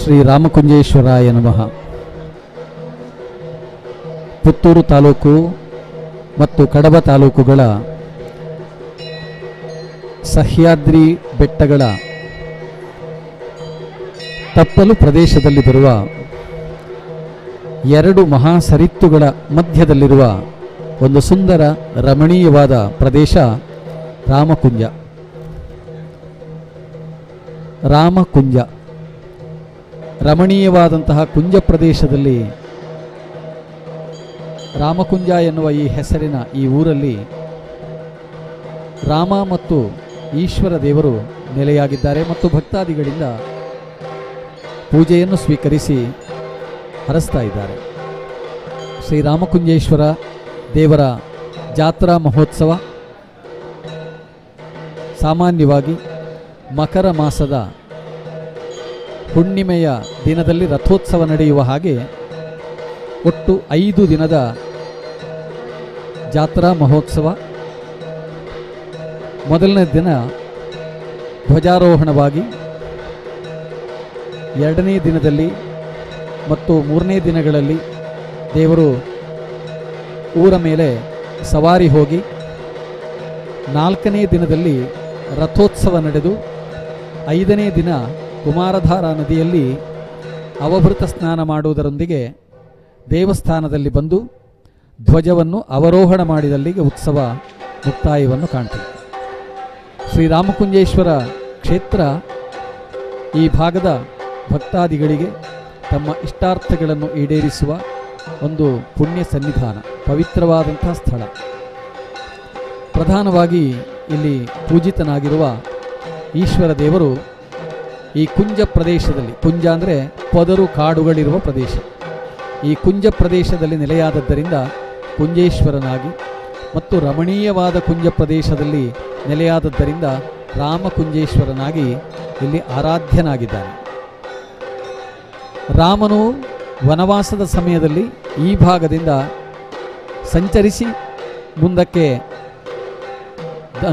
ಶ್ರೀ ರಾಮಕುಂಜೇಶ್ವರಾಯ ನಮಃ. ಪುತ್ತೂರು ತಾಲೂಕು ಮತ್ತು ಕಡಬ ತಾಲೂಕುಗಳ ಸಹ್ಯಾದ್ರಿ ಬೆಟ್ಟಗಳ ತಪ್ಪಲು ಪ್ರದೇಶದಲ್ಲಿ ಬರುವ ಎರಡು ಮಹಾಸರಿತ್ತುಗಳ ಮಧ್ಯದಲ್ಲಿರುವ ಒಂದು ಸುಂದರ ರಮಣೀಯವಾದ ಪ್ರದೇಶ ರಾಮಕುಂಜ. ರಾಮಕುಂಜ ರಮಣೀಯವಾದಂತಹ ಕುಂಜ ಪ್ರದೇಶದಲ್ಲಿ ರಾಮಕುಂಜ ಎನ್ನುವ ಈ ಹೆಸರಿನ ಈ ಊರಲ್ಲಿ ರಾಮ ಮತ್ತು ಈಶ್ವರ ದೇವರು ನೆಲೆಯಾಗಿದ್ದಾರೆ ಮತ್ತು ಭಕ್ತಾದಿಗಳಿಂದ ಪೂಜೆಯನ್ನು ಸ್ವೀಕರಿಸಿ ಹರಸ್ತಾ ಇದ್ದಾರೆ. ಶ್ರೀ ರಾಮಕುಂಜೇಶ್ವರ ದೇವರ ಜಾತ್ರಾ ಮಹೋತ್ಸವ ಸಾಮಾನ್ಯವಾಗಿ ಮಕರ ಮಾಸದ ಹುಣ್ಣಿಮೆಯ ದಿನದಲ್ಲಿ ರಥೋತ್ಸವ ನಡೆಯುವ ಹಾಗೆ ಒಟ್ಟು 5 ದಿನದ ಜಾತ್ರಾ ಮಹೋತ್ಸವ. ಮೊದಲನೇ ದಿನ ಧ್ವಜಾರೋಹಣವಾಗಿ, 2ನೇ ದಿನದಲ್ಲಿ ಮತ್ತು 3ನೇ ದಿನಗಳಲ್ಲಿ ದೇವರು ಊರ ಮೇಲೆ ಸವಾರಿ ಹೋಗಿ, 4ನೇ ದಿನದಲ್ಲಿ ರಥೋತ್ಸವ ನಡೆದು, 5ನೇ ದಿನ ಕುಮಾರಧಾರಾ ನದಿಯಲ್ಲಿ ಅವಭೃತ ಸ್ನಾನ ಮಾಡುವುದರೊಂದಿಗೆ ದೇವಸ್ಥಾನದಲ್ಲಿ ಬಂದು ಧ್ವಜವನ್ನು ಅವರೋಹಣ ಮಾಡಿದಲ್ಲಿಗೆ ಉತ್ಸವ ಮುಕ್ತಾಯವನ್ನು ಕಾಣ್ತದೆ. ಶ್ರೀರಾಮಕುಂಜೇಶ್ವರ ಕ್ಷೇತ್ರ ಈ ಭಾಗದ ಭಕ್ತಾದಿಗಳಿಗೆ ತಮ್ಮ ಇಷ್ಟಾರ್ಥಗಳನ್ನು ಈಡೇರಿಸುವ ಒಂದು ಪುಣ್ಯ ಸನ್ನಿಧಾನ, ಪವಿತ್ರವಾದಂಥ ಸ್ಥಳ. ಪ್ರಧಾನವಾಗಿ ಇಲ್ಲಿ ಪೂಜಿತನಾಗಿರುವ ಈಶ್ವರ ದೇವರು ಈ ಕುಂಜ ಪ್ರದೇಶದಲ್ಲಿ, ಕುಂಜ ಅಂದರೆ ಪೊದರು ಕಾಡುಗಳಿರುವ ಪ್ರದೇಶ, ಈ ಕುಂಜ ಪ್ರದೇಶದಲ್ಲಿ ನೆಲೆಯಾದದ್ದರಿಂದ ಕುಂಜೇಶ್ವರನಾಗಿ ಮತ್ತು ರಮಣೀಯವಾದ ಕುಂಜ ಪ್ರದೇಶದಲ್ಲಿ ನೆಲೆಯಾದದ್ದರಿಂದ ರಾಮಕುಂಜೇಶ್ವರನಾಗಿ ಇಲ್ಲಿ ಆರಾಧ್ಯನಾಗಿದ್ದಾನೆ. ರಾಮನು ವನವಾಸದ ಸಮಯದಲ್ಲಿ ಈ ಭಾಗದಿಂದ ಸಂಚರಿಸಿ ಮುಂದಕ್ಕೆ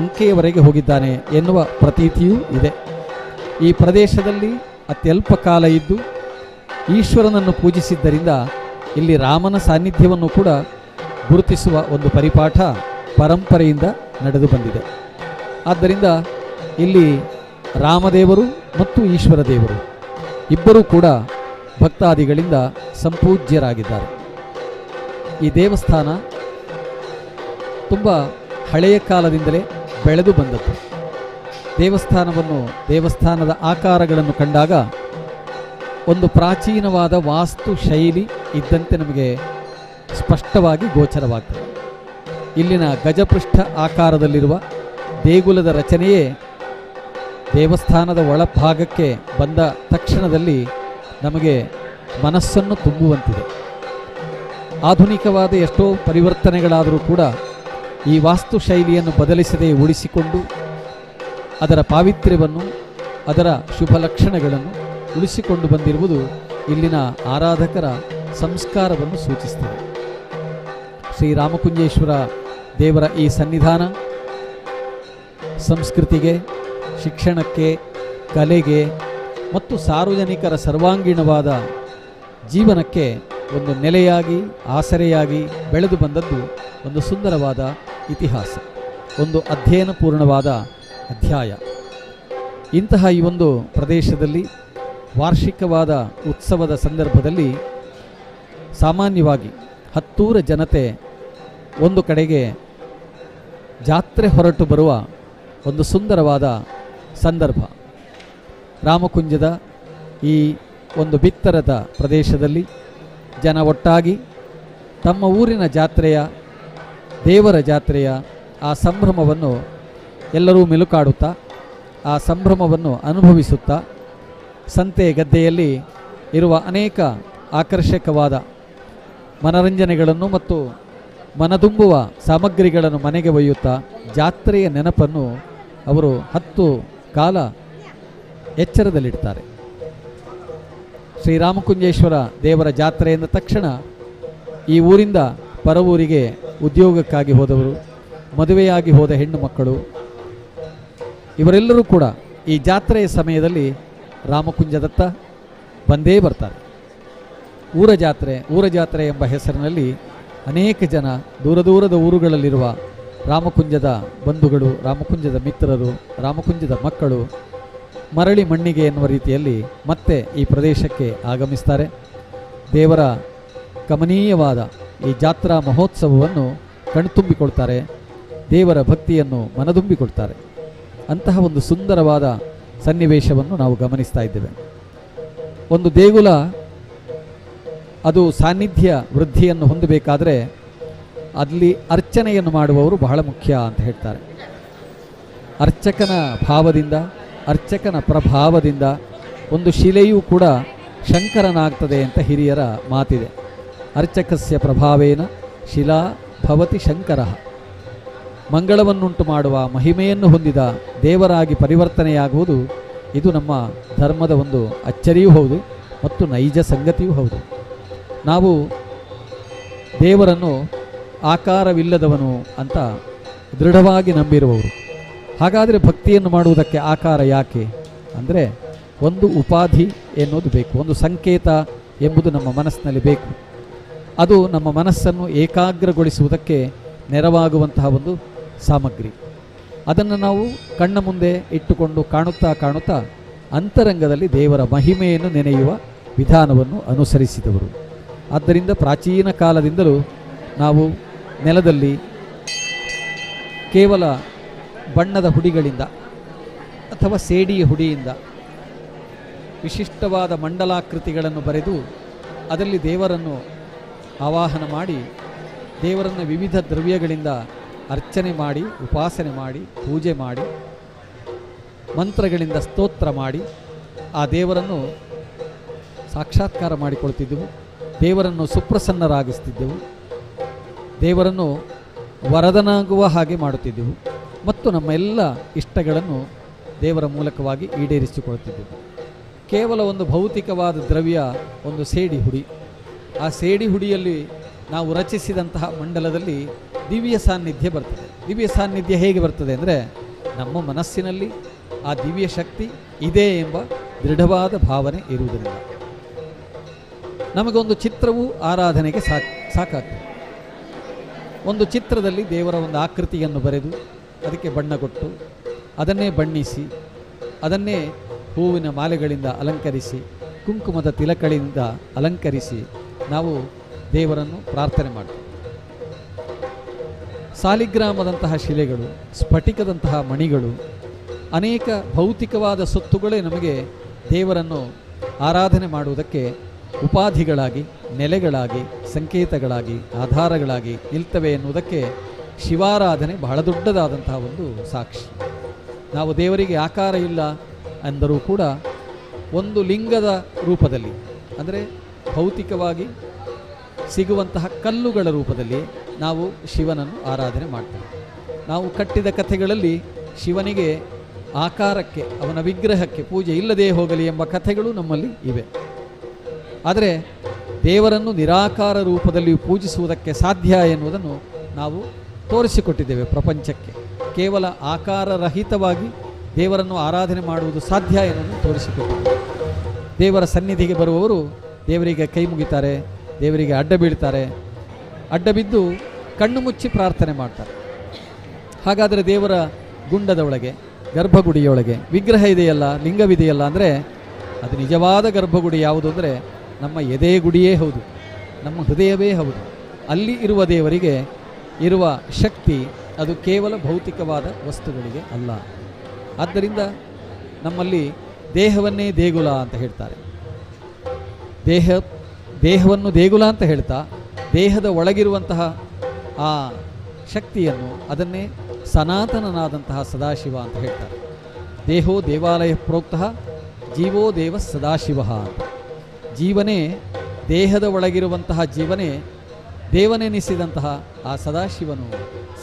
ಅಂಕೆಯವರೆಗೆ ಹೋಗಿದ್ದಾನೆ ಎನ್ನುವ ಪ್ರತೀತಿಯೂ ಇದೆ. ಈ ಪ್ರದೇಶದಲ್ಲಿ ಅತ್ಯಲ್ಪ ಕಾಲ ಇದ್ದು ಈಶ್ವರನನ್ನು ಪೂಜಿಸಿದ್ದರಿಂದ ಇಲ್ಲಿ ರಾಮನ ಸಾನ್ನಿಧ್ಯವನ್ನು ಕೂಡ ಗುರುತಿಸುವ ಒಂದು ಪರಿಪಾಠ ಪರಂಪರೆಯಿಂದ ನಡೆದು ಬಂದಿದೆ. ಆದ್ದರಿಂದ ಇಲ್ಲಿ ರಾಮದೇವರು ಮತ್ತು ಈಶ್ವರ ದೇವರು ಇಬ್ಬರೂ ಕೂಡ ಭಕ್ತಾದಿಗಳಿಂದ ಸಂಪೂಜ್ಯರಾಗಿದ್ದಾರೆ. ಈ ದೇವಸ್ಥಾನ ತುಂಬ ಹಳೆಯ ಕಾಲದಿಂದಲೇ ಬೆಳೆದು ಬಂದದ್ದು. ದೇವಸ್ಥಾನದ ಆಕಾರಗಳನ್ನು ಕಂಡಾಗ ಒಂದು ಪ್ರಾಚೀನವಾದ ವಾಸ್ತು ಶೈಲಿ ಇದ್ದಂತೆ ನಮಗೆ ಸ್ಪಷ್ಟವಾಗಿ ಗೋಚರವಾಗ್ತದೆ. ಇಲ್ಲಿನ ಗಜಪೃಷ್ಠ ಆಕಾರದಲ್ಲಿರುವ ದೇಗುಲದ ರಚನೆಯೇ ದೇವಸ್ಥಾನದ ಒಳಭಾಗಕ್ಕೆ ಬಂದ ತಕ್ಷಣದಲ್ಲಿ ನಮಗೆ ಮನಸ್ಸನ್ನು ತುಂಬುವಂತಿದೆ. ಆಧುನಿಕವಾದ ಎಷ್ಟೋ ಪರಿವರ್ತನೆಗಳಾದರೂ ಕೂಡ ಈ ವಾಸ್ತು ಶೈಲಿಯನ್ನು ಬದಲಿಸದೆ ಉಳಿಸಿಕೊಂಡು ಅದರ ಪಾವಿತ್ರ್ಯವನ್ನು, ಅದರ ಶುಭ ಲಕ್ಷಣಗಳನ್ನು ಉಳಿಸಿಕೊಂಡು ಬಂದಿರುವುದು ಇಲ್ಲಿನ ಆರಾಧಕರ ಸಂಸ್ಕಾರವನ್ನು ಸೂಚಿಸುತ್ತದೆ. ಶ್ರೀರಾಮಕುಂಜೇಶ್ವರ ದೇವರ ಈ ಸನ್ನಿಧಾನ ಸಂಸ್ಕೃತಿಗೆ, ಶಿಕ್ಷಣಕ್ಕೆ, ಕಲೆಗೆ ಮತ್ತು ಸಾರ್ವಜನಿಕರ ಸರ್ವಾಂಗೀಣವಾದ ಜೀವನಕ್ಕೆ ಒಂದು ನೆಲೆಯಾಗಿ, ಆಸರೆಯಾಗಿ ಬೆಳೆದು ಬಂದದ್ದು ಒಂದು ಸುಂದರವಾದ ಇತಿಹಾಸ, ಒಂದು ಅಧ್ಯಯನಪೂರ್ಣವಾದ ಅಧ್ಯಾಯ. ಇಂತಹ ಈ ಒಂದು ಪ್ರದೇಶದಲ್ಲಿ ವಾರ್ಷಿಕವಾದ ಉತ್ಸವದ ಸಂದರ್ಭದಲ್ಲಿ ಸಾಮಾನ್ಯವಾಗಿ ಹತ್ತೂರ ಜನತೆ ಒಂದು ಕಡೆಗೆ ಜಾತ್ರೆ ಹೊರಟು ಬರುವ ಒಂದು ಸುಂದರವಾದ ಸಂದರ್ಭ. ರಾಮಕುಂಜದ ಈ ಒಂದು ಬಿತ್ತರದ ಪ್ರದೇಶದಲ್ಲಿ ಜನ ಒಟ್ಟಾಗಿ ತಮ್ಮ ಊರಿನ ಜಾತ್ರೆಯ, ದೇವರ ಜಾತ್ರೆಯ ಆ ಸಂಭ್ರಮವನ್ನು ಎಲ್ಲರೂ ಮೆಲುಕಾಡುತ್ತಾ, ಆ ಸಂಭ್ರಮವನ್ನು ಅನುಭವಿಸುತ್ತಾ, ಸಂತೆ ಗದ್ದೆಯಲ್ಲಿ ಇರುವ ಅನೇಕ ಆಕರ್ಷಕವಾದ ಮನರಂಜನೆಗಳನ್ನು ಮತ್ತು ಮನದುಂಬುವ ಸಾಮಗ್ರಿಗಳನ್ನು ಮನೆಗೆ ಒಯ್ಯುತ್ತಾ ಜಾತ್ರೆಯ ನೆನಪನ್ನು ಅವರು 10 ಕಾಲ ಎಚ್ಚರದಲ್ಲಿಡ್ತಾರೆ. ಶ್ರೀರಾಮಕುಂಜೇಶ್ವರ ದೇವರ ಜಾತ್ರೆ ಎಂದ ತಕ್ಷಣ ಈ ಊರಿಂದ ಪರವೂರಿಗೆ ಉದ್ಯೋಗಕ್ಕಾಗಿ ಹೋದವರು, ಮದುವೆಯಾಗಿ ಹೋದ ಹೆಣ್ಣು ಮಕ್ಕಳು, ಇವರೆಲ್ಲರೂ ಕೂಡ ಈ ಜಾತ್ರೆಯ ಸಮಯದಲ್ಲಿ ರಾಮಕುಂಜದತ್ತ ಬಂದೇ ಬರ್ತಾರೆ. ಊರ ಜಾತ್ರೆ ಎಂಬ ಹೆಸರಿನಲ್ಲಿ ಅನೇಕ ಜನ ದೂರ ದೂರದ ಊರುಗಳಲ್ಲಿರುವ ರಾಮಕುಂಜದ ಬಂಧುಗಳು, ರಾಮಕುಂಜದ ಮಿತ್ರರು, ರಾಮಕುಂಜದ ಮಕ್ಕಳು ಮರಳಿ ಮಣ್ಣಿಗೆ ಎನ್ನುವ ರೀತಿಯಲ್ಲಿ ಮತ್ತೆ ಈ ಪ್ರದೇಶಕ್ಕೆ ಆಗಮಿಸ್ತಾರೆ. ದೇವರ ಕಮನೀಯವಾದ ಈ ಜಾತ್ರಾ ಮಹೋತ್ಸವವನ್ನು ಕಣ್ತುಂಬಿಕೊಳ್ತಾರೆ, ದೇವರ ಭಕ್ತಿಯನ್ನು ಮನದುಂಬಿಕೊಳ್ತಾರೆ. ಅಂತಹ ಒಂದು ಸುಂದರವಾದ ಸನ್ನಿವೇಶವನ್ನು ನಾವು ಗಮನಿಸ್ತಾ ಇದ್ದೇವೆ. ಒಂದು ದೇಗುಲ ಅದು ಸಾನ್ನಿಧ್ಯ ವೃದ್ಧಿಯನ್ನು ಹೊಂದಬೇಕಾದರೆ ಅಲ್ಲಿ ಅರ್ಚನೆಯನ್ನು ಮಾಡುವವರು ಬಹಳ ಮುಖ್ಯ ಅಂತ ಹೇಳ್ತಾರೆ. ಅರ್ಚಕನ ಭಾವದಿಂದ, ಅರ್ಚಕನ ಪ್ರಭಾವದಿಂದ ಒಂದು ಶಿಲೆಯೂ ಕೂಡ ಶಂಕರನಾಗ್ತದೆ ಅಂತ ಹಿರಿಯರ ಮಾತಿದೆ. ಅರ್ಚಕಸ್ಯ ಪ್ರಭಾವೇನ ಶಿಲಾ ಭವತಿ ಶಂಕರ. ಮಂಗಳವನ್ನುಂಟು ಮಾಡುವ ಮಹಿಮೆಯನ್ನು ಹೊಂದಿದ ದೇವರಾಗಿ ಪರಿವರ್ತನೆಯಾಗುವುದು ಇದು ನಮ್ಮ ಧರ್ಮದ ಒಂದು ಅಚ್ಚರಿಯೂ ಹೌದು ಮತ್ತು ನೈಜ ಸಂಗತಿಯೂ ಹೌದು. ನಾವು ದೇವರನ್ನು ಆಕಾರವಿಲ್ಲದವನು ಅಂತ ದೃಢವಾಗಿ ನಂಬಿರುವವರು. ಹಾಗಾದರೆ ಭಕ್ತಿಯನ್ನು ಮಾಡುವುದಕ್ಕೆ ಆಕಾರ ಯಾಕೆ ಅಂದರೆ ಒಂದು ಉಪಾಧಿ ಎನ್ನುವುದು ಬೇಕು, ಒಂದು ಸಂಕೇತ ಎಂಬುದು ನಮ್ಮ ಮನಸ್ಸಿನಲ್ಲಿ ಬೇಕು. ಅದು ನಮ್ಮ ಮನಸ್ಸನ್ನು ಏಕಾಗ್ರಗೊಳಿಸುವುದಕ್ಕೆ ನೆರವಾಗುವಂತಹ ಒಂದು ಸಾಮಗ್ರಿ. ಅದನ್ನು ನಾವು ಕಣ್ಣ ಮುಂದೆ ಇಟ್ಟುಕೊಂಡು ಕಾಣುತ್ತಾ ಅಂತರಂಗದಲ್ಲಿ ದೇವರ ಮಹಿಮೆಯನ್ನು ನೆನೆಯುವ ವಿಧಾನವನ್ನು ಅನುಸರಿಸಿದವರು. ಆದ್ದರಿಂದ ಪ್ರಾಚೀನ ಕಾಲದಿಂದಲೂ ನಾವು ನೆಲದಲ್ಲಿ ಕೇವಲ ಬಣ್ಣದ ಹುಡಿಗಳಿಂದ ಅಥವಾ ಸೇಡಿಯ ಹುಡಿಯಿಂದ ವಿಶಿಷ್ಟವಾದ ಮಂಡಲಾಕೃತಿಗಳನ್ನು ಬರೆದು ಅದರಲ್ಲಿ ದೇವರನ್ನು ಆವಾಹನ ಮಾಡಿ ದೇವರನ್ನು ವಿವಿಧ ದ್ರವ್ಯಗಳಿಂದ ಅರ್ಚನೆ ಮಾಡಿ, ಉಪಾಸನೆ ಮಾಡಿ, ಪೂಜೆ ಮಾಡಿ, ಮಂತ್ರಗಳಿಂದ ಸ್ತೋತ್ರ ಮಾಡಿ ಆ ದೇವರನ್ನು ಸಾಕ್ಷಾತ್ಕಾರ ಮಾಡಿಕೊಳ್ತಿದ್ದೆವು. ದೇವರನ್ನು ಸುಪ್ರಸನ್ನರಾಗಿಸ್ತಿದ್ದೆವು, ದೇವರನ್ನು ವರದನಾಗುವ ಹಾಗೆ ಮಾಡುತ್ತಿದ್ದೆವು ಮತ್ತು ನಮ್ಮ ಎಲ್ಲ ಇಷ್ಟಗಳನ್ನು ದೇವರ ಮೂಲಕವಾಗಿ ಈಡೇರಿಸಿಕೊಳ್ತಿದ್ದೆವು. ಕೇವಲ ಒಂದು ಭೌತಿಕವಾದ ದ್ರವ್ಯ, ಒಂದು ಸೇಡಿ ಹುಡಿ, ಆ ಸೇಡಿ ಹುಡಿಯಲ್ಲಿ ನಾವು ರಚಿಸಿದಂತಹ ಮಂಡಲದಲ್ಲಿ ದಿವ್ಯ ಸಾನ್ನಿಧ್ಯ ಬರ್ತದೆ. ದಿವ್ಯ ಸಾನ್ನಿಧ್ಯ ಹೇಗೆ ಬರ್ತದೆ ಅಂದರೆ ನಮ್ಮ ಮನಸ್ಸಿನಲ್ಲಿ ಆ ದಿವ್ಯ ಶಕ್ತಿ ಇದೆ ಎಂಬ ದೃಢವಾದ ಭಾವನೆ ಇರುವುದರಿಂದ. ನಮಗೊಂದು ಚಿತ್ರವು ಆರಾಧನೆಗೆ ಸಾಕಾಗ್ತದೆ. ಒಂದು ಚಿತ್ರದಲ್ಲಿ ದೇವರ ಒಂದು ಆಕೃತಿಯನ್ನು ಬರೆದು ಅದಕ್ಕೆ ಬಣ್ಣ ಕೊಟ್ಟು ಅದನ್ನೇ ಬಣ್ಣಿಸಿ ಅದನ್ನೇ ಹೂವಿನ ಮಾಲೆಗಳಿಂದ ಅಲಂಕರಿಸಿ ಕುಂಕುಮದ ತಿಲಕಗಳಿಂದ ಅಲಂಕರಿಸಿ ನಾವು ದೇವರನ್ನು ಪ್ರಾರ್ಥನೆ ಮಾಡ್ತೇವೆ. ಸಾಲಿಗ್ರಾಮದಂತಹ ಶಿಲೆಗಳು, ಸ್ಫಟಿಕದಂತಹ ಮಣಿಗಳು, ಅನೇಕ ಭೌತಿಕವಾದ ಸೊತ್ತುಗಳೇ ನಮಗೆ ದೇವರನ್ನು ಆರಾಧನೆ ಮಾಡುವುದಕ್ಕೆ ಉಪಾಧಿಗಳಾಗಿ, ನೆಲೆಗಳಾಗಿ, ಸಂಕೇತಗಳಾಗಿ, ಆಧಾರಗಳಾಗಿ ನಿಲ್ತವೆ ಎನ್ನುವುದಕ್ಕೆ ಶಿವಾರಾಧನೆ ಬಹಳ ದೊಡ್ಡದಾದಂತಹ ಒಂದು ಸಾಕ್ಷಿ. ನಾವು ದೇವರಿಗೆ ಆಕಾರ ಇಲ್ಲ ಅಂದರೂ ಕೂಡ ಒಂದು ಲಿಂಗದ ರೂಪದಲ್ಲಿ, ಅಂದರೆ ಭೌತಿಕವಾಗಿ ಸಿಗುವಂತಹ ಕಲ್ಲುಗಳ ರೂಪದಲ್ಲಿ ನಾವು ಶಿವನನ್ನು ಆರಾಧನೆ ಮಾಡ್ತೇವೆ. ನಾವು ಕಟ್ಟಿದ ಕಥೆಗಳಲ್ಲಿ ಶಿವನಿಗೆ ಆಕಾರಕ್ಕೆ, ಅವನ ವಿಗ್ರಹಕ್ಕೆ ಪೂಜೆ ಇಲ್ಲದೇ ಹೋಗಲಿ ಎಂಬ ಕಥೆಗಳು ನಮ್ಮಲ್ಲಿ ಇವೆ. ಆದರೆ ದೇವರನ್ನು ನಿರಾಕಾರ ರೂಪದಲ್ಲಿ ಪೂಜಿಸುವುದಕ್ಕೆ ಸಾಧ್ಯ ಎನ್ನುವುದನ್ನು ನಾವು ತೋರಿಸಿಕೊಟ್ಟಿದ್ದೇವೆ ಪ್ರಪಂಚಕ್ಕೆ. ಕೇವಲ ಆಕಾರರಹಿತವಾಗಿ ದೇವರನ್ನು ಆರಾಧನೆ ಮಾಡುವುದು ಸಾಧ್ಯ ಎನ್ನುವುದನ್ನು ತೋರಿಸಿಕೊಟ್ಟಿದ್ದೇವೆ. ದೇವರ ಸನ್ನಿಧಿಗೆ ಬರುವವರು ದೇವರಿಗೆ ಕೈ ಮುಗಿತಾರೆ, ದೇವರಿಗೆ ಅಡ್ಡ ಬೀಳ್ತಾರೆ, ಅಡ್ಡ ಬಿದ್ದು ಕಣ್ಣು ಮುಚ್ಚಿ ಪ್ರಾರ್ಥನೆ ಮಾಡ್ತಾರೆ. ಹಾಗಾದರೆ ದೇವರ ಗುಂಡದ ಒಳಗೆ, ಗರ್ಭಗುಡಿಯೊಳಗೆ ವಿಗ್ರಹ ಇದೆಯಲ್ಲ, ಲಿಂಗವಿದೆಯಲ್ಲ ಅಂದರೆ ಅದು ನಿಜವಾದ ಗರ್ಭಗುಡಿ ಯಾವುದು ಅಂದರೆ ನಮ್ಮ ಎದೆ ಗುಡಿಯೇ ಹೌದು, ನಮ್ಮ ಹೃದಯವೇ ಹೌದು. ಅಲ್ಲಿ ಇರುವ ದೇವರಿಗೆ ಇರುವ ಶಕ್ತಿ ಅದು ಕೇವಲ ಭೌತಿಕವಾದ ವಸ್ತುಗಳಿಗೆ ಅಲ್ಲ. ಆದ್ದರಿಂದ ನಮ್ಮಲ್ಲಿ ದೇಹವನ್ನೇ ದೇಗುಲ ಅಂತ ಹೇಳ್ತಾರೆ. ದೇಹವನ್ನು ದೇಗುಲ ಅಂತ ಹೇಳ್ತಾ ದೇಹದ ಒಳಗಿರುವಂತಹ ಆ ಶಕ್ತಿಯನ್ನು ಅದನ್ನೇ ಸನಾತನನಾದಂತಹ ಸದಾಶಿವ ಅಂತ ಹೇಳ್ತಾರೆ. ದೇಹೋ ದೇವಾಲಯ ಪ್ರೋಕ್ತಃ ಜೀವೋ ದೇವ ಸದಾಶಿವ ಅಂತ. ಜೀವನೇ, ದೇಹದ ಒಳಗಿರುವಂತಹ ಜೀವನೇ ದೇವನೆನಿಸಿದಂತಹ ಆ ಸದಾಶಿವನು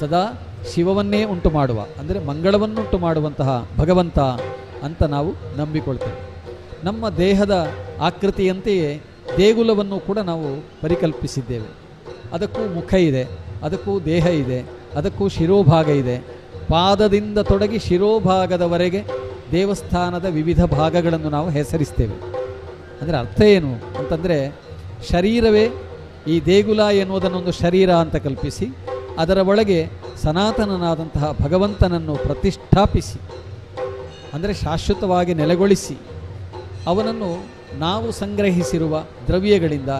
ಸದಾ ಶಿವವನ್ನೇ ಉಂಟು ಮಾಡುವ, ಅಂದರೆ ಮಂಗಳವನ್ನುಂಟು ಮಾಡುವಂತಹ ಭಗವಂತ ಅಂತ ನಾವು ನಂಬಿಕೊಳ್ತೇವೆ. ನಮ್ಮ ದೇಹದ ಆಕೃತಿಯಂತೆಯೇ ದೇಗುಲವನ್ನು ಕೂಡ ನಾವು ಪರಿಕಲ್ಪಿಸಿದ್ದೇವೆ. ಅದಕ್ಕೂ ಮುಖ ಇದೆ, ಅದಕ್ಕೂ ದೇಹ ಇದೆ, ಅದಕ್ಕೂ ಶಿರೋಭಾಗ ಇದೆ. ಪಾದದಿಂದ ತೊಡಗಿ ಶಿರೋಭಾಗದವರೆಗೆ ದೇವಸ್ಥಾನದ ವಿವಿಧ ಭಾಗಗಳನ್ನು ನಾವು ಹೆಸರಿಸ್ತೇವೆ. ಅಂದರೆ ಅರ್ಥ ಏನು ಅಂತಂದರೆ, ಶರೀರವೇ ಈ ದೇಗುಲ ಎನ್ನುವುದನ್ನೊಂದು ಶರೀರ ಅಂತ ಕಲ್ಪಿಸಿ ಅದರ ಒಳಗೆ ಸನಾತನನಾದಂತಹ ಭಗವಂತನನ್ನು ಪ್ರತಿಷ್ಠಾಪಿಸಿ, ಅಂದರೆ ಶಾಶ್ವತವಾಗಿ ನೆಲೆಗೊಳಿಸಿ ಅವನನ್ನು ನಾವು ಸಂಗ್ರಹಿಸಿರುವ ದ್ರವ್ಯಗಳಿಂದ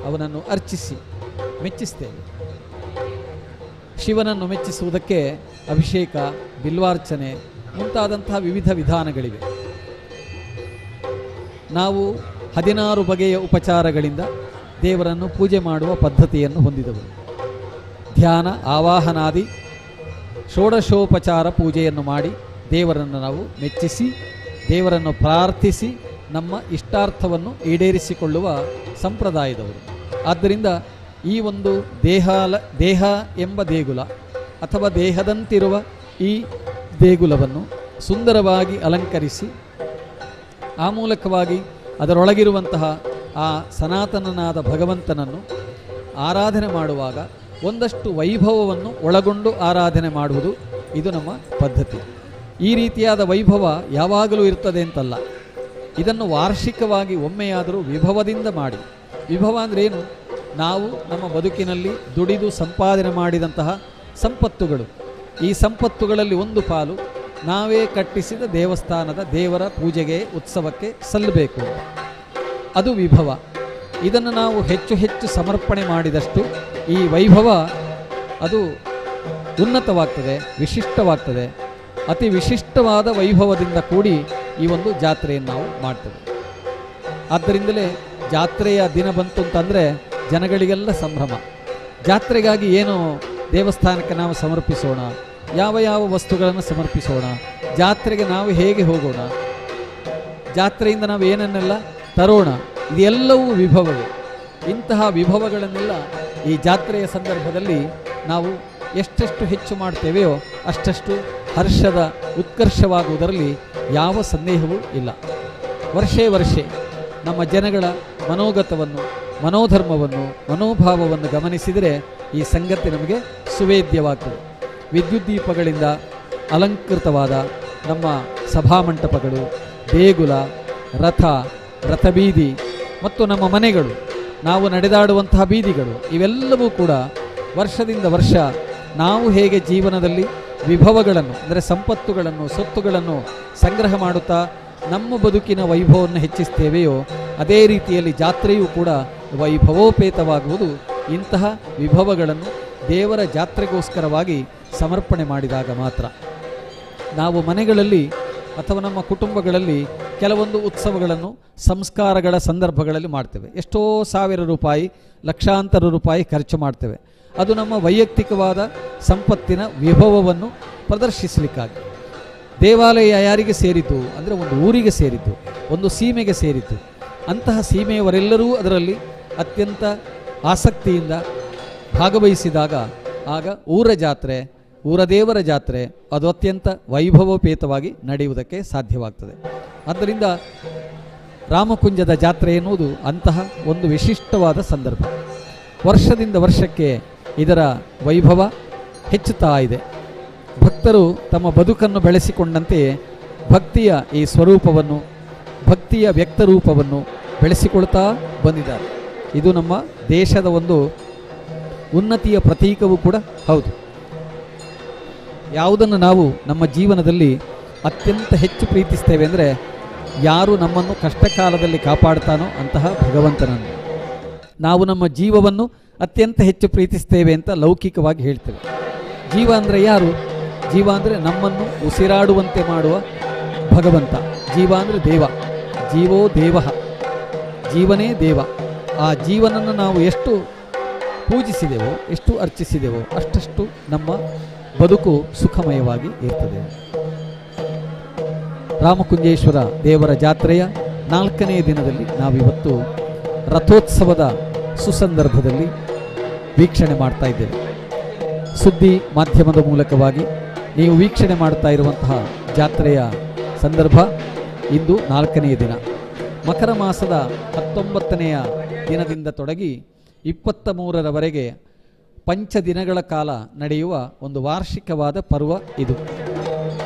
ಅವನನ್ನು ಅರ್ಚಿಸಿ ಮೆಚ್ಚಿಸ್ತೇವೆ. ಶಿವನನ್ನು ಮೆಚ್ಚಿಸುವುದಕ್ಕೆ ಅಭಿಷೇಕ, ಬಿಲ್ವಾರ್ಚನೆ ಮುಂತಾದಂತಹ ವಿವಿಧ ವಿಧಾನಗಳಿವೆ. ನಾವು 16 ಬಗೆಯ ಉಪಚಾರಗಳಿಂದ ದೇವರನ್ನು ಪೂಜೆ ಮಾಡುವ ಪದ್ಧತಿಯನ್ನು ಹೊಂದಿದವರು. ಧ್ಯಾನ, ಆವಾಹನಾದಿ ಷೋಡಶೋಪಚಾರ ಪೂಜೆಯನ್ನು ಮಾಡಿ ದೇವರನ್ನು ನಾವು ಮೆಚ್ಚಿಸಿ, ದೇವರನ್ನು ಪ್ರಾರ್ಥಿಸಿ ನಮ್ಮ ಇಷ್ಟಾರ್ಥವನ್ನು ಈಡೇರಿಸಿಕೊಳ್ಳುವ ಸಂಪ್ರದಾಯದವರು. ಆದ್ದರಿಂದ ಈ ಒಂದು ದೇಹ ಎಂಬ ದೇಗುಲ ಅಥವಾ ದೇಹದಂತಿರುವ ಈ ದೇಗುಲವನ್ನು ಸುಂದರವಾಗಿ ಅಲಂಕರಿಸಿ ಆ ಮೂಲಕವಾಗಿ ಅದರೊಳಗಿರುವಂತಹ ಆ ಸನಾತನನಾದ ಭಗವಂತನನ್ನು ಆರಾಧನೆ ಮಾಡುವಾಗ ಒಂದಷ್ಟು ವೈಭವವನ್ನು ಒಳಗೊಂಡು ಆರಾಧನೆ ಮಾಡುವುದು ಇದು ನಮ್ಮ ಪದ್ಧತಿ. ಈ ರೀತಿಯಾದ ವೈಭವ ಯಾವಾಗಲೂ ಇರ್ತದೆ ಅಂತಲ್ಲ, ಇದನ್ನು ವಾರ್ಷಿಕವಾಗಿ ಒಮ್ಮೆಯಾದರೂ ವಿಭವದಿಂದ ಮಾಡಿ. ವಿಭವ ಅಂದರೆ ಏನು? ನಾವು ನಮ್ಮ ಬದುಕಿನಲ್ಲಿ ದುಡಿದು ಸಂಪಾದನೆ ಮಾಡಿದಂತಹ ಸಂಪತ್ತುಗಳು, ಈ ಸಂಪತ್ತುಗಳಲ್ಲಿ ಒಂದು ಪಾಲು ನಾವೇ ಕಟ್ಟಿಸಿದ ದೇವಸ್ಥಾನದ ದೇವರ ಪೂಜೆಗೆ, ಉತ್ಸವಕ್ಕೆ ಸಲ್ಲಬೇಕು. ಅದು ವಿಭವ. ಇದನ್ನು ನಾವು ಹೆಚ್ಚು ಹೆಚ್ಚು ಸಮರ್ಪಣೆ ಮಾಡಿದಷ್ಟು ಈ ವೈಭವ ಅದು ಉನ್ನತವಾಗ್ತದೆ, ವಿಶಿಷ್ಟವಾಗ್ತದೆ. ಅತಿ ವಿಶಿಷ್ಟವಾದ ವೈಭವದಿಂದ ಕೂಡಿ ಈ ಒಂದು ಜಾತ್ರೆಯನ್ನು ನಾವು ಮಾಡ್ತೇವೆ. ಆದ್ದರಿಂದಲೇ ಜಾತ್ರೆಯ ದಿನ ಬಂತು ಅಂತಂದರೆ ಜನಗಳಿಗೆಲ್ಲ ಸಂಭ್ರಮ. ಜಾತ್ರೆಗಾಗಿ ಏನು ದೇವಸ್ಥಾನಕ್ಕೆ ನಾವು ಸಮರ್ಪಿಸೋಣ, ಯಾವ ಯಾವ ವಸ್ತುಗಳನ್ನು ಸಮರ್ಪಿಸೋಣ, ಜಾತ್ರೆಗೆ ನಾವು ಹೇಗೆ ಹೋಗೋಣ, ಜಾತ್ರೆಯಿಂದ ನಾವು ಏನನ್ನೆಲ್ಲ ತರೋಣ, ಇದೆಲ್ಲವೂ ವಿಭವವೇ. ಇಂತಹ ವಿಭವಗಳನ್ನೆಲ್ಲ ಈ ಜಾತ್ರೆಯ ಸಂದರ್ಭದಲ್ಲಿ ನಾವು ಎಷ್ಟೆಷ್ಟು ಹೆಚ್ಚು ಮಾಡ್ತೇವೆಯೋ ಅಷ್ಟಷ್ಟು ಹರ್ಷದ ಉತ್ಕರ್ಷವಾಗುವುದರಲ್ಲಿ ಯಾವ ಸಂದೇಹವೂ ಇಲ್ಲ. ವರ್ಷೇ ನಮ್ಮ ಜನಗಳ ಮನೋಗತವನ್ನು, ಮನೋಧರ್ಮವನ್ನು, ಮನೋಭಾವವನ್ನು ಗಮನಿಸಿದರೆ ಈ ಸಂಗತಿ ನಮಗೆ ಸುವೇದ್ಯವಾಗ್ತದೆ. ವಿದ್ಯುತ್ ದೀಪಗಳಿಂದ ಅಲಂಕೃತವಾದ ನಮ್ಮ ಸಭಾಮಂಟಪಗಳು, ದೇಗುಲ, ರಥಬೀದಿ ಮತ್ತು ನಮ್ಮ ಮನೆಗಳು, ನಾವು ನಡೆದಾಡುವಂತಹ ಬೀದಿಗಳು, ಇವೆಲ್ಲವೂ ಕೂಡ ವರ್ಷದಿಂದ ವರ್ಷ ನಾವು ಹೇಗೆ ಜೀವನದಲ್ಲಿ ವಿಭವಗಳನ್ನು ಅಂದರೆ ಸಂಪತ್ತುಗಳನ್ನು, ಸೊತ್ತುಗಳನ್ನು ಸಂಗ್ರಹ ಮಾಡುತ್ತಾ ನಮ್ಮ ಬದುಕಿನ ವೈಭವವನ್ನು ಹೆಚ್ಚಿಸ್ತೇವೆಯೋ ಅದೇ ರೀತಿಯಲ್ಲಿ ಜಾತ್ರೆಯೂ ಕೂಡ ವೈಭವೋಪೇತವಾಗುವುದು ಇಂತಹ ವಿಭವಗಳನ್ನು ದೇವರ ಜಾತ್ರೆಗೋಸ್ಕರವಾಗಿ ಸಮರ್ಪಣೆ ಮಾಡಿದಾಗ ಮಾತ್ರ. ನಾವು ಮನೆಗಳಲ್ಲಿ ಅಥವಾ ನಮ್ಮ ಕುಟುಂಬಗಳಲ್ಲಿ ಕೆಲವೊಂದು ಉತ್ಸವಗಳನ್ನು, ಸಂಸ್ಕಾರಗಳ ಸಂದರ್ಭಗಳಲ್ಲಿ ಮಾಡ್ತೇವೆ. ಎಷ್ಟೋ ಸಾವಿರ ರೂಪಾಯಿ, ಲಕ್ಷಾಂತರ ರೂಪಾಯಿ ಖರ್ಚು ಮಾಡ್ತೇವೆ. ಅದು ನಮ್ಮ ವೈಯಕ್ತಿಕವಾದ ಸಂಪತ್ತಿನ ವಿಭವವನ್ನು ಪ್ರದರ್ಶಿಸಲಿಕ್ಕಾಗಿ. ದೇವಾಲಯ ಯಾರಿಗೆ ಸೇರಿತು ಅಂದರೆ ಒಂದು ಊರಿಗೆ ಸೇರಿತು, ಒಂದು ಸೀಮೆಗೆ ಸೇರಿತು. ಅಂತಹ ಸೀಮೆಯವರೆಲ್ಲರೂ ಅದರಲ್ಲಿ ಅತ್ಯಂತ ಆಸಕ್ತಿಯಿಂದ ಭಾಗವಹಿಸಿದಾಗ ಆಗ ಊರ ಜಾತ್ರೆ, ಊರ ದೇವರ ಜಾತ್ರೆ ಅದು ಅತ್ಯಂತ ವೈಭವೋಪೇತವಾಗಿ ನಡೆಯುವುದಕ್ಕೆ ಸಾಧ್ಯವಾಗ್ತದೆ. ಆದ್ದರಿಂದ ರಾಮಕುಂಜದ ಜಾತ್ರೆ ಎನ್ನುವುದು ಅಂತಹ ಒಂದು ವಿಶಿಷ್ಟವಾದ ಸಂದರ್ಭ. ವರ್ಷದಿಂದ ವರ್ಷಕ್ಕೆ ಇದರ ವೈಭವ ಹೆಚ್ಚುತ್ತಾ ಇದೆ. ಭಕ್ತರು ತಮ್ಮ ಬದುಕನ್ನು ಬೆಳೆಸಿಕೊಂಡಂತೆಯೇ ಭಕ್ತಿಯ ಈ ಸ್ವರೂಪವನ್ನು, ಭಕ್ತಿಯ ವ್ಯಕ್ತರೂಪವನ್ನು ಬೆಳೆಸಿಕೊಳ್ತಾ ಬಂದಿದ್ದಾರೆ. ಇದು ನಮ್ಮ ದೇಶದ ಒಂದು ಉನ್ನತಿಯ ಪ್ರತೀಕವೂ ಕೂಡ ಹೌದು. ಯಾವುದನ್ನು ನಾವು ನಮ್ಮ ಜೀವನದಲ್ಲಿ ಅತ್ಯಂತ ಹೆಚ್ಚು ಪ್ರೀತಿಸ್ತೇವೆ ಅಂದರೆ ಯಾರು ನಮ್ಮನ್ನು ಕಷ್ಟಕಾಲದಲ್ಲಿ ಕಾಪಾಡ್ತಾನೋ ಅಂತಹ ಭಗವಂತನನ್ನು. ನಾವು ನಮ್ಮ ಜೀವವನ್ನು ಅತ್ಯಂತ ಹೆಚ್ಚು ಪ್ರೀತಿಸ್ತೇವೆ ಅಂತ ಲೌಕಿಕವಾಗಿ ಹೇಳ್ತೇವೆ. ಜೀವ ಅಂದರೆ ಯಾರು? ಜೀವ ಅಂದರೆ ನಮ್ಮನ್ನು ಉಸಿರಾಡುವಂತೆ ಮಾಡುವ ಭಗವಂತ. ಜೀವ ಅಂದರೆ ದೇವ. ಜೀವೋ ದೇವ, ಜೀವನೇ ದೇವ. ಆ ಜೀವನನ್ನು ನಾವು ಎಷ್ಟು ಪೂಜಿಸಿದೆವೋ, ಎಷ್ಟು ಅರ್ಚಿಸಿದೆವೋ ಅಷ್ಟಷ್ಟು ನಮ್ಮ ಬದುಕು ಸುಖಮಯವಾಗಿ ಇರ್ತದೆ. ರಾಮಕುಂಜೇಶ್ವರ ದೇವರ ಜಾತ್ರೆಯ 4ನೇ ದಿನದಲ್ಲಿ ನಾವಿವತ್ತು ರಥೋತ್ಸವದ ಸುಸಂದರ್ಭದಲ್ಲಿ ವೀಕ್ಷಣೆ ಮಾಡ್ತಾ ಇದ್ದೇವೆ. ಸುದ್ದಿ ಮಾಧ್ಯಮದ ಮೂಲಕವಾಗಿ ನೀವು ವೀಕ್ಷಣೆ ಮಾಡ್ತಾ ಇರುವಂತಹ ಜಾತ್ರೆಯ ಸಂದರ್ಭ ಇಂದು 4ನೇ ದಿನ. ಮಕರ ಮಾಸದ 19ನೆಯ ದಿನದಿಂದ ತೊಡಗಿ 23ರವರೆಗೆ ಪಂಚದಿನಗಳ ಕಾಲ ನಡೆಯುವ ಒಂದು ವಾರ್ಷಿಕವಾದ ಪರ್ವ ಇದು.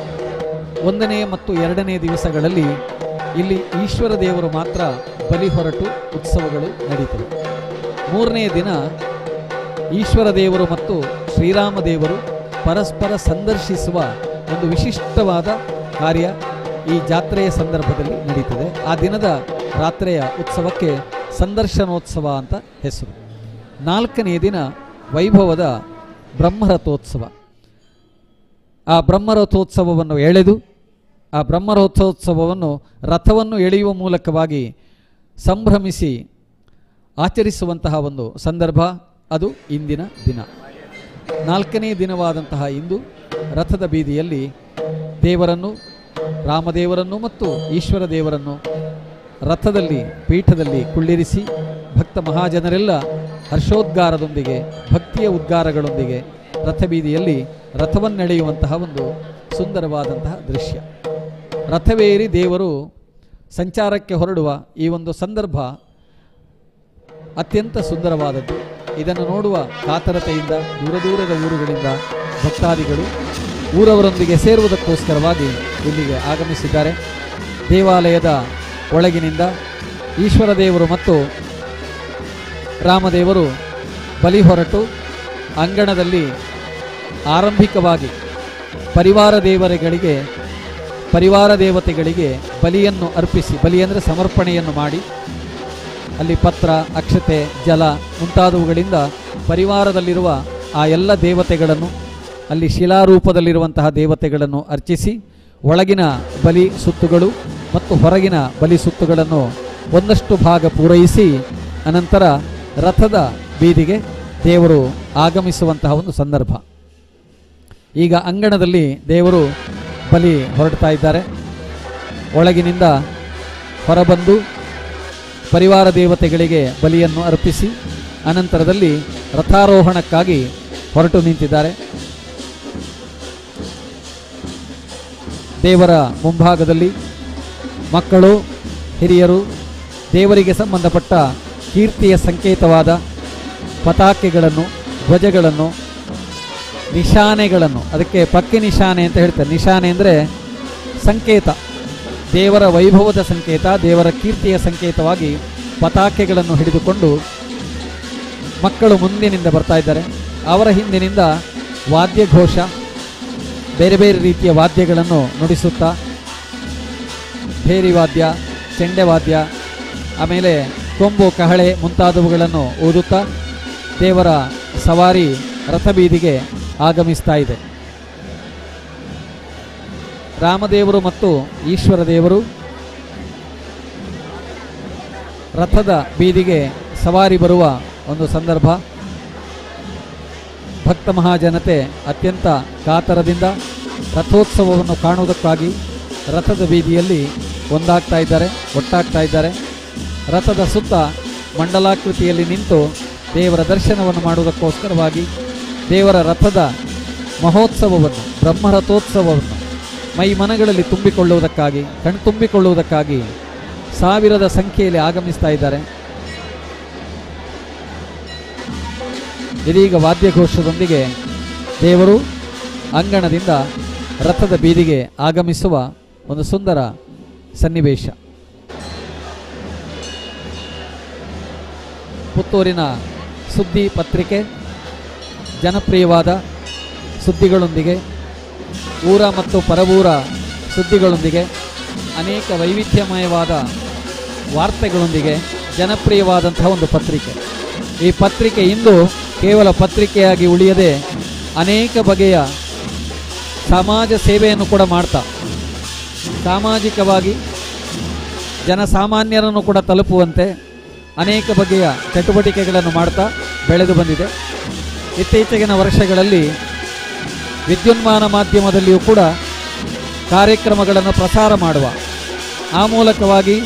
1ನೇ ಮತ್ತು 2ನೇ ದಿವಸಗಳಲ್ಲಿ ಇಲ್ಲಿ ಈಶ್ವರ ದೇವರು ಮಾತ್ರ ಬಲಿ ಹೊರಟು ಉತ್ಸವಗಳು ನಡೀತವೆ. ಮೂರನೆಯ ದಿನ ಈಶ್ವರ ದೇವರು ಮತ್ತು ಶ್ರೀರಾಮ ದೇವರು ಪರಸ್ಪರ ಸಂದರ್ಶಿಸುವ ಒಂದು ವಿಶಿಷ್ಟವಾದ ಕಾರ್ಯ ಈ ಜಾತ್ರೆಯ ಸಂದರ್ಭದಲ್ಲಿ ನಡೀತದೆ. ಆ ದಿನದ ರಾತ್ರಿಯ ಉತ್ಸವಕ್ಕೆ ಸಂದರ್ಶನೋತ್ಸವ ಅಂತ ಹೆಸರು. ನಾಲ್ಕನೆಯ ದಿನ ವೈಭವದ ಬ್ರಹ್ಮರಥೋತ್ಸವ. ಆ ಬ್ರಹ್ಮರಥೋತ್ಸವವನ್ನು ಎಳೆದು ಆ ಬ್ರಹ್ಮರಥೋತ್ಸವವನ್ನು ರಥವನ್ನು ಎಳೆಯುವ ಮೂಲಕವಾಗಿ ಸಂಭ್ರಮಿಸಿ ಆಚರಿಸುವಂತಹ ಒಂದು ಸಂದರ್ಭ ಅದು ಇಂದಿನ ದಿನ. ನಾಲ್ಕನೇ ದಿನವಾದಂತಹ ಇಂದು ರಥದ ಬೀದಿಯಲ್ಲಿ ದೇವರನ್ನು, ರಾಮದೇವರನ್ನು ಮತ್ತು ಈಶ್ವರ ದೇವರನ್ನು ರಥದಲ್ಲಿ ಪೀಠದಲ್ಲಿ ಕುಳ್ಳಿರಿಸಿ ಭಕ್ತ ಮಹಾಜನರೆಲ್ಲ ಹರ್ಷೋದ್ಗಾರದೊಂದಿಗೆ ಭಕ್ತಿಯ ಉದ್ಗಾರಗಳೊಂದಿಗೆ ರಥಬೀದಿಯಲ್ಲಿ ರಥವನ್ನೆಳೆಯುವಂತಹ ಒಂದು ಸುಂದರವಾದಂತಹ ದೃಶ್ಯ. ರಥವೇರಿ ದೇವರು ಸಂಚಾರಕ್ಕೆ ಹೊರಡುವ ಈ ಒಂದು ಸಂದರ್ಭ ಅತ್ಯಂತ ಸುಂದರವಾದದ್ದು. ಇದನ್ನು ನೋಡುವ ಕಾತರತೆಯಿಂದ ದೂರದ ಊರುಗಳಿಂದ ಭಕ್ತಾದಿಗಳು ಊರವರೊಂದಿಗೆ ಸೇರುವುದಕ್ಕೋಸ್ಕರವಾಗಿ ಇಲ್ಲಿಗೆ ಆಗಮಿಸಿದ್ದಾರೆ. ದೇವಾಲಯದ ಒಳಗಿನಿಂದ ಈಶ್ವರ ದೇವರು ಮತ್ತು ರಾಮದೇವರು ಬಲಿ ಹೊರಟು ಅಂಗಣದಲ್ಲಿ ಆರಂಭಿಕವಾಗಿ ಪರಿವಾರ ದೇವತೆಗಳಿಗೆ ಬಲಿಯನ್ನು ಅರ್ಪಿಸಿ, ಬಲಿ ಅಂದರೆ ಸಮರ್ಪಣೆಯನ್ನು ಮಾಡಿ, ಅಲ್ಲಿ ಪತ್ರ, ಅಕ್ಷತೆ, ಜಲ ಮುಂತಾದವುಗಳಿಂದ ಪರಿವಾರದಲ್ಲಿರುವ ಆ ಎಲ್ಲ ದೇವತೆಗಳನ್ನು, ಅಲ್ಲಿ ಶಿಲಾರೂಪದಲ್ಲಿರುವಂತಹ ದೇವತೆಗಳನ್ನು ಅರ್ಚಿಸಿ ಒಳಗಿನ ಬಲಿ ಸುತ್ತುಗಳು ಮತ್ತು ಹೊರಗಿನ ಬಲಿ ಸುತ್ತುಗಳನ್ನು ಒಂದಷ್ಟು ಭಾಗ ಪೂರೈಸಿ ಅನಂತರ ರಥದ ಬೀದಿಗೆ ದೇವರು ಆಗಮಿಸುವಂತಹ ಒಂದು ಸಂದರ್ಭ. ಈಗ ಅಂಗಣದಲ್ಲಿ ದೇವರು ಬಲಿ ಹೊರಡ್ತಾ ಇದ್ದಾರೆ. ಒಳಗಿನಿಂದ ಹೊರಬಂದು ಪರಿವಾರ ದೇವತೆಗಳಿಗೆ ಬಲಿಯನ್ನು ಅರ್ಪಿಸಿ ಅನಂತರದಲ್ಲಿ ರಥಾರೋಹಣಕ್ಕಾಗಿ ಹೊರಟು ನಿಂತಿದ್ದಾರೆ. ದೇವರ ಮುಂಭಾಗದಲ್ಲಿ ಮಕ್ಕಳು, ಹಿರಿಯರು ದೇವರಿಗೆ ಸಂಬಂಧಪಟ್ಟ ಕೀರ್ತಿಯ ಸಂಕೇತವಾದ ಪತಾಕೆಗಳನ್ನು, ಧ್ವಜಗಳನ್ನು, ನಿಶಾನೆಗಳನ್ನು, ಅದಕ್ಕೆ ಪಕ್ಕಿ ನಿಶಾನೆ ಅಂತ ಹೇಳ್ತಾರೆ. ನಿಶಾನೆ ಅಂದರೆ ಸಂಕೇತ, ದೇವರ ವೈಭವದ ಸಂಕೇತ, ದೇವರ ಕೀರ್ತಿಯ ಸಂಕೇತವಾಗಿ ಪತಾಕೆಗಳನ್ನು ಹಿಡಿದುಕೊಂಡು ಮಕ್ಕಳು ಮುಂದಿನಿಂದ ಬರ್ತಾ ಇದ್ದಾರೆ. ಅವರ ಹಿಂದಿನಿಂದ ವಾದ್ಯಘೋಷ, ಬೇರೆ ಬೇರೆ ರೀತಿಯ ವಾದ್ಯಗಳನ್ನು ನುಡಿಸುತ್ತಾ, ಭೇರಿ ವಾದ್ಯ, ಚೆಂಡೆ ವಾದ್ಯ, ಆಮೇಲೆ ಕೊಂಬು, ಕಹಳೆ ಮುಂತಾದವುಗಳನ್ನು ಊದುತ್ತಾ ದೇವರ ಸವಾರಿ ರಥಬೀದಿಗೆ ಆಗಮಿಸ್ತಾ ಇದೆ. ರಾಮದೇವರು ಮತ್ತು ಈಶ್ವರ ದೇವರು ರಥದ ಬೀದಿಗೆ ಸವಾರಿ ಬರುವ ಒಂದು ಸಂದರ್ಭ. ಭಕ್ತ ಮಹಾಜನತೆ ಅತ್ಯಂತ ಕಾತರದಿಂದ ರಥೋತ್ಸವವನ್ನು ಕಾಣುವುದಕ್ಕಾಗಿ ರಥದ ಬೀದಿಯಲ್ಲಿ ಒಟ್ಟಾಗ್ತಾ ಇದ್ದಾರೆ. ರಥದ ಸುತ್ತ ಮಂಡಲಾಕೃತಿಯಲ್ಲಿ ನಿಂತು ದೇವರ ದರ್ಶನವನ್ನು ಮಾಡುವುದಕ್ಕೋಸ್ಕರವಾಗಿ ದೇವರ ರಥದ ಮಹೋತ್ಸವವನ್ನು, ಬ್ರಹ್ಮರಥೋತ್ಸವವನ್ನು ಮೈ ಮನಗಳಲ್ಲಿ ಕಣ್ತುಂಬಿಕೊಳ್ಳುವುದಕ್ಕಾಗಿ ಸಾವಿರದ ಸಂಖ್ಯೆಯಲ್ಲಿ ಆಗಮಿಸ್ತಾ ಇದ್ದಾರೆ. ಇದೀಗ ವಾದ್ಯಘೋಷದೊಂದಿಗೆ ದೇವರು ಅಂಗಣದಿಂದ ರಥದ ಬೀದಿಗೆ ಆಗಮಿಸುವ ಒಂದು ಸುಂದರ ಸನ್ನಿವೇಶ. ಪುತ್ತೂರಿನ ಸುದ್ದಿ ಪತ್ರಿಕೆ ಜನಪ್ರಿಯವಾದ ಸುದ್ದಿಗಳೊಂದಿಗೆ, ಊರ ಮತ್ತು ಪರವೂರ ಸುದ್ದಿಗಳೊಂದಿಗೆ, ಅನೇಕ ವೈವಿಧ್ಯಮಯವಾದ ವಾರ್ತೆಗಳೊಂದಿಗೆ ಜನಪ್ರಿಯವಾದಂತಹ ಒಂದು ಪತ್ರಿಕೆ. ಈ ಪತ್ರಿಕೆ ಇಂದು ಕೇವಲ ಪತ್ರಿಕೆಯಾಗಿ ಉಳಿಯದೆ ಅನೇಕ ಬಗೆಯ ಸಮಾಜ ಸೇವೆಯನ್ನು ಕೂಡ ಮಾಡ್ತಾ, ಸಾಮಾಜಿಕವಾಗಿ ಜನಸಾಮಾನ್ಯರನ್ನು ಕೂಡ ತಲುಪುವಂತೆ ಅನೇಕ ಬಗೆಯ ಚಟುವಟಿಕೆಗಳನ್ನು ಮಾಡ್ತಾ ಬೆಳೆದು ಬಂದಿದೆ. ಇತ್ತೀಚೆಗಿನ ವರ್ಷಗಳಲ್ಲಿ ವಿದ್ಯುನ್ಮಾನ ಮಾಧ್ಯಮದಲ್ಲಿಯೂ ಕೂಡ ಕಾರ್ಯಕ್ರಮಗಳನ್ನು ಪ್ರಸಾರ ಮಾಡುವ, ಆ ಮೂಲಕವಾಗಿ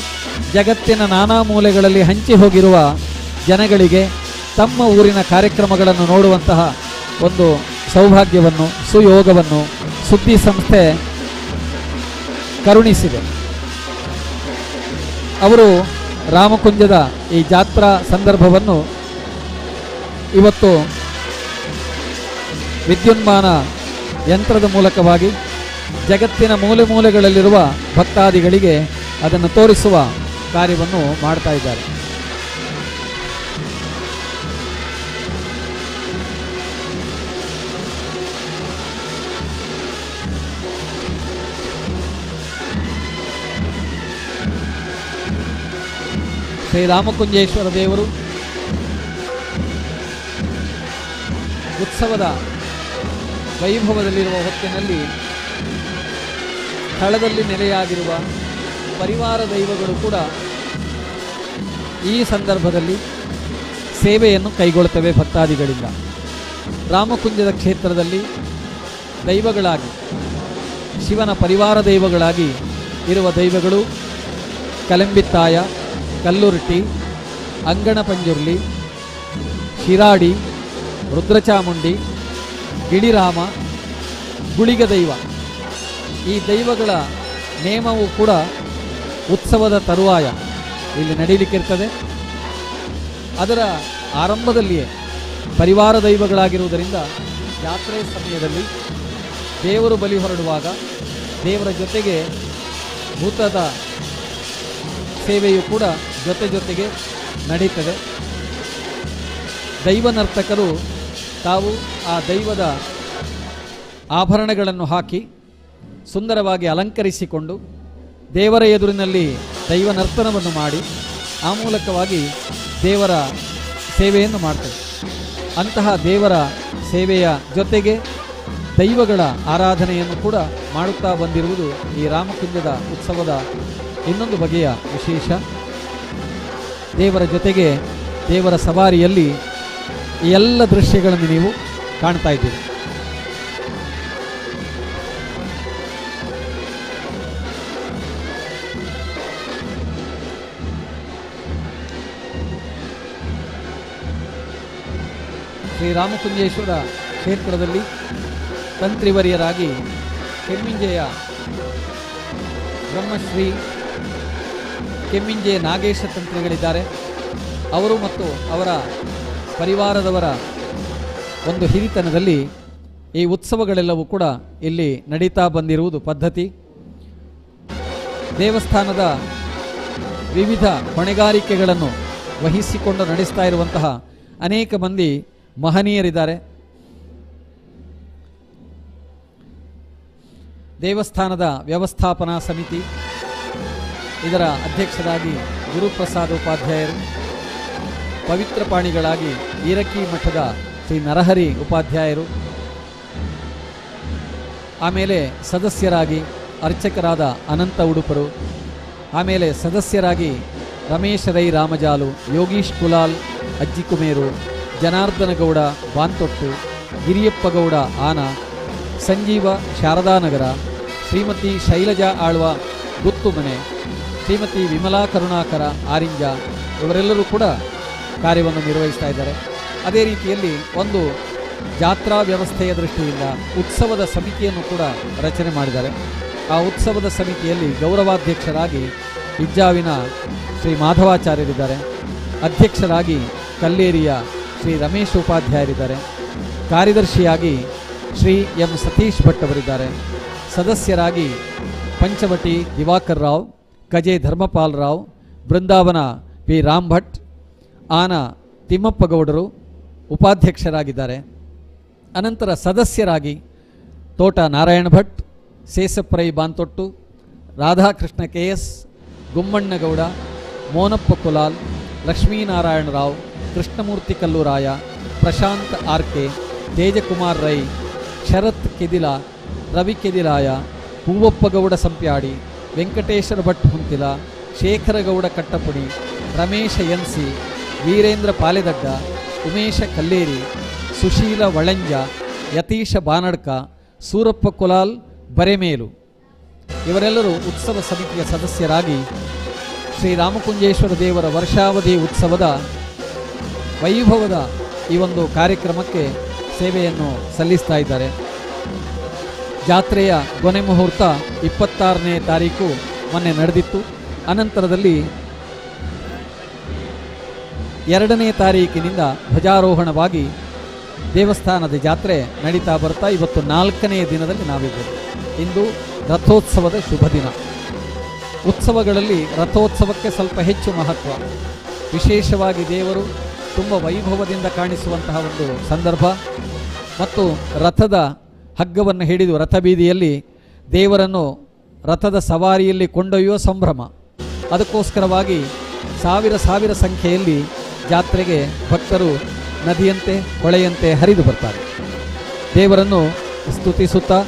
ಜಗತ್ತಿನ ನಾನಾ ಮೂಲೆಗಳಲ್ಲಿ ಹಂಚಿ ಹೋಗಿರುವ ಜನಗಳಿಗೆ ತಮ್ಮ ಊರಿನ ಕಾರ್ಯಕ್ರಮಗಳನ್ನು ನೋಡುವಂತಹ ಒಂದು ಸೌಭಾಗ್ಯವನ್ನು, ಸುಯೋಗವನ್ನು ಸುದ್ದಿ ಸಂಸ್ಥೆ ಕರುಣಿಸಿದೆ. ಅವರು ರಾಮಕುಂಜದ ಈ ಜಾತ್ರಾ ಸಂದರ್ಭವನ್ನು ಇವತ್ತು ವಿದ್ಯುನ್ಮಾನ ಯಂತ್ರದ ಮೂಲಕವಾಗಿ ಜಗತ್ತಿನ ಮೂಲೆ ಮೂಲೆಗಳಲ್ಲಿರುವ ಭಕ್ತಾದಿಗಳಿಗೆ ಅದನ್ನು ತೋರಿಸುವ ಕಾರ್ಯವನ್ನು ಮಾಡ್ತಾ ಇದ್ದಾರೆ. ಶ್ರೀರಾಮಕುಂಜೇಶ್ವರ ದೇವರು ಉತ್ಸವದ ವೈಭವದಲ್ಲಿರುವ ಹೊತ್ತಿನಲ್ಲಿ ಸ್ಥಳದಲ್ಲಿ ನೆಲೆಯಾಗಿರುವ ಪರಿವಾರ ದೈವಗಳು ಕೂಡ ಈ ಸಂದರ್ಭದಲ್ಲಿ ಸೇವೆಯನ್ನು ಕೈಗೊಳ್ಳುತ್ತವೆ ಭಕ್ತಾದಿಗಳಿಂದ. ರಾಮಕುಂಜದ ಕ್ಷೇತ್ರದಲ್ಲಿ ದೈವಗಳಾಗಿ, ಶಿವನ ಪರಿವಾರ ದೈವಗಳಾಗಿ ಇರುವ ದೈವಗಳು ಕಲೆಂಬಿತ್ತಾಯ, ಕಲ್ಲುರ್ಟಿ, ಅಂಗಣ ಪಂಜುರ್ಲಿ, ಶಿರಾಡಿ, ರುದ್ರಚಾಮುಂಡಿ, ಗಿಳಿರಾಮ, ಗುಳಿಗ ದೈವ. ಈ ದೈವಗಳ ನೇಮವು ಕೂಡ ಉತ್ಸವದ ತರುವಾಯ ಇಲ್ಲಿ ನಡೀಲಿಕ್ಕಿರ್ತದೆ. ಅದರ ಆರಂಭದಲ್ಲಿಯೇ ಪರಿವಾರ ದೈವಗಳಾಗಿರುವುದರಿಂದ ಯಾತ್ರೆ ಸಮಯದಲ್ಲಿ ದೇವರು ಬಲಿ ಹೊರಡುವಾಗ ದೇವರ ಜೊತೆಗೆ ಭೂತದ ಸೇವೆಯು ಕೂಡ ಜೊತೆಗೆ ನಡೀತದೆ. ದೈವ ನರ್ತಕರು ತಾವು ಆ ದೈವದ ಆಭರಣಗಳನ್ನು ಹಾಕಿ ಸುಂದರವಾಗಿ ಅಲಂಕರಿಸಿಕೊಂಡು ದೇವರ ಎದುರಿನಲ್ಲಿ ದೈವ ನರ್ತನವನ್ನು ಮಾಡಿ ಆ ಮೂಲಕವಾಗಿ ದೇವರ ಸೇವೆಯನ್ನು ಮಾಡ್ತಾರೆ. ಅಂತಹ ದೇವರ ಸೇವೆಯ ಜೊತೆಗೆ ದೈವಗಳ ಆರಾಧನೆಯನ್ನು ಕೂಡ ಮಾಡುತ್ತಾ ಬಂದಿರುವುದು ಈ ರಾಮಕುಂಜದ ಉತ್ಸವದ ಇನ್ನೊಂದು ಬಗೆಯ ವಿಶೇಷ. ದೇವರ ಜೊತೆಗೆ ದೇವರ ಸವಾರಿಯಲ್ಲಿ ಈ ಎಲ್ಲ ದೃಶ್ಯಗಳನ್ನು ನೀವು ಕಾಣ್ತಾ ಇದ್ದೀರಿ. ಶ್ರೀರಾಮಕುಂಜೇಶ್ವರ ಕ್ಷೇತ್ರದಲ್ಲಿ ತಂತ್ರಿವರಿಯರಾಗಿ ಕೆಮ್ಮಿಂಜೆಯ ಬ್ರಹ್ಮಶ್ರೀ ಕೆಮ್ಮಿಂಜೆ ನಾಗೇಶ ತಂತ್ರಿಗಳಿದ್ದಾರೆ. ಅವರು ಮತ್ತು ಅವರ ಪರಿವಾರದವರ ಒಂದು ಹಿರಿತನದಲ್ಲಿ ಈ ಉತ್ಸವಗಳೆಲ್ಲವೂ ಕೂಡ ಇಲ್ಲಿ ನಡೀತಾ ಬಂದಿರುವುದು ಪದ್ಧತಿ. ದೇವಸ್ಥಾನದ ವಿವಿಧ ಹೊಣೆಗಾರಿಕೆಗಳನ್ನು ವಹಿಸಿಕೊಂಡು ನಡೆಸ್ತಾ ಇರುವಂತಹ ಅನೇಕ ಮಂದಿ ಮಹನೀಯರಿದ್ದಾರೆ. ದೇವಸ್ಥಾನದ ವ್ಯವಸ್ಥಾಪನಾ ಸಮಿತಿ, ಇದರ ಅಧ್ಯಕ್ಷರಾಗಿ ಗುರುಪ್ರಸಾದ್ ಉಪಾಧ್ಯಾಯರು, ಪವಿತ್ರ ಪಾಣಿಗಳಾಗಿ ಈರಕ್ಕಿ ಮಠದ ಶ್ರೀ ನರಹರಿ ಉಪಾಧ್ಯಾಯರು, ಆಮೇಲೆ ಸದಸ್ಯರಾಗಿ ಅರ್ಚಕರಾದ ಅನಂತ ಉಡುಪರು, ಆಮೇಲೆ ಸದಸ್ಯರಾಗಿ ರಮೇಶ ರೈ ರಾಮಜಾಲು, ಯೋಗೀಶ್ ಕುಲಾಲ್ ಅಜ್ಜಿಕುಮೇರು, ಜನಾರ್ದನ ಗೌಡ ಬಾಂತೊಟ್ಟು, ಗಿರಿಯಪ್ಪ ಗೌಡ ಆನ, ಸಂಜೀವ ಶಾರದಾನಗರ, ಶ್ರೀಮತಿ ಶೈಲಜಾ ಆಳ್ವ ಗುತ್ತುಮನೆ, ಶ್ರೀಮತಿ ವಿಮಲಾ ಕರುಣಾಕರ ಆರಿಂಜ, ಇವರೆಲ್ಲರೂ ಕೂಡ ಕಾರ್ಯವನ್ನು ನಿರ್ವಹಿಸ್ತಾ ಇದ್ದಾರೆ. ಅದೇ ರೀತಿಯಲ್ಲಿ ಒಂದು ಜಾತ್ರಾ ವ್ಯವಸ್ಥೆಯ ದೃಷ್ಟಿಯಿಂದ ಉತ್ಸವದ ಸಮಿತಿಯನ್ನು ಕೂಡ ರಚನೆ ಮಾಡಿದ್ದಾರೆ. ಆ ಉತ್ಸವದ ಸಮಿತಿಯಲ್ಲಿ ಗೌರವಾಧ್ಯಕ್ಷರಾಗಿ ಇಜ್ಜಾವಿನ ಶ್ರೀ ಮಾಧವಾಚಾರ್ಯರಿದ್ದಾರೆ, ಅಧ್ಯಕ್ಷರಾಗಿ ಕಲ್ಲೇರಿಯ ಶ್ರೀ ರಮೇಶ್ ಉಪಾಧ್ಯಾಯರಿದ್ದಾರೆ, ಕಾರ್ಯದರ್ಶಿಯಾಗಿ ಶ್ರೀ ಎಂ ಸತೀಶ್ ಭಟ್ ಅವರಿದ್ದಾರೆ, ಸದಸ್ಯರಾಗಿ ಪಂಚವಟಿ ದಿವಾಕರ್ ರಾವ್, ಕಜೆ ಧರ್ಮಪಾಲ್ ರಾವ್, ಬೃಂದಾವನ ಪಿ ರಾಮ್ ಭಟ್, ಆನ ತಿಮ್ಮಪ್ಪ ಗೌಡರು ಉಪಾಧ್ಯಕ್ಷರಾಗಿದ್ದಾರೆ. ಅನಂತರ ಸದಸ್ಯರಾಗಿ ತೋಟ ನಾರಾಯಣ ಭಟ್, ಸೇಸಪ್ರೈ ಬಾಂತೊಟ್ಟು, Radhakrishna K S, Gummannagowda, Monappa Kulal, Lakshminarayana Rao, Krishnamurthy Kalluraya, Prashanth R K, Tejakumar Rai, Sharath Kedila, Ravi Kedilaya, Hoovappagowda Sampyadi, Venkateshwara Bhat Huntila, Shekharagowda Kattapudi, Ramesha N C, Veerendra Paledadda, Umesha Kalleri, Susheela Valanja, Yatheesha Banadka, Surappa Kulal Baremelu, ಇವರೆಲ್ಲರೂ ಉತ್ಸವ ಸಮಿತಿಯ ಸದಸ್ಯರಾಗಿ ಶ್ರೀರಾಮಕುಂಜೇಶ್ವರ ದೇವರ ವರ್ಷಾವಧಿ ಉತ್ಸವದ ವೈಭವದ ಈ ಒಂದು ಕಾರ್ಯಕ್ರಮಕ್ಕೆ ಸೇವೆಯನ್ನು ಸಲ್ಲಿಸ್ತಾ ಇದ್ದಾರೆ. ಜಾತ್ರೆಯ ಕೊನೆ ಮುಹೂರ್ತ 26ನೇ ತಾರೀಕು ಮೊನ್ನೆ ನಡೆದಿತ್ತು. ಅನಂತರದಲ್ಲಿ 2ನೇ ತಾರೀಕಿನಿಂದ ಧ್ವಜಾರೋಹಣವಾಗಿ ದೇವಸ್ಥಾನದ ಜಾತ್ರೆ ನಡೀತಾ ಬರ್ತಾ ಇವತ್ತು 4ನೇ ದಿನದಲ್ಲಿ ನಾವಿದ್ದೇವೆ. ಇಂದು ರಥೋತ್ಸವದ ಶುಭ ದಿನ. ಉತ್ಸವಗಳಲ್ಲಿ ರಥೋತ್ಸವಕ್ಕೆ ಸ್ವಲ್ಪ ಹೆಚ್ಚು ಮಹತ್ವ. ವಿಶೇಷವಾಗಿ ದೇವರು ತುಂಬ ವೈಭವದಿಂದ ಕಾಣಿಸುವಂತಹ ಒಂದು ಸಂದರ್ಭ ಮತ್ತು ರಥದ ಹಗ್ಗವನ್ನು ಹಿಡಿದು ರಥಬೀದಿಯಲ್ಲಿ ದೇವರನ್ನು ರಥದ ಸವಾರಿಯಲ್ಲಿ ಕೊಂಡೊಯ್ಯುವ ಸಂಭ್ರಮ. ಅದಕ್ಕೋಸ್ಕರವಾಗಿ ಸಾವಿರ ಸಂಖ್ಯೆಯಲ್ಲಿ ಜಾತ್ರೆಗೆ ಭಕ್ತರು ನದಿಯಂತೆ ಹೊಳೆಯಂತೆ ಹರಿದು ಬರ್ತಾರೆ. ದೇವರನ್ನು ಸ್ತುತಿಸುತ್ತಾ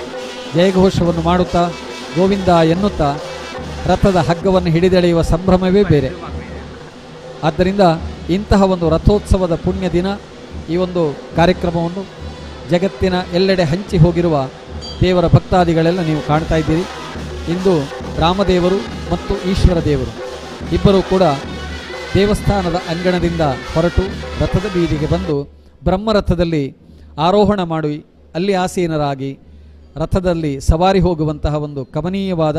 ಜಯಘೋಷವನ್ನು ಮಾಡುತ್ತಾ ಗೋವಿಂದ ಎನ್ನುತ್ತಾ ರಥದ ಹಗ್ಗವನ್ನು ಹಿಡಿದೆಳೆಯುವ ಸಂಭ್ರಮವೇ ಬೇರೆ. ಆದ್ದರಿಂದ ಇಂತಹ ಒಂದು ರಥೋತ್ಸವದ ಪುಣ್ಯ ದಿನ ಈ ಒಂದು ಕಾರ್ಯಕ್ರಮವನ್ನು ಜಗತ್ತಿನ ಎಲ್ಲೆಡೆ ಹಂಚಿ ಹೋಗಿರುವ ದೇವರ ಭಕ್ತಾದಿಗಳೆಲ್ಲ ನೀವು ಕಾಣ್ತಾ ಇದ್ದೀರಿ. ಇಂದು ರಾಮದೇವರು ಮತ್ತು ಈಶ್ವರ ದೇವರು ಇಬ್ಬರೂ ಕೂಡ ದೇವಸ್ಥಾನದ ಅಂಗಣದಿಂದ ಹೊರಟು ರಥದ ಬೀದಿಗೆ ಬಂದು ಬ್ರಹ್ಮರಥದಲ್ಲಿ ಆರೋಹಣ ಮಾಡಿ ಅಲ್ಲಿ ಆಸೀನರಾಗಿ ರಥದಲ್ಲಿ ಸವಾರಿ ಹೋಗುವಂತಹ ಒಂದು ಕಮನೀಯವಾದ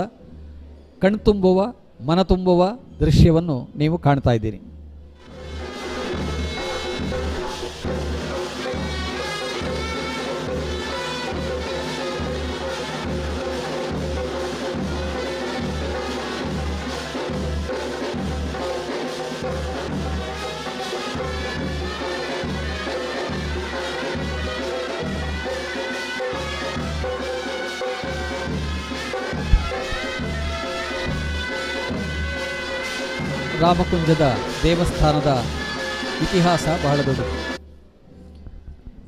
ಕಣ್ತುಂಬುವ ಮನತುಂಬುವ ದೃಶ್ಯವನ್ನು ನೀವು ಕಾಣ್ತಾ ಇದ್ದೀರಿ. ರಾಮಕುಂಜದ ದೇವಸ್ಥಾನದ ಇತಿಹಾಸ ಬಹಳ ದೊಡ್ಡದು.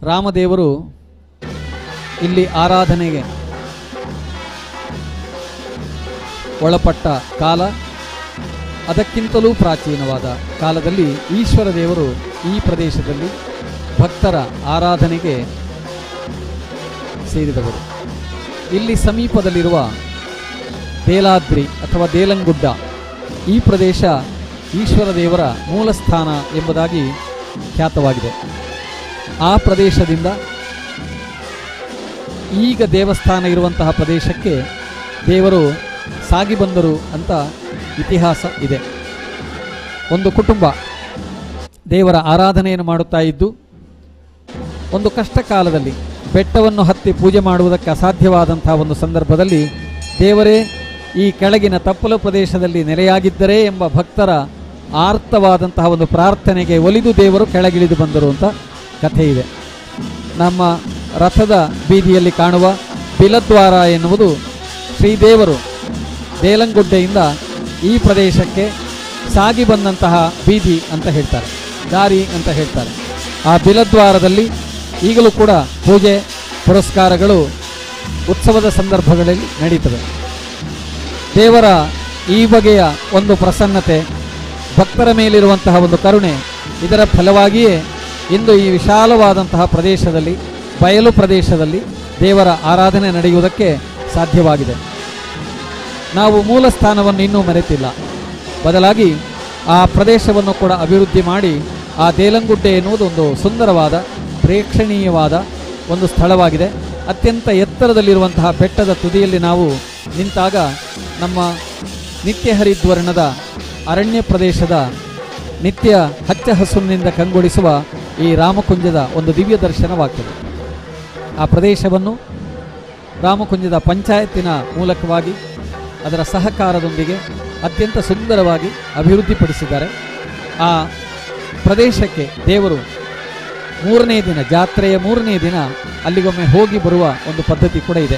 ರಾಮದೇವರು ಇಲ್ಲಿ ಆರಾಧನೆಗೆ ಒಳಪಟ್ಟ ಕಾಲ ಅದಕ್ಕಿಂತಲೂ ಪ್ರಾಚೀನವಾದ ಕಾಲದಲ್ಲಿ ಈಶ್ವರ ದೇವರು ಈ ಪ್ರದೇಶದಲ್ಲಿ ಭಕ್ತರ ಆರಾಧನೆಗೆ ಸೇರಿದವರು. ಇಲ್ಲಿ ಸಮೀಪದಲ್ಲಿರುವ ದೇಲಾದ್ರಿ ಅಥವಾ ದೇಲಂಗುಡ್ಡ ಈ ಪ್ರದೇಶ ಈಶ್ವರ ದೇವರ ಮೂಲ ಸ್ಥಾನ ಎಂಬುದಾಗಿ ಖ್ಯಾತವಾಗಿದೆ. ಆ ಪ್ರದೇಶದಿಂದ ಈಗ ದೇವಸ್ಥಾನ ಇರುವಂತಹ ಪ್ರದೇಶಕ್ಕೆ ದೇವರು ಸಾಗಿ ಬಂದರು ಅಂತ ಇತಿಹಾಸ ಇದೆ. ಒಂದು ಕುಟುಂಬ ದೇವರ ಆರಾಧನೆಯನ್ನು ಮಾಡುತ್ತಾ ಇದ್ದು ಒಂದು ಕಷ್ಟ ಕಾಲದಲ್ಲಿ ಬೆಟ್ಟವನ್ನು ಹತ್ತಿ ಪೂಜೆ ಮಾಡುವುದಕ್ಕೆ ಅಸಾಧ್ಯವಾದಂತಹ ಒಂದು ಸಂದರ್ಭದಲ್ಲಿ ದೇವರೇ ಈ ಕೆಳಗಿನ ತಪ್ಪಲು ಪ್ರದೇಶದಲ್ಲಿ ನೆಲೆಯಾಗಿದ್ದರೆ ಎಂಬ ಭಕ್ತರ ಆರ್ತವಾದಂತಹ ಒಂದು ಪ್ರಾರ್ಥನೆಗೆ ಒಲಿದು ದೇವರು ಕೆಳಗಿಳಿದು ಬಂದರು ಅಂತ ಕಥೆ ಇದೆ. ನಮ್ಮ ರಥದ ಬೀದಿಯಲ್ಲಿ ಕಾಣುವ ಬಿಲದ್ವಾರ ಎನ್ನುವುದು ಶ್ರೀದೇವರು ದೇಲಂಗುಡ್ಡೆಯಿಂದ ಈ ಪ್ರದೇಶಕ್ಕೆ ಸಾಗಿ ಬಂದಂತಹ ಬೀದಿ ಅಂತ ಹೇಳ್ತಾರೆ, ದಾರಿ ಅಂತ ಹೇಳ್ತಾರೆ. ಆ ಬಿಲದ್ವಾರದಲ್ಲಿ ಈಗಲೂ ಕೂಡ ಪೂಜೆ ಪುರಸ್ಕಾರಗಳು ಉತ್ಸವದ ಸಂದರ್ಭಗಳಲ್ಲಿ ನಡೀತವೆ. ದೇವರ ಈ ಬಗೆಯ ಒಂದು ಪ್ರಸನ್ನತೆ, ಭಕ್ತರ ಮೇಲಿರುವಂತಹ ಒಂದು ಕರುಣೆ, ಇದರ ಫಲವಾಗಿಯೇ ಇಂದು ಈ ವಿಶಾಲವಾದಂತಹ ಪ್ರದೇಶದಲ್ಲಿ ಬಯಲು ಪ್ರದೇಶದಲ್ಲಿ ದೇವರ ಆರಾಧನೆ ನಡೆಯುವುದಕ್ಕೆ ಸಾಧ್ಯವಾಗಿದೆ. ನಾವು ಮೂಲ ಸ್ಥಾನವನ್ನು ಇನ್ನೂ ಮರೆತಿಲ್ಲ. ಬದಲಾಗಿ ಆ ಪ್ರದೇಶವನ್ನು ಕೂಡ ಅಭಿವೃದ್ಧಿ ಮಾಡಿ ಆ ದೇಲಂಗುಡ್ಡೆ ಎನ್ನುವುದು ಒಂದು ಸುಂದರವಾದ ಪ್ರೇಕ್ಷಣೀಯವಾದ ಒಂದು ಸ್ಥಳವಾಗಿದೆ. ಅತ್ಯಂತ ಎತ್ತರದಲ್ಲಿರುವಂತಹ ಬೆಟ್ಟದ ತುದಿಯಲ್ಲಿ ನಾವು ನಿಂತಾಗ ನಮ್ಮ ನಿತ್ಯ ಹರಿದ್ವರ್ಣದ ಅರಣ್ಯ ಪ್ರದೇಶದ ನಿತ್ಯ ಹಚ್ಚ ಹಸುರಿನಿಂದ ಕಂಗೊಳಿಸುವ ಈ ರಾಮಕುಂಜದ ಒಂದು ದಿವ್ಯ ದರ್ಶನವಾಗ್ತದೆ. ಆ ಪ್ರದೇಶವನ್ನು ರಾಮಕುಂಜದ ಪಂಚಾಯತಿನ ಮೂಲಕವಾಗಿ ಅದರ ಸಹಕಾರದೊಂದಿಗೆ ಅತ್ಯಂತ ಸುಂದರವಾಗಿ ಅಭಿವೃದ್ಧಿಪಡಿಸಿದ್ದಾರೆ. ಆ ಪ್ರದೇಶಕ್ಕೆ ದೇವರು ಮೂರನೇ ದಿನ, ಜಾತ್ರೆಯ ಮೂರನೇ ದಿನ ಅಲ್ಲಿಗೊಮ್ಮೆ ಹೋಗಿ ಬರುವ ಒಂದು ಪದ್ಧತಿ ಕೂಡ ಇದೆ.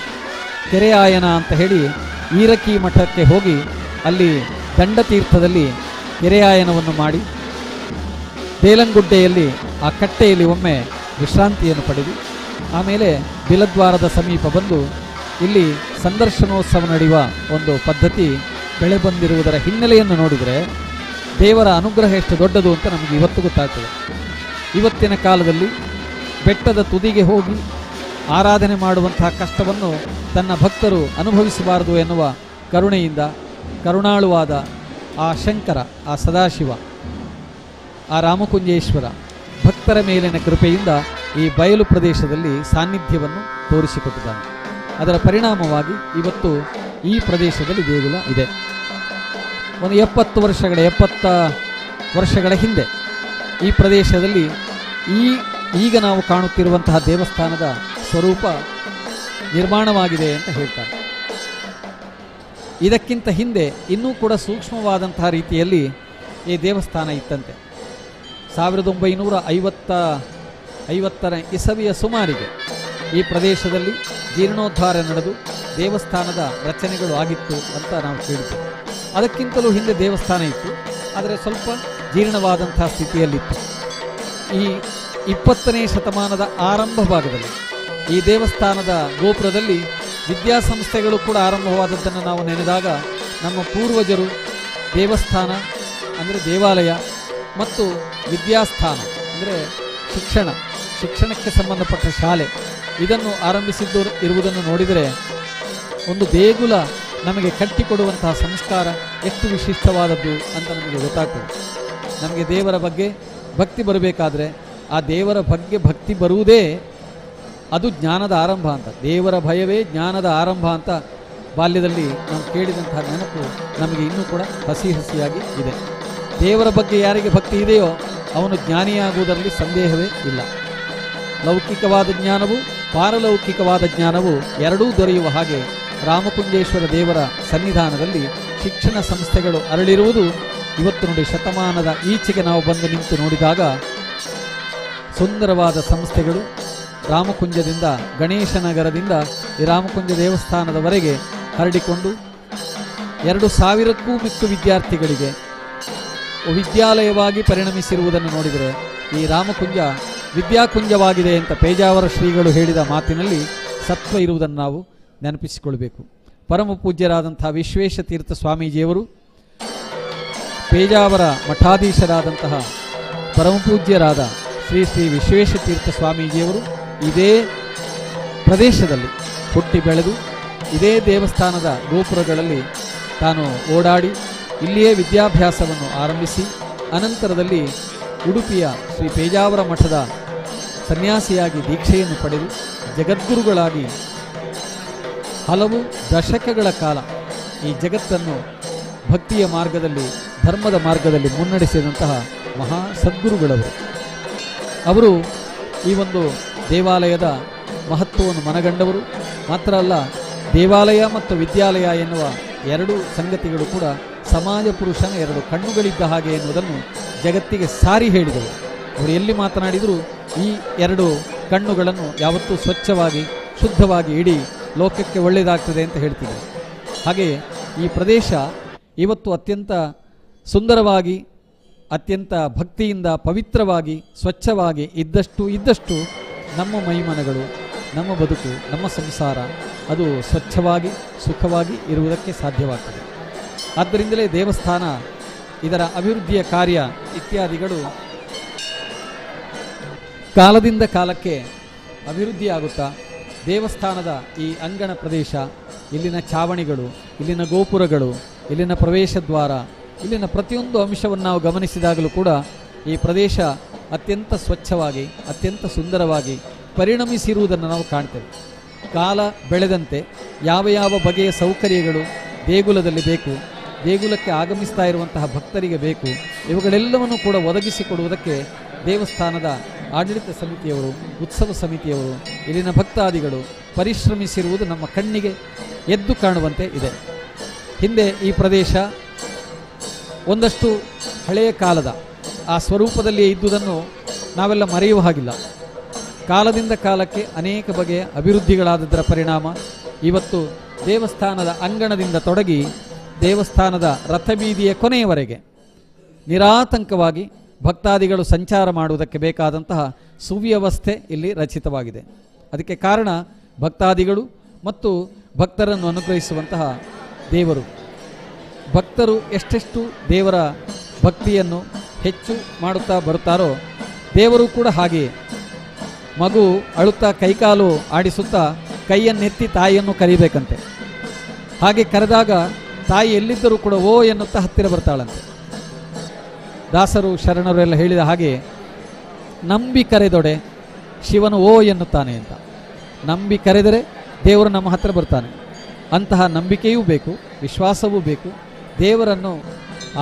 ಕೆರೆಯಾಯನ ಅಂತ ಹೇಳಿ ಈರಕ್ಕಿ ಮಠಕ್ಕೆ ಹೋಗಿ ಅಲ್ಲಿ ದಂಡತೀರ್ಥದಲ್ಲಿ ಕೆರೆಯಾಯನವನ್ನು ಮಾಡಿ ದೇಲಂಗುಡ್ಡೆಯಲ್ಲಿ ಆ ಕಟ್ಟೆಯಲ್ಲಿ ಒಮ್ಮೆ ವಿಶ್ರಾಂತಿಯನ್ನು ಪಡೆದು ಆಮೇಲೆ ಬಿಲದ್ವಾರದ ಸಮೀಪ ಬಂದು ಇಲ್ಲಿ ಸಂದರ್ಶನೋತ್ಸವ ನಡೆಯುವ ಒಂದು ಪದ್ಧತಿ ಬೆಳೆ ಬಂದಿರುವುದರ ಹಿನ್ನೆಲೆಯನ್ನು ನೋಡಿದರೆ ದೇವರ ಅನುಗ್ರಹ ಎಷ್ಟು ದೊಡ್ಡದು ಅಂತ ನಮಗೆ ಇವತ್ತು ಗೊತ್ತಾಗ್ತದೆ. ಇವತ್ತಿನ ಕಾಲದಲ್ಲಿ ಬೆಟ್ಟದ ತುದಿಗೆ ಹೋಗಿ ಆರಾಧನೆ ಮಾಡುವಂತಹ ಕಷ್ಟವನ್ನು ತನ್ನ ಭಕ್ತರು ಅನುಭವಿಸಬಾರದು ಎನ್ನುವ ಕರುಣೆಯಿಂದ ಕರುಣಾಳುವಾದ ಆ ಶಂಕರ, ಆ ಸದಾಶಿವ, ಆ ರಾಮಕುಂಜೇಶ್ವರ ಭಕ್ತರ ಮೇಲಿನ ಕೃಪೆಯಿಂದ ಈ ಬಯಲು ಪ್ರದೇಶದಲ್ಲಿ ಸಾನ್ನಿಧ್ಯವನ್ನು ತೋರಿಸಿಕೊಟ್ಟಿದ್ದಾನೆ. ಅದರ ಪರಿಣಾಮವಾಗಿ ಇವತ್ತು ಈ ಪ್ರದೇಶದಲ್ಲಿ ದೇಗುಲ ಇದೆ. ಒಂದು 70 ವರ್ಷಗಳ ಹಿಂದೆ ಈ ಪ್ರದೇಶದಲ್ಲಿ ಈಗ ನಾವು ಕಾಣುತ್ತಿರುವಂತಹ ದೇವಸ್ಥಾನದ ಸ್ವರೂಪ ನಿರ್ಮಾಣವಾಗಿದೆ ಅಂತ ಹೇಳ್ತಾರೆ. ಇದಕ್ಕಿಂತ ಹಿಂದೆ ಇನ್ನೂ ಕೂಡ ಸೂಕ್ಷ್ಮವಾದಂತಹ ರೀತಿಯಲ್ಲಿ ಈ ದೇವಸ್ಥಾನ ಇತ್ತಂತೆ. 1950ರ ಇಸವಿಯ ಸುಮಾರಿಗೆ ಈ ಪ್ರದೇಶದಲ್ಲಿ ಜೀರ್ಣೋದ್ಧಾರ ನಡೆದು ದೇವಸ್ಥಾನದ ರಚನೆಗಳು ಆಗಿತ್ತು ಅಂತ ನಾವು ಕೇಳಿದ್ದೇವೆ. ಅದಕ್ಕಿಂತಲೂ ಹಿಂದೆ ದೇವಸ್ಥಾನ ಇತ್ತು, ಆದರೆ ಸ್ವಲ್ಪ ಜೀರ್ಣವಾದಂತಹ ಸ್ಥಿತಿಯಲ್ಲಿತ್ತು. ಈ 20ನೇ ಶತಮಾನದ ಆರಂಭ ಭಾಗದಲ್ಲಿ ಈ ದೇವಸ್ಥಾನದ ಗೋಪುರದಲ್ಲಿ ವಿದ್ಯಾಸಂಸ್ಥೆಗಳು ಕೂಡ ಆರಂಭವಾದದ್ದನ್ನು ನಾವು ನೆನೆದಾಗ ನಮ್ಮ ಪೂರ್ವಜರು ದೇವಸ್ಥಾನ ಅಂದರೆ ದೇವಾಲಯ ಮತ್ತು ವಿದ್ಯಾಸ್ಥಾನ ಅಂದರೆ ಶಿಕ್ಷಣಕ್ಕೆ ಸಂಬಂಧಪಟ್ಟ ಶಾಲೆ ಇದನ್ನು ಆರಂಭಿಸಿದ್ದು ಇರುವುದನ್ನು ನೋಡಿದರೆ ಒಂದು ದೇಗುಲ ನಮಗೆ ಕಟ್ಟಿಕೊಡುವಂತಹ ಸಂಸ್ಕಾರ ಎಷ್ಟು ವಿಶಿಷ್ಟವಾದದ್ದು ಅಂತ ನಮಗೆ ಗೊತ್ತಾಗ್ತದೆ. ನಮಗೆ ದೇವರ ಬಗ್ಗೆ ಭಕ್ತಿ ಬರಬೇಕಾದ್ರೆ ಆ ದೇವರ ಬಗ್ಗೆ ಭಕ್ತಿ ಬರುವುದೇ ಅದು ಜ್ಞಾನದ ಆರಂಭ ಅಂತ. ದೇವರ ಭಯವೇ ಜ್ಞಾನದ ಆರಂಭ ಅಂತ ಬಾಲ್ಯದಲ್ಲಿ ನಾವು ಕೇಳಿದಂತಹ ನೆನಪು ನಮಗೆ ಇನ್ನೂ ಕೂಡ ಹಸಿಯಾಗಿ ಇದೆ. ದೇವರ ಬಗ್ಗೆ ಯಾರಿಗೆ ಭಕ್ತಿ ಇದೆಯೋ ಅವನು ಜ್ಞಾನಿಯಾಗುವುದರಲ್ಲಿ ಸಂದೇಹವೇ ಇಲ್ಲ. ಲೌಕಿಕವಾದ ಜ್ಞಾನವು ಪಾರಲೌಕಿಕವಾದ ಜ್ಞಾನವು ಎರಡೂ ದೊರೆಯುವ ಹಾಗೆ ರಾಮಕುಂಜೇಶ್ವರ ದೇವರ ಸನ್ನಿಧಾನದಲ್ಲಿ ಶಿಕ್ಷಣ ಸಂಸ್ಥೆಗಳು ಅರಳಿರುವುದು ಇವತ್ತು ನೋಡಿ, ಶತಮಾನದ ಈಚೆಗೆ ನಾವು ಬಂದು ನಿಂತು ನೋಡಿದಾಗ ಸುಂದರವಾದ ಸಂಸ್ಥೆಗಳು ರಾಮಕುಂಜದಿಂದ ಗಣೇಶನಗರದಿಂದ ಈ ರಾಮಕುಂಜ ದೇವಸ್ಥಾನದವರೆಗೆ ಹರಡಿಕೊಂಡು 2,000ಕ್ಕೂ ಮಿಕ್ಕು ವಿದ್ಯಾರ್ಥಿಗಳಿಗೆ ವಿದ್ಯಾಲಯವಾಗಿ ಪರಿಣಮಿಸಿರುವುದನ್ನು ನೋಡಿದರೆ ಈ ರಾಮಕುಂಜ ವಿದ್ಯಾಕುಂಜವಾಗಿದೆ ಅಂತ ಪೇಜಾವರ ಶ್ರೀಗಳು ಹೇಳಿದ ಮಾತಿನಲ್ಲಿ ಸತ್ವ ಇರುವುದನ್ನು ನಾವು ನೆನಪಿಸಿಕೊಳ್ಬೇಕು. ಪರಮ ಪೂಜ್ಯರಾದಂಥ ವಿಶ್ವೇಶತೀರ್ಥ ಸ್ವಾಮೀಜಿಯವರು ಪೇಜಾವರ ಮಠಾಧೀಶರಾದಂತಹ ಪರಮಪೂಜ್ಯರಾದ ಶ್ರೀ ಶ್ರೀ ವಿಶ್ವೇಶತೀರ್ಥ ಸ್ವಾಮೀಜಿಯವರು ಇದೇ ಪ್ರದೇಶದಲ್ಲಿ ಹುಟ್ಟಿ ಬೆಳೆದು ಇದೇ ದೇವಸ್ಥಾನದ ಗೋಪುರಗಳಲ್ಲಿ ತಾನು ಓಡಾಡಿ ಇಲ್ಲಿಯೇ ವಿದ್ಯಾಭ್ಯಾಸವನ್ನು ಆರಂಭಿಸಿ ಅನಂತರದಲ್ಲಿ ಉಡುಪಿಯ ಶ್ರೀ ಪೇಜಾವರ ಮಠದ ಸನ್ಯಾಸಿಯಾಗಿ ದೀಕ್ಷೆಯನ್ನು ಪಡೆದು ಜಗದ್ಗುರುಗಳಾಗಿ ಹಲವು ದಶಕಗಳ ಕಾಲ ಈ ಜಗತ್ತನ್ನು ಭಕ್ತಿಯ ಮಾರ್ಗದಲ್ಲಿ ಧರ್ಮದ ಮಾರ್ಗದಲ್ಲಿ ಮುನ್ನಡೆಸಿದಂತಹ ಮಹಾ ಸದ್ಗುರುಗಳವರು. ಅವರು ಈ ಒಂದು ದೇವಾಲಯದ ಮಹತ್ವವನ್ನು ಮನಗಂಡವರು. ಮಾತ್ರ ಅಲ್ಲ, ದೇವಾಲಯ ಮತ್ತು ವಿದ್ಯಾಲಯ ಎನ್ನುವ ಎರಡು ಸಂಗತಿಗಳು ಕೂಡ ಸಮಾಜ ಪುರುಷನ ಎರಡು ಕಣ್ಣುಗಳಿದ್ದ ಹಾಗೆ ಎನ್ನುವುದನ್ನು ಜಗತ್ತಿಗೆ ಸಾರಿ ಹೇಳಿದರು. ಅವರು ಎಲ್ಲಿ ಮಾತನಾಡಿದರೂ ಈ ಎರಡು ಕಣ್ಣುಗಳನ್ನು ಯಾವತ್ತೂ ಸ್ವಚ್ಛವಾಗಿ ಶುದ್ಧವಾಗಿ ಇಡೀ ಲೋಕಕ್ಕೆ ಒಳ್ಳೆಯದಾಗ್ತದೆ ಅಂತ ಹೇಳ್ತಿದ್ದಾರೆ. ಹಾಗೆಯೇ ಈ ಪ್ರದೇಶ ಇವತ್ತು ಅತ್ಯಂತ ಸುಂದರವಾಗಿ ಅತ್ಯಂತ ಭಕ್ತಿಯಿಂದ ಪವಿತ್ರವಾಗಿ ಸ್ವಚ್ಛವಾಗಿ ಇದ್ದಷ್ಟು ನಮ್ಮ ಮೈಮನಗಳು, ನಮ್ಮ ಬದುಕು, ನಮ್ಮ ಸಂಸಾರ ಅದು ಸ್ವಚ್ಛವಾಗಿ ಸುಖವಾಗಿ ಇರುವುದಕ್ಕೆ ಸಾಧ್ಯವಾಗ್ತದೆ. ಆದ್ದರಿಂದಲೇ ದೇವಸ್ಥಾನ ಇದರ ಅಭಿವೃದ್ಧಿಯ ಕಾರ್ಯ ಇತ್ಯಾದಿಗಳು ಕಾಲದಿಂದ ಕಾಲಕ್ಕೆ ಅಭಿವೃದ್ಧಿಯಾಗುತ್ತಾ ದೇವಸ್ಥಾನದ ಈ ಅಂಗಣ ಪ್ರದೇಶ, ಇಲ್ಲಿನ ಛಾವಣಿಗಳು, ಇಲ್ಲಿನ ಗೋಪುರಗಳು, ಇಲ್ಲಿನ ಪ್ರವೇಶ ದ್ವಾರ, ಇಲ್ಲಿನ ಪ್ರತಿಯೊಂದು ಅಂಶವನ್ನು ನಾವು ಗಮನಿಸಿದಾಗಲೂ ಕೂಡ ಈ ಪ್ರದೇಶ ಅತ್ಯಂತ ಸ್ವಚ್ಛವಾಗಿ ಅತ್ಯಂತ ಸುಂದರವಾಗಿ ಪರಿಣಮಿಸಿರುವುದನ್ನು ನಾವು ಕಾಣ್ತೇವೆ. ಕಾಲ ಬೆಳೆದಂತೆ ಯಾವ ಯಾವ ಬಗೆಯ ಸೌಕರ್ಯಗಳು ದೇಗುಲದಲ್ಲಿ ಬೇಕು, ದೇಗುಲಕ್ಕೆ ಆಗಮಿಸ್ತಾ ಇರುವಂತಹ ಭಕ್ತರಿಗೆ ಬೇಕು, ಇವುಗಳೆಲ್ಲವನ್ನು ಕೂಡ ಒದಗಿಸಿಕೊಡುವುದಕ್ಕೆ ದೇವಸ್ಥಾನದ ಆಡಳಿತ ಸಮಿತಿಯವರು, ಉತ್ಸವ ಸಮಿತಿಯವರು, ಇಲ್ಲಿನ ಭಕ್ತಾದಿಗಳು ಪರಿಶ್ರಮಿಸಿರುವುದು ನಮ್ಮ ಕಣ್ಣಿಗೆ ಎದ್ದು ಕಾಣುವಂತೆ ಇದೆ. ಹಿಂದೆ ಈ ಪ್ರದೇಶ ಒಂದಷ್ಟು ಹಳೆಯ ಕಾಲದ ಆ ಸ್ವರೂಪದಲ್ಲಿಯೇ ಇದ್ದುದನ್ನು ನಾವೆಲ್ಲ ಮರೆಯುವ ಹಾಗಿಲ್ಲ. ಕಾಲದಿಂದ ಕಾಲಕ್ಕೆ ಅನೇಕ ಬಗೆಯ ಅಭಿವೃದ್ಧಿಗಳಾದದರ ಪರಿಣಾಮ ಇವತ್ತು ದೇವಸ್ಥಾನದ ಅಂಗಣದಿಂದ ತೊಡಗಿ ದೇವಸ್ಥಾನದ ರಥಬೀದಿಯ ಕೊನೆಯವರೆಗೆ ನಿರಾತಂಕವಾಗಿ ಭಕ್ತಾದಿಗಳು ಸಂಚಾರ ಮಾಡುವುದಕ್ಕೆ ಬೇಕಾದಂತಹ ಸುವ್ಯವಸ್ಥೆ ಇಲ್ಲಿ ರಚಿತವಾಗಿದೆ. ಅದಕ್ಕೆ ಕಾರಣ ಭಕ್ತಾದಿಗಳು ಮತ್ತು ಭಕ್ತರನ್ನು ಅನುಗ್ರಹಿಸುವಂತಹ ದೇವರು. ಭಕ್ತರು ಎಷ್ಟೆಷ್ಟು ದೇವರ ಭಕ್ತಿಯನ್ನು ಹೆಚ್ಚು ಮಾಡುತ್ತಾ ಬರುತ್ತಾರೋ ದೇವರು ಕೂಡ ಹಾಗೆಯೇ. ಮಗು ಅಳುತ್ತಾ ಕೈಕಾಲು ಆಡಿಸುತ್ತಾ ಕೈಯನ್ನೆತ್ತಿ ತಾಯಿಯನ್ನು ಕರೀಬೇಕಂತೆ. ಹಾಗೆ ಕರೆದಾಗ ತಾಯಿ ಎಲ್ಲಿದ್ದರೂ ಕೂಡ ಓ ಎನ್ನುತ್ತಾ ಹತ್ತಿರ ಬರ್ತಾಳಂತೆ. ದಾಸರು ಶರಣರು ಎಲ್ಲ ಹೇಳಿದ ಹಾಗೆ ನಂಬಿ ಕರೆದೊಡೆ ಶಿವನು ಓ ಎನ್ನುತ್ತಾನೆ ಅಂತ. ನಂಬಿ ಕರೆದರೆ ದೇವರು ನಮ್ಮ ಹತ್ತಿರ ಬರ್ತಾನೆ. ಅಂತಹ ನಂಬಿಕೆಯೂ ಬೇಕು, ವಿಶ್ವಾಸವೂ ಬೇಕು. ದೇವರನ್ನು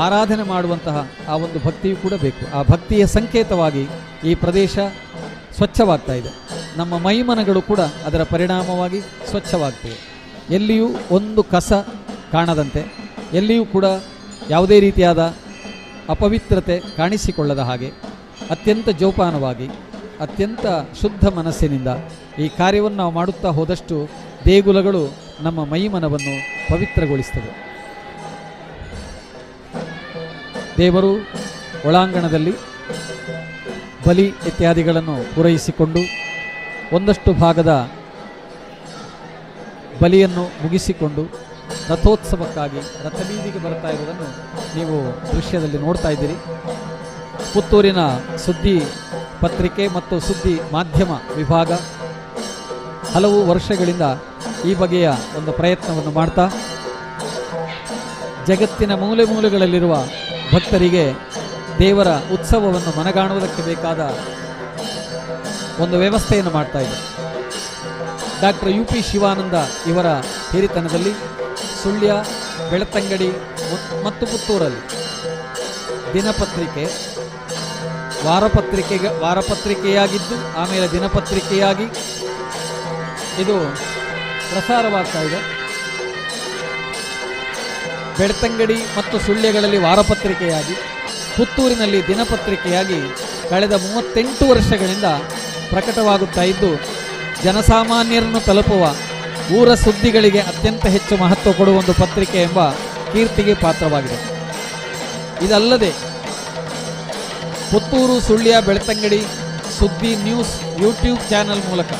ಆರಾಧನೆ ಮಾಡುವಂತಹ ಆ ಒಂದು ಭಕ್ತಿಯೂ ಕೂಡ ಬೇಕು. ಆ ಭಕ್ತಿಯ ಸಂಕೇತವಾಗಿ ಈ ಪ್ರದೇಶ ಸ್ವಚ್ಛವಾಗ್ತಾ ಇದೆ. ನಮ್ಮ ಮೈಮನಗಳು ಕೂಡ ಅದರ ಪರಿಣಾಮವಾಗಿ ಸ್ವಚ್ಛವಾಗ್ತವೆ. ಎಲ್ಲಿಯೂ ಒಂದು ಕಸ ಕಾಣದಂತೆ, ಎಲ್ಲಿಯೂ ಕೂಡ ಯಾವುದೇ ರೀತಿಯಾದ ಅಪವಿತ್ರತೆ ಕಾಣಿಸಿಕೊಳ್ಳದ ಹಾಗೆ ಅತ್ಯಂತ ಜೋಪಾನವಾಗಿ ಅತ್ಯಂತ ಶುದ್ಧ ಮನಸ್ಸಿನಿಂದ ಈ ಕಾರ್ಯವನ್ನು ನಾವು ಮಾಡುತ್ತಾ ಹೋದಷ್ಟು ದೇಗುಲಗಳು ನಮ್ಮ ಮೈಮನವನ್ನು ಪವಿತ್ರಗೊಳಿಸ್ತದೆ. ದೇವರು ಒಳಾಂಗಣದಲ್ಲಿ ಬಲಿ ಇತ್ಯಾದಿಗಳನ್ನು ಪೂರೈಸಿಕೊಂಡು ಒಂದಷ್ಟು ಭಾಗದ ಬಲಿಯನ್ನು ಮುಗಿಸಿಕೊಂಡು ರಥೋತ್ಸವಕ್ಕಾಗಿ ರಥಬೀದಿಗೆ ಬರ್ತಾ ಇರುವುದನ್ನು ನೀವು ದೃಶ್ಯದಲ್ಲಿ ನೋಡ್ತಾ ಇದ್ದೀರಿ. ಪುತ್ತೂರಿನ ಸುದ್ದಿ ಪತ್ರಿಕೆ ಮತ್ತು ಸುದ್ದಿ ಮಾಧ್ಯಮ ವಿಭಾಗ ಹಲವು ವರ್ಷಗಳಿಂದ ಈ ಬಗೆಯ ಒಂದು ಪ್ರಯತ್ನವನ್ನು ಮಾಡ್ತಾ ಜಗತ್ತಿನ ಮೂಲೆ ಮೂಲೆಗಳಲ್ಲಿರುವ ಭಕ್ತರಿಗೆ ದೇವರ ಉತ್ಸವವನ್ನು ಮನಗಾಣುವುದಕ್ಕೆ ಬೇಕಾದ ಒಂದು ವ್ಯವಸ್ಥೆಯನ್ನು ಮಾಡ್ತಾ ಇದೆ. ಡಾಕ್ಟರ್ UP ಶಿವಾನಂದ ಇವರ ಹಿರಿತನದಲ್ಲಿ ಸುಳ್ಯ, ಬೆಳ್ತಂಗಡಿ ಮತ್ತು ಪುತ್ತೂರಲ್ಲಿ ದಿನಪತ್ರಿಕೆ ವಾರಪತ್ರಿಕೆಯಾಗಿದ್ದು ಆಮೇಲೆ ದಿನಪತ್ರಿಕೆಯಾಗಿ ಇದು ಪ್ರಸಾರವಾಗ್ತಾ ಇದೆ. ಬೆಳ್ತಂಗಡಿ ಮತ್ತು ಸುಳ್ಯಗಳಲ್ಲಿ ವಾರಪತ್ರಿಕೆಯಾಗಿ ಪುತ್ತೂರಿನಲ್ಲಿ ದಿನಪತ್ರಿಕೆಯಾಗಿ ಕಳೆದ 38 ವರ್ಷಗಳಿಂದ ಪ್ರಕಟವಾಗುತ್ತಾ ಇದ್ದು ಜನಸಾಮಾನ್ಯರನ್ನು ತಲುಪುವ ಊರ ಸುದ್ದಿಗಳಿಗೆ ಅತ್ಯಂತ ಹೆಚ್ಚು ಮಹತ್ವ ಕೊಡುವ ಒಂದು ಪತ್ರಿಕೆ ಎಂಬ ಕೀರ್ತಿಗೆ ಪಾತ್ರವಾಗಿದೆ. ಇದಲ್ಲದೆ ಪುತ್ತೂರು, ಸುಳ್ಯ, ಬೆಳ್ತಂಗಡಿ ಸುದ್ದಿ ನ್ಯೂಸ್ ಯೂಟ್ಯೂಬ್ ಚಾನೆಲ್ ಮೂಲಕ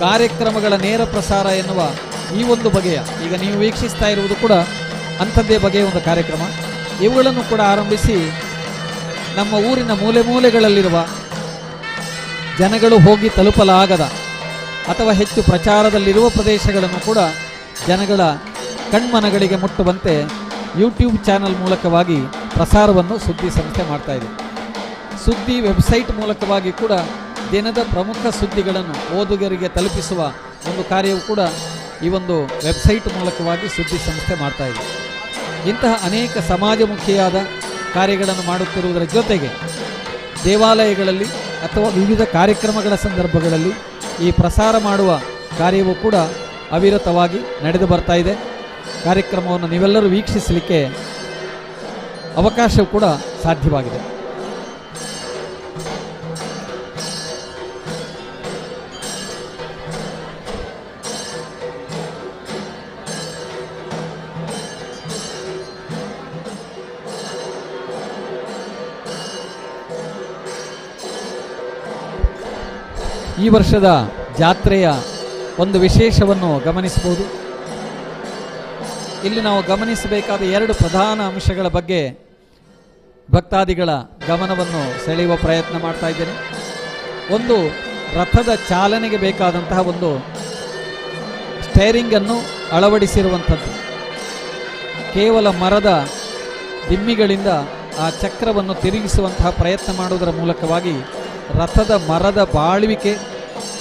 ಕಾರ್ಯಕ್ರಮಗಳ ನೇರ ಪ್ರಸಾರ ಎನ್ನುವ ಈ ಒಂದು ಬಗೆಯ, ಈಗ ನೀವು ವೀಕ್ಷಿಸ್ತಾ ಇರುವುದು ಕೂಡ ಅಂಥದ್ದೇ ಬಗೆಯ ಒಂದು ಕಾರ್ಯಕ್ರಮ. ಇವುಗಳನ್ನು ಕೂಡ ಆರಂಭಿಸಿ ನಮ್ಮ ಊರಿನ ಮೂಲೆ ಮೂಲೆಗಳಲ್ಲಿರುವ ಜನಗಳು ಹೋಗಿ ತಲುಪಲಾಗದ ಅಥವಾ ಹೆಚ್ಚು ಪ್ರಚಾರದಲ್ಲಿರುವ ಪ್ರದೇಶಗಳನ್ನು ಕೂಡ ಜನಗಳ ಕಣ್ಮನಗಳಿಗೆ ಮುಟ್ಟುವಂತೆ ಯೂಟ್ಯೂಬ್ ಚಾನಲ್ ಮೂಲಕವಾಗಿ ಪ್ರಸಾರವನ್ನು ಸುದ್ದಿ ಸಂಸ್ಥೆ ಮಾಡ್ತಾ ಇದೆ. ಸುದ್ದಿ ವೆಬ್ಸೈಟ್ ಮೂಲಕವಾಗಿ ಕೂಡ ದಿನದ ಪ್ರಮುಖ ಸುದ್ದಿಗಳನ್ನು ಓದುಗರಿಗೆ ತಲುಪಿಸುವ ಒಂದು ಕಾರ್ಯವು ಕೂಡ ಈ ಒಂದು ವೆಬ್ಸೈಟ್ ಮೂಲಕವಾಗಿ ಸುದ್ದಿ ಸಂಸ್ಥೆ ಮಾಡ್ತಾ ಇದೆ. ಇಂತಹ ಅನೇಕ ಸಮಾಜಮುಖಿಯಾದ ಕಾರ್ಯಗಳನ್ನು ಮಾಡುತ್ತಿರುವುದರ ಜೊತೆಗೆ ದೇವಾಲಯಗಳಲ್ಲಿ ಅಥವಾ ವಿವಿಧ ಕಾರ್ಯಕ್ರಮಗಳ ಸಂದರ್ಭಗಳಲ್ಲಿ ಈ ಪ್ರಸಾರ ಮಾಡುವ ಕಾರ್ಯವೂ ಕೂಡ ಅವಿರತವಾಗಿ ನಡೆದು ಬರ್ತಾ ಇದೆ. ಕಾರ್ಯಕ್ರಮವನ್ನು ನೀವೆಲ್ಲರೂ ವೀಕ್ಷಿಸಲಿಕ್ಕೆ ಅವಕಾಶವೂ ಕೂಡ ಸಾಧ್ಯವಾಗಿದೆ. ಈ ವರ್ಷದ ಜಾತ್ರೆಯ ಒಂದು ವಿಶೇಷವನ್ನು ಗಮನಿಸಬಹುದು. ಇಲ್ಲಿ ನಾವು ಗಮನಿಸಬೇಕಾದ 2 ಪ್ರಧಾನ ಅಂಶಗಳ ಬಗ್ಗೆ ಭಕ್ತಾದಿಗಳ ಗಮನವನ್ನು ಸೆಳೆಯುವ ಪ್ರಯತ್ನ ಮಾಡ್ತಾ ಇದ್ದೇನೆ. ಒಂದು, ರಥದ ಚಾಲನೆಗೆ ಬೇಕಾದಂತಹ ಒಂದು ಸ್ಟೇರಿಂಗನ್ನು ಅಳವಡಿಸಿರುವಂಥದ್ದು. ಕೇವಲ ಮರದ ದಿಮ್ಮಿಗಳಿಂದ ಆ ಚಕ್ರವನ್ನು ತಿರುಗಿಸುವಂತಹ ಪ್ರಯತ್ನ ಮಾಡುವುದರ ಮೂಲಕವಾಗಿ ರಥದ ಮರದ ಬಾಳುವಿಕೆ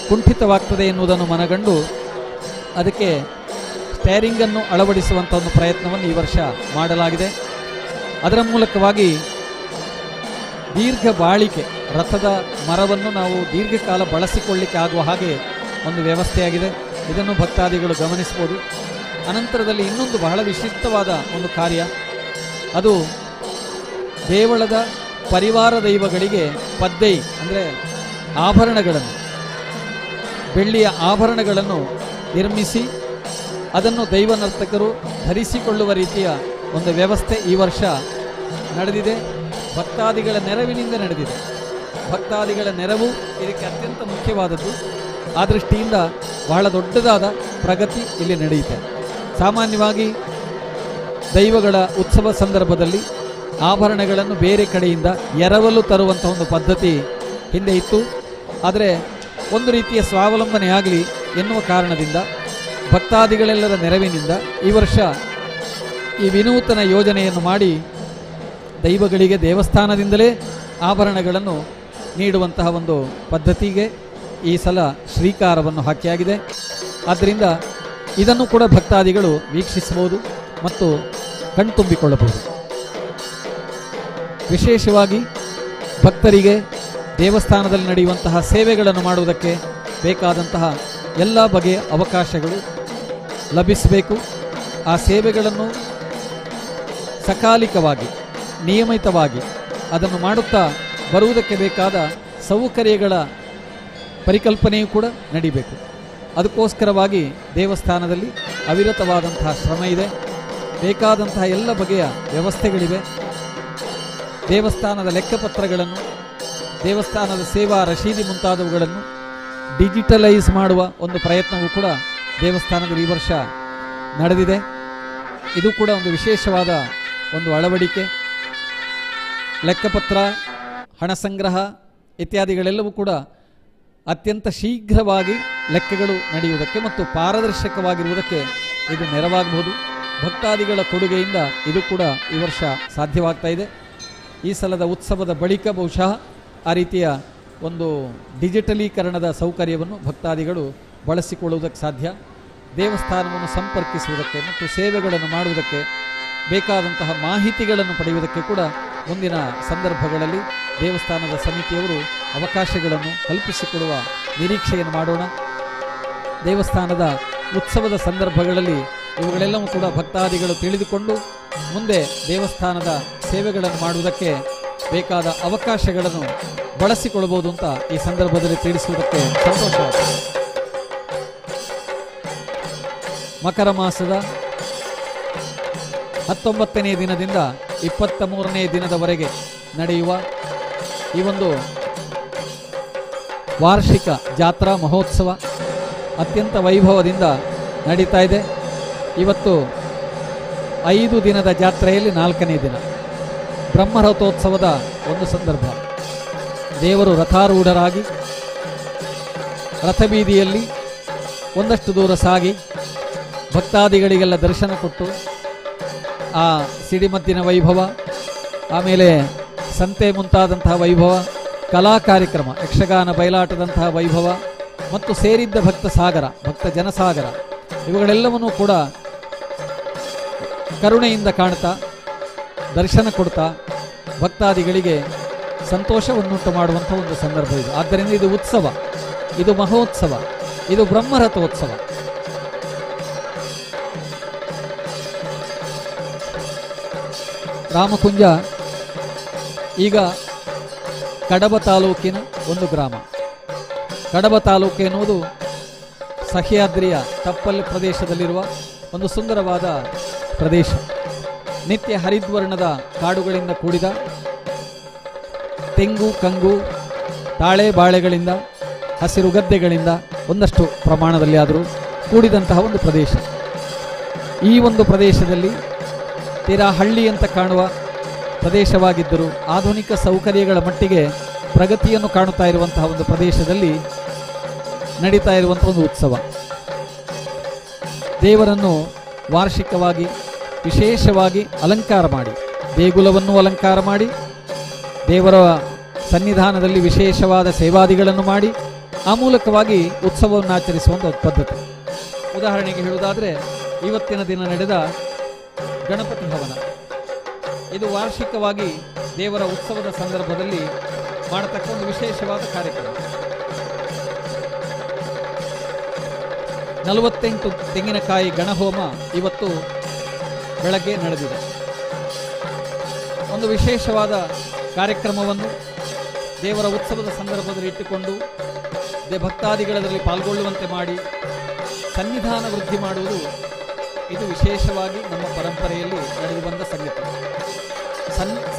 ಕುಂಠಿತವಾಗ್ತದೆ ಎನ್ನುವುದನ್ನು ಮನಗಂಡು ಅದಕ್ಕೆ ಸ್ಟೇರಿಂಗನ್ನು ಅಳವಡಿಸುವಂಥ ಒಂದು ಪ್ರಯತ್ನವನ್ನು ಈ ವರ್ಷ ಮಾಡಲಾಗಿದೆ. ಅದರ ಮೂಲಕವಾಗಿ ದೀರ್ಘ ಬಾಳಿಕೆ, ರಥದ ಮರವನ್ನು ನಾವು ದೀರ್ಘಕಾಲ ಬಳಸಿಕೊಳ್ಳಿಕ್ಕೆ ಆಗುವ ಹಾಗೆ ಒಂದು ವ್ಯವಸ್ಥೆಯಾಗಿದೆ. ಇದನ್ನು ಭಕ್ತಾದಿಗಳು ಗಮನಿಸಬಹುದು. ಅನಂತರದಲ್ಲಿ ಇನ್ನೊಂದು ಬಹಳ ವಿಶಿಷ್ಟವಾದ ಒಂದು ಕಾರ್ಯ, ಅದು ದೇವಳದ ಪರಿವಾರ ದೈವಗಳಿಗೆ ಪದ್ದೈ ಅಂದರೆ ಆಭರಣಗಳನ್ನು, ಬೆಳ್ಳಿಯ ಆಭರಣಗಳನ್ನು ನಿರ್ಮಿಸಿ ಅದನ್ನು ದೈವ ನರ್ತಕರು ಧರಿಸಿಕೊಳ್ಳುವ ರೀತಿಯ ಒಂದು ವ್ಯವಸ್ಥೆ ಈ ವರ್ಷ ನಡೆದಿದೆ. ಭಕ್ತಾದಿಗಳ ನೆರವಿನಿಂದ ನಡೆದಿದೆ. ಭಕ್ತಾದಿಗಳ ನೆರವು ಇದಕ್ಕೆ ಅತ್ಯಂತ ಮುಖ್ಯವಾದದ್ದು. ಆ ದೃಷ್ಟಿಯಿಂದ ಬಹಳ ದೊಡ್ಡದಾದ ಪ್ರಗತಿ ಇಲ್ಲಿ ನಡೆಯುತ್ತೆ. ಸಾಮಾನ್ಯವಾಗಿ ದೈವಗಳ ಉತ್ಸವ ಸಂದರ್ಭದಲ್ಲಿ ಆಭರಣಗಳನ್ನು ಬೇರೆ ಕಡೆಯಿಂದ ಎರವಲು ತರುವಂಥ ಒಂದು ಪದ್ಧತಿ ಹಿಂದೆ ಇತ್ತು. ಆದರೆ ಒಂದು ರೀತಿಯ ಸ್ವಾವಲಂಬನೆ ಆಗಲಿ ಎನ್ನುವ ಕಾರಣದಿಂದ ಭಕ್ತಾದಿಗಳೆಲ್ಲರ ನೆರವಿನಿಂದ ಈ ವರ್ಷ ಈ ವಿನೂತನ ಯೋಜನೆಯನ್ನು ಮಾಡಿ ದೈವಗಳಿಗೆ ದೇವಸ್ಥಾನದಿಂದಲೇ ಆಭರಣಗಳನ್ನು ನೀಡುವಂತಹ ಒಂದು ಪದ್ಧತಿಗೆ ಈ ಸಲ ಶ್ರೀಕಾರವನ್ನು ಹಾಕಿಯಾಗಿದೆ. ಆದ್ದರಿಂದ ಇದನ್ನು ಕೂಡ ಭಕ್ತಾದಿಗಳು ವೀಕ್ಷಿಸಬಹುದು ಮತ್ತು ಕಣ್ತುಂಬಿಕೊಳ್ಳಬಹುದು. ವಿಶೇಷವಾಗಿ ಭಕ್ತರಿಗೆ ದೇವಸ್ಥಾನದಲ್ಲಿ ನಡೆಯುವಂತಹ ಸೇವೆಗಳನ್ನು ಮಾಡುವುದಕ್ಕೆ ಬೇಕಾದಂತಹ ಎಲ್ಲ ಬಗೆಯ ಅವಕಾಶಗಳು ಲಭಿಸಬೇಕು. ಆ ಸೇವೆಗಳನ್ನು ಸಕಾಲಿಕವಾಗಿ ನಿಯಮಿತವಾಗಿ ಅದನ್ನು ಮಾಡುತ್ತಾ ಬರುವುದಕ್ಕೆ ಬೇಕಾದ ಸೌಕರ್ಯಗಳ ಪರಿಕಲ್ಪನೆಯೂ ಕೂಡ ನಡಿಬೇಕು. ಅದಕ್ಕೋಸ್ಕರವಾಗಿ ದೇವಸ್ಥಾನದಲ್ಲಿ ಅವಿರತವಾದಂತಹ ಶ್ರಮ ಇದೆ. ಬೇಕಾದಂತಹ ಎಲ್ಲ ಬಗೆಯ ವ್ಯವಸ್ಥೆಗಳಿವೆ. ದೇವಸ್ಥಾನದ ಲೆಕ್ಕಪತ್ರಗಳನ್ನು, ದೇವಸ್ಥಾನದ ಸೇವಾ ರಶೀದಿ ಮುಂತಾದವುಗಳನ್ನು ಡಿಜಿಟಲೈಸ್ ಮಾಡುವ ಒಂದು ಪ್ರಯತ್ನವೂ ಕೂಡ ದೇವಸ್ಥಾನದಲ್ಲಿ ಈ ವರ್ಷ ನಡೆದಿದೆ. ಇದು ಕೂಡ ಒಂದು ವಿಶೇಷವಾದ ಒಂದು ಅಳವಡಿಕೆ. ಲೆಕ್ಕಪತ್ರ, ಹಣ ಸಂಗ್ರಹ ಇತ್ಯಾದಿಗಳೆಲ್ಲವೂ ಕೂಡ ಅತ್ಯಂತ ಶೀಘ್ರವಾಗಿ ಲೆಕ್ಕಗಳು ನಡೆಯುವುದಕ್ಕೆ ಮತ್ತು ಪಾರದರ್ಶಕವಾಗಿರುವುದಕ್ಕೆ ಇದು ನೆರವಾಗಬಹುದು. ಭಕ್ತಾದಿಗಳ ಕೊಡುಗೆಯಿಂದ ಇದು ಕೂಡ ಈ ವರ್ಷ ಸಾಧ್ಯವಾಗ್ತಾ ಇದೆ. ಈ ಸಲದ ಉತ್ಸವದ ಬಳಿಕ ಬಹುಶಃ ಆ ರೀತಿಯ ಒಂದು ಡಿಜಿಟಲೀಕರಣದ ಸೌಕರ್ಯವನ್ನು ಭಕ್ತಾದಿಗಳು ಬಳಸಿಕೊಳ್ಳುವುದಕ್ಕೆ ಸಾಧ್ಯ. ದೇವಸ್ಥಾನವನ್ನು ಸಂಪರ್ಕಿಸುವುದಕ್ಕೆ ಮತ್ತು ಸೇವೆಗಳನ್ನು ಮಾಡುವುದಕ್ಕೆ ಬೇಕಾದಂತಹ ಮಾಹಿತಿಗಳನ್ನು ಪಡೆಯುವುದಕ್ಕೆ ಕೂಡ ಮುಂದಿನ ಸಂದರ್ಭಗಳಲ್ಲಿ ದೇವಸ್ಥಾನದ ಸಮಿತಿಯವರು ಅವಕಾಶಗಳನ್ನು ಕಲ್ಪಿಸಿಕೊಡುವ ನಿರೀಕ್ಷೆಯನ್ನು ಮಾಡೋಣ. ದೇವಸ್ಥಾನದ ಉತ್ಸವದ ಸಂದರ್ಭಗಳಲ್ಲಿ ಇವುಗಳೆಲ್ಲವೂ ಕೂಡ ಭಕ್ತಾದಿಗಳು ತಿಳಿದುಕೊಂಡು ಮುಂದೆ ದೇವಸ್ಥಾನದ ಸೇವೆಗಳನ್ನು ಮಾಡುವುದಕ್ಕೆ ಬೇಕಾದ ಅವಕಾಶಗಳನ್ನು ಬಳಸಿಕೊಳ್ಳಬಹುದು ಅಂತ ಈ ಸಂದರ್ಭದಲ್ಲಿ ತಿಳಿಸುವುದಕ್ಕೆ ಸಂತೋಷವಾಗಿದೆ. ಮಕರ ಮಾಸದ 19ನೇ ದಿನದಿಂದ 23ನೇ ದಿನದವರೆಗೆ ನಡೆಯುವ ಈ ಒಂದು ವಾರ್ಷಿಕ ಜಾತ್ರಾ ಮಹೋತ್ಸವ ಅತ್ಯಂತ ವೈಭವದಿಂದ ನಡೀತಾ ಇದೆ. ಇವತ್ತು 5 ದಿನದ ಜಾತ್ರೆಯಲ್ಲಿ 4ನೇ ದಿನ ಬ್ರಹ್ಮರಥೋತ್ಸವದ ಒಂದು ಸಂದರ್ಭ. ದೇವರು ರಥಾರೂಢರಾಗಿ ರಥಬೀದಿಯಲ್ಲಿ ಒಂದಷ್ಟು ದೂರ ಸಾಗಿ ಭಕ್ತಾದಿಗಳಿಗೆಲ್ಲ ದರ್ಶನ ಕೊಟ್ಟು ಆ ಸಿಡಿಮದ್ದಿನ ವೈಭವ, ಆಮೇಲೆ ಸಂತೆ ಮುಂತಾದಂತಹ ವೈಭವ, ಕಲಾ ಕಾರ್ಯಕ್ರಮ, ಯಕ್ಷಗಾನ ಬಯಲಾಟದಂತಹ ವೈಭವ ಮತ್ತು ಸೇರಿದ್ದ ಭಕ್ತ ಸಾಗರ, ಭಕ್ತ ಜನಸಾಗರ ಇವುಗಳೆಲ್ಲವನ್ನೂ ಕೂಡ ಕರುಣೆಯಿಂದ ಕಾಣ್ತಾ ದರ್ಶನ ಕೊಡ್ತಾ ಭಕ್ತಾದಿಗಳಿಗೆ ಸಂತೋಷವನ್ನುಂಟು ಮಾಡುವಂಥ ಒಂದು ಸಂದರ್ಭ ಇದು. ಆದ್ದರಿಂದ ಇದು ಉತ್ಸವ, ಇದು ಮಹೋತ್ಸವ, ಇದು ಬ್ರಹ್ಮರಥೋತ್ಸವ. ರಾಮಕುಂಜ ಈಗ ಕಡಬ ತಾಲೂಕಿನ ಒಂದು ಗ್ರಾಮ. ಕಡಬ ತಾಲೂಕು ಎನ್ನುವುದು ಸಹ್ಯಾದ್ರಿಯ ತಪ್ಪಲು ಪ್ರದೇಶದಲ್ಲಿರುವ ಒಂದು ಸುಂದರವಾದ ಪ್ರದೇಶ. ನಿತ್ಯ ಹರಿದ್ವರ್ಣದ ಕಾಡುಗಳಿಂದ ಕೂಡಿದ ತೆಂಗು, ಕಂಗು, ತಾಳೆ, ಬಾಳೆಗಳಿಂದ, ಹಸಿರು ಗದ್ದೆಗಳಿಂದ ಒಂದಷ್ಟು ಪ್ರಮಾಣದಲ್ಲಿ ಆದರೂ ಕೂಡಿದಂತಹ ಒಂದು ಪ್ರದೇಶ. ಈ ಒಂದು ಪ್ರದೇಶದಲ್ಲಿ ತೀರಾ ಹಳ್ಳಿ ಅಂತ ಕಾಣುವ ಪ್ರದೇಶವಾಗಿದ್ದರೂ ಆಧುನಿಕ ಸೌಕರ್ಯಗಳ ಮಟ್ಟಿಗೆ ಪ್ರಗತಿಯನ್ನು ಕಾಣುತ್ತಾ ಇರುವಂತಹ ಒಂದು ಪ್ರದೇಶದಲ್ಲಿ ನಡೀತಾ ಇರುವಂಥ ಒಂದು ಉತ್ಸವ. ದೇವರನ್ನು ವಾರ್ಷಿಕವಾಗಿ ವಿಶೇಷವಾಗಿ ಅಲಂಕಾರ ಮಾಡಿ, ದೇಗುಲವನ್ನು ಅಲಂಕಾರ ಮಾಡಿ, ದೇವರ ಸನ್ನಿಧಾನದಲ್ಲಿ ವಿಶೇಷವಾದ ಸೇವಾದಿಗಳನ್ನು ಮಾಡಿ ಆ ಮೂಲಕವಾಗಿ ಉತ್ಸವವನ್ನು ಆಚರಿಸುವಂಥ ಪದ್ಧತಿ. ಉದಾಹರಣೆಗೆ ಹೇಳುವುದಾದರೆ ಇವತ್ತಿನ ದಿನ ನಡೆದ ಗಣಪತಿ ಹವನ, ಇದು ವಾರ್ಷಿಕವಾಗಿ ದೇವರ ಉತ್ಸವದ ಸಂದರ್ಭದಲ್ಲಿ ಮಾಡತಕ್ಕ ಒಂದು ವಿಶೇಷವಾದ ಕಾರ್ಯಕ್ರಮ. 48 ತೆಂಗಿನಕಾಯಿ ಗಣಹೋಮ ಇವತ್ತು ಬೆಳಗ್ಗೆ ನಡೆದಿದೆ. ಒಂದು ವಿಶೇಷವಾದ ಕಾರ್ಯಕ್ರಮವನ್ನು ದೇವರ ಉತ್ಸವದ ಸಂದರ್ಭದಲ್ಲಿ ಇಟ್ಟುಕೊಂಡು ಭಕ್ತಾದಿಗಳಲ್ಲಿ ಪಾಲ್ಗೊಳ್ಳುವಂತೆ ಮಾಡಿ ಸನ್ನಿಧಾನ ವೃದ್ಧಿ ಮಾಡುವುದು ಇದು ವಿಶೇಷವಾಗಿ ನಮ್ಮ ಪರಂಪರೆಯಲ್ಲಿ ನಡೆದು ಬಂದ ಸಂಗತಿ.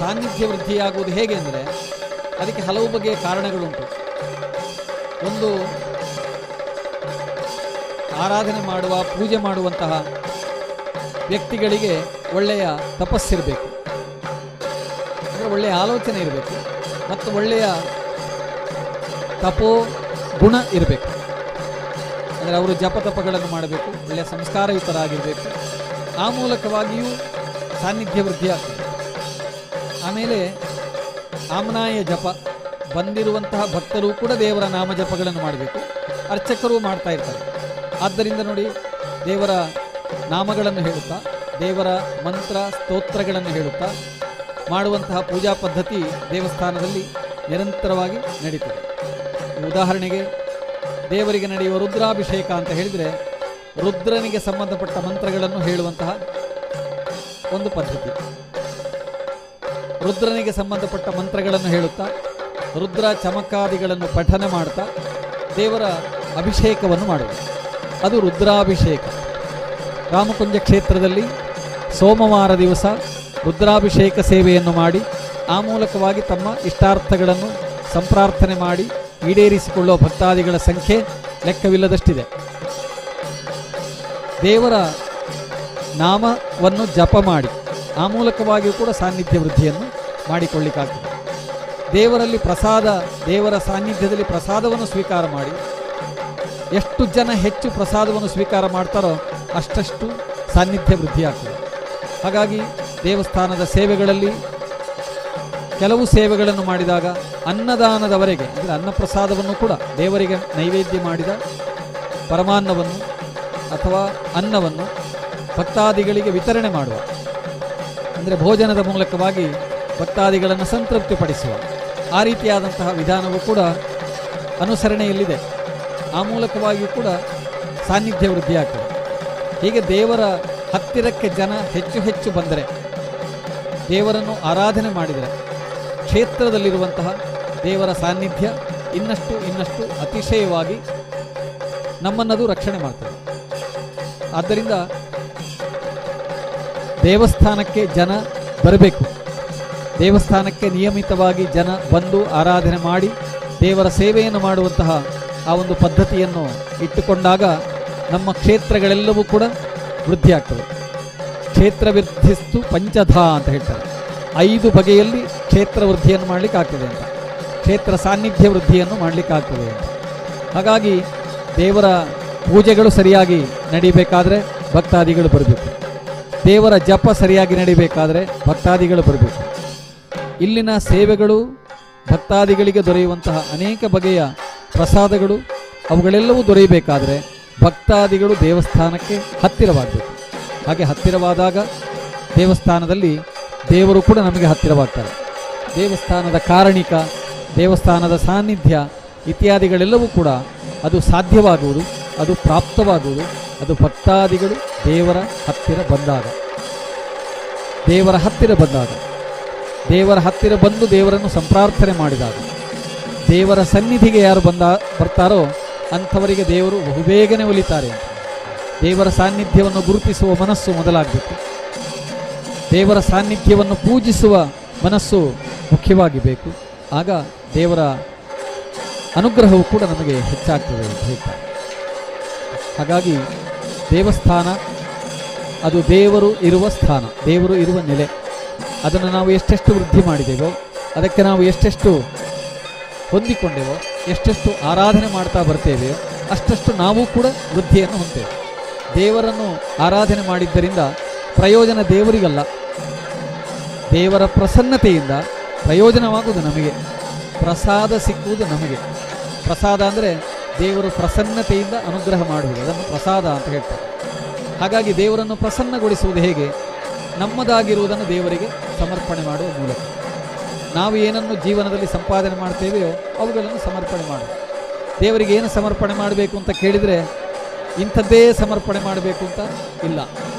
ಸಾನ್ನಿಧ್ಯ ವೃದ್ಧಿಯಾಗುವುದು ಹೇಗೆ ಅಂದರೆ ಅದಕ್ಕೆ ಹಲವು ಬಗೆಯ ಕಾರಣಗಳುಂಟು. ಒಂದು, ಆರಾಧನೆ ಮಾಡುವ, ಪೂಜೆ ಮಾಡುವಂತಹ ವ್ಯಕ್ತಿಗಳಿಗೆ ಒಳ್ಳೆಯ ತಪಸ್ಸಿರಬೇಕು, ಅಂದರೆ ಒಳ್ಳೆಯ ಆಲೋಚನೆ ಇರಬೇಕು ಮತ್ತು ಒಳ್ಳೆಯ ತಪೋ ಗುಣ ಇರಬೇಕು. ಅಂದರೆ ಅವರು ಜಪತಪಗಳನ್ನು ಮಾಡಬೇಕು, ಒಳ್ಳೆಯ ಸಂಸ್ಕಾರಯುತರಾಗಿರಬೇಕು. ಆ ಮೂಲಕವಾಗಿಯೂ ಸಾನ್ನಿಧ್ಯ ವೃದ್ಧಿಯಾಗ್ತದೆ. ಆಮೇಲೆ ಆಮ್ನಾಯ ಜಪ, ಬಂದಿರುವಂತಹ ಭಕ್ತರು ಕೂಡ ದೇವರ ನಾಮಜಪಗಳನ್ನು ಮಾಡಬೇಕು, ಅರ್ಚಕರು ಮಾಡ್ತಾ ಇರ್ತಾರೆ. ಆದ್ದರಿಂದ ನೋಡಿ, ದೇವರ ನಾಮಗಳನ್ನು ಹೇಳುತ್ತಾ, ದೇವರ ಮಂತ್ರ ಸ್ತೋತ್ರಗಳನ್ನು ಹೇಳುತ್ತಾ ಮಾಡುವಂತಹ ಪೂಜಾ ಪದ್ಧತಿ ದೇವಸ್ಥಾನದಲ್ಲಿ ನಿರಂತರವಾಗಿ ನಡೀತದೆ. ಉದಾಹರಣೆಗೆ ದೇವರಿಗೆ ನಡೆಯುವ ರುದ್ರಾಭಿಷೇಕ ಅಂತ ಹೇಳಿದರೆ ರುದ್ರನಿಗೆ ಸಂಬಂಧಪಟ್ಟ ಮಂತ್ರಗಳನ್ನು ಹೇಳುವಂತಹ ಒಂದು ಪದ್ಧತಿ. ರುದ್ರನಿಗೆ ಸಂಬಂಧಪಟ್ಟ ಮಂತ್ರಗಳನ್ನು ಹೇಳುತ್ತಾ ರುದ್ರ ಚಮಕಾದಿಗಳನ್ನು ಪಠನೆ ಮಾಡ್ತಾ ದೇವರ ಅಭಿಷೇಕವನ್ನು ಮಾಡುವುದು, ಅದು ರುದ್ರಾಭಿಷೇಕ. ರಾಮಕುಂಜ ಕ್ಷೇತ್ರದಲ್ಲಿ ಸೋಮವಾರ ದಿವಸ ರುದ್ರಾಭಿಷೇಕ ಸೇವೆಯನ್ನು ಮಾಡಿ ಆ ಮೂಲಕವಾಗಿ ತಮ್ಮ ಇಷ್ಟಾರ್ಥಗಳನ್ನು ಸಂಪ್ರಾರ್ಥನೆ ಮಾಡಿ ಈಡೇರಿಸಿಕೊಳ್ಳುವ ಭಕ್ತಾದಿಗಳ ಸಂಖ್ಯೆ ಲೆಕ್ಕವಿಲ್ಲದಷ್ಟಿದೆ. ದೇವರ ನಾಮವನ್ನು ಜಪ ಮಾಡಿ ಆ ಮೂಲಕವಾಗಿಯೂ ಕೂಡ ಸಾನ್ನಿಧ್ಯ ವೃದ್ಧಿಯನ್ನು ಮಾಡಿಕೊಳ್ಳಿಕ್ಕಾಗ್ತದೆ. ದೇವರಲ್ಲಿ ಪ್ರಸಾದ, ದೇವರ ಸಾನ್ನಿಧ್ಯದಲ್ಲಿ ಪ್ರಸಾದವನ್ನು ಸ್ವೀಕಾರ ಮಾಡಿ ಎಷ್ಟು ಜನ ಹೆಚ್ಚು ಪ್ರಸಾದವನ್ನು ಸ್ವೀಕಾರ ಮಾಡ್ತಾರೋ ಅಷ್ಟಷ್ಟು ಸಾನ್ನಿಧ್ಯ ವೃದ್ಧಿ ಆಗ್ತದೆ. ಹಾಗಾಗಿ ದೇವಸ್ಥಾನದ ಸೇವೆಗಳಲ್ಲಿ ಕೆಲವು ಸೇವೆಗಳನ್ನು ಮಾಡಿದಾಗ ಅನ್ನದಾನದವರೆಗೆ, ಅಂದರೆ ಅನ್ನಪ್ರಸಾದವನ್ನು ಕೂಡ ದೇವರಿಗೆ ನೈವೇದ್ಯ ಮಾಡಿದ ಪರಮಾನ್ನವನ್ನು ಅಥವಾ ಅನ್ನವನ್ನು ಭಕ್ತಾದಿಗಳಿಗೆ ವಿತರಣೆ ಮಾಡುವ, ಅಂದರೆ ಭೋಜನದ ಮೂಲಕವಾಗಿ ಭಕ್ತಾದಿಗಳನ್ನು ಸಂತೃಪ್ತಿಪಡಿಸುವ ಆ ರೀತಿಯಾದಂತಹ ವಿಧಾನವೂ ಕೂಡ ಅನುಸರಣೆಯಲ್ಲಿದೆ. ಆ ಮೂಲಕವಾಗಿಯೂ ಕೂಡ ಸಾನ್ನಿಧ್ಯ ವೃದ್ಧಿಯಾಗ್ತದೆ. ಹೀಗೆ ದೇವರ ಹತ್ತಿರಕ್ಕೆ ಜನ ಹೆಚ್ಚು ಹೆಚ್ಚು ಬಂದರೆ, ದೇವರನ್ನು ಆರಾಧನೆ ಮಾಡಿದರೆ ಕ್ಷೇತ್ರದಲ್ಲಿರುವಂತಹ ದೇವರ ಸಾನ್ನಿಧ್ಯ ಇನ್ನಷ್ಟು ಅತಿಶಯವಾಗಿ ನಮ್ಮನ್ನದು ರಕ್ಷಣೆ ಮಾಡ್ತದೆ. ಆದ್ದರಿಂದ ದೇವಸ್ಥಾನಕ್ಕೆ ಜನ ಬರಬೇಕು. ದೇವಸ್ಥಾನಕ್ಕೆ ನಿಯಮಿತವಾಗಿ ಜನ ಬಂದು ಆರಾಧನೆ ಮಾಡಿ ದೇವರ ಸೇವೆಯನ್ನು ಮಾಡುವಂತಹ ಆ ಒಂದು ಪದ್ಧತಿಯನ್ನು ಇಟ್ಟುಕೊಂಡಾಗ ನಮ್ಮ ಕ್ಷೇತ್ರಗಳೆಲ್ಲವೂ ಕೂಡ ವೃದ್ಧಿಯಾಗ್ತವೆ. ಕ್ಷೇತ್ರ ವೃದ್ಧಿಸ್ತು ಪಂಚಧ ಅಂತ ಹೇಳ್ತಾರೆ. 5 ಬಗೆಯಲ್ಲಿ ಕ್ಷೇತ್ರ ವೃದ್ಧಿಯನ್ನು ಮಾಡಲಿಕ್ಕಾಗ್ತದೆ ಅಂತ, ಕ್ಷೇತ್ರ ಸಾನ್ನಿಧ್ಯ ವೃದ್ಧಿಯನ್ನು ಮಾಡಲಿಕ್ಕಾಗ್ತದೆ ಅಂತ. ಹಾಗಾಗಿ ದೇವರ ಪೂಜೆಗಳು ಸರಿಯಾಗಿ ನಡೀಬೇಕಾದ್ರೆ ಭಕ್ತಾದಿಗಳು ಬರಬೇಕು. ದೇವರ ಜಪ ಸರಿಯಾಗಿ ನಡೀಬೇಕಾದ್ರೆ ಭಕ್ತಾದಿಗಳು ಬರಬೇಕು. ಇಲ್ಲಿನ ಸೇವೆಗಳು, ಭಕ್ತಾದಿಗಳಿಗೆ ದೊರೆಯುವಂತಹ ಅನೇಕ ಬಗೆಯ ಪ್ರಸಾದಗಳು, ಅವುಗಳೆಲ್ಲವೂ ದೊರೆಯಬೇಕಾದರೆ ಭಕ್ತಾದಿಗಳು ದೇವಸ್ಥಾನಕ್ಕೆ ಹತ್ತಿರವಾಗಬೇಕು. ಹಾಗೆ ಹತ್ತಿರವಾದಾಗ ದೇವಸ್ಥಾನದಲ್ಲಿ ದೇವರು ಕೂಡ ನಮಗೆ ಹತ್ತಿರವಾಗ್ತಾರೆ. ದೇವಸ್ಥಾನದ ಕಾರಣಿಕ, ದೇವಸ್ಥಾನದ ಸಾನ್ನಿಧ್ಯ ಇತ್ಯಾದಿಗಳೆಲ್ಲವೂ ಕೂಡ ಅದು ಸಾಧ್ಯವಾಗುವುದು, ಅದು ಪ್ರಾಪ್ತವಾಗುವುದು ಅದು ಭಕ್ತಾದಿಗಳು ದೇವರ ಹತ್ತಿರ ಬಂದಾಗ. ದೇವರ ಹತ್ತಿರ ಬಂದಾಗ, ದೇವರ ಹತ್ತಿರ ಬಂದು ದೇವರನ್ನು ಸಂಪ್ರಾರ್ಥನೆ ಮಾಡಿದಾಗ, ದೇವರ ಸನ್ನಿಧಿಗೆ ಯಾರು ಬರ್ತಾರೋ ಅಂಥವರಿಗೆ ದೇವರು ಬಹುಬೇಗನೆ ಒಲಿತಾರೆ ಅಂತ. ದೇವರ ಸಾನ್ನಿಧ್ಯವನ್ನು ಗುರುತಿಸುವ ಮನಸ್ಸು ಮೊದಲಾಗಬೇಕು. ದೇವರ ಸಾನ್ನಿಧ್ಯವನ್ನು ಪೂಜಿಸುವ ಮನಸ್ಸು ಮುಖ್ಯವಾಗಿ ಬೇಕು. ಆಗ ದೇವರ ಅನುಗ್ರಹವು ಕೂಡ ನಮಗೆ ಹೆಚ್ಚಾಗ್ತದೆ ಅಂತ ಹೇಳ್ತಾರೆ. ಹಾಗಾಗಿ ದೇವಸ್ಥಾನ ಅದು ದೇವರು ಇರುವ ಸ್ಥಾನ, ದೇವರು ಇರುವ ನೆಲೆ. ಅದನ್ನು ನಾವು ಎಷ್ಟೆಷ್ಟು ವೃದ್ಧಿ ಮಾಡಿದೆವೋ, ಅದಕ್ಕೆ ನಾವು ಎಷ್ಟೆಷ್ಟು ಹೊಂದಿಕೊಂಡೆವೋ, ಎಷ್ಟೆಷ್ಟು ಆರಾಧನೆ ಮಾಡ್ತಾ ಬರ್ತೇವೆಯೋ ಅಷ್ಟಷ್ಟು ನಾವು ಕೂಡ ವೃದ್ಧಿಯನ್ನು ಹೊಂದೇವೆ. ದೇವರನ್ನು ಆರಾಧನೆ ಮಾಡಿದ್ದರಿಂದ ಪ್ರಯೋಜನ ದೇವರಿಗಲ್ಲ, ದೇವರ ಪ್ರಸನ್ನತೆಯಿಂದ ಪ್ರಯೋಜನವಾಗುವುದು ನಮಗೆ, ಪ್ರಸಾದ ಸಿಕ್ಕುವುದು ನಮಗೆ. ಪ್ರಸಾದ ಅಂದರೆ ದೇವರು ಪ್ರಸನ್ನತೆಯಿಂದ ಅನುಗ್ರಹ ಮಾಡುವುದು, ಅದನ್ನು ಪ್ರಸಾದ ಅಂತ ಹೇಳ್ತಾರೆ. ಹಾಗಾಗಿ ದೇವರನ್ನು ಪ್ರಸನ್ನಗೊಳಿಸುವುದು ಹೇಗೆ? ನಮ್ಮದಾಗಿರುವುದನ್ನು ದೇವರಿಗೆ ಸಮರ್ಪಣೆ ಮಾಡುವ ಮೂಲಕ. ನಾವು ಏನನ್ನು ಜೀವನದಲ್ಲಿ ಸಂಪಾದನೆ ಮಾಡ್ತೇವೆಯೋ ಅವುಗಳನ್ನು ಸಮರ್ಪಣೆ ಮಾಡುವುದು. ದೇವರಿಗೆ ಏನು ಸಮರ್ಪಣೆ ಮಾಡಬೇಕು ಅಂತ ಕೇಳಿದರೆ ಇಂಥದ್ದೇ ಸಮರ್ಪಣೆ ಮಾಡಬೇಕು ಅಂತ ಇಲ್ಲ.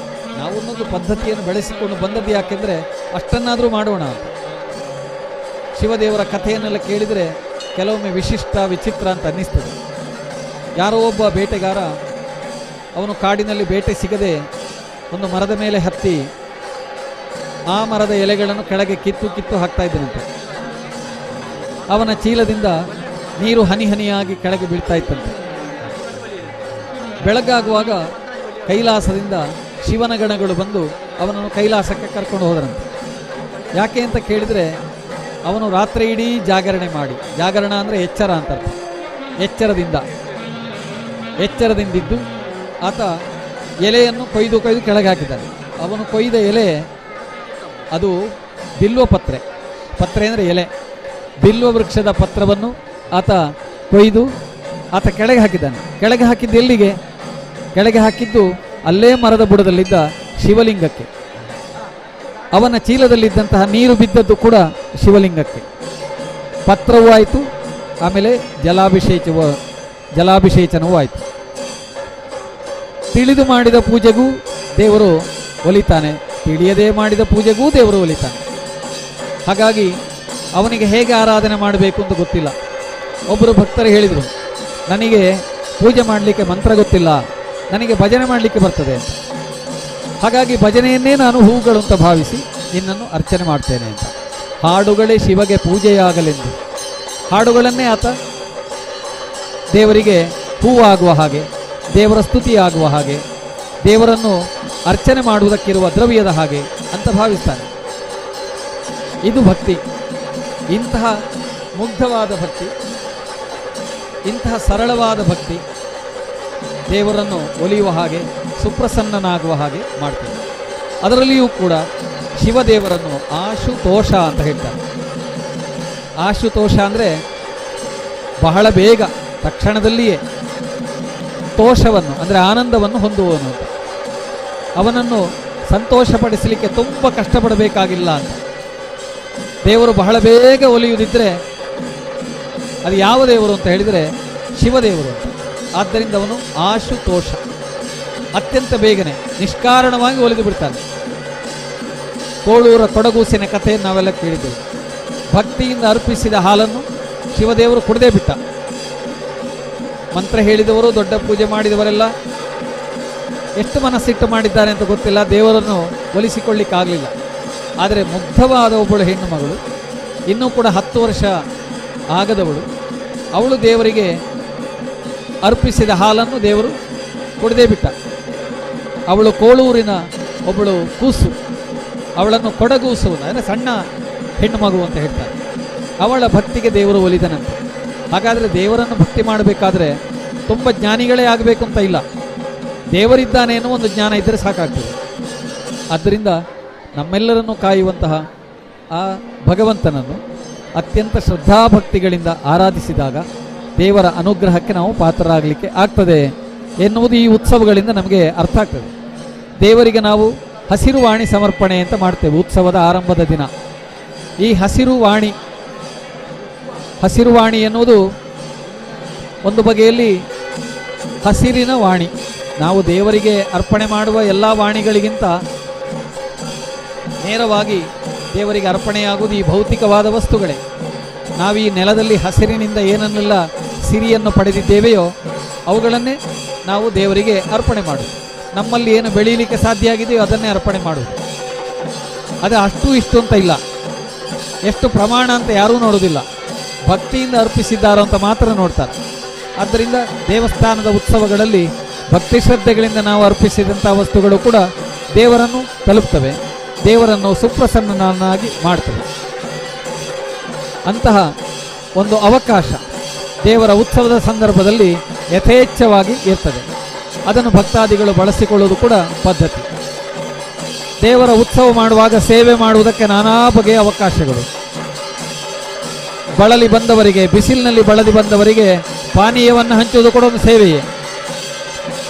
ನಾವು ಒಂದೊಂದು ಪದ್ಧತಿಯನ್ನು ಬೆಳೆಸಿಕೊಂಡು ಬಂದದ್ದು ಯಾಕೆಂದರೆ ಅಷ್ಟನ್ನಾದರೂ ಮಾಡೋಣ ಅಂತ. ಶಿವದೇವರ ಕಥೆಯನ್ನೆಲ್ಲ ಕೇಳಿದರೆ ಕೆಲವೊಮ್ಮೆ ವಿಶಿಷ್ಟ, ವಿಚಿತ್ರ ಅಂತ ಅನ್ನಿಸ್ತದೆ. ಯಾರೋ ಒಬ್ಬ ಬೇಟೆಗಾರ, ಅವನು ಕಾಡಿನಲ್ಲಿ ಬೇಟೆ ಸಿಗದೆ ಒಂದು ಮರದ ಮೇಲೆ ಹತ್ತಿ ಆ ಮರದ ಎಲೆಗಳನ್ನು ಕೆಳಗೆ ಕಿತ್ತು ಹಾಕ್ತಾ ಇದ್ದನಂತೆ. ಅವನ ಚೀಲದಿಂದ ನೀರು ಹನಿ ಹನಿಯಾಗಿ ಕೆಳಗೆ ಬೀಳ್ತಾ ಇತ್ತಂತೆ. ಬೆಳಗಾಗುವಾಗ ಕೈಲಾಸದಿಂದ ಶಿವನ ಗಣಗಳು ಬಂದು ಅವನನ್ನು ಕೈಲಾಸಕ್ಕೆ ಕರ್ಕೊಂಡು ಹೋದರಂತೆ. ಯಾಕೆ ಅಂತ ಕೇಳಿದರೆ ಅವನು ರಾತ್ರಿ ಇಡೀ ಜಾಗರಣೆ ಮಾಡಿ, ಜಾಗರಣ ಅಂದರೆ ಎಚ್ಚರ ಅಂತ ಅರ್ಥ, ಎಚ್ಚರದಿಂದಿದ್ದು ಆತ ಎಲೆಯನ್ನು ಕೊಯ್ದು ಕೆಳಗೆ ಹಾಕಿದ್ದಾನೆ. ಅವನು ಕೊಯ್ದ ಎಲೆ ಅದು ಬಿಲ್ವ ಪತ್ರೆ ಅಂದರೆ ಎಲೆ, ಬಿಲ್ವ ವೃಕ್ಷದ ಪತ್ರವನ್ನು ಆತ ಕೊಯ್ದು ಆತ ಕೆಳಗೆ ಹಾಕಿದ್ದಾನೆ. ಕೆಳಗೆ ಹಾಕಿದ್ದು ಎಲ್ಲಿಗೆ? ಕೆಳಗೆ ಹಾಕಿದ್ದು ಅಲ್ಲೇ ಮರದ ಬುಡದಲ್ಲಿದ್ದ ಶಿವಲಿಂಗಕ್ಕೆ. ಅವನ ಚೀಲದಲ್ಲಿದ್ದಂತಹ ನೀರು ಬಿದ್ದದ್ದು ಕೂಡ ಶಿವಲಿಂಗಕ್ಕೆ. ಪತ್ರವೂ ಆಯಿತು, ಆಮೇಲೆ ಜಲಾಭಿಷೇಚನವೂ ಆಯಿತು. ತಿಳಿದು ಮಾಡಿದ ಪೂಜೆಗೂ ದೇವರು ಒಲಿತಾನೆ, ತಿಳಿಯದೇ ಮಾಡಿದ ಪೂಜೆಗೂ ದೇವರು ಒಲಿತಾನೆ. ಹಾಗಾಗಿ ಅವನಿಗೆ ಹೇಗೆ ಆರಾಧನೆ ಮಾಡಬೇಕು ಅಂತ ಗೊತ್ತಿಲ್ಲ. ಒಬ್ಬರು ಭಕ್ತರು ಹೇಳಿದರು, ನನಗೆ ಪೂಜೆ ಮಾಡಲಿಕ್ಕೆ ಮಂತ್ರ ಗೊತ್ತಿಲ್ಲ, ನನಗೆ ಭಜನೆ ಮಾಡಲಿಕ್ಕೆ ಬರ್ತದೆ ಅಂತ. ಹಾಗಾಗಿ ಭಜನೆಯನ್ನೇ ನಾನು ಹೂಗಳು ಅಂತ ಭಾವಿಸಿ ನಿನ್ನನ್ನು ಅರ್ಚನೆ ಮಾಡ್ತೇನೆ ಅಂತ. ಹಾಡುಗಳೇ ಶಿವಗೆ ಪೂಜೆಯಾಗಲೆಂದು ಹಾಡುಗಳನ್ನೇ ಆತ ದೇವರಿಗೆ ಹೂವಾಗುವ ಹಾಗೆ, ದೇವರ ಸ್ತುತಿಯಾಗುವ ಹಾಗೆ, ದೇವರನ್ನು ಅರ್ಚನೆ ಮಾಡುವುದಕ್ಕಿರುವ ದ್ರವ್ಯದ ಹಾಗೆ ಅಂತ ಭಾವಿಸ್ತಾನೆ. ಇದು ಭಕ್ತಿ. ಇಂತಹ ಮುಗ್ಧವಾದ ಭಕ್ತಿ, ಇಂತಹ ಸರಳವಾದ ಭಕ್ತಿ ದೇವರನ್ನು ಒಲಿಯುವ ಹಾಗೆ, ಸುಪ್ರಸನ್ನನಾಗುವ ಹಾಗೆ ಮಾಡ್ತೇವೆ. ಅದರಲ್ಲಿಯೂ ಕೂಡ ಶಿವದೇವರನ್ನು ಆಶುತೋಷ ಅಂತ ಹೇಳ್ತಾರೆ. ಆಶುತೋಷ ಅಂದರೆ ಬಹಳ ಬೇಗ ತಕ್ಷಣದಲ್ಲಿಯೇ ತೋಷವನ್ನು ಅಂದರೆ ಆನಂದವನ್ನು ಹೊಂದುವನು ಅಂತ. ಅವನನ್ನು ಸಂತೋಷಪಡಿಸಲಿಕ್ಕೆ ತುಂಬ ಕಷ್ಟಪಡಬೇಕಾಗಿಲ್ಲ ಅಂತ. ದೇವರು ಬಹಳ ಬೇಗ ಒಲಿಯುವುದಿದ್ದರೆ ಅದು ಯಾವ ದೇವರು ಅಂತ ಹೇಳಿದರೆ ಶಿವದೇವರು ಅಂತ. ಆದ್ದರಿಂದ ಅವನು ಆಶುತೋಷ, ಅತ್ಯಂತ ಬೇಗನೆ ನಿಷ್ಕಾರಣವಾಗಿ ಒಲಿದು ಬಿಡ್ತಾನೆ. ಕೋಳೂರ ಕೊಡಗೂಸಿನ ಕಥೆಯನ್ನು ನಾವೆಲ್ಲ ಕೇಳಿದ್ದೇವೆ. ಭಕ್ತಿಯಿಂದ ಅರ್ಪಿಸಿದ ಹಾಲನ್ನು ಶಿವದೇವರು ಕುಡದೇ ಬಿಟ್ಟ. ಮಂತ್ರ ಹೇಳಿದವರು, ದೊಡ್ಡ ಪೂಜೆ ಮಾಡಿದವರೆಲ್ಲ ಎಷ್ಟು ಮನಸ್ಸಿಟ್ಟು ಮಾಡಿದ್ದಾರೆ ಅಂತ ಗೊತ್ತಿಲ್ಲ, ದೇವರನ್ನು ಒಲಿಸಿಕೊಳ್ಳಿಕ್ಕಾಗಲಿಲ್ಲ. ಆದರೆ ಮುಗ್ಧವಾದ ಒಬ್ಬಳು ಹೆಣ್ಣು ಮಗಳು, ಇನ್ನೂ ಕೂಡ 10 ವರ್ಷ ಆಗದವಳು, ಅವಳು ದೇವರಿಗೆ ಅರ್ಪಿಸಿದ ಹಾಲನ್ನು ದೇವರು ಕುಡದೇ ಬಿಟ್ಟ. ಅವಳು ಕೋಳೂರಿನ ಒಬ್ಬಳು ಕೂಸು, ಅವಳನ್ನು ಕೊಡಗೂಸು ಅಂದರೆ ಸಣ್ಣ ಹೆಣ್ಣು ಮಗು ಅಂತ ಹೇಳ್ತಾರೆ. ಅವಳ ಭಕ್ತಿಗೆ ದೇವರು ಒಲಿದನಂತೆ. ಹಾಗಾದರೆ ದೇವರನ್ನು ಭಕ್ತಿ ಮಾಡಬೇಕಾದ್ರೆ ತುಂಬ ಜ್ಞಾನಿಗಳೇ ಆಗಬೇಕು ಅಂತ ಇಲ್ಲ, ದೇವರಿದ್ದಾನೆ ಎನ್ನುವ ಒಂದು ಜ್ಞಾನ ಇದ್ದರೆ ಸಾಕಾಗ್ತದೆ. ಆದ್ದರಿಂದ ನಮ್ಮೆಲ್ಲರನ್ನು ಕಾಯುವಂತಹ ಆ ಭಗವಂತನನ್ನು ಅತ್ಯಂತ ಶ್ರದ್ಧಾಭಕ್ತಿಗಳಿಂದ ಆರಾಧಿಸಿದಾಗ ದೇವರ ಅನುಗ್ರಹಕ್ಕೆ ನಾವು ಪಾತ್ರರಾಗಲಿಕ್ಕೆ ಆಗ್ತದೆ ಎನ್ನುವುದು ಈ ಉತ್ಸವಗಳಿಂದ ನಮಗೆ ಅರ್ಥ ಆಗ್ತದೆ. ದೇವರಿಗೆ ನಾವು ಹಸಿರು ವಾಣಿ ಸಮರ್ಪಣೆ ಅಂತ ಮಾಡ್ತೇವೆ ಉತ್ಸವದ ಆರಂಭದ ದಿನ. ಈ ಹಸಿರು ವಾಣಿ ಎನ್ನುವುದು ಒಂದು ಬಗೆಯಲ್ಲಿ ಹಸಿರಿನ ವಾಣಿ. ನಾವು ದೇವರಿಗೆ ಅರ್ಪಣೆ ಮಾಡುವ ಎಲ್ಲ ವಾಣಿಗಳಿಗಿಂತ ನೇರವಾಗಿ ದೇವರಿಗೆ ಅರ್ಪಣೆಯಾಗುವುದು ಈ ಭೌತಿಕವಾದ ವಸ್ತುಗಳೇ. ನಾವು ಈ ನೆಲದಲ್ಲಿ ಹಸಿರಿನಿಂದ ಏನನ್ನೆಲ್ಲ ಸಿರಿಯನ್ನು ಪಡೆದಿದ್ದೇವೆಯೋ ಅವುಗಳನ್ನೇ ನಾವು ದೇವರಿಗೆ ಅರ್ಪಣೆ ಮಾಡುವುದು. ನಮ್ಮಲ್ಲಿ ಏನು ಬೆಳೀಲಿಕ್ಕೆ ಸಾಧ್ಯ ಆಗಿದೆಯೋ ಅದನ್ನೇ ಅರ್ಪಣೆ ಮಾಡುವುದು. ಅದು ಅಷ್ಟು ಇಷ್ಟು ಅಂತ ಇಲ್ಲ, ಎಷ್ಟು ಪ್ರಮಾಣ ಅಂತ ಯಾರೂ ನೋಡೋದಿಲ್ಲ, ಭಕ್ತಿಯಿಂದ ಅರ್ಪಿಸಿದ್ದಾರೋ ಅಂತ ಮಾತ್ರ ನೋಡ್ತಾರೆ. ಆದ್ದರಿಂದ ದೇವಸ್ಥಾನದ ಉತ್ಸವಗಳಲ್ಲಿ ಭಕ್ತಿ ಶ್ರದ್ಧೆಗಳಿಂದ ನಾವು ಅರ್ಪಿಸಿದಂಥ ವಸ್ತುಗಳು ಕೂಡ ದೇವರನ್ನು ತಲುಪ್ತವೆ, ದೇವರನ್ನು ಸುಪ್ರಸನ್ನನಾಗಿ ಮಾಡ್ತವೆ. ಅಂತಹ ಒಂದು ಅವಕಾಶ ದೇವರ ಉತ್ಸವದ ಸಂದರ್ಭದಲ್ಲಿ ಯಥೇಚ್ಛವಾಗಿ ಇರ್ತದೆ. ಅದನ್ನು ಭಕ್ತಾದಿಗಳು ಬಳಸಿಕೊಳ್ಳುವುದು ಕೂಡ ಪದ್ಧತಿ. ದೇವರ ಉತ್ಸವ ಮಾಡುವಾಗ ಸೇವೆ ಮಾಡುವುದಕ್ಕೆ ನಾನಾ ಬಗೆಯ ಅವಕಾಶಗಳು. ಬಳಲಿ ಬಂದವರಿಗೆ, ಬಿಸಿಲಿನಲ್ಲಿ ಬಳಲಿ ಬಂದವರಿಗೆ ಪಾನೀಯವನ್ನು ಹಂಚುವುದು ಕೂಡ ಒಂದು ಸೇವೆಯೇ.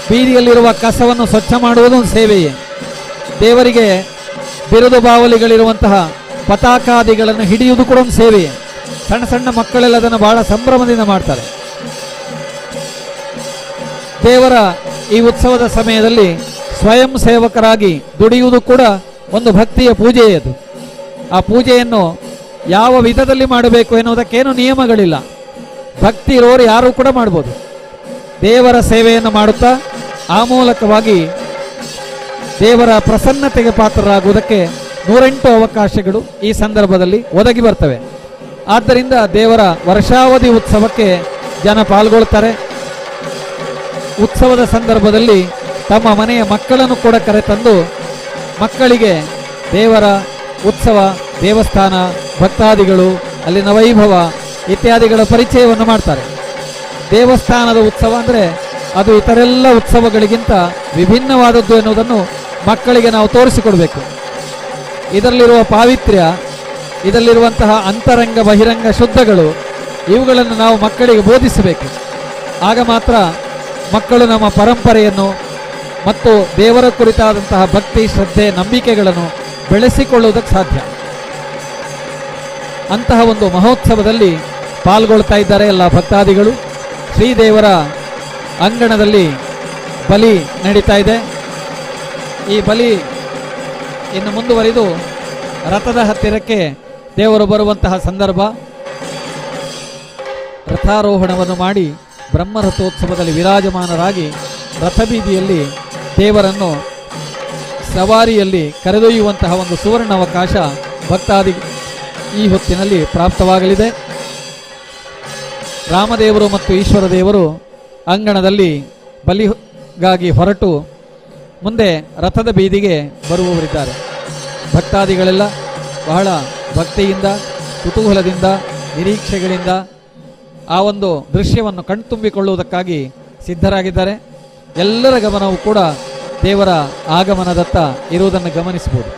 ಬೀದಿಯಲ್ಲಿರುವ ಕಸವನ್ನು ಸ್ವಚ್ಛ ಮಾಡುವುದು ಒಂದು ಸೇವೆಯೇ. ದೇವರಿಗೆ ಬಿರುದು ಬಾವಲಿಗಳಿರುವಂತಹ ಪತಾಕಾದಿಗಳನ್ನು ಹಿಡಿಯುವುದು ಕೂಡ ಒಂದು ಸೇವೆಯೇ. ಸಣ್ಣ ಸಣ್ಣ ಮಕ್ಕಳೆಲ್ಲ ಅದನ್ನು ಬಹಳ ಸಂಭ್ರಮದಿಂದ ಮಾಡ್ತಾರೆ. ದೇವರ ಈ ಉತ್ಸವದ ಸಮಯದಲ್ಲಿ ಸ್ವಯಂ ಸೇವಕರಾಗಿ ದುಡಿಯುವುದು ಕೂಡ ಒಂದು ಭಕ್ತಿಯ ಪೂಜೆಯೇ. ಅದು ಆ ಪೂಜೆಯನ್ನು ಯಾವ ವಿಧದಲ್ಲಿ ಮಾಡಬೇಕು ಎನ್ನುವುದಕ್ಕೇನು ನಿಯಮಗಳಿಲ್ಲ. ಭಕ್ತಿ ಇರೋರು ಯಾರೂ ಕೂಡ ಮಾಡ್ಬೋದು. ದೇವರ ಸೇವೆಯನ್ನು ಮಾಡುತ್ತಾ ಆ ಮೂಲಕವಾಗಿ ದೇವರ ಪ್ರಸನ್ನತೆಗೆ ಪಾತ್ರರಾಗುವುದಕ್ಕೆ 108 ಅವಕಾಶಗಳು ಈ ಸಂದರ್ಭದಲ್ಲಿ ಒದಗಿ ಬರ್ತವೆ. ಆದ್ದರಿಂದ ದೇವರ ವರ್ಷಾವಧಿ ಉತ್ಸವಕ್ಕೆ ಜನ ಪಾಲ್ಗೊಳ್ತಾರೆ. ಉತ್ಸವದ ಸಂದರ್ಭದಲ್ಲಿ ತಮ್ಮ ಮನೆಯ ಮಕ್ಕಳನ್ನು ಕೂಡ ಕರೆತಂದು ಮಕ್ಕಳಿಗೆ ದೇವರ ಉತ್ಸವ, ದೇವಸ್ಥಾನ, ಭಕ್ತಾದಿಗಳು, ಅಲ್ಲಿನ ವೈಭವ ಇತ್ಯಾದಿಗಳ ಪರಿಚಯವನ್ನು ಮಾಡ್ತಾರೆ. ದೇವಸ್ಥಾನದ ಉತ್ಸವ ಅಂದರೆ ಅದು ಇತರೆಲ್ಲ ಉತ್ಸವಗಳಿಗಿಂತ ವಿಭಿನ್ನವಾದದ್ದು ಎನ್ನುವುದನ್ನು ಮಕ್ಕಳಿಗೆ ನಾವು ತೋರಿಸಿಕೊಡಬೇಕು. ಇದರಲ್ಲಿರುವ ಪಾವಿತ್ರ್ಯ, ಇದರಲ್ಲಿರುವಂತಹ ಅಂತರಂಗ ಬಹಿರಂಗ ಶುದ್ಧಗಳು, ಇವುಗಳನ್ನು ನಾವು ಮಕ್ಕಳಿಗೆ ಬೋಧಿಸಬೇಕು. ಆಗ ಮಾತ್ರ ಮಕ್ಕಳು ನಮ್ಮ ಪರಂಪರೆಯನ್ನು ಮತ್ತು ದೇವರ ಕುರಿತಾದಂತಹ ಭಕ್ತಿ, ಶ್ರದ್ಧೆ, ನಂಬಿಕೆಗಳನ್ನು ಬೆಳೆಸಿಕೊಳ್ಳುವುದಕ್ಕೆ ಸಾಧ್ಯ. ಅಂತಹ ಒಂದು ಮಹೋತ್ಸವದಲ್ಲಿ ಪಾಲ್ಗೊಳ್ತಾ ಇದ್ದಾರೆ ಎಲ್ಲ ಭಕ್ತಾದಿಗಳು. ಶ್ರೀದೇವರ ಅಂಗಣದಲ್ಲಿ ಬಲಿ ನಡೀತಾ ಇದೆ. ಈ ಬಲಿ ಇನ್ನು ಮುಂದುವರಿದು ರಥದ ಹತ್ತಿರಕ್ಕೆ ದೇವರು ಬರುವಂತಹ ಸಂದರ್ಭ. ರಥಾರೋಹಣವನ್ನು ಮಾಡಿ ಬ್ರಹ್ಮರಥೋತ್ಸವದಲ್ಲಿ ವಿರಾಜಮಾನರಾಗಿ ರಥಬೀದಿಯಲ್ಲಿ ದೇವರನ್ನು ಸವಾರಿಯಲ್ಲಿ ಕರೆದೊಯ್ಯುವಂತಹ ಒಂದು ಸುವರ್ಣಾವಕಾಶ ಭಕ್ತಾದಿ ಈ ಹೊತ್ತಿನಲ್ಲಿ ಪ್ರಾಪ್ತವಾಗಲಿದೆ. ರಾಮದೇವರು ಮತ್ತು ಈಶ್ವರ ದೇವರು ಅಂಗಣದಲ್ಲಿ ಬಲಿಗಾಗಿ ಹೊರಟು ಮುಂದೆ ರಥದ ಬೀದಿಗೆ ಬರುವವರಿದ್ದಾರೆ. ಭಕ್ತಾದಿಗಳೆಲ್ಲ ಬಹಳ ಭಕ್ತಿಯಿಂದ, ಕುತೂಹಲದಿಂದ, ನಿರೀಕ್ಷೆಗಳಿಂದ ಆ ಒಂದು ದೃಶ್ಯವನ್ನು ಕಣ್ತುಂಬಿಕೊಳ್ಳುವುದಕ್ಕಾಗಿ ಸಿದ್ಧರಾಗಿದ್ದಾರೆ. ಎಲ್ಲರ ಗಮನವೂ ಕೂಡ ದೇವರ ಆಗಮನದತ್ತ ಇರುವುದನ್ನು ಗಮನಿಸಬಹುದು.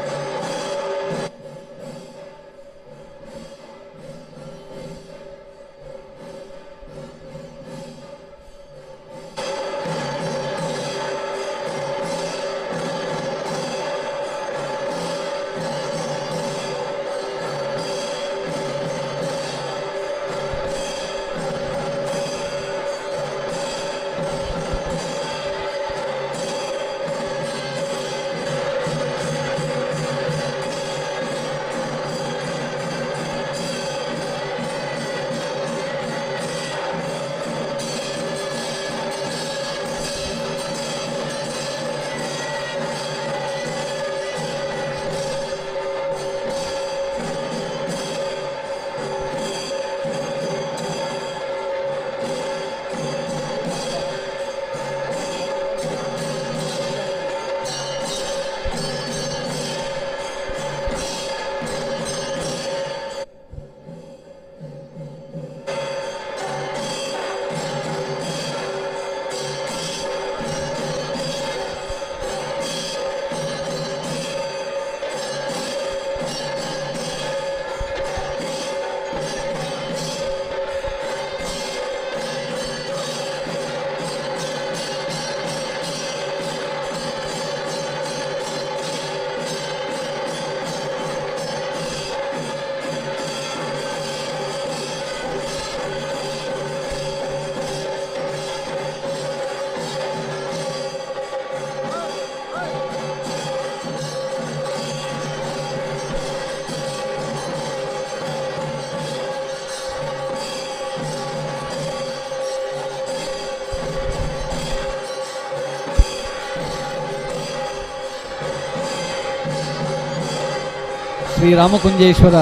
ಶ್ರೀ ರಾಮಕುಂಜೇಶ್ವರ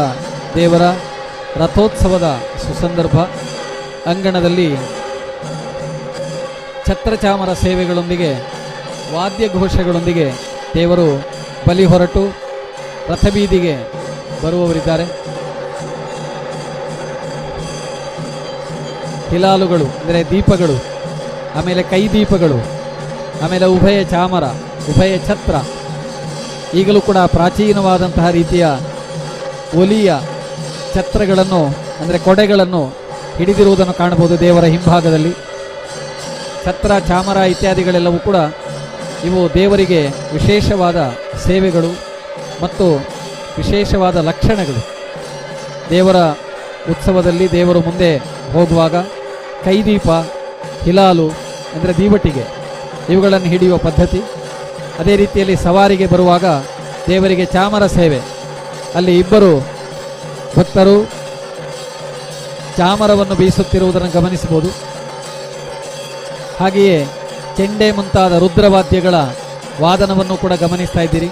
ದೇವರ ರಥೋತ್ಸವದ ಸುಸಂದರ್ಭ. ಅಂಗಣದಲ್ಲಿ ಛತ್ರಚಾಮರ ಸೇವೆಗಳೊಂದಿಗೆ ವಾದ್ಯಘೋಷಗಳೊಂದಿಗೆ ದೇವರು ಬಲಿ ಹೊರಟು ರಥಬೀದಿಗೆ ಬರುವವರಿದ್ದಾರೆ. ಹಿಲಾಲುಗಳು ಅಂದರೆ ದೀಪಗಳು, ಆಮೇಲೆ ಕೈ ದೀಪಗಳು, ಆಮೇಲೆ ಉಭಯ ಚಾಮರ, ಉಭಯ ಛತ್ರ, ಈಗಲೂ ಕೂಡ ಪ್ರಾಚೀನವಾದಂತಹ ರೀತಿಯ ಒಲಿಯ ಛತ್ರಗಳನ್ನು ಅಂದರೆ ಕೊಡೆಗಳನ್ನು ಹಿಡಿದಿರುವುದನ್ನು ಕಾಣಬಹುದು ದೇವರ ಹಿಂಭಾಗದಲ್ಲಿ. ಛತ್ರ, ಚಾಮರ ಇತ್ಯಾದಿಗಳೆಲ್ಲವೂ ಕೂಡ ಇವು ದೇವರಿಗೆ ವಿಶೇಷವಾದ ಸೇವೆಗಳು ಮತ್ತು ವಿಶೇಷವಾದ ಲಕ್ಷಣಗಳು. ದೇವರ ಉತ್ಸವದಲ್ಲಿ ದೇವರು ಮುಂದೆ ಹೋಗುವಾಗ ಕೈದೀಪ, ಹಿಲಾಲು ಅಂದರೆ ದೀವಟಿಗೆ ಇವುಗಳನ್ನು ಹಿಡಿಯುವ ಪದ್ಧತಿ. ಅದೇ ರೀತಿಯಲ್ಲಿ ಸವಾರಿಗೆ ಬರುವಾಗ ದೇವರಿಗೆ ಚಾಮರ ಸೇವೆ, ಅಲ್ಲಿ ಇಬ್ಬರು ಭಕ್ತರು ಚಾಮರವನ್ನು ಬೀಸುತ್ತಿರುವುದನ್ನು ಗಮನಿಸಬಹುದು. ಹಾಗೆಯೇ ಚೆಂಡೆ ಮುಂತಾದ ರುದ್ರವಾದ್ಯಗಳ ವಾದನವನ್ನು ಕೂಡ ಗಮನಿಸ್ತಾ ಇದ್ದೀರಿ.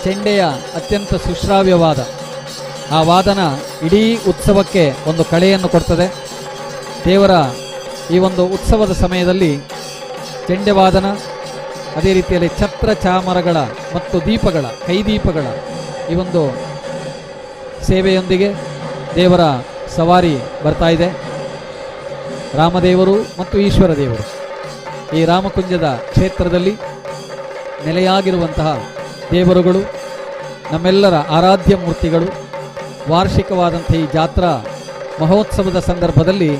ಚೆಂಡೆಯ ಅತ್ಯಂತ ಸುಶ್ರಾವ್ಯವಾದ ಆ ವಾದನ ಇಡೀ ಉತ್ಸವಕ್ಕೆ ಒಂದು ಕಳೆಯನ್ನು ಕೊಡ್ತದೆ. ದೇವರ ಈ ಒಂದು ಉತ್ಸವದ ಸಮಯದಲ್ಲಿ ಚೆಂಡೆ ವಾದನ, ಅದೇ ರೀತಿಯಲ್ಲಿ ಛತ್ರ ಚಾಮರಗಳ ಮತ್ತು ದೀಪಗಳ, ಕೈದೀಪಗಳ ಈ ಒಂದು ಸೇವೆಯೊಂದಿಗೆ ದೇವರ ಸವಾರಿ ಬರ್ತಾ ಇದೆ. ರಾಮದೇವರು ಮತ್ತು ಈಶ್ವರ ದೇವರು ಈ ರಾಮಕುಂಜದ ಕ್ಷೇತ್ರದಲ್ಲಿ ನೆಲೆಯಾಗಿರುವಂತಹ ದೇವರುಗಳು, ನಮ್ಮೆಲ್ಲರ ಆರಾಧ್ಯ ಮೂರ್ತಿಗಳು. ವಾರ್ಷಿಕವಾದಂಥ ಈ ಜಾತ್ರಾ ಮಹೋತ್ಸವದ ಸಂದರ್ಭದಲ್ಲಿ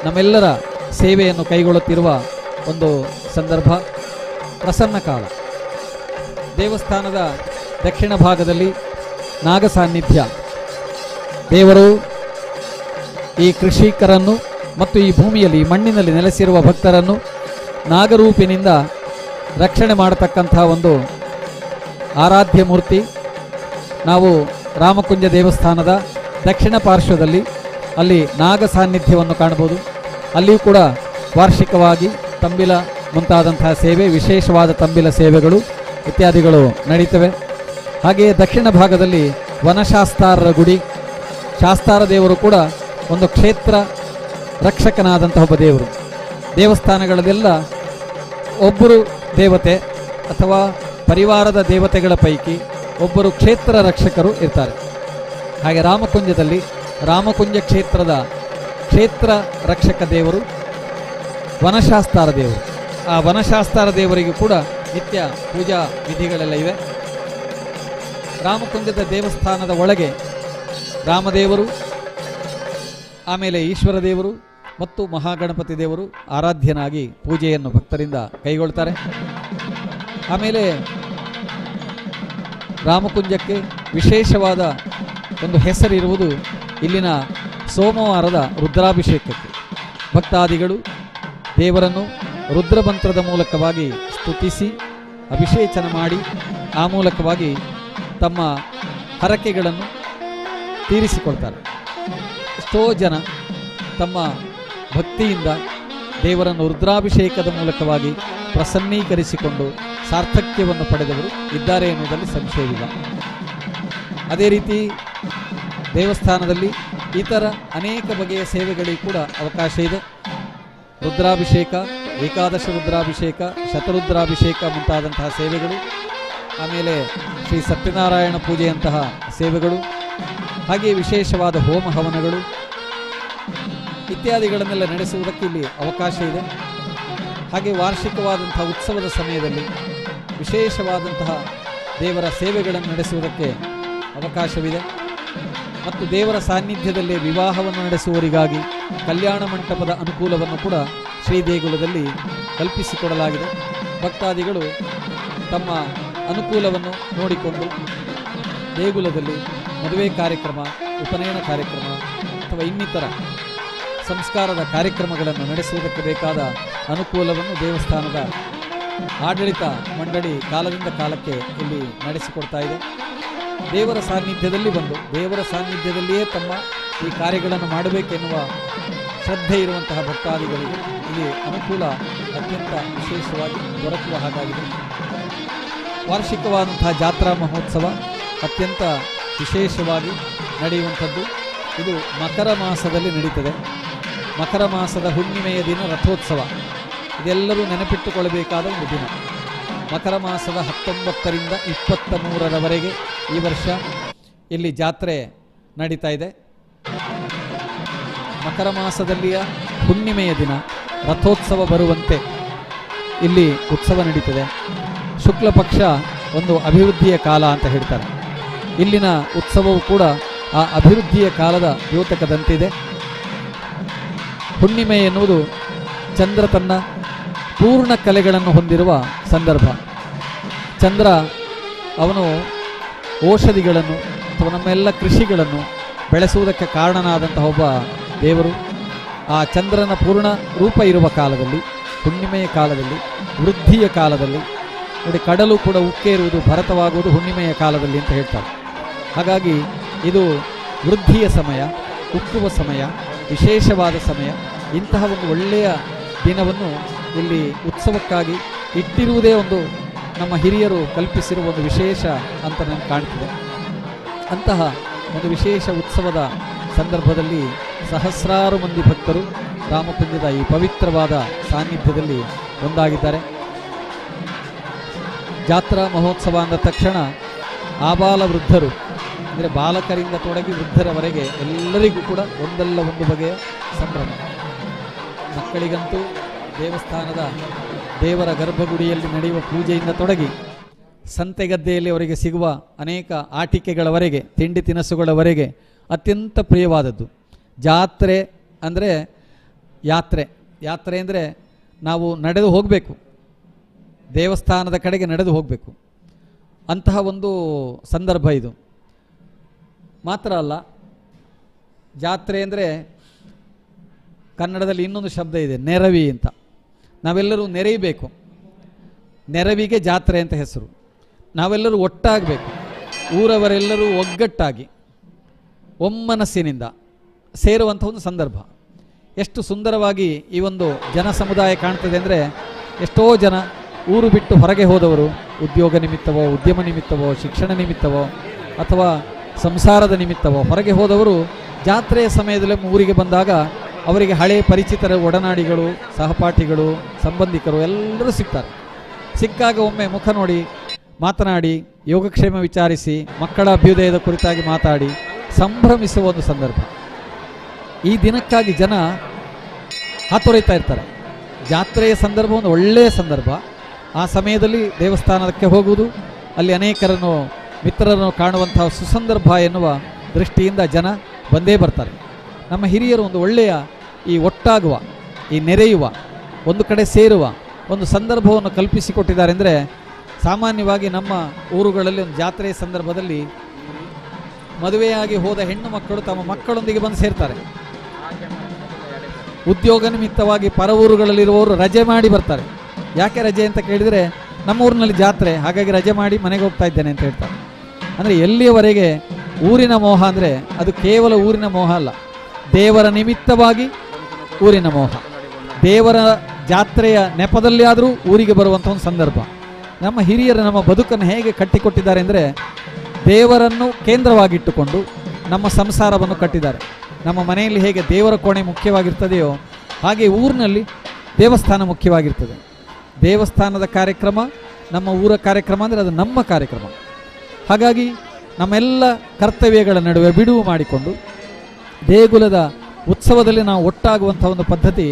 ನಮ್ಮೆಲ್ಲರ ಸೇವೆಯನ್ನು ಕೈಗೊಳ್ಳುತ್ತಿರುವ ಒಂದು ಸಂದರ್ಭ, ಪ್ರಸನ್ನ ಕಾಲ. ದೇವಸ್ಥಾನದ ದಕ್ಷಿಣ ಭಾಗದಲ್ಲಿ ನಾಗ ಸಾನ್ನಿಧ್ಯ. ದೇವರು ಈ ಕೃಷಿಕರನ್ನು ಮತ್ತು ಈ ಭೂಮಿಯಲ್ಲಿ, ಈ ಮಣ್ಣಿನಲ್ಲಿ ನೆಲೆಸಿರುವ ಭಕ್ತರನ್ನು ನಾಗರೂಪಿನಿಂದ ರಕ್ಷಣೆ ಮಾಡತಕ್ಕಂತಹ ಒಂದು ಆರಾಧ್ಯ ಮೂರ್ತಿ. ನಾವು ರಾಮಕುಂಜ ದೇವಸ್ಥಾನದ ದಕ್ಷಿಣ ಪಾರ್ಶ್ವದಲ್ಲಿ ಅಲ್ಲಿ ನಾಗ ಸಾನ್ನಿಧ್ಯವನ್ನು ಕಾಣಬಹುದು. ಅಲ್ಲಿಯೂ ಕೂಡ ವಾರ್ಷಿಕವಾಗಿ ತಂಬಿಲ ಮುಂತಾದಂತಹ ಸೇವೆ, ವಿಶೇಷವಾದ ತಂಬಿಲ ಸೇವೆಗಳು ಇತ್ಯಾದಿಗಳು ನಡೀತವೆ. ಹಾಗೆಯೇ ದಕ್ಷಿಣ ಭಾಗದಲ್ಲಿ ವನಶಾಸ್ತಾರರ ಗುಡಿ, ಶಾಸ್ತಾರ ದೇವರು ಕೂಡ ಒಂದು ಕ್ಷೇತ್ರ ರಕ್ಷಕನಾದಂತಹ ಒಬ್ಬ ದೇವರು. ದೇವಸ್ಥಾನಗಳಲ್ಲೆಲ್ಲ ಒಬ್ಬರು ದೇವತೆ ಅಥವಾ ಪರಿವಾರದ ದೇವತೆಗಳ ಪೈಕಿ ಒಬ್ಬರು ಕ್ಷೇತ್ರ ರಕ್ಷಕರು ಇರ್ತಾರೆ. ಹಾಗೆ ರಾಮಕುಂಜದಲ್ಲಿ ರಾಮಕುಂಜ ಕ್ಷೇತ್ರದ ಕ್ಷೇತ್ರ ರಕ್ಷಕ ದೇವರು ವನಶಾಸ್ತಾರ ದೇವರು. ಆ ವನಶಾಸ್ತಾರ ದೇವರಿಗೂ ಕೂಡ ನಿತ್ಯ ಪೂಜಾ ವಿಧಿಗಳೆಲ್ಲ ಇವೆ. ರಾಮಕುಂಜದ ದೇವಸ್ಥಾನದ ಒಳಗೆ ರಾಮದೇವರು, ಆಮೇಲೆ ಈಶ್ವರ ದೇವರು ಮತ್ತು ಮಹಾಗಣಪತಿ ದೇವರು ಆರಾಧ್ಯನಾಗಿ ಪೂಜೆಯನ್ನು ಭಕ್ತರಿಂದ ಕೈಗೊಳ್ತಾರೆ. ಆಮೇಲೆ ರಾಮಕುಂಜಕ್ಕೆ ವಿಶೇಷವಾದ ಒಂದು ಹೆಸರಿರುವುದು ಇಲ್ಲಿನ ಸೋಮವಾರದ ರುದ್ರಾಭಿಷೇಕಕ್ಕೆ. ಭಕ್ತಾದಿಗಳು ದೇವರನ್ನು ರುದ್ರಮಂತ್ರದ ಮೂಲಕವಾಗಿ ಸ್ತುತಿಸಿ ಅಭಿಷೇಚನ ಮಾಡಿ ಆ ಮೂಲಕವಾಗಿ ತಮ್ಮ ಹರಕೆಗಳನ್ನು ತೀರಿಸಿಕೊಳ್ತಾರೆ. ಎಷ್ಟೋ ಜನ ತಮ್ಮ ಭಕ್ತಿಯಿಂದ ದೇವರನ್ನು ರುದ್ರಾಭಿಷೇಕದ ಮೂಲಕವಾಗಿ ಪ್ರಸನ್ನೀಕರಿಸಿಕೊಂಡು ಸಾರ್ಥಕ್ಯವನ್ನು ಪಡೆದವರು ಇದ್ದಾರೆ ಎನ್ನುವುದರಲ್ಲಿ ಸಂಶಯವಿಲ್ಲ. ಅದೇ ರೀತಿ ದೇವಸ್ಥಾನದಲ್ಲಿ ಇತರ ಅನೇಕ ಬಗೆಯ ಸೇವೆಗಳಿಗೂ ಕೂಡ ಅವಕಾಶ ಇದೆ. ರುದ್ರಾಭಿಷೇಕ, ಏಕಾದಶ ರುದ್ರಾಭಿಷೇಕ, ಶತರುದ್ರಾಭಿಷೇಕ ಮುಂತಾದಂತಹ ಸೇವೆಗಳು, ಆಮೇಲೆ ಶ್ರೀ ಸತ್ಯನಾರಾಯಣ ಪೂಜೆಯಂತಹ ಸೇವೆಗಳು, ಹಾಗೆಯೇ ವಿಶೇಷವಾದ ಹೋಮ ಹವನಗಳು ಇತ್ಯಾದಿಗಳನ್ನೆಲ್ಲ ನಡೆಸುವುದಕ್ಕೆ ಇಲ್ಲಿ ಅವಕಾಶ ಇದೆ. ಹಾಗೆ ವಾರ್ಷಿಕವಾದಂತಹ ಉತ್ಸವದ ಸಮಯದಲ್ಲಿ ವಿಶೇಷವಾದಂತಹ ದೇವರ ಸೇವೆಗಳನ್ನು ನಡೆಸುವುದಕ್ಕೆ ಅವಕಾಶವಿದೆ. ಮತ್ತು ದೇವರ ಸಾನ್ನಿಧ್ಯದಲ್ಲೇ ವಿವಾಹವನ್ನು ನಡೆಸುವವರಿಗಾಗಿ ಕಲ್ಯಾಣ ಮಂಟಪದ ಅನುಕೂಲವನ್ನು ಕೂಡ ಶ್ರೀ ದೇಗುಲದಲ್ಲಿ ಕಲ್ಪಿಸಿಕೊಡಲಾಗಿದೆ. ಭಕ್ತಾದಿಗಳು ತಮ್ಮ ಅನುಕೂಲವನ್ನು ನೋಡಿಕೊಂಡು ದೇಗುಲದಲ್ಲಿ ಮದುವೆ ಕಾರ್ಯಕ್ರಮ, ಉಪನಯನ ಕಾರ್ಯಕ್ರಮ ಅಥವಾ ಇನ್ನಿತರ ಸಂಸ್ಕಾರದ ಕಾರ್ಯಕ್ರಮಗಳನ್ನು ನಡೆಸುವುದಕ್ಕೆ ಬೇಕಾದ ಅನುಕೂಲವನ್ನು ದೇವಸ್ಥಾನದ ಆಡಳಿತ ಮಂಡಳಿ ಕಾಲದಿಂದ ಕಾಲಕ್ಕೆ ಇಲ್ಲಿ ನಡೆಸಿಕೊಡ್ತಾ ಇದೆ. ದೇವರ ಸಾನ್ನಿಧ್ಯದಲ್ಲಿ ಬಂದು ದೇವರ ಸಾನ್ನಿಧ್ಯದಲ್ಲಿಯೇ ತಮ್ಮ ಈ ಕಾರ್ಯಗಳನ್ನು ಮಾಡಬೇಕೆನ್ನುವ ಶ್ರದ್ಧೆ ಇರುವಂತಹ ಭಕ್ತಾದಿಗಳಿಗೆ ಇಲ್ಲಿ ಅನುಕೂಲ ಅತ್ಯಂತ ವಿಶೇಷವಾಗಿ ದೊರಕುವ ಹಾಗಾಗಿದೆ. ವಾರ್ಷಿಕವಾದಂತಹ ಜಾತ್ರಾ ಮಹೋತ್ಸವ ಅತ್ಯಂತ ವಿಶೇಷವಾಗಿ ನಡೆಯುವಂಥದ್ದು. ಇದು ಮಕರ ಮಾಸದಲ್ಲಿ ನಡೀತದೆ. ಮಕರ ಮಾಸದ ಹುಣ್ಣಿಮೆಯ ದಿನ ರಥೋತ್ಸವ. ಇದೆಲ್ಲರೂ ನೆನಪಿಟ್ಟುಕೊಳ್ಳಬೇಕಾದ ಒಂದು ದಿನ. ಮಕರ ಮಾಸದ 19ರಿಂದ 23ರವರೆಗೆ ಈ ವರ್ಷ ಇಲ್ಲಿ ಜಾತ್ರೆ ನಡೀತಾ ಇದೆ. ಮಕರ ಮಾಸದಲ್ಲಿಯ ಹುಣ್ಣಿಮೆಯ ದಿನ ರಥೋತ್ಸವ ಬರುವಂತೆ ಇಲ್ಲಿ ಉತ್ಸವ ನಡೀತದೆ. ಶುಕ್ಲ ಪಕ್ಷ ಒಂದು ಅಭಿವೃದ್ಧಿಯ ಕಾಲ ಅಂತ ಹೇಳ್ತಾರೆ. ಇಲ್ಲಿನ ಉತ್ಸವವು ಕೂಡ ಆ ಅಭಿವೃದ್ಧಿಯ ಕಾಲದ ದ್ಯೋತಕದಂತಿದೆ. ಹುಣ್ಣಿಮೆ ಎನ್ನುವುದು ಚಂದ್ರ ತನ್ನ ಪೂರ್ಣ ಕಲೆಗಳನ್ನು ಹೊಂದಿರುವ ಸಂದರ್ಭ. ಚಂದ್ರ ಅವನು ಔಷಧಿಗಳನ್ನು ಅಥವಾ ನಮ್ಮೆಲ್ಲ ಕೃಷಿಗಳನ್ನು ಬೆಳೆಸುವುದಕ್ಕೆ ಕಾರಣನಾದಂತಹ ಒಬ್ಬ ದೇವರು. ಆ ಚಂದ್ರನ ಪೂರ್ಣ ರೂಪ ಇರುವ ಕಾಲದಲ್ಲಿ, ಹುಣ್ಣಿಮೆಯ ಕಾಲದಲ್ಲಿ, ವೃದ್ಧಿಯ ಕಾಲದಲ್ಲಿ ನೋಡಿ, ಕಡಲು ಕೂಡ ಉಕ್ಕೇರುವುದು, ಭರತವಾಗುವುದು ಹುಣ್ಣಿಮೆಯ ಕಾಲದಲ್ಲಿ ಅಂತ ಹೇಳ್ತಾರೆ. ಹಾಗಾಗಿ ಇದು ವೃದ್ಧಿಯ ಸಮಯ, ಉಕ್ಕುವ ಸಮಯ, ವಿಶೇಷವಾದ ಸಮಯ. ಇಂತಹ ಒಂದು ಒಳ್ಳೆಯ ದಿನವನ್ನು ಇಲ್ಲಿ ಉತ್ಸವಕ್ಕಾಗಿ ಇಟ್ಟಿರುವುದೇ ಒಂದು ನಮ್ಮ ಹಿರಿಯರು ಕಲ್ಪಿಸಿರುವ ಒಂದು ವಿಶೇಷ ಅಂತ ನನಗೆ ಕಾಣ್ತಿದೆ. ಅಂತಹ ಒಂದು ವಿಶೇಷ ಉತ್ಸವದ ಸಂದರ್ಭದಲ್ಲಿ ಸಹಸ್ರಾರು ಮಂದಿ ಭಕ್ತರು ರಾಮಕುಂಜದ ಈ ಪವಿತ್ರವಾದ ಸಾನ್ನಿಧ್ಯದಲ್ಲಿ ಒಂದಾಗಿದ್ದಾರೆ. ಜಾತ್ರಾ ಮಹೋತ್ಸವ ಅಂದ ತಕ್ಷಣ ಆಬಾಲ ವೃದ್ಧರು, ಅಂದರೆ ಬಾಲಕರಿಂದ ತೊಡಗಿ ವೃದ್ಧರವರೆಗೆ ಎಲ್ಲರಿಗೂ ಕೂಡ ಒಂದಲ್ಲ ಒಂದು ಬಗೆಯ ಸಂಭ್ರಮ. ಮಕ್ಕಳಿಗಂತೂ ದೇವಸ್ಥಾನದ ದೇವರ ಗರ್ಭಗುಡಿಯಲ್ಲಿ ನಡೆಯುವ ಪೂಜೆಯಿಂದ ತೊಡಗಿ ಸಂತೆಗದ್ದೆಯಲ್ಲಿ ಅವರಿಗೆ ಸಿಗುವ ಅನೇಕ ಆಟಿಕೆಗಳವರೆಗೆ, ತಿಂಡಿ ತಿನಿಸುಗಳವರೆಗೆ ಅತ್ಯಂತ ಪ್ರಿಯವಾದದ್ದು. ಜಾತ್ರೆ ಅಂದರೆ ಯಾತ್ರೆ ಅಂದರೆ ನಾವು ನಡೆದು ಹೋಗಬೇಕು, ದೇವಸ್ಥಾನದ ಕಡೆಗೆ ನಡೆದು ಹೋಗಬೇಕು. ಅಂತಹ ಒಂದು ಸಂದರ್ಭ ಇದು. ಮಾತ್ರ ಅಲ್ಲ, ಜಾತ್ರೆ ಅಂದರೆ ಕನ್ನಡದಲ್ಲಿ ಇನ್ನೊಂದು ಶಬ್ದ ಇದೆ, ನೆರವಿ ಅಂತ. ನಾವೆಲ್ಲರೂ ನೆರೆಯಬೇಕು. ನೆರವಿಗೆ ಜಾತ್ರೆ ಅಂತ ಹೆಸರು. ನಾವೆಲ್ಲರೂ ಒಟ್ಟಾಗಬೇಕು, ಊರವರೆಲ್ಲರೂ ಒಗ್ಗಟ್ಟಾಗಿ ಒಮ್ಮನಸ್ಸಿನಿಂದ ಸೇರುವಂಥ ಒಂದು ಸಂದರ್ಭ. ಎಷ್ಟು ಸುಂದರವಾಗಿ ಈ ಒಂದು ಜನ ಸಮುದಾಯ ಕಾಣ್ತದೆ ಅಂದರೆ, ಎಷ್ಟೋ ಜನ ಊರು ಬಿಟ್ಟು ಹೊರಗೆ ಹೋದವರು, ಉದ್ಯೋಗ ನಿಮಿತ್ತವೋ, ಉದ್ಯಮ ನಿಮಿತ್ತವೋ, ಶಿಕ್ಷಣ ನಿಮಿತ್ತವೋ ಅಥವಾ ಸಂಸಾರದ ನಿಮಿತ್ತವೋ ಹೊರಗೆ ಹೋದವರು ಜಾತ್ರೆಯ ಸಮಯದಲ್ಲಿ ಊರಿಗೆ ಬಂದಾಗ ಅವರಿಗೆ ಹಳೆಯ ಪರಿಚಿತರ ಒಡನಾಡಿಗಳು, ಸಹಪಾಠಿಗಳು, ಸಂಬಂಧಿಕರು ಎಲ್ಲರೂ ಸಿಗ್ತಾರೆ. ಸಿಕ್ಕಾಗ ಒಮ್ಮೆ ಮುಖ ನೋಡಿ ಮಾತನಾಡಿ, ಯೋಗಕ್ಷೇಮ ವಿಚಾರಿಸಿ, ಮಕ್ಕಳ ಅಭ್ಯುದಯದ ಕುರಿತಾಗಿ ಮಾತಾಡಿ ಸಂಭ್ರಮಿಸುವ ಒಂದು ಸಂದರ್ಭ. ಈ ದಿನಕ್ಕಾಗಿ ಜನ ಹಾತೊರೀತಾ ಇರ್ತಾರೆ. ಜಾತ್ರೆಯ ಸಂದರ್ಭ ಒಂದು ಒಳ್ಳೆಯ ಸಂದರ್ಭ. ಆ ಸಮಯದಲ್ಲಿ ದೇವಸ್ಥಾನಕ್ಕೆ ಹೋಗುವುದು, ಅಲ್ಲಿ ಅನೇಕರನ್ನು ಮಿತ್ರರನ್ನು ಕಾಣುವಂತಹ ಸುಸಂದರ್ಭ ಎನ್ನುವ ದೃಷ್ಟಿಯಿಂದ ಜನ ಬಂದೇ ಬರ್ತಾರೆ. ನಮ್ಮ ಹಿರಿಯರು ಒಂದು ಒಳ್ಳೆಯ ಈ ಒಟ್ಟಾಗುವ, ಈ ನೆರೆಯುವ, ಒಂದು ಕಡೆ ಸೇರುವ ಒಂದು ಸಂದರ್ಭವನ್ನು ಕಲ್ಪಿಸಿಕೊಟ್ಟಿದ್ದಾರೆ. ಅಂದರೆ ಸಾಮಾನ್ಯವಾಗಿ ನಮ್ಮ ಊರುಗಳಲ್ಲಿ ಒಂದು ಜಾತ್ರೆಯ ಸಂದರ್ಭದಲ್ಲಿ ಮದುವೆಯಾಗಿ ಹೋದ ಹೆಣ್ಣು ಮಕ್ಕಳು ತಮ್ಮ ಮಕ್ಕಳೊಂದಿಗೆ ಬಂದು ಸೇರ್ತಾರೆ. ಉದ್ಯೋಗ ನಿಮಿತ್ತವಾಗಿ ಪರ ಊರುಗಳಲ್ಲಿರುವವರು ರಜೆ ಮಾಡಿ ಬರ್ತಾರೆ. ಯಾಕೆ ರಜೆ ಅಂತ ಕೇಳಿದರೆ, ನಮ್ಮ ಊರಿನಲ್ಲಿ ಜಾತ್ರೆ, ಹಾಗಾಗಿ ರಜೆ ಮಾಡಿ ಮನೆಗೆ ಹೋಗ್ತಾ ಇದ್ದೇನೆ ಅಂತ ಹೇಳ್ತಾರೆ. ಅಂದರೆ ಎಲ್ಲಿಯವರೆಗೆ ಊರಿನ ಮೋಹ ಅಂದರೆ ಅದು ಕೇವಲ ಊರಿನ ಮೋಹ ಅಲ್ಲ, ದೇವರ ನಿಮಿತ್ತವಾಗಿ ಊರಿನ ಮೋಹ. ದೇವರ ಜಾತ್ರೆಯ ನೆಪದಲ್ಲಿ ಆದರೂ ಊರಿಗೆ ಬರುವಂಥ ಒಂದು ಸಂದರ್ಭ. ನಮ್ಮ ಹಿರಿಯರು ನಮ್ಮ ಬದುಕನ್ನು ಹೇಗೆ ಕಟ್ಟಿಕೊಟ್ಟಿದ್ದಾರೆ ಅಂದರೆ, ದೇವರನ್ನು ಕೇಂದ್ರವಾಗಿಟ್ಟುಕೊಂಡು ನಮ್ಮ ಸಂಸಾರವನ್ನು ಕಟ್ಟಿದ್ದಾರೆ. ನಮ್ಮ ಮನೆಯಲ್ಲಿ ಹೇಗೆ ದೇವರ ಕೋಣೆ ಮುಖ್ಯವಾಗಿರ್ತದೆಯೋ ಹಾಗೆ ಊರಿನಲ್ಲಿ ದೇವಸ್ಥಾನ ಮುಖ್ಯವಾಗಿರ್ತದೆ. ದೇವಸ್ಥಾನದ ಕಾರ್ಯಕ್ರಮ ನಮ್ಮ ಊರ ಕಾರ್ಯಕ್ರಮ ಅಂದರೆ ಅದು ನಮ್ಮ ಕಾರ್ಯಕ್ರಮ. ಹಾಗಾಗಿ ನಮ್ಮೆಲ್ಲ ಕರ್ತವ್ಯಗಳ ನಡುವೆ ಬಿಡುವು ಮಾಡಿಕೊಂಡು ದೇಗುಲದ ಉತ್ಸವದಲ್ಲಿ ನಾವು ಒಟ್ಟಾಗುವಂಥ ಒಂದು ಪದ್ಧತಿ,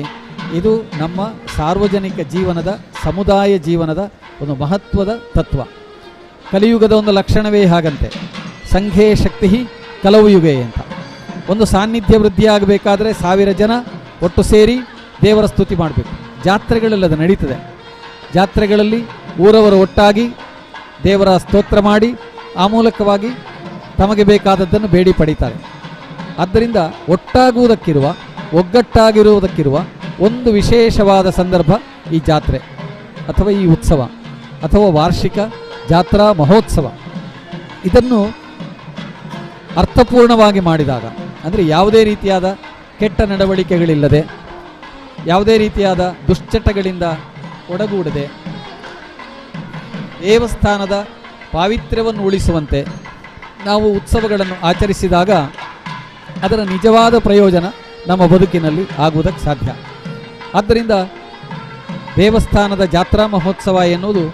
ಇದು ನಮ್ಮ ಸಾರ್ವಜನಿಕ ಜೀವನದ, ಸಮುದಾಯ ಜೀವನದ ಒಂದು ಮಹತ್ವದ ತತ್ವ. ಕಲಿಯುಗದ ಒಂದು ಲಕ್ಷಣವೇ ಹಾಗಂತೆ, ಸಂಘೇ ಶಕ್ತಿ ಕಲವು ಯುಗೆ ಅಂತ. ಒಂದು ಸಾನ್ನಿಧ್ಯ ವೃದ್ಧಿಯಾಗಬೇಕಾದ್ರೆ 1000 ಜನ ಒಟ್ಟು ಸೇರಿ ದೇವರ ಸ್ತುತಿ ಮಾಡಬೇಕು. ಜಾತ್ರೆಗಳಲ್ಲಿ ಅದು ನಡೀತದೆ. ಜಾತ್ರೆಗಳಲ್ಲಿ ಊರವರು ಒಟ್ಟಾಗಿ ದೇವರ ಸ್ತೋತ್ರ ಮಾಡಿ ಆ ಮೂಲಕವಾಗಿ ತಮಗೆ ಬೇಕಾದದ್ದನ್ನು ಬೇಡಿ ಪಡೀತಾರೆ. ಆದ್ದರಿಂದ ಒಟ್ಟಾಗುವುದಕ್ಕಿರುವ, ಒಗ್ಗಟ್ಟಾಗಿರುವುದಕ್ಕಿರುವ ಒಂದು ವಿಶೇಷವಾದ ಸಂದರ್ಭ ಈ ಜಾತ್ರೆ ಅಥವಾ ಈ ಉತ್ಸವ ಅಥವಾ ವಾರ್ಷಿಕ ಜಾತ್ರಾ ಮಹೋತ್ಸವ. ಇದನ್ನು ಅರ್ಥಪೂರ್ಣವಾಗಿ ಮಾಡಿದಾಗ, ಅಂದರೆ ಯಾವುದೇ ರೀತಿಯಾದ ಕೆಟ್ಟ ನಡವಳಿಕೆಗಳಿಲ್ಲದೆ, ಯಾವುದೇ ರೀತಿಯಾದ ದುಶ್ಚಟಗಳಿಂದ ಒಡಗೂಡದೆ, ದೇವಸ್ಥಾನದ ಪಾವಿತ್ರ್ಯವನ್ನು ಉಳಿಸುವಂತೆ ನಾವು ಉತ್ಸವಗಳನ್ನು ಆಚರಿಸಿದಾಗ ಅದರ ನಿಜವಾದ ಪ್ರಯೋಜನ ನಮ್ಮ ಬದುಕಿನಲ್ಲಿ ಆಗುವುದಕ್ಕೆ ಸಾಧ್ಯ. ಆದ್ದರಿಂದ ದೇವಸ್ಥಾನದ ಜಾತ್ರಾ ಮಹೋತ್ಸವ ಎನ್ನುವುದು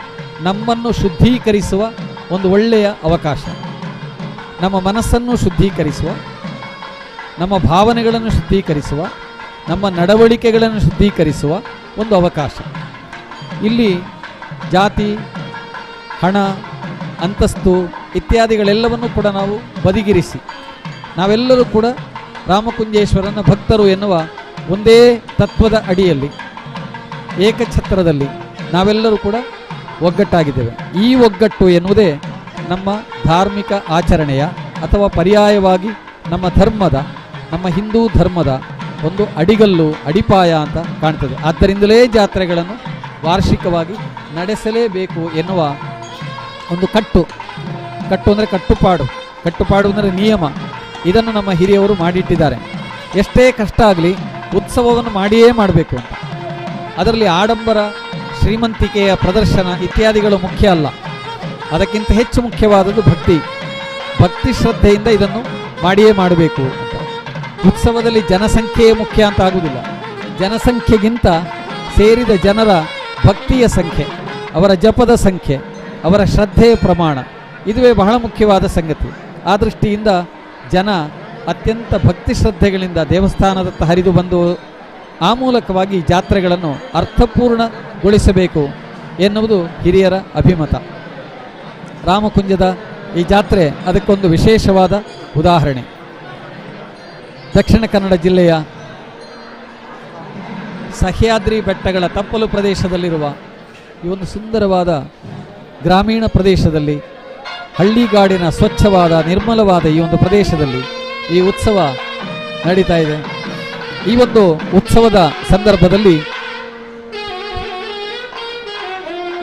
ನಮ್ಮನ್ನು ಶುದ್ಧೀಕರಿಸುವ ಒಂದು ಒಳ್ಳೆಯ ಅವಕಾಶ. ನಮ್ಮ ಮನಸ್ಸನ್ನು ಶುದ್ಧೀಕರಿಸುವ, ನಮ್ಮ ಭಾವನೆಗಳನ್ನು ಶುದ್ಧೀಕರಿಸುವ, ನಮ್ಮ ನಡವಳಿಕೆಗಳನ್ನು ಶುದ್ಧೀಕರಿಸುವ ಒಂದು ಅವಕಾಶ. ಇಲ್ಲಿ ಜಾತಿ, ಹಣ, ಅಂತಸ್ತು ಇತ್ಯಾದಿಗಳೆಲ್ಲವನ್ನೂ ಕೂಡ ನಾವು ಬದಿಗಿರಿಸಿ ನಾವೆಲ್ಲರೂ ಕೂಡ ರಾಮಕುಂಜೇಶ್ವರನ ಭಕ್ತರು ಎನ್ನುವ ಒಂದೇ ತತ್ವದ ಅಡಿಯಲ್ಲಿ, ಏಕಛತ್ರದಲ್ಲಿ ನಾವೆಲ್ಲರೂ ಕೂಡ ಒಗ್ಗಟ್ಟಾಗಿದ್ದೇವೆ. ಈ ಒಗ್ಗಟ್ಟು ಎನ್ನುವುದೇ ನಮ್ಮ ಧಾರ್ಮಿಕ ಆಚರಣೆಯ ಅಥವಾ ಪರ್ಯಾಯವಾಗಿ ನಮ್ಮ ಧರ್ಮದ, ನಮ್ಮ ಹಿಂದೂ ಧರ್ಮದ ಒಂದು ಅಡಿಗಲ್ಲು, ಅಡಿಪಾಯ ಅಂತ ಕಾಣ್ತದೆ. ಆದ್ದರಿಂದಲೇ ಜಾತ್ರೆಗಳನ್ನು ವಾರ್ಷಿಕವಾಗಿ ನಡೆಸಲೇಬೇಕು ಎನ್ನುವ ಒಂದು ಕಟ್ಟು ಅಂದರೆ ಕಟ್ಟುಪಾಡು ಅಂದರೆ ನಿಯಮ. ಇದನ್ನು ನಮ್ಮ ಹಿರಿಯವರು ಮಾಡಿಟ್ಟಿದ್ದಾರೆ. ಎಷ್ಟೇ ಕಷ್ಟ ಆಗಲಿ ಉತ್ಸವವನ್ನು ಮಾಡಿಯೇ ಮಾಡಬೇಕು ಅಂತ. ಅದರಲ್ಲಿ ಆಡಂಬರ, ಶ್ರೀಮಂತಿಕೆಯ ಪ್ರದರ್ಶನ ಇತ್ಯಾದಿಗಳು ಮುಖ್ಯ ಅಲ್ಲ. ಅದಕ್ಕಿಂತ ಹೆಚ್ಚು ಮುಖ್ಯವಾದದ್ದು ಭಕ್ತಿ ಶ್ರದ್ಧೆಯಿಂದ ಇದನ್ನು ಮಾಡಿಯೇ ಮಾಡಬೇಕು ಅಂತ. ಉತ್ಸವದಲ್ಲಿ ಜನಸಂಖ್ಯೆಯೇ ಮುಖ್ಯ ಅಂತ ಆಗುವುದಿಲ್ಲ. ಜನಸಂಖ್ಯೆಗಿಂತ ಸೇರಿದ ಜನರ ಭಕ್ತಿಯ ಸಂಖ್ಯೆ, ಅವರ ಜಪದ ಸಂಖ್ಯೆ, ಅವರ ಶ್ರದ್ಧೆಯ ಪ್ರಮಾಣ, ಇದುವೇ ಬಹಳ ಮುಖ್ಯವಾದ ಸಂಗತಿ. ಆ ದೃಷ್ಟಿಯಿಂದ ಜನ ಅತ್ಯಂತ ಭಕ್ತಿ ಶ್ರದ್ಧೆಗಳಿಂದ ದೇವಸ್ಥಾನದತ್ತ ಹರಿದು ಬಂದು ಆ ಮೂಲಕವಾಗಿ ಜಾತ್ರೆಗಳನ್ನು ಅರ್ಥಪೂರ್ಣಗೊಳಿಸಬೇಕು ಎನ್ನುವುದು ಹಿರಿಯರ ಅಭಿಮತ. ರಾಮಕುಂಜದ ಈ ಜಾತ್ರೆ ಅದಕ್ಕೊಂದು ವಿಶೇಷವಾದ ಉದಾಹರಣೆ. ದಕ್ಷಿಣ ಕನ್ನಡ ಜಿಲ್ಲೆಯ ಸಹ್ಯಾದ್ರಿ ಬೆಟ್ಟಗಳ ತಪ್ಪಲು ಪ್ರದೇಶದಲ್ಲಿರುವ ಈ ಒಂದು ಸುಂದರವಾದ ಗ್ರಾಮೀಣ ಪ್ರದೇಶದಲ್ಲಿ, ಹಳ್ಳಿಗಾಡಿನ ಸ್ವಚ್ಛವಾದ ನಿರ್ಮಲವಾದ ಈ ಒಂದು ಪ್ರದೇಶದಲ್ಲಿ ಈ ಉತ್ಸವ ನಡೀತಾ ಇದೆ. ಈ ಒಂದು ಉತ್ಸವದ ಸಂದರ್ಭದಲ್ಲಿ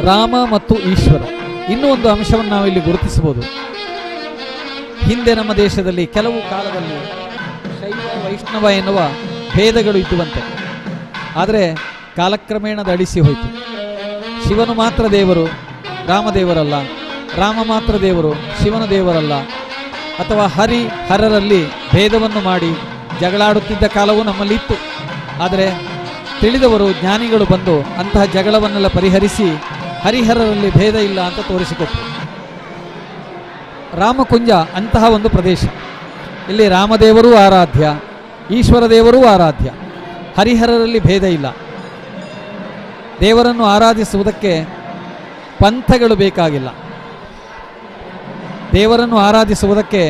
ರಾಮ ಮತ್ತು ಈಶ್ವರ. ಇನ್ನೂ ಒಂದು ಅಂಶವನ್ನು ನಾವು ಇಲ್ಲಿ ಗುರುತಿಸಬಹುದು. ಹಿಂದೆ ನಮ್ಮ ದೇಶದಲ್ಲಿ ಕೆಲವು ಕಾಲದಲ್ಲಿ ಶೈವ ವೈಷ್ಣವ ಎನ್ನುವ ಭೇದಗಳು ಇದ್ದುವಂತೆ. ಆದರೆ ಕಾಲಕ್ರಮೇಣ ಅದು ಅಳಿಸಿ ಹೋಯಿತು. ಶಿವನು ಮಾತ್ರ ದೇವರು, ರಾಮದೇವರಲ್ಲ. ರಾಮ ಮಾತ್ರ ದೇವರು, ಶಿವನ ದೇವರಲ್ಲ. ಅಥವಾ ಹರಿ ಹರರಲ್ಲಿ ಭೇದವನ್ನು ಮಾಡಿ ಜಗಳಾಡುತ್ತಿದ್ದ ಕಾಲವೂ ನಮ್ಮಲ್ಲಿತ್ತು. ಆದರೆ ತಿಳಿದವರು ಜ್ಞಾನಿಗಳು ಬಂದು ಅಂತಹ ಜಗಳವನ್ನೆಲ್ಲ ಪರಿಹರಿಸಿ ಹರಿಹರರಲ್ಲಿ ಭೇದ ಇಲ್ಲ ಅಂತ ತೋರಿಸಿಕೊಟ್ಟರು. ರಾಮಕುಂಜ ಅಂತಹ ಒಂದು ಪ್ರದೇಶ. ಇಲ್ಲಿ ರಾಮದೇವರೂ ಆರಾಧ್ಯ, ಈಶ್ವರ ದೇವರೂ ಆರಾಧ್ಯ. ಹರಿಹರರಲ್ಲಿ ಭೇದ ಇಲ್ಲ. ದೇವರನ್ನು ಆರಾಧಿಸುವುದಕ್ಕೆ ಪಂಥಗಳು ಬೇಕಾಗಿಲ್ಲ. ದೇವರನ್ನು ಆರಾಧಿಸುವುದಕ್ಕೆ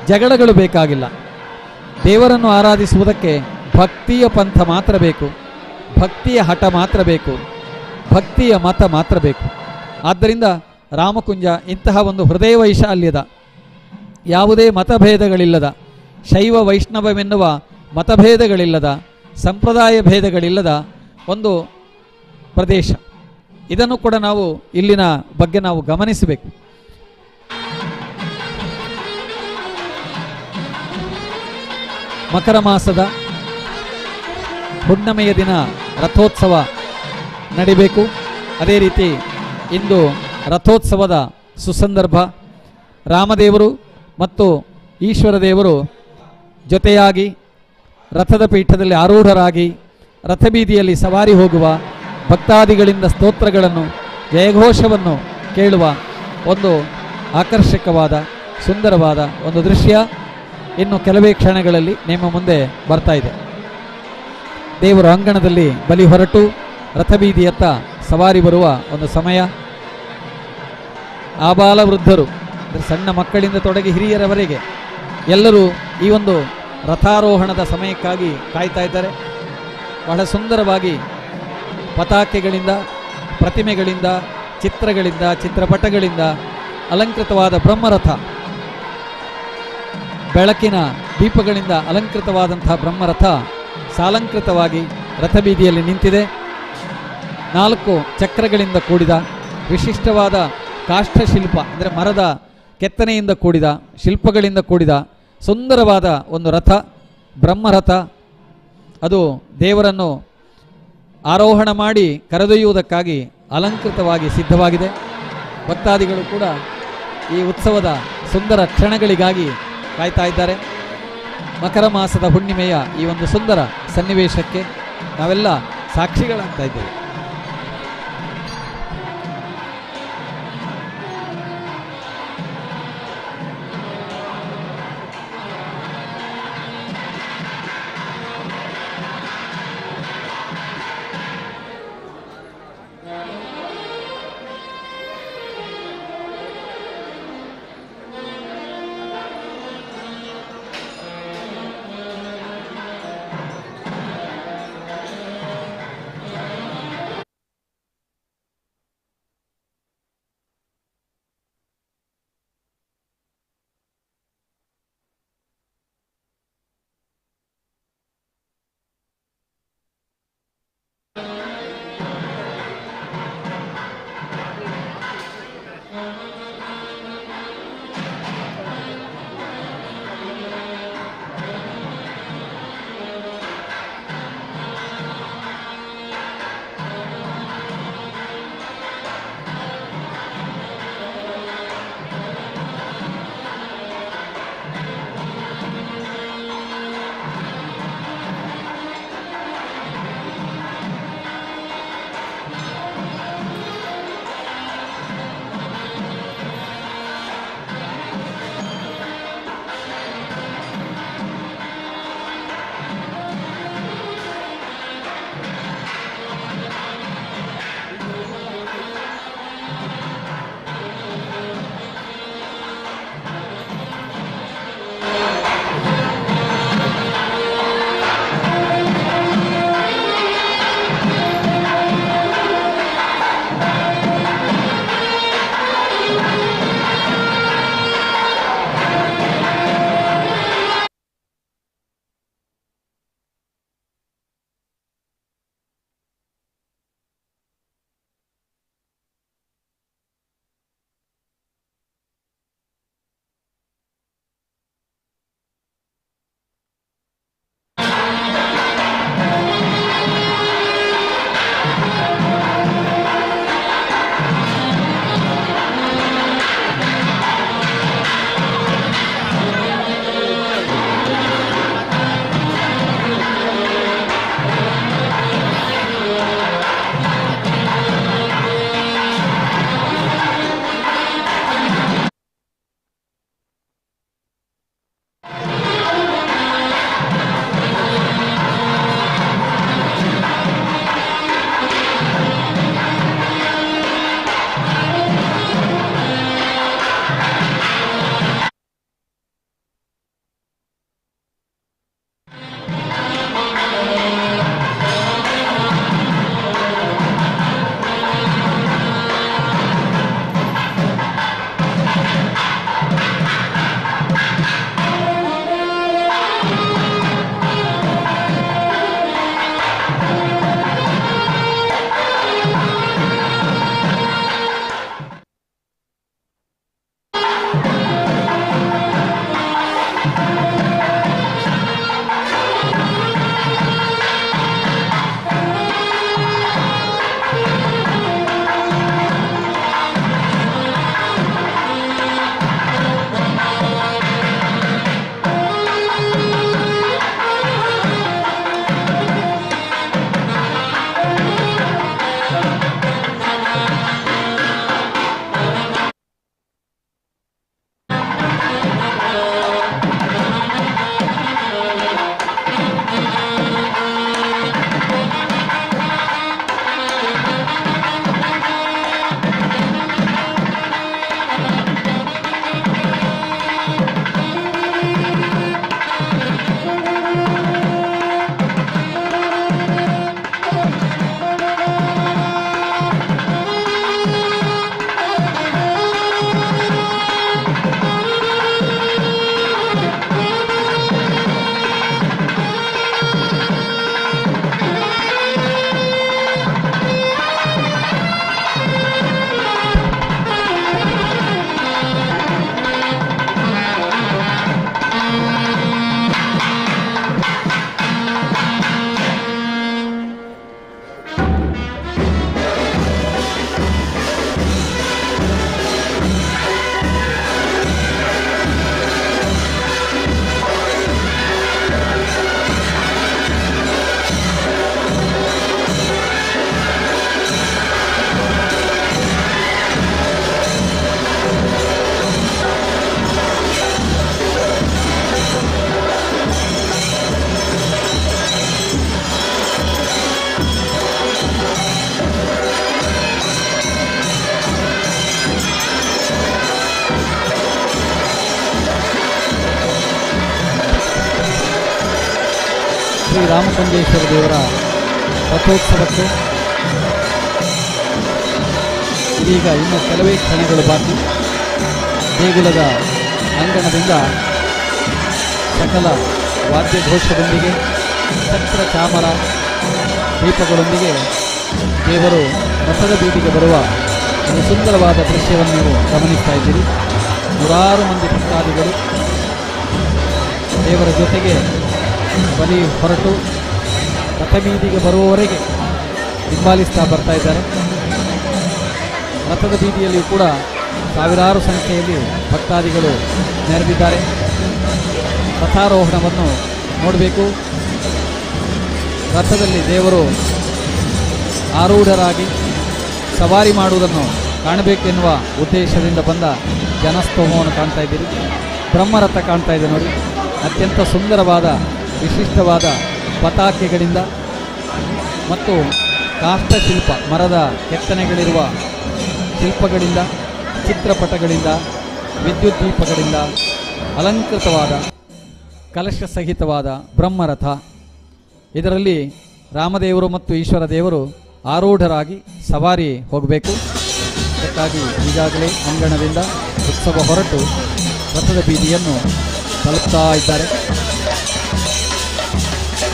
ಜಗಳಗಳು ಬೇಕಾಗಿಲ್ಲ. ದೇವರನ್ನು ಆರಾಧಿಸುವುದಕ್ಕೆ ಭಕ್ತಿಯ ಪಂಥ ಮಾತ್ರ ಬೇಕು, ಭಕ್ತಿಯ ಹಠ ಮಾತ್ರ ಬೇಕು, ಭಕ್ತಿಯ ಮತ ಮಾತ್ರ ಬೇಕು. ಆದ್ದರಿಂದ ರಾಮಕುಂಜ ಇಂತಹ ಒಂದು ಹೃದಯ ವೈಶಾಲ್ಯದ, ಯಾವುದೇ ಮತಭೇದಗಳಿಲ್ಲದ, ಶೈವ ವೈಷ್ಣವವೆನ್ನುವ ಮತಭೇದಗಳಿಲ್ಲದ, ಸಂಪ್ರದಾಯ ಭೇದಗಳಿಲ್ಲದ ಒಂದು ಪ್ರದೇಶ. ಇದನ್ನು ಕೂಡ ನಾವು ಇಲ್ಲಿನ ಬಗ್ಗೆ ನಾವು ಗಮನಿಸಬೇಕು. ಮಕರ ಮಾಸದ ಹುಣ್ಣಿಮೆಯ ದಿನ ರಥೋತ್ಸವ ನಡಿಬೇಕು. ಅದೇ ರೀತಿ ಇಂದು ರಥೋತ್ಸವದ ಸುಸಂದರ್ಭ. ರಾಮದೇವರು ಮತ್ತು ಈಶ್ವರ ದೇವರು ಜೊತೆಯಾಗಿ ರಥದ ಪೀಠದಲ್ಲಿ ಆರೂಢರಾಗಿ ರಥಬೀದಿಯಲ್ಲಿ ಸವಾರಿ ಹೋಗುವ, ಭಕ್ತಾದಿಗಳಿಂದ ಸ್ತೋತ್ರಗಳನ್ನು, ಜಯಘೋಷವನ್ನು ಕೇಳುವ ಒಂದು ಆಕರ್ಷಕವಾದ ಸುಂದರವಾದ ಒಂದು ದೃಶ್ಯ ಇನ್ನು ಕೆಲವೇ ಕ್ಷಣಗಳಲ್ಲಿ ನಿಮ್ಮ ಮುಂದೆ ಬರ್ತಾ ಇದೆ. ದೇವರ ಅಂಗಣದಲ್ಲಿ ಬಲಿ ಹೊರಟು ರಥಬೀದಿಯತ್ತ ಸವಾರಿ ಬರುವ ಒಂದು ಸಮಯ. ಆಬಾಲ ವೃದ್ಧರು, ಸಣ್ಣ ಮಕ್ಕಳಿಂದ ತೊಡಗಿ ಹಿರಿಯರವರೆಗೆ ಎಲ್ಲರೂ ಈ ಒಂದು ರಥಾರೋಹಣದ ಸಮಯಕ್ಕಾಗಿ ಕಾಯ್ತಾ ಇದ್ದಾರೆ. ಬಹಳ ಸುಂದರವಾಗಿ ಪತಾಕೆಗಳಿಂದ, ಪ್ರತಿಮೆಗಳಿಂದ, ಚಿತ್ರಗಳಿಂದ, ಚಿತ್ರಪಟಗಳಿಂದ ಅಲಂಕೃತವಾದ ಬ್ರಹ್ಮರಥ, ಬೆಳಕಿನ ದೀಪಗಳಿಂದ ಅಲಂಕೃತವಾದಂತಹ ಬ್ರಹ್ಮರಥ ಸಾಲಂಕೃತವಾಗಿ ರಥಬೀದಿಯಲ್ಲಿ ನಿಂತಿದೆ. 4 ಚಕ್ರಗಳಿಂದ ಕೂಡಿದ ವಿಶಿಷ್ಟವಾದ ಕಾಷ್ಠಶಿಲ್ಪ, ಅಂದರೆ ಮರದ ಕೆತ್ತನೆಯಿಂದ ಕೂಡಿದ ಶಿಲ್ಪಗಳಿಂದ ಕೂಡಿದ ಸುಂದರವಾದ ಒಂದು ರಥ, ಬ್ರಹ್ಮರಥ. ಅದು ದೇವರನ್ನು ಆರೋಹಣ ಮಾಡಿ ಕರೆದೊಯ್ಯುವುದಕ್ಕಾಗಿ ಅಲಂಕೃತವಾಗಿ ಸಿದ್ಧವಾಗಿದೆ. ಭಕ್ತಾದಿಗಳು ಕೂಡ ಈ ಉತ್ಸವದ ಸುಂದರ ಕ್ಷಣಗಳಿಗಾಗಿ ಕಾಯ್ತಾ ಇದ್ದಾರೆ. ಮಕರ ಮಾಸದ ಹುಣ್ಣಿಮೆಯ ಈ ಒಂದು ಸುಂದರ ಸನ್ನಿವೇಶಕ್ಕೆ ನಾವೆಲ್ಲ ಸಾಕ್ಷಿಗಳಾಗ್ತಾ ಇದ್ದೇವೆ. ಶ್ರೀ ರಾಮಕುಂಜೇಶ್ವರ ದೇವರ ರಥೋತ್ಸವಕ್ಕೆ ಇದೀಗ ಇನ್ನು ಕೆಲವೇ ಕ್ಷಣಗಳು ಬಾಕಿ. ದೇಗುಲದ ಅಂಗಣದಿಂದ ಸಕಲ ವಾದ್ಯಘೋಷದೊಂದಿಗೆ ಛತ್ರ ಚಾಮರ ದೀಪಗಳೊಂದಿಗೆ ದೇವರು ರಥದ ಬೀದಿಗೆ ಬರುವ ಒಂದು ಸುಂದರವಾದ ದೃಶ್ಯವನ್ನು ನೀವು ಗಮನಿಸ್ತಾ ಇದ್ದೀರಿ. ನೂರಾರು ಮಂದಿ ಭಕ್ತಾದಿಗಳು ದೇವರ ಜೊತೆಗೆ ಬಲಿ ಹೊರಟು ರಥಬೀದಿಗೆ ಬರುವವರೆಗೆ ಹಿಂಬಾಲಿಸ್ತಾ ಬರ್ತಾ ಇದ್ದಾರೆ. ರಥದ ಬೀದಿಯಲ್ಲಿಯೂ ಕೂಡ ಸಾವಿರಾರು ಸಂಖ್ಯೆಯಲ್ಲಿ ಭಕ್ತಾದಿಗಳು ನೆರೆದಿದ್ದಾರೆ. ರಥಾರೋಹಣವನ್ನು ನೋಡಬೇಕು. ರಥದಲ್ಲಿ ದೇವರು ಆರೂಢರಾಗಿ ಸವಾರಿ ಮಾಡುವುದನ್ನು ಕಾಣಬೇಕೆನ್ನುವ ಉದ್ದೇಶದಿಂದ ಬಂದ ಜನಸ್ತೋಮವನ್ನು ಕಾಣ್ತಾ ಇದ್ದೀರಿ. ಬ್ರಹ್ಮರಥ ಕಾಣ್ತಾ ಇದೆ ನೋಡಿ. ಅತ್ಯಂತ ಸುಂದರವಾದ ವಿಶಿಷ್ಟವಾದ ಪತಾಕೆಗಳಿಂದ ಮತ್ತು ಕಾಷ್ಟಶಿಲ್ಪ ಮರದ ಕೆತ್ತನೆಗಳಿರುವ ಶಿಲ್ಪಗಳಿಂದ, ಚಿತ್ರಪಟಗಳಿಂದ, ವಿದ್ಯುತ್ ದೀಪಗಳಿಂದ ಅಲಂಕೃತವಾದ ಕಲಶ ಸಹಿತವಾದ ಬ್ರಹ್ಮರಥ. ಇದರಲ್ಲಿ ರಾಮದೇವರು ಮತ್ತು ಈಶ್ವರ ದೇವರು ಆರೂಢರಾಗಿ ಸವಾರಿ ಹೋಗಬೇಕು. ಅದಕ್ಕಾಗಿ ಈಗಾಗಲೇ ಅಂಗಣದಿಂದ ಉತ್ಸವ ಹೊರಟು ರಥದ ಬೀದಿಯನ್ನು ತಲುಪ್ತಾ ಇದ್ದಾರೆ.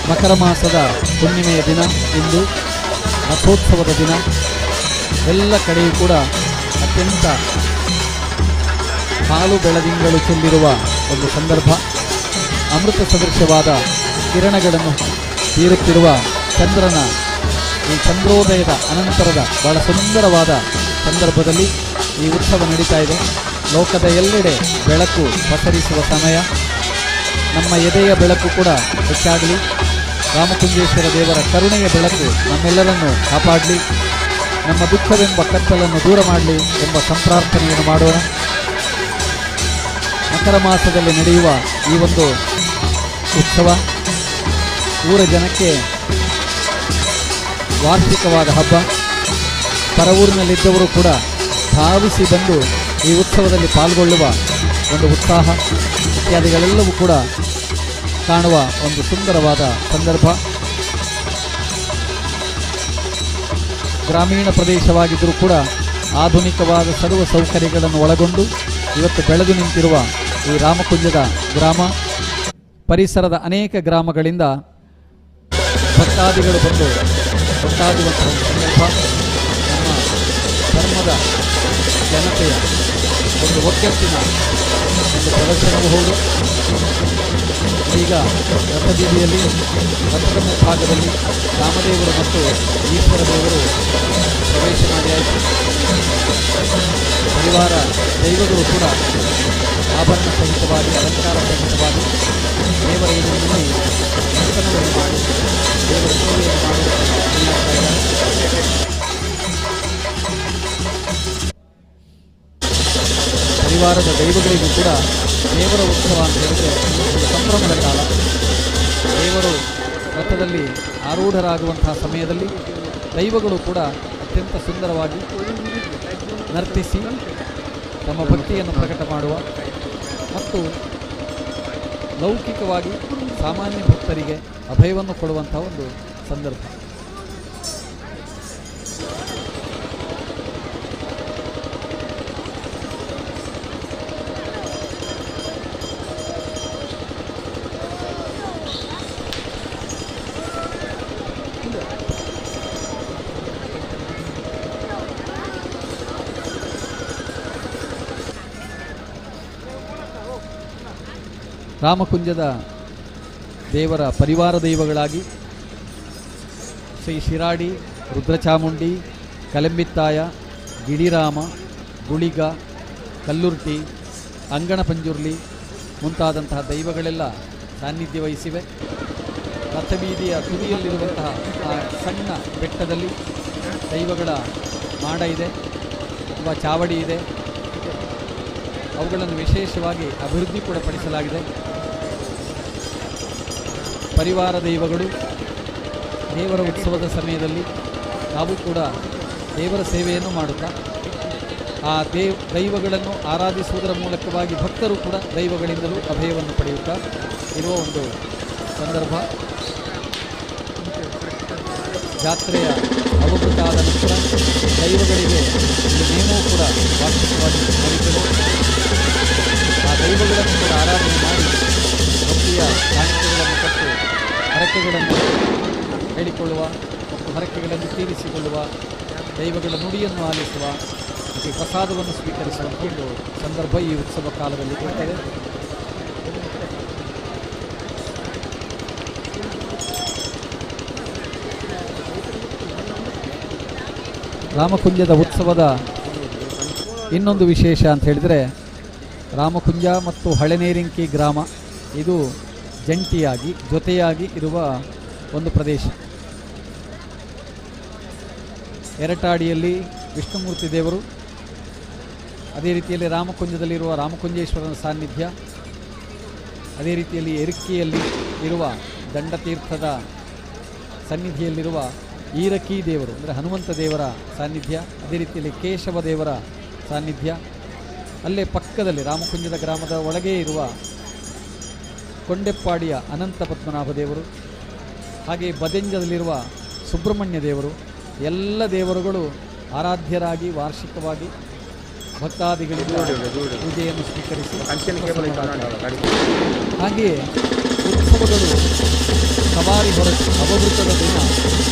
ಮಕರ ಮಾಸದ ಹುಣ್ಣಿಮೆಯ ದಿನ ಇಂದು, ರಥೋತ್ಸವದ ದಿನ. ಎಲ್ಲ ಕಡೆಯೂ ಕೂಡ ಅತ್ಯಂತ ಹಾಲು ಬೆಳದಿಂಗಳು ಚೆಲ್ಲಿರುವ ಒಂದು ಸಂದರ್ಭ. ಅಮೃತ ಸದೃಶವಾದ ಕಿರಣಗಳನ್ನು ಬೀರುತ್ತಿರುವ ಚಂದ್ರನ ಈ ಚಂದ್ರೋದಯದ ಅನಂತರದ ಬಹಳ ಸುಂದರವಾದ ಸಂದರ್ಭದಲ್ಲಿ ಈ ಉತ್ಸವ ನಡೀತಾ ಇದೆ. ಲೋಕದ ಎಲ್ಲೆಡೆ ಬೆಳಕು ಪಸರಿಸುವ ಸಮಯ. ನಮ್ಮ ಎದೆಯ ಬೆಳಕು ಕೂಡ ಹೆಚ್ಚಾಗಲಿ. ರಾಮಕುಂಜೇಶ್ವರ ದೇವರ ಕರುಣೆಯ ಬೆಳಕು ನಮ್ಮೆಲ್ಲರನ್ನು ಕಾಪಾಡಲಿ. ನಮ್ಮ ದುಃಖವೆಂಬ ಕತ್ತಲನ್ನು ದೂರ ಮಾಡಲಿ ಎಂಬ ಸಂಪ್ರಾರ್ಥನೆಯನ್ನು ಮಾಡೋಣ. ಮಕರ ಮಾಸದಲ್ಲಿ ನಡೆಯುವ ಈ ಒಂದು ಉತ್ಸವ ಊರ ಜನಕ್ಕೆ ವಾರ್ಷಿಕವಾದ ಹಬ್ಬ. ಪರವೂರಿನಲ್ಲಿದ್ದವರು ಕೂಡ ಧಾವಿಸಿ ಬಂದು ಈ ಉತ್ಸವದಲ್ಲಿ ಪಾಲ್ಗೊಳ್ಳುವ ಒಂದು ಉತ್ಸಾಹ ಇತ್ಯಾದಿಗಳೆಲ್ಲವೂ ಕೂಡ ಕಾಣುವ ಒಂದು ಸುಂದರವಾದ ಸಂದರ್ಭ. ಗ್ರಾಮೀಣ ಪ್ರದೇಶವಾಗಿದ್ದರೂ ಕೂಡ ಆಧುನಿಕವಾದ ಸರ್ವ ಸೌಕರ್ಯಗಳನ್ನು ಒಳಗೊಂಡು ಇವತ್ತು ಬೆಳೆದು ನಿಂತಿರುವ ಈ ರಾಮಕುಂಜದ ಗ್ರಾಮ, ಪರಿಸರದ ಅನೇಕ ಗ್ರಾಮಗಳಿಂದ ಭಕ್ತಾದಿಗಳು ಬಂದು ಒಟ್ಟಾಗುವಂತಹ ಸಂದರ್ಭ. ನಮ್ಮ ಧರ್ಮದ ಜನತೆಯ ಒಂದು ಒಗ್ಗಟ್ಟಿನ ಒಂದು ಪ್ರದರ್ಶನವೂ ಹೌದು. ಈಗ ರಥಬೀದಿಯಲ್ಲಿ ರಥದ ಭಾಗದಲ್ಲಿ ರಾಮದೇವರು ಮತ್ತು ಈಶ್ವರ ದೇವರು ಪ್ರವೇಶ ಮಾಡಿಯಾಯಿತು. ಪರಿವಾರ ದೈವಗಳು ಕೂಡ ಆಭರಣ ಸಹಿತವಾಗಿ, ಅಲಂಕಾರ ಸಹಿತವಾಗಿ ದೇವರ ಎದುರಿನಲ್ಲಿ ನರ್ತನವನ್ನು ಮಾಡಿ ದೇವರ ಸೇವೆಯನ್ನು ಮಾಡುತ್ತಾ ಪರಿವಾರದ ದೈವಗಳಿಗೂ ಕೂಡ ದೇವರ ಉತ್ಸವ ಅಂತ ಹೇಳಿದ್ರೆ ಒಂದು ಸಂಭ್ರಮದ ಕಾಲ. ದೇವರು ರಥದಲ್ಲಿ ಆರೂಢರಾಗುವಂತಹ ಸಮಯದಲ್ಲಿ ದೈವಗಳು ಕೂಡ ಅತ್ಯಂತ ಸುಂದರವಾಗಿ ನರ್ತಿಸಿ ತಮ್ಮ ಭಕ್ತಿಯನ್ನು ಪ್ರಕಟ ಮಾಡುವ ಮತ್ತು ಲೌಕಿಕವಾಗಿ ಸಾಮಾನ್ಯ ಭಕ್ತರಿಗೆ ಅಭಯವನ್ನು ಕೊಡುವಂತಹ ಒಂದು ಸಂದರ್ಭ. ರಾಮಕುಂಜದ ದೇವರ ಪರಿವಾರ ದೈವಗಳಾಗಿ ಶ್ರೀ ಶಿರಾಡಿ, ರುದ್ರಚಾಮುಂಡಿ, ಕಲೆಂಬಿತ್ತಾಯ, ಗಿಡಿರಾಮ, ಗುಳಿಗ, ಕಲ್ಲುರ್ಟಿ, ಅಂಗಣ ಪಂಜುರ್ಲಿ ಮುಂತಾದಂತಹ ದೈವಗಳೆಲ್ಲ ಸಾನ್ನಿಧ್ಯ ವಹಿಸಿವೆ. ರಥಬೀದಿಯ ತುದಿಯಲ್ಲಿರುವಂತಹ ಆ ಸಣ್ಣ ಬೆಟ್ಟದಲ್ಲಿ ದೈವಗಳ ಮಾಡ ಇದೆ ಅಥವಾ ಚಾವಡಿ ಇದೆ. ಅವುಗಳನ್ನು ವಿಶೇಷವಾಗಿ ಅಭಿವೃದ್ಧಿ ಕೂಡ ಪಡಿಸಲಾಗಿದೆ. ಪರಿವಾರ ದೈವಗಳು ದೇವರ ಉತ್ಸವದ ಸಮಯದಲ್ಲಿ ನಾವು ಕೂಡ ದೇವರ ಸೇವೆಯನ್ನು ಮಾಡುತ್ತಾ ಆ ದೈವಗಳನ್ನು ಆರಾಧಿಸುವುದರ ಮೂಲಕವಾಗಿ ಭಕ್ತರು ಕೂಡ ದೈವಗಳಿಂದಲೂ ಅಭಯವನ್ನು ಪಡೆಯುತ್ತಾ ಇರುವ ಒಂದು ಸಂದರ್ಭ. ಜಾತ್ರೆಯ ಅವಭೃತ ಆದ ನಂತರ ದೈವಗಳಿಗೆ ಒಂದು ನೇಮವೂ ಕೂಡ ವಾರ್ಷಿಕವಾಗಿ ನಡೀತದೆ. ಆ ದೈವಗಳನ್ನು ಕೂಡ ಆರಾಧನೆ ಮಾಡಿ ಭಕ್ತಿಯ ಕಾಣಿಕೆಗಳನ್ನು ಕೊಟ್ಟು ಹರಕೆಗಳನ್ನು ಹೇಳಿಕೊಳ್ಳುವ ಮತ್ತು ಹರಕೆಗಳನ್ನು ತೀರಿಸಿಕೊಳ್ಳುವ, ದೈವಗಳ ನುಡಿಯನ್ನು ಆಲಿಸುವ ಮತ್ತು ಪ್ರಸಾದವನ್ನು ಸ್ವೀಕರಿಸುವಂಥ ಒಂದು ಸಂದರ್ಭ ಈ ಉತ್ಸವ ಕಾಲದಲ್ಲಿ ಇರುತ್ತದೆ. ರಾಮಕುಂಜದ ಉತ್ಸವದ ಇನ್ನೊಂದು ವಿಶೇಷ ಅಂತ ಹೇಳಿದರೆ, ರಾಮಕುಂಜ ಮತ್ತು ಹಳೆನೇರಿಂಕಿ ಗ್ರಾಮ ಇದು ಜಂಟಿಯಾಗಿ ಜೊತೆಯಾಗಿ ಇರುವ ಒಂದು ಪ್ರದೇಶ. ಎರಟಾಡಿಯಲ್ಲಿ ವಿಷ್ಣುಮೂರ್ತಿ ದೇವರು, ಅದೇ ರೀತಿಯಲ್ಲಿ ರಾಮಕುಂಜದಲ್ಲಿರುವ ರಾಮಕುಂಜೇಶ್ವರನ ಸಾನ್ನಿಧ್ಯ, ಅದೇ ರೀತಿಯಲ್ಲಿ ಎರಿಕ್ಕಿಯಲ್ಲಿ ಇರುವ ದಂಡತೀರ್ಥದ ಸನ್ನಿಧಿಯಲ್ಲಿರುವ ಈರಕಿ ದೇವರು ಅಂದರೆ ಹನುಮಂತ ದೇವರ ಸಾನ್ನಿಧ್ಯ, ಅದೇ ರೀತಿಯಲ್ಲಿ ಕೇಶವ ದೇವರ ಸಾನ್ನಿಧ್ಯ, ಅಲ್ಲೇ ಪಕ್ಕದಲ್ಲಿ ರಾಮಕುಂಜದ ಗ್ರಾಮದ ಒಳಗೆ ಇರುವ ಕೊಂಡೆಪ್ಪಾಡಿಯ ಅನಂತ ಪದ್ಮನಾಭ ದೇವರು, ಹಾಗೆ ಬದೆಂಜದಲ್ಲಿರುವ ಸುಬ್ರಹ್ಮಣ್ಯ ದೇವರು, ಎಲ್ಲ ದೇವರುಗಳು ಆರಾಧ್ಯರಾಗಿ ವಾರ್ಷಿಕವಾಗಿ ಭಕ್ತಾದಿಗಳಿಗೆ ಪೂಜೆಯನ್ನು ಸ್ವೀಕರಿಸಿ, ಹಾಗೆಯೇ ಉತ್ಸವಗಳು ಸವಾರಿ ಹೊರಟು ಅವಭೃತದ ದಿನ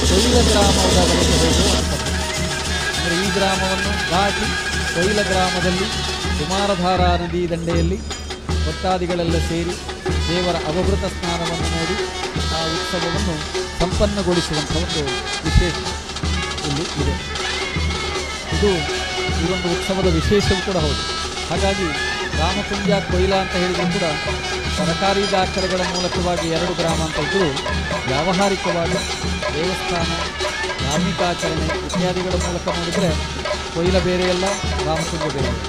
ಕೊಯ್ಲ ಗ್ರಾಮದವರೆಗೆ ಹೋಗುವಂಥದ್ದು. ಅಂದರೆ ಈ ಗ್ರಾಮವನ್ನು ದಾಟಿ ಕೊಯ್ಲ ಗ್ರಾಮದಲ್ಲಿ ಕುಮಾರಧಾರಾ ನದಿ ದಂಡೆಯಲ್ಲಿ ಭಕ್ತಾದಿಗಳೆಲ್ಲ ಸೇರಿ ದೇವರ ಅವಭೃತ ಸ್ನಾನವನ್ನು ನೋಡಿ ಆ ಉತ್ಸವವನ್ನು ಸಂಪನ್ನಗೊಳಿಸುವಂಥ ಒಂದು ವಿಶೇಷ ಇಲ್ಲಿ ಇದೆ. ಇದು ಈ ಒಂದು ಉತ್ಸವದ ವಿಶೇಷವೂ ಕೂಡ ಹೌದು. ಹಾಗಾಗಿ ರಾಮಕುಂಜ ಕೊಯ್ಲ ಅಂತ ಹೇಳಿದರೂ ಕೂಡ ಸರ್ಕಾರಿ ದಾಖಲೆಗಳ ಮೂಲಕವಾಗಿ 2 ಗ್ರಾಮ ಅಂತ ಇದ್ದರೂ ವ್ಯಾವಹಾರಿಕವಾಗಿ ದೇವಸ್ಥಾನ, ಧಾರ್ಮಿಕಾಚರಣೆ ಇತ್ಯಾದಿಗಳ ಮೂಲಕ ನೋಡಿದರೆ ಕೊಯ್ಲ ಬೇರೆಯಲ್ಲ, ರಾಮಕುಂಜ ಬೇರೆಯಲ್ಲ,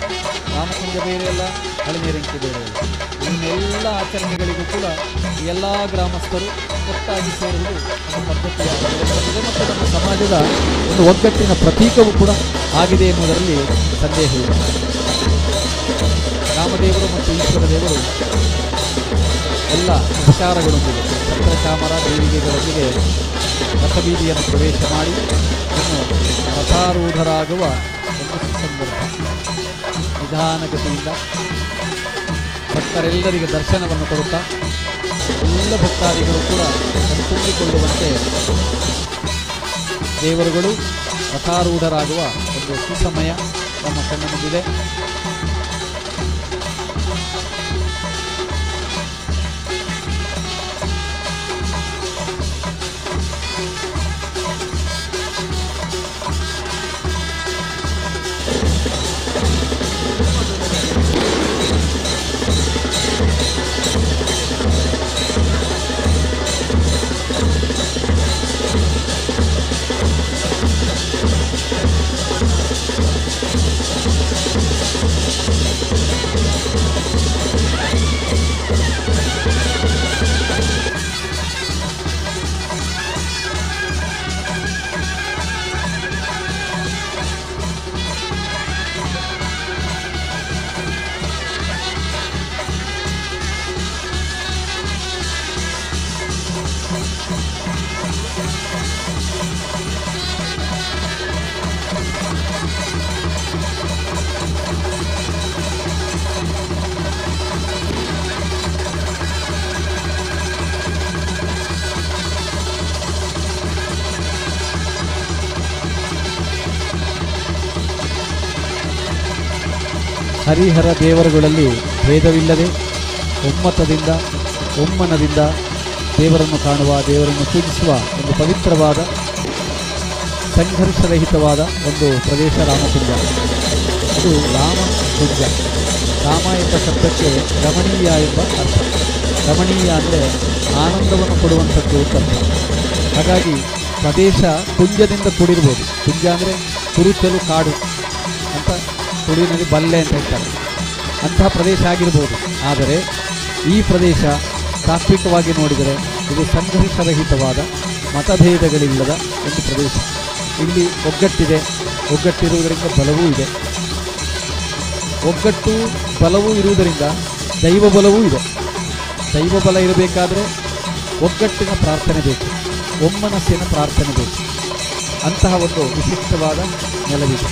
ರಾಮಕುಂಜ ಬೇರೆಯಲ್ಲ, ಹಳೆನೇರಿಂಕಿ ಬೇರೆಯಲ್ಲ. ಇನ್ನೆಲ್ಲ ಆಚರಣೆಗಳಿಗೂ ಕೂಡ ಎಲ್ಲ ಗ್ರಾಮಸ್ಥರು ಒಟ್ಟಾಗಿ ಸೇರುವುದು ನಮ್ಮ ಪದ್ಧತಿಯಾಗಿದೆ ಮತ್ತು ನಮ್ಮ ಸಮಾಜದ ಒಂದು ಒಗ್ಗಟ್ಟಿನ ಪ್ರತೀಕವೂ ಕೂಡ ಆಗಿದೆ ಎನ್ನುವುದರಲ್ಲಿ ಸಂದೇಹವಿಲ್ಲ. ರಾಮದೇವರು ಮತ್ತು ಈಶ್ವರ ದೇವರು ಎಲ್ಲ ವಿಚಾರಗಳೊಂದಿಗೆ ಚಕ್ರಚಾಮರ ದೇವಿಗೆಗಳೊಂದಿಗೆ ರಥಬೀದಿಯನ್ನು ಪ್ರವೇಶ ಮಾಡಿ ಇನ್ನು ರಥಾರೂಢರಾಗುವ ಒಂದು ಸಂದರ್ಭ. ನಿಧಾನಗತಿಯಿಂದ ಭಕ್ತರೆಲ್ಲರಿಗೆ ದರ್ಶನವನ್ನು ಕೊಡುತ್ತಾ ಎಲ್ಲ ಭಕ್ತಾದಿಗಳು ಕೂಡ ತುಂಬಿಕೊಳ್ಳುವಂತೆ ದೇವರುಗಳು ರಥಾರೂಢರಾಗುವ ಒಂದು ಸುಸಮಯ ನಮ್ಮ ಕಣ್ಣ ಮುಂದಿದೆ. ಹರಿಹರ ದೇವರುಗಳಲ್ಲಿ ಭೇದವಿಲ್ಲದೆ ಒಮ್ಮತದಿಂದ ಒಮ್ಮನದಿಂದ ದೇವರನ್ನು ಕಾಣುವ, ದೇವರನ್ನು ಪೂಜಿಸುವ ಒಂದು ಪವಿತ್ರವಾದ ಸಂಘರ್ಷರಹಿತವಾದ ಒಂದು ಪ್ರದೇಶ ರಾಮಕುಂಜ. ಇದು ರಾಮಕುಂಜ. ರಾಮ ಎಂಬ ಶಬ್ದಕ್ಕೆ ರಮಣೀಯ ಎಂಬ ಅರ್ಥ. ರಮಣೀಯ ಅಂದರೆ ಆನಂದವನ್ನು ಕೊಡುವಂಥದ್ದು ಅಂತ ಅರ್ಥ. ಹಾಗಾಗಿ ಪ್ರದೇಶ ಕುಂಜದಿಂದ ಕೂಡಿರ್ಬೋದು. ಕುಂಜ ಅಂದರೆ ಕುರುಚಲು ಕಾಡು ಅಂತ ತುಳುವಿನಲ್ಲಿ ಬಲ್ಲೆ ಅಂತ ಹೇಳ್ತಾರೆ. ಅಂತಹ ಪ್ರದೇಶ ಆಗಿರ್ಬೋದು. ಆದರೆ ಈ ಪ್ರದೇಶ ತಾತ್ವಿಕವಾಗಿ ನೋಡಿದರೆ ಇದು ಸಂಘರ್ಷರಹಿತವಾದ, ಮತಭೇದಗಳಿಲ್ಲದ ಒಂದು ಪ್ರದೇಶ. ಇಲ್ಲಿ ಒಗ್ಗಟ್ಟಿದೆ, ಒಗ್ಗಟ್ಟಿರುವುದರಿಂದ ಬಲವೂ ಇದೆ. ಒಗ್ಗಟ್ಟು ಬಲವೂ ಇರುವುದರಿಂದ ದೈವ ಬಲವೂ ಇದೆ. ದೈವ ಬಲ ಇರಬೇಕಾದರೆ ಒಗ್ಗಟ್ಟಿನ ಪ್ರಾರ್ಥನೆ ಬೇಕು, ಒಮ್ಮನಸ್ಸಿನ ಪ್ರಾರ್ಥನೆ ಬೇಕು. ಅಂತಹ ಒಂದು ವಿಶಿಷ್ಟವಾದ ನೆಲವಿದೆ.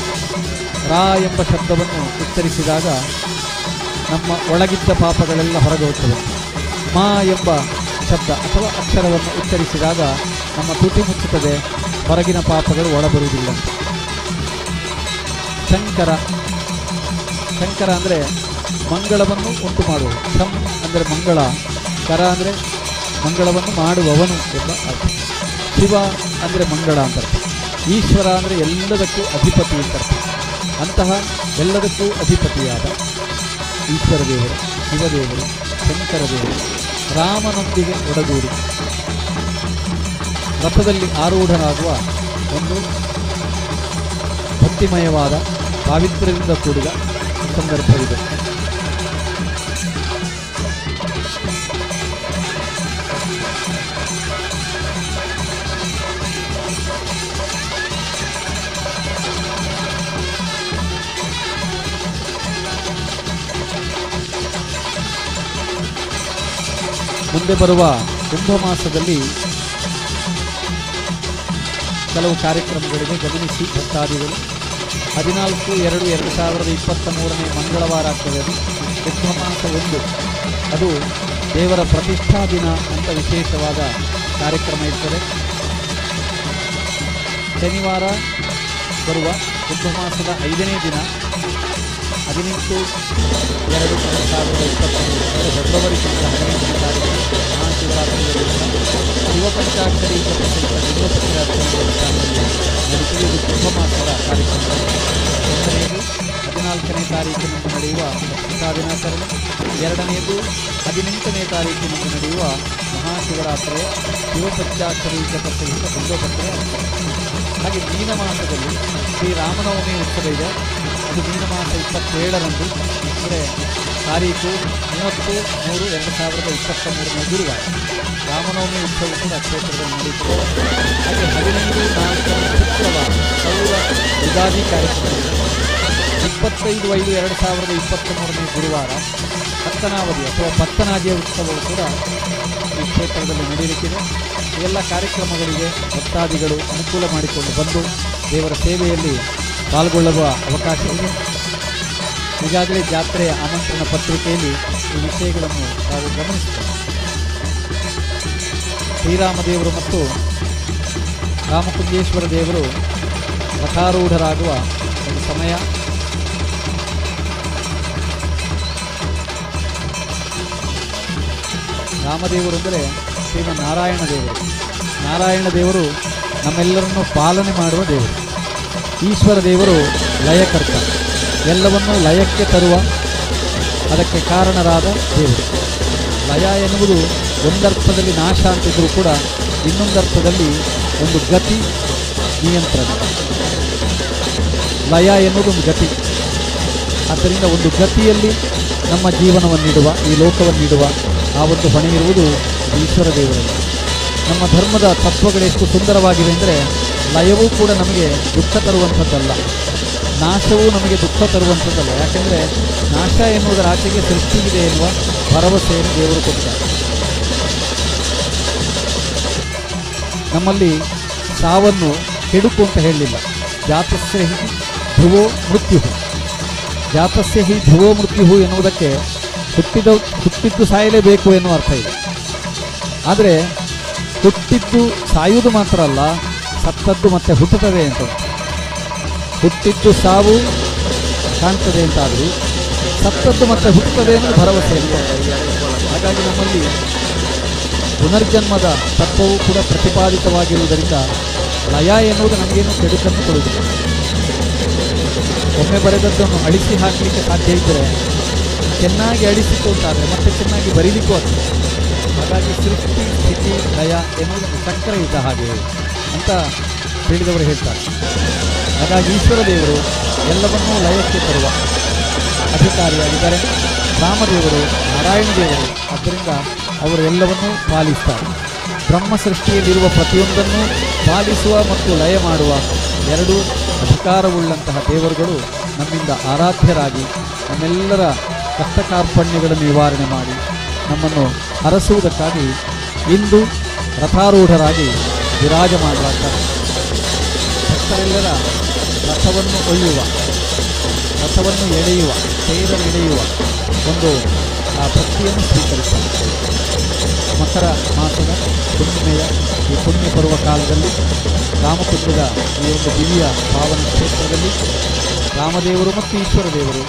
ರಾ ಎಂಬ ಶಬ್ದವನ್ನು ಉಚ್ಚರಿಸಿದಾಗ ನಮ್ಮ ಒಳಗಿದ್ದ ಪಾಪಗಳೆಲ್ಲ ಹೊರಗೆ ಹೋಗ್ತವೆ. ಮಾ ಎಂಬ ಶಬ್ದ ಅಥವಾ ಅಕ್ಷರವನ್ನು ಉಚ್ಚರಿಸಿದಾಗ ನಮ್ಮ ತುಟಿ ಮುಚ್ಚುತ್ತದೆ, ಹೊರಗಿನ ಪಾಪಗಳು ಒಳಬರುವುದಿಲ್ಲ. ಶಂಕರ, ಶಂಕರ ಅಂದರೆ ಮಂಗಳವನ್ನು ಉಂಟು ಮಾಡುವ. ಶಂ ಅಂದರೆ ಮಂಗಳ, ಕರ ಅಂದರೆ ಮಂಗಳವನ್ನು ಮಾಡುವವನು ಎಂಬ ಅರ್ಥ. ಶಿವ ಅಂದರೆ ಮಂಗಳ ಅಂತ. ಈಶ್ವರ ಅಂದರೆ ಎಲ್ಲದಕ್ಕೂ ಅಧಿಪತಿ ಅಂತ. ಅಂತಹ ಎಲ್ಲದಕ್ಕೂ ಅಧಿಪತಿಯಾದ ಈಶ್ವರ ದೇವರು, ಶಿವದೇವರು, ಶಂಕರ ದೇವರು ರಾಮನೊಂದಿಗೆ ಒಡಗೂಡಿ ರಥದಲ್ಲಿ ಆರೂಢರಾಗುವ ಒಂದು ಭಕ್ತಿಮಯವಾದ ಪಾವಿತ್ರ್ಯದಿಂದ ಕೂಡಿದ ಸಂದರ್ಭವಿದೆ. ಮುಂದೆ ಬರುವ ಕುಂಭ ಮಾಸದಲ್ಲಿ ಕೆಲವು ಕಾರ್ಯಕ್ರಮಗಳಿಗೆ ಗಮನಿಸಿ ಭಕ್ತಾದಿಗಳು. 14/2/2023 ಮಂಗಳವಾರ ಆಗ್ತದೆ. ಅದು ಕುಂಭ ಮಾಸ 1. ಅದು ದೇವರ ಪ್ರತಿಷ್ಠಾ ದಿನ ಅಂತ ವಿಶೇಷವಾದ ಕಾರ್ಯಕ್ರಮ ಇರ್ತದೆ. ಶನಿವಾರ ಬರುವ ಕುಂಭ ಮಾಸದ 5ನೇ ದಿನ 18/2/2023 ಫೆಬ್ರವರಿ ತಿಂಗಳ 15ನೇ ತಾರೀಕು ಮಹಾಶಿವರಾತ್ರಿಯ ದಿವಸ ಶಿವಪಂಚಾಕ್ಷರಿ ನಡೆಸುವುದು ಕುಂಭ ಮಾಸದ ಕಾರ್ಯಕ್ರಮ. 14ನೇ ತಾರೀಕಿನಂದು ನಡೆಯುವ ಪ್ರತಿಷ್ಠಾ ದಿನಾಚರಣೆ, 2ನೇದು 18ನೇ ತಾರೀಕಿನಂದು ನಡೆಯುವ ಮಹಾಶಿವರಾತ್ರಿಯ ಶಿವಪಂಚಾಕ್ಷರಿ ಸಹಿತ ಬಿಲ್ವಪತ್ರೆ. ಹಾಗೆ ಮೀನ ಮಾಸದಲ್ಲಿ ಶ್ರೀರಾಮನವಮಿ ಉತ್ಸವ ಇದೆ. ಅದು ಮೀನ ಮಾಸ 27ರಂದು, ಅಂದರೆ ತಾರೀಕು 30/3/2023 ಗುರುವಾರ ರಾಮನವಮಿ ಉತ್ಸವ ಕೂಡ ಕ್ಷೇತ್ರದಲ್ಲಿ ನಡೆಯುತ್ತದೆ. ಹಾಗೆ 15/4 ಶುಕ್ರವಾರ ಸೌರ ಯುಗಾದಿ ಕಾರ್ಯಕ್ರಮ ಇದೆ. 25/5/2023 ಗುರುವಾರ ಪತ್ತನಾವಧಿ ಅಥವಾ ಪತ್ತನಾಜಿಯ ಉತ್ಸವವು ಕೂಡ ಈ ಕ್ಷೇತ್ರದಲ್ಲಿ ನಡೆಯಲಿಕ್ಕಿದೆ. ಈ ಎಲ್ಲ ಕಾರ್ಯಕ್ರಮಗಳಿಗೆ ಭಕ್ತಾದಿಗಳು ಅನುಕೂಲ ಮಾಡಿಕೊಂಡು ಬಂದು ದೇವರ ಸೇವೆಯಲ್ಲಿ ಪಾಲ್ಗೊಳ್ಳುವ ಅವಕಾಶ ಇದೆ. ಈಗಾಗಲೇ ಜಾತ್ರೆಯ ಆಮಂತ್ರಣ ಪತ್ರಿಕೆಯಲ್ಲಿ ಈ ವಿಷಯಗಳನ್ನು ತಾವು ಗಮನಿಸುತ್ತಾರೆ. ಶ್ರೀರಾಮದೇವರು ಮತ್ತು ರಾಮಕುಂಜೇಶ್ವರ ದೇವರು ರಥಾರೂಢರಾಗುವ ಒಂದು ಸಮಯ. ರಾಮದೇವರು ಅಂದರೆ ಶ್ರೀಮನ್ನಾರಾಯಣ ದೇವರು. ನಾರಾಯಣ ದೇವರು ನಮ್ಮೆಲ್ಲರನ್ನು ಪಾಲನೆ ಮಾಡುವ ದೇವರು. ಈಶ್ವರ ದೇವರು ಲಯಕರ್ತ, ಎಲ್ಲವನ್ನೂ ಲಯಕ್ಕೆ ತರುವ ಅದಕ್ಕೆ ಕಾರಣರಾದ ದೇವರು. ಲಯ ಎನ್ನುವುದು ಒಂದರ್ಥದಲ್ಲಿ ನಾಶ ಅಂತಿದ್ರೂ ಕೂಡ ಇನ್ನೊಂದರ್ಥದಲ್ಲಿ ಒಂದು ಗತಿ, ನಿಯಂತ್ರಣ. ಲಯ ಎನ್ನುವುದು ಒಂದು ಗತಿ. ಆದ್ದರಿಂದ ಒಂದು ಗತಿಯಲ್ಲಿ ನಮ್ಮ ಜೀವನವನ್ನಿಡುವ, ಈ ಲೋಕವನ್ನಿಡುವ ಆ ಒಂದು ಹೊಣೆ ಇರುವುದು ಈಶ್ವರ ದೇವರಲ್ಲಿ. ನಮ್ಮ ಧರ್ಮದ ತತ್ವಗಳೆಷ್ಟು ಸುಂದರವಾಗಿವೆ ಅಂದರೆ ಲಯವೂ ಕೂಡ ನಮಗೆ ದುಃಖ ತರುವಂಥದ್ದಲ್ಲ, ನಾಶವೂ ನಮಗೆ ದುಃಖ ತರುವಂಥದ್ದಲ್ಲ. ಯಾಕೆಂದರೆ ನಾಶ ಎನ್ನುವುದರ ಆಚೆಗೆ ಸೃಷ್ಟಿಗಿದೆ ಎನ್ನುವ ಭರವಸೆಯನ್ನು ದೇವರು ಕೊಡ್ತಾರೆ. ನಮ್ಮಲ್ಲಿ ಸಾವನ್ನು ಕೆಡುಕು ಅಂತ ಹೇಳಲಿಲ್ಲ. ಜಾತಸ್ಯ ಹಿ ಧ್ರುವೋ ಮೃತ್ಯು, ಜಾತಸ್ಯ ಹಿ ಧ್ರುವೋ ಮೃತ್ಯು ಎನ್ನುವುದಕ್ಕೆ ಹುಟ್ಟಿದ್ದು ಸಾಯಲೇಬೇಕು ಎನ್ನುವ ಅರ್ಥ ಇದೆ. ಆದರೆ ಹುಟ್ಟಿದ್ದು ಸಾಯುವುದು ಮಾತ್ರ ಅಲ್ಲ, ಸತ್ತದ್ದು ಮತ್ತೆ ಹುಟ್ಟುತ್ತದೆ ಅಂತ. ಹುಟ್ಟಿದ್ದು ಸಾವು ಕಾಣ್ತದೆ ಅಂತಾದರೂ ಸತ್ತದ್ದು ಮತ್ತೆ ಹುಟ್ಟುತ್ತದೆ ಅನ್ನೋ ಭರವಸೆ ಇಲ್ಲ. ಹಾಗಾಗಿ ನಮ್ಮಲ್ಲಿ ಪುನರ್ಜನ್ಮದ ತತ್ವವು ಕೂಡ ಪ್ರತಿಪಾದಿತವಾಗಿರುವುದರಿಂದ ಲಯ ಎನ್ನುವುದು ನಮಗೇನು ಕೆಡುಕನ್ನು ಕೊಡುವುದಿಲ್ಲ. ಒಮ್ಮೆ ಬರೆದದ್ದನ್ನು ಅಳಿಸಿ ಹಾಕಲಿಕ್ಕೆ ಸಾಧ್ಯ ಇದ್ದರೆ ಚೆನ್ನಾಗಿ ಅಳಿಸಿತು ಅಂತಾದರೆ ಮತ್ತೆ ಚೆನ್ನಾಗಿ ಬರೀಲಿಕ್ಕೂ ಆಗ್ತದೆ. ಹಾಗಾಗಿ ಸೃಷ್ಟಿ ಸ್ಥಿತಿ ಲಯ ಎನ್ನುವುದು ಸಕ್ಕರೆ ಇದ್ದ ಹಾಗೆ ಅಂತ ತಿಳಿದವರು ಹೇಳ್ತಾರೆ. ಹಾಗಾಗಿ ಈಶ್ವರ ದೇವರು ಎಲ್ಲವನ್ನೂ ಲಯಕ್ಕೆ ತರುವ ಅಧಿಕಾರಿಯಾಗಿದ್ದಾರೆ. ರಾಮದೇವರು, ನಾರಾಯಣ ದೇವರು, ಆದ್ದರಿಂದ ಅವರು ಎಲ್ಲವನ್ನೂ ಪಾಲಿಸ್ತಾರೆ. ಬ್ರಹ್ಮ ಸೃಷ್ಟಿಯಲ್ಲಿರುವ ಪ್ರತಿಯೊಂದನ್ನು ಪಾಲಿಸುವ ಮತ್ತು ಲಯ ಮಾಡುವ ಎರಡೂ ಅಧಿಕಾರವುಳ್ಳಂತಹ ದೇವರುಗಳು ನಮ್ಮಿಂದ ಆರಾಧ್ಯರಾಗಿ ನಮ್ಮೆಲ್ಲರ ಕಷ್ಟ ಕಾರ್ಪಣ್ಯಗಳನ್ನು ನಿವಾರಣೆ ಮಾಡಿ ನಮ್ಮನ್ನು ಹರಸುವುದಕ್ಕಾಗಿ ಇಂದು ರಥಾರೂಢರಾಗಿ ವಿರಾಜಮಾನರಾಗ್ತಾರೆ. ಭಕ್ತರೆಲ್ಲರ ರಥವನ್ನು ಒಯ್ಯುವ, ರಥವನ್ನು ಎಳೆಯುವ, ತೇರನ್ನೆಳೆಯುವ ಒಂದು ಆ ಭಕ್ತಿಯನ್ನು ಸ್ವೀಕರಿಸ್ತಾರೆ. ಮಕರ ಮಾಸದ ಹುಣ್ಣಿಮೆಯ ಈ ಪುಣ್ಯ ಬರುವ ಕಾಲದಲ್ಲಿ ರಾಮಕುಂಜದ ಈ ಒಂದು ದಿವ್ಯ ಪಾವನ ಕ್ಷೇತ್ರದಲ್ಲಿ ರಾಮದೇವರು ಮತ್ತು ಈಶ್ವರ ದೇವರು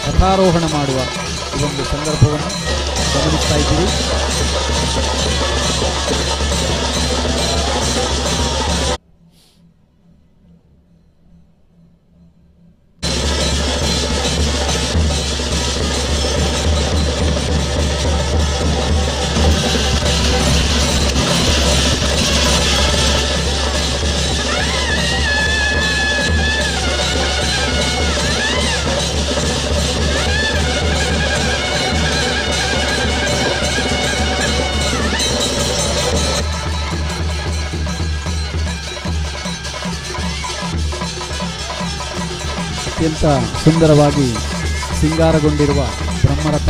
ರಥಾರೋಹಣ ಮಾಡುವ ಈ ಒಂದು ಸಂದರ್ಭವನ್ನು ಗಮನಿಸ್ತಾ ಇದ್ದೀರಿ. ಅತ್ಯಂತ ಸುಂದರವಾಗಿ ಸಿಂಗಾರಗೊಂಡಿರುವ ಬ್ರಹ್ಮರಥ.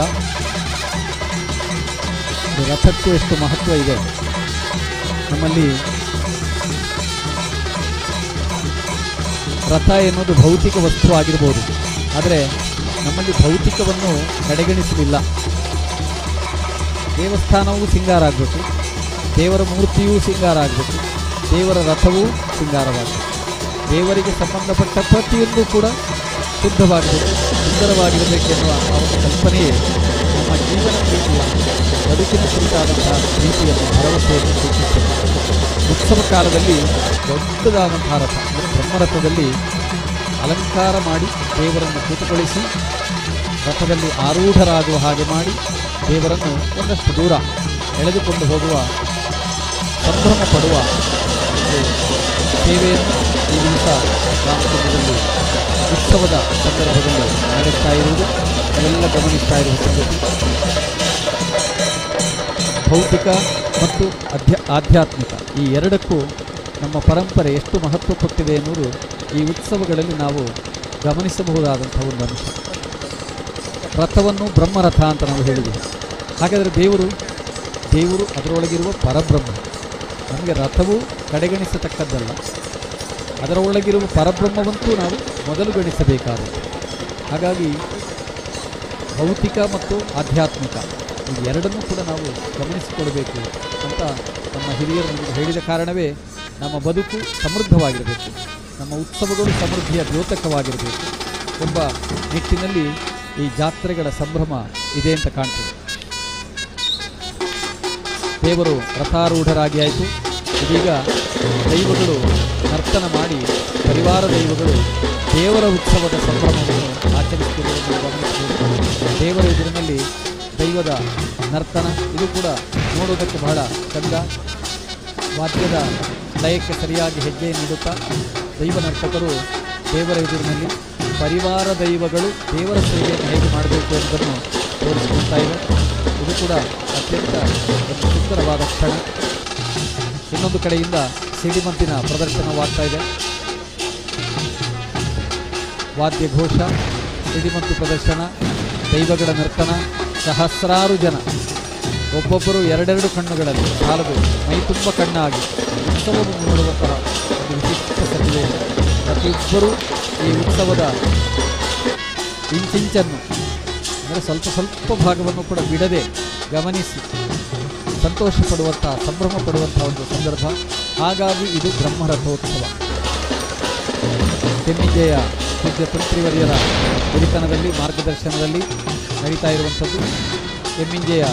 ರಥಕ್ಕೂ ಎಷ್ಟು ಮಹತ್ವ ಇದೆ. ನಮ್ಮಲ್ಲಿ ರಥ ಎನ್ನುವುದು ಭೌತಿಕ ವಸ್ತು ಆಗಿರ್ಬೋದು, ಆದರೆ ನಮ್ಮಲ್ಲಿ ಭೌತಿಕವನ್ನು ಕಡೆಗಣಿಸಲಿಲ್ಲ. ದೇವಸ್ಥಾನವೂ ಸಿಂಗಾರ ಆಗಬೇಕು, ದೇವರ ಮೂರ್ತಿಯೂ ಸಿಂಗಾರ ಆಗಬೇಕು, ದೇವರ ರಥವೂ ಸಿಂಗಾರವಾಗಬೇಕು. ದೇವರಿಗೆ ಸಂಬಂಧಪಟ್ಟ ಪ್ರತಿಯೊಂದು ಕೂಡ ಶುದ್ಧವಾಗಬೇಕು, ಸುಂದರವಾಗಿರಬೇಕೆನ್ನುವ ಆ ಒಂದು ಕಲ್ಪನೆಯೇ ನಮ್ಮ ಜೀವನ ರೀತಿಯ ಬದುಕಿನ ಕುರಿತಾದಂತಹ ರೀತಿಯನ್ನು ಭರವಸೆಯನ್ನು ಸೂಚಿಸುತ್ತದೆ. ಉತ್ಸವ ಕಾಲದಲ್ಲಿ ದೊಡ್ಡದಾದಂತಹ ರಥ ಅಂದರೆ ಬ್ರಹ್ಮರಥದಲ್ಲಿ ಅಲಂಕಾರ ಮಾಡಿ ದೇವರನ್ನು ಕೂತುಗೊಳಿಸಿ ರಥದಲ್ಲಿ ಆರೂಢರಾಗುವ ಹಾಗೆ ಮಾಡಿ ದೇವರನ್ನು ಒಂದಷ್ಟು ದೂರ ಎಳೆದುಕೊಂಡು ಹೋಗುವ ಸಂಭ್ರಮ ಪಡುವ ಸೇವೆಯನ್ನು ಈ ದಿವಸ ರಾಮಕುಂಜದಲ್ಲಿ ಉತ್ಸವದ ಸಂದರ್ಭದಲ್ಲಿ ನಡೆಸ್ತಾ ಇರುವುದು ನಾವೆಲ್ಲ ಗಮನಿಸ್ತಾ ಇರುವ ಸಂಗತಿ. ಭೌತಿಕ ಮತ್ತು ಆಧ್ಯಾತ್ಮಿಕ ಈ ಎರಡಕ್ಕೂ ನಮ್ಮ ಪರಂಪರೆ ಎಷ್ಟು ಮಹತ್ವ ಕೊಟ್ಟಿದೆ ಎನ್ನುವುದು ಈ ಉತ್ಸವಗಳಲ್ಲಿ ನಾವು ಗಮನಿಸಬಹುದಾದಂಥ ಒಂದು ಅಂಶ. ರಥವನ್ನು ಬ್ರಹ್ಮರಥ ಅಂತ ನಾವು ಹೇಳಿದ್ದೀವಿ. ಹಾಗಾದರೆ ದೇವರು ಅದರೊಳಗಿರುವ ಪರಬ್ರಹ್ಮ. ನಮಗೆ ರಥವು ಕಡೆಗಣಿಸತಕ್ಕದ್ದಲ್ಲ, ಅದರ ಒಳಗಿರುವ ಪರಬ್ರಹ್ಮವಂತೂ ನಾವು ಮೊದಲು ಗಣಿಸಬೇಕಾದದ್ದು. ಹಾಗಾಗಿ ಭೌತಿಕ ಮತ್ತು ಆಧ್ಯಾತ್ಮಿಕ ಈ ಎರಡನ್ನೂ ಕೂಡ ನಾವು ಗಮನಿಸಿಕೊಡಬೇಕು ಅಂತ ನಮ್ಮ ಹಿರಿಯರು ನಮಗೆ ಹೇಳಿದ ಕಾರಣವೇ ನಮ್ಮ ಬದುಕು ಸಮೃದ್ಧವಾಗಿರಬೇಕು, ನಮ್ಮ ಉತ್ಸವಗಳು ಸಮೃದ್ಧಿಯ ದ್ಯೋತಕವಾಗಿರಬೇಕು ಎಂಬ ನಿಟ್ಟಿನಲ್ಲಿ ಈ ಜಾತ್ರೆಗಳ ಸಂಭ್ರಮ ಇದೆ ಅಂತ ಕಾಣ್ತದೆ. ದೇವರು ರಥಾರೂಢರಾಗಿ ಆಯಿತು. ಇದೀಗ ದೈವಗಳು ನರ್ತನ ಮಾಡಿ ಪರಿವಾರ ದೈವಗಳು ದೇವರ ಉತ್ಸವದ ಸಂಭ್ರಮವನ್ನು ಆಚರಿಸುತ್ತಿರುವುದನ್ನು ಗಮನಿಸಬಹುದು. ದೇವರ ಎದುರಿನಲ್ಲಿ ದೈವದ ನರ್ತನ ಇದು ಕೂಡ ನೋಡುವುದಕ್ಕೆ ಬಹಳ ಚಂದ. ವಾದ್ಯದ ಲಯಕ್ಕೆ ಸರಿಯಾಗಿ ಹೆಜ್ಜೆ ನೀಡುತ್ತಾ ದೈವ ನರ್ತಕರು ದೇವರ ಎದುರಿನಲ್ಲಿ ಪರಿವಾರ ದೈವಗಳು ದೇವರ ಸೇವೆಯನ್ನು ಹೇಗೆ ಮಾಡಬೇಕು ಎಂಬುದನ್ನು ತೋರಿಸಿಕೊಳ್ತಾ ಇದೆ. ಇದು ಕೂಡ ಅತ್ಯಂತ ಒಂದು ಸುಂದರವಾದ ಕ್ಷಣ. ಇನ್ನೊಂದು ಕಡೆಯಿಂದ ಸಿಡಿಮದ್ದಿನ ಪ್ರದರ್ಶನವಾಗ್ತಾ ಇದೆ. ವಾದ್ಯ ಘೋಷ, ಸಿಡಿಮದ್ದು ಪ್ರದರ್ಶನ, ದೈವಗಳ ನರ್ತನ, ಸಹಸ್ರಾರು ಜನ ಒಬ್ಬೊಬ್ಬರು ಎರಡೆರಡು ಕಣ್ಣುಗಳಲ್ಲಿ ಸಾಲದು ಮೈ ತುಂಬ ಕಣ್ಣಾಗಿ ಉತ್ಸವವನ್ನು ನೋಡುವಂತಹ ಒಂದು ವಿಶಿಷ್ಟ ಸನ್ನಿವೇಶ. ಪ್ರತಿಯೊಬ್ಬರೂ ಈ ಉತ್ಸವದ ಇಂಚಿಂಚನ್ನು ಅಂದರೆ ಸ್ವಲ್ಪ ಭಾಗವನ್ನು ಕೂಡ ಬಿಡದೆ ಗಮನಿಸಿ ಸಂತೋಷ ಪಡುವಂತಹ ಸಂಭ್ರಮ ಪಡುವಂತಹ ಒಂದು ಸಂದರ್ಭ. ಹಾಗಾಗಿ ಇದು ಬ್ರಹ್ಮರಥೋತ್ಸವ. ಕೆಮ್ಮಿಂಜೆಯ ಪೂಜ್ಯ ತಂತ್ರಿವರ್ಯರ ಹಿರಿತನದಲ್ಲಿ ಮಾರ್ಗದರ್ಶನದಲ್ಲಿ ನಡೀತಾ ಇರುವಂಥದ್ದು. ಕೆಮ್ಮಿಂಜೆಯ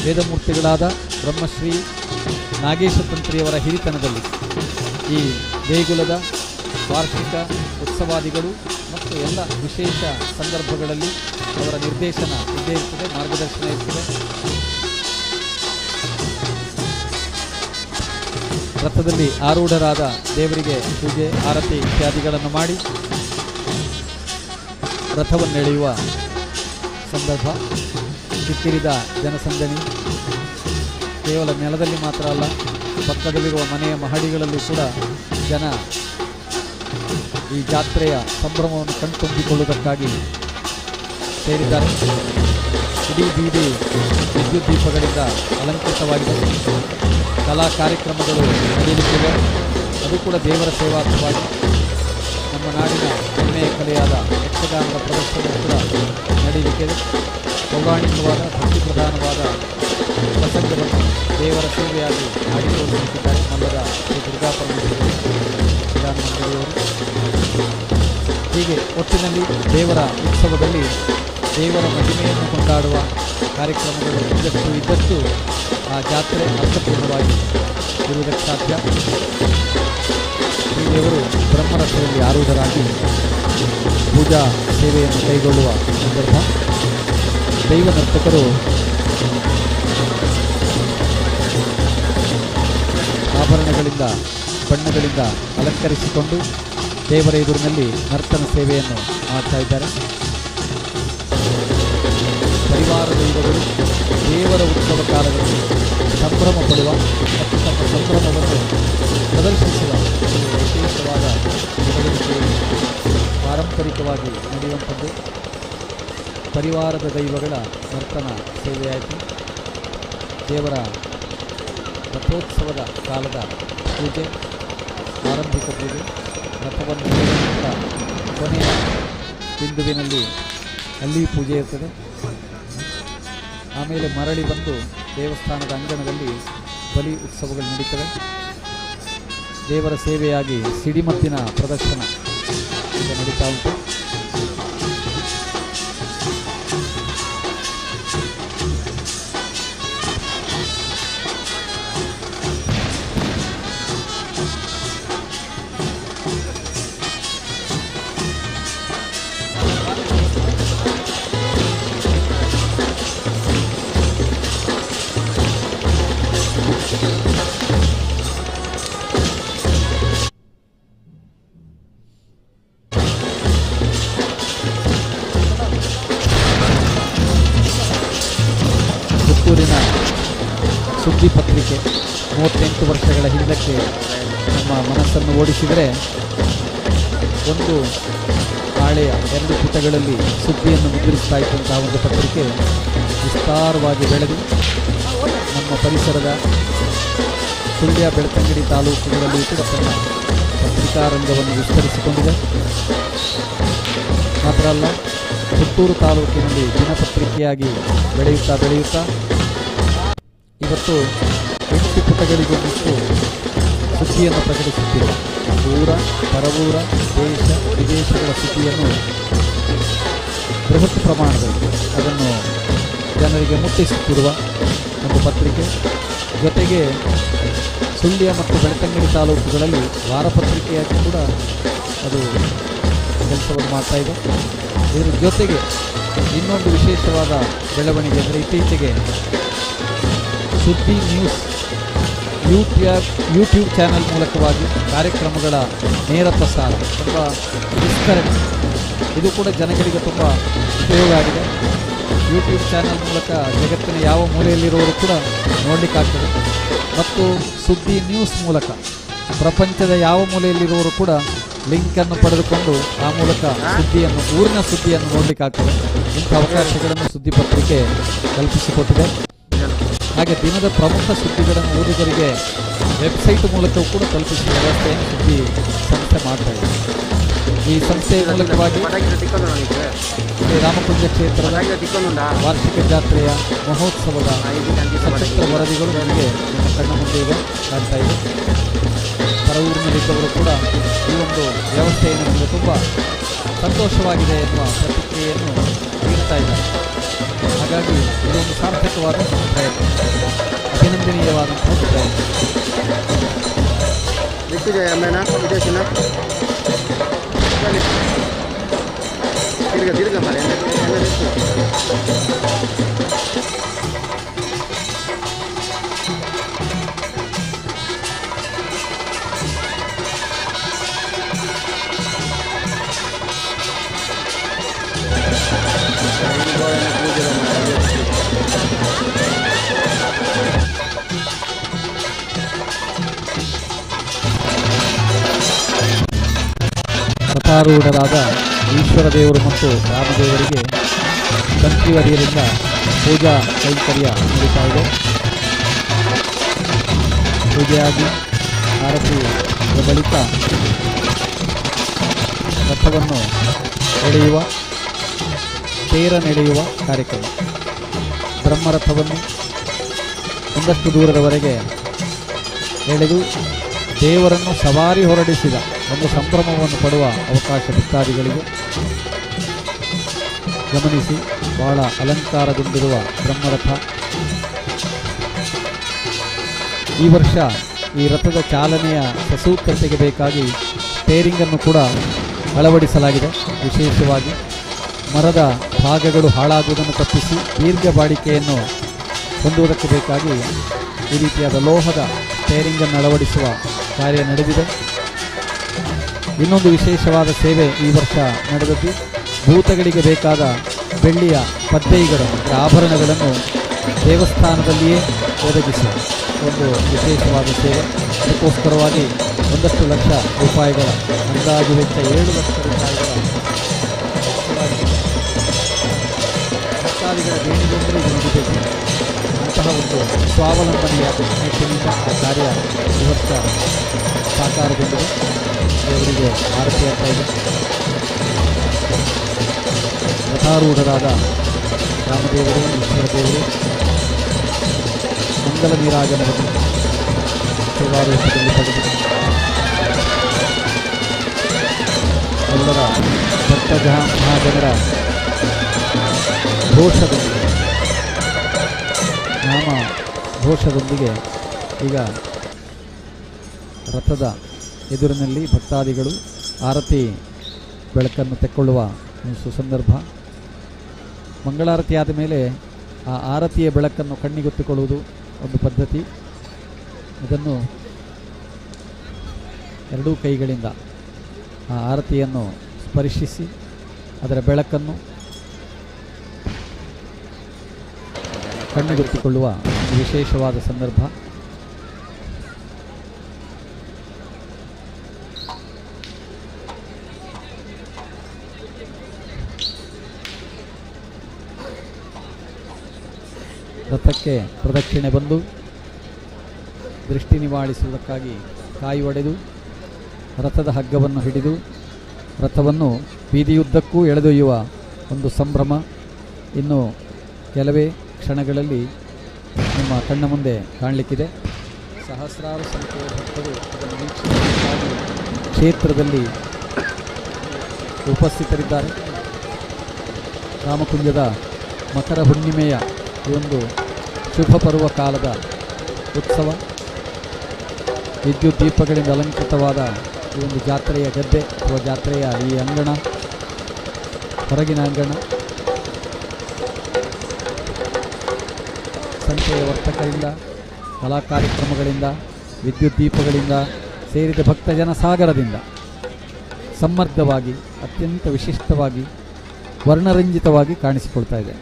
ವೇದಮೂರ್ತಿಗಳಾದ ಬ್ರಹ್ಮಶ್ರೀ ನಾಗೇಶ ತಂತ್ರಿಯವರ ಹಿರಿತನದಲ್ಲಿ ಈ ದೇಗುಲದ ವಾರ್ಷಿಕ ಉತ್ಸವಾದಿಗಳು ಮತ್ತು ಎಲ್ಲ ವಿಶೇಷ ಸಂದರ್ಭಗಳಲ್ಲಿ ಅವರ ನಿರ್ದೇಶನ ಇದ್ದೇ ಇರ್ತದೆ, ಮಾರ್ಗದರ್ಶನ ಇರ್ತದೆ. ರಥದಲ್ಲಿ ಆರೂಢರಾದ ದೇವರಿಗೆ ಪೂಜೆ ಆರತಿ ಇತ್ಯಾದಿಗಳನ್ನು ಮಾಡಿ ರಥವನ್ನೆಳೆಯುವ ಸಂದರ್ಭ. ಕಿಕ್ಕಿರಿದ ಜನಸಂದಣಿ ಕೇವಲ ನೆಲದಲ್ಲಿ ಮಾತ್ರ ಅಲ್ಲ, ಪಕ್ಕದಲ್ಲಿರುವ ಮನೆಯ ಮಹಡಿಗಳಲ್ಲೂ ಕೂಡ ಜನ ಈ ಜಾತ್ರೆಯ ಸಂಭ್ರಮವನ್ನು ಕಣ್ತುಂಬಿಕೊಳ್ಳುವುದಕ್ಕಾಗಿ ಸೇರಿದ್ದಾರೆ. ಇಡೀ ಬೀದಿ ವಿದ್ಯುತ್ ದೀಪಗಳಿಂದ ಅಲಂಕೃತವಾಗಿದೆ. ಕಲಾ ಕಾರ್ಯಕ್ರಮಗಳು ನಡೆಯುತ್ತಿವೆ. ಅದು ಕೂಡ ದೇವರ ಸೇವಾರ್ಥವಾಗಿ ನಮ್ಮ ನಾಡಿನ ಹೆಮ್ಮೆಯ ಕಲೆಯಾದ ಯಕ್ಷಗಾನದ ಪ್ರದರ್ಶನ ಕೂಡ ನಡೆಯಲಿಕ್ಕಿದೆ. ಪೌರಾಣಿಕವಾದ ಭಕ್ತಿ ಪ್ರಧಾನವಾದ ಪ್ರಸಂಗವನ್ನು ದೇವರ ಸೇವೆಯಾಗಿ ಮಾಡಿ ತೋರಿಸುತ್ತಿದ್ದಾರೆ ಮಲ್ಲದ ಶ್ರೀ ದುರ್ಗಾಪರಮೇಶ್ವರಿ ಮಂಗಳೂರು. ಹೀಗೆ ಒಟ್ಟಿನಲ್ಲಿ ದೇವರ ಉತ್ಸವದಲ್ಲಿ ದೇವರ ಮಹಿಮೆಯನ್ನು ಕೊಂಡಾಡುವ ಕಾರ್ಯಕ್ರಮಗಳು ಇದ್ದಷ್ಟು ಆ ಜಾತ್ರೆ ಅರ್ಥಪೂರ್ಣವಾಗಿ ಇರುವುದಕ್ಕೆ ಸಾಧ್ಯ. ಈ ದೇವರು ಬ್ರಹ್ಮರಥದಲ್ಲಿ ಆರೂಢರಾಗಿ ಪೂಜಾ ಸೇವೆಯನ್ನು ಕೈಗೊಳ್ಳುವ ಸಂದರ್ಭ ದೈವ ನರ್ತಕರು ಆಭರಣಗಳಿಂದ ಬಣ್ಣಗಳಿಂದ ಅಲಂಕರಿಸಿಕೊಂಡು ದೇವರ ಎದುರಿನಲ್ಲಿ ನರ್ತನ ಸೇವೆಯನ್ನು ಮಾಡ್ತಾ ಇದ್ದಾರೆ. ಪರಿವಾರ ದೈವಗಳು ದೇವರ ಉತ್ಸವ ಕಾಲದಲ್ಲಿ ಸಂಭ್ರಮ ಪಡುವ ಮತ್ತು ತಮ್ಮ ಸಂಭ್ರಮವನ್ನು ಪ್ರದರ್ಶಿಸುವ ವಿಶೇಷವಾದ ಚಟುವಟಿಕೆಯಲ್ಲಿ ಪಾರಂಪರಿಕವಾಗಿ ನಡೆಯುವಂಥದ್ದು ಪರಿವಾರದ ದೈವಗಳ ನರ್ತನ ಸೇವೆಯಾಯಿತು. ದೇವರ ರಥೋತ್ಸವದ ಕಾಲದ ಪೂಜೆ, ಆರಂಭಿಕ ಪೂಜೆ, ರಥವನ್ನು ಕೊನೆಯ ಬಿಂದುವಿನಲ್ಲಿ ಅಲ್ಲಿ ಪೂಜೆ ಇರ್ತದೆ. ಆಮೇಲೆ ಮರಳಿ ಬಂದು ದೇವಸ್ಥಾನದ ಅಂಗಣದಲ್ಲಿ ಬಲಿ ಉತ್ಸವಗಳು ನಡೀತವೆ. ದೇವರ ಸೇವೆಯಾಗಿ ಸಿಡಿಮದ್ದಿನ ಪ್ರದರ್ಶನ ಈಗ ನಡೀತಾ ಉಂಟು. ಪುತ್ತೂರಿನ ಸುದ್ದಿ ಪತ್ರಿಕೆ 38 ವರ್ಷಗಳ ಹಿಂದಕ್ಕೆ ನಮ್ಮ ಮನಸ್ಸನ್ನು ಓಡಿಸಿದರೆ ಒಂದು ಹಾಳೆಯ 2 ಪುಟಗಳಲ್ಲಿ ಸುದ್ದಿಯನ್ನು ಮುದ್ರಿಸ್ತಾ ಇದ್ದಂತಹ ಒಂದು ಪತ್ರಿಕೆ ವಿಸ್ತಾರವಾಗಿ ಬೆಳೆದು ನಮ್ಮ ಪರಿಸರದ ಸುಳ್ಯ ಬೆಳ್ತಂಗಡಿ ತಾಲೂಕುಗಳಲ್ಲಿ ಕೂಡ ತನ್ನ ಪತ್ರಿಕಾ ರಂಗವನ್ನು ವಿಸ್ತರಿಸಿಕೊಂಡಿದೆ. ಮಾತ್ರ ಅಲ್ಲ, ಪುತ್ತೂರು ತಾಲೂಕಿನಲ್ಲಿ ದಿನಪತ್ರಿಕೆಯಾಗಿ ಬೆಳೆಯುತ್ತಾ ಇವತ್ತು 8 ಪುಟಗಳಿಗೊಂದಿಷ್ಟು ಸುದ್ದಿಯನ್ನು ಪ್ರಕಟಿಸುತ್ತಿರುವ ಊರ ಪರವೂರ ದೇಶ ವಿದೇಶಗಳ ಸುದ್ದಿಯನ್ನು ಬೃಹತ್ ಪ್ರಮಾಣದಲ್ಲಿ ಅದನ್ನು ಜನರಿಗೆ ಮುಟ್ಟಿಸುತ್ತಿರುವ ಒಂದು ಪತ್ರಿಕೆ. ಜೊತೆಗೆ ಸುಳ್ಯ ಮತ್ತು ಬೆಳ್ತಂಗಡಿ ತಾಲೂಕುಗಳಲ್ಲಿ ವಾರಪತ್ರಿಕೆಯಾಗಿ ಕೂಡ ಅದು ಕೆಲಸವನ್ನು ಮಾಡ್ತಾ ಇದೆ. ಇದರ ಜೊತೆಗೆ ಇನ್ನೊಂದು ವಿಶೇಷವಾದ ಬೆಳವಣಿಗೆ ಅಂದರೆ ಇತ್ತೀಚೆಗೆ ಸುದ್ದಿ ನ್ಯೂಸ್ ಯೂಟ್ಯೂಬ್ ಚಾನಲ್ ಮೂಲಕವಾಗಿ ಕಾರ್ಯಕ್ರಮಗಳ ನೇರ ಪ್ರಸಾರ ತುಂಬ ವಿಸ್ತರಣೆ, ಇದು ಕೂಡ ಜನಗಳಿಗೆ ತುಂಬ ಉಪಯೋಗ ಆಗಿದೆ. ಯೂಟ್ಯೂಬ್ ಚಾನಲ್ ಮೂಲಕ ಜಗತ್ತಿನ ಯಾವ ಮೂಲೆಯಲ್ಲಿರೋರು ಕೂಡ ನೋಡಲಿಕ್ಕಾಗ್ತದೆ ಮತ್ತು ಸುದ್ದಿ ನ್ಯೂಸ್ ಮೂಲಕ ಪ್ರಪಂಚದ ಯಾವ ಮೂಲೆಯಲ್ಲಿರೋರು ಕೂಡ ಲಿಂಕನ್ನು ಪಡೆದುಕೊಂಡು ಆ ಮೂಲಕ ಊರಿನ ಸುದ್ದಿಯನ್ನು ನೋಡಲಿಕ್ಕಾಗ್ತದೆ. ಇಂಥ ಅವಕಾಶಗಳನ್ನು ಸುದ್ದಿ ಪತ್ರಿಕೆ ಕಲ್ಪಿಸಿಕೊಟ್ಟಿದೆ. ಹಾಗೆ ದಿನದ ಪ್ರಮುಖ ಸುದ್ದಿಗಳನ್ನು ಓದುಗರಿಗೆ ವೆಬ್ಸೈಟ್ ಮೂಲಕವೂ ಕೂಡ ಕಲ್ಪಿಸುವ ವ್ಯವಸ್ಥೆಯನ್ನು ಸುದ್ದಿ ಸಂಸ್ಥೆ ಮಾಡ್ತಾ ಇದೆ. ಈ ಸಂಸ್ಥೆಯ ಮೂಲಕವಾಗಿ ರಾಮಕುಂಜ ಕ್ಷೇತ್ರದ ವಾರ್ಷಿಕ ಜಾತ್ರೆಯ ಮಹೋತ್ಸವದ ಸಚಿತ್ರ ವರದಿಗಳು ನನಗೆ ನಮ್ಮ ಕಣ್ಣ ಮುಂದೆ ಇದೆ ಕಾಣ್ತಾ ಇದೆ. ಪರವೂರಿನಲ್ಲಿದ್ದವರು ಕೂಡ ಈ ಒಂದು ವ್ಯವಸ್ಥೆಯನ್ನು ನಮಗೆ ತುಂಬ ಸಂತೋಷವಾಗಿದೆ ಎನ್ನುವ ಪ್ರತಿಕ್ರಿಯೆಯನ್ನು ನೀಡ್ತಾ ಇದ್ದಾರೆ. ಹಾಗಾಗಿ ಇದೊಂದು ಸಾರ್ಥಕವಾದ ಪ್ರಯತ್ನ, ಅಭಿನಂದನೀಯವಾದಂತಹ ಪ್ರಯತ್ನ. ರಥಾರೂಢರಾದ ಈಶ್ವರ ದೇವರು ಮತ್ತು ರಾಮದೇವರಿಗೆ ಕಂಠಿವಡಿಯರಿಂದ ಪೂಜಾ ಕೈಂಕರ್ಯ ನಡೀತಾ ಇದೆ. ಪೂಜೆಯಾಗಿ ಆರತಿಯ ಬಳಿಕ ರಥವನ್ನು ಎಳೆಯುವ ತೇರ ನಡೆಯುವ ಕಾರ್ಯಕ್ರಮ. ಬ್ರಹ್ಮರಥವನ್ನು ಒಂದಷ್ಟು ದೂರದವರೆಗೆ ಎಳೆದು ದೇವರನ್ನು ಸವಾರಿ ಹೊರಡಿಸಿದ ಒಂದು ಸಂಭ್ರಮವನ್ನು ಪಡುವ ಅವಕಾಶ ಭಕ್ತಾದಿಗಳಿಗೆ. ಗಮನಿಸಿ, ಬಹಳ ಅಲಂಕಾರಗೊಂಡಿರುವ ಬ್ರಹ್ಮರಥ. ಈ ವರ್ಷ ಈ ರಥದ ಚಾಲನೆಯ ಸಸೂತ್ರತೆಗೆ ಬೇಕಾಗಿ ಸ್ಟೇರಿಂಗನ್ನು ಕೂಡ ಅಳವಡಿಸಲಾಗಿದೆ. ವಿಶೇಷವಾಗಿ ಮರದ ಭಾಗಗಳು ಹಾಳಾಗುವುದನ್ನು ತಪ್ಪಿಸಿ ದೀರ್ಘ ಬಾಳಿಕೆಯನ್ನು ಹೊಂದುವುದಕ್ಕೆ ಬೇಕಾಗಿ ಈ ರೀತಿಯಾದ ಲೋಹದ ಸ್ಟೇರಿಂಗನ್ನು ಅಳವಡಿಸುವ ಕಾರ್ಯ ನಡೆದಿದೆ. ಇನ್ನೊಂದು ವಿಶೇಷವಾದ ಸೇವೆ ಈ ವರ್ಷ ನಡೆದದ್ದು, ಭೂತಗಳಿಗೆ ಬೇಕಾದ ಬೆಳ್ಳಿಯ ಪದ್ದೈಗಳನ್ನು, ಆಭರಣಗಳನ್ನು ದೇವಸ್ಥಾನದಲ್ಲಿಯೇ ಒದಗಿಸುವ ಒಂದು ವಿಶೇಷವಾದ ಸೇವೆ. ಅದಕ್ಕೋಸ್ಕರವಾಗಿ 1 ಲಕ್ಷ ರೂಪಾಯಿಗಳ ಅಂದಾಜು ವೆಚ್ಚ 7 ಲಕ್ಷ ರೂಪಾಯಿಗಳ ಭಕ್ತಾದಿಗಳ ದೇಣಿಗೆಯಿಂದಲೇ ಇದು ನಡೀಬೇಕು. ಅಂತಹ ಒಂದು ಸ್ವಾವಲಂಬನೆಯ ನಿಟ್ಟಿನಿಂದ ಆ ಕಾರ್ಯ ಈ ವರ್ಷ ಸಾಕಾರಗೊಂಡಿದೆ. ದೇವರಿಗೆ ಆರತಿ ಆಗ್ತಾ ಇದೆ. ರಥಾರೂಢರಾದ ರಾಮದೇವರು, ಈಶ್ವರ ದೇವರು ಮಂಗಲ ನೀರಾಜನವನ್ನು ಸೇವಾರೂಪದಲ್ಲಿ ಪಡೆದು ಎಲ್ಲರ ಭಕ್ತ ಮಹಾಜನರ ಘೋಷದೊಂದಿಗೆ, ನಾಮ ಘೋಷದೊಂದಿಗೆ ಈಗ ರಥದ ಎದುರಿನಲ್ಲಿ ಭಕ್ತಾದಿಗಳು ಆರತಿ ಬೆಳಕನ್ನು ತೆಕ್ಕೊಳ್ಳುವ ಸುಸಂದರ್ಭ. ಮಂಗಳಾರತಿ ಆದ ಮೇಲೆ ಆ ಆರತಿಯ ಬೆಳಕನ್ನು ಕಣ್ಣಿಗೊತ್ತಿಕೊಳ್ಳುವುದು ಒಂದು ಪದ್ಧತಿ. ಇದನ್ನು ಎರಡೂ ಕೈಗಳಿಂದ ಆ ಆರತಿಯನ್ನು ಸ್ಪರ್ಶಿಸಿ ಅದರ ಬೆಳಕನ್ನು ಕಣ್ಣಿಗೊತ್ತಿಕೊಳ್ಳುವ ವಿಶೇಷವಾದ ಸಂದರ್ಭ. ರಥಕ್ಕೆ ಪ್ರದಕ್ಷಿಣೆ ಬಂದು ದೃಷ್ಟಿ ನಿವಾಳಿಸುವುದಕ್ಕಾಗಿ ಕಾಯಿ ಒಡೆದು ರಥದ ಹಗ್ಗವನ್ನು ಹಿಡಿದು ರಥವನ್ನು ಬೀದಿಯುದ್ದಕ್ಕೂ ಎಳೆದೊಯ್ಯುವ ಒಂದು ಸಂಭ್ರಮ ಇನ್ನು ಕೆಲವೇ ಕ್ಷಣಗಳಲ್ಲಿ ನಿಮ್ಮ ಕಣ್ಣ ಮುಂದೆ ಕಾಣಲಿಕ್ಕಿದೆ. ಸಹಸ್ರಾರು ಸಂಖ್ಯೆಯ ಭಕ್ತರು ಅದನ್ನು ವೀಕ್ಷಿಸಬೇಕಾಗಿ ಕ್ಷೇತ್ರದಲ್ಲಿ ಉಪಸ್ಥಿತರಿದ್ದಾರೆ. ರಾಮಕುಂಜದ ಮಕರ ಹುಣ್ಣಿಮೆಯ ಈ ಒಂದು ಶುಭ ಪರ್ವ ಕಾಲದ ಉತ್ಸವ, ವಿದ್ಯುತ್ ದೀಪಗಳಿಂದ ಅಲಂಕೃತವಾದ ಈ ಒಂದು ಜಾತ್ರೆಯ ಗದ್ದೆ ಅಥವಾ ಜಾತ್ರೆಯ ಈ ಅಂಗಣ, ಹೊರಗಿನ ಅಂಗಣ, ಸಂತೆಯ ವರ್ತಕರಿಂದ, ಕಲಾ ಕಾರ್ಯಕ್ರಮಗಳಿಂದ, ವಿದ್ಯುತ್ ದೀಪಗಳಿಂದ ಸೇರಿದ ಭಕ್ತಜನ ಸಾಗರದಿಂದ ಸಮೃದ್ಧವಾಗಿ, ಅತ್ಯಂತ ವಿಶಿಷ್ಟವಾಗಿ, ವರ್ಣರಂಜಿತವಾಗಿ ಕಾಣಿಸಿಕೊಳ್ತಾ ಇದೆ.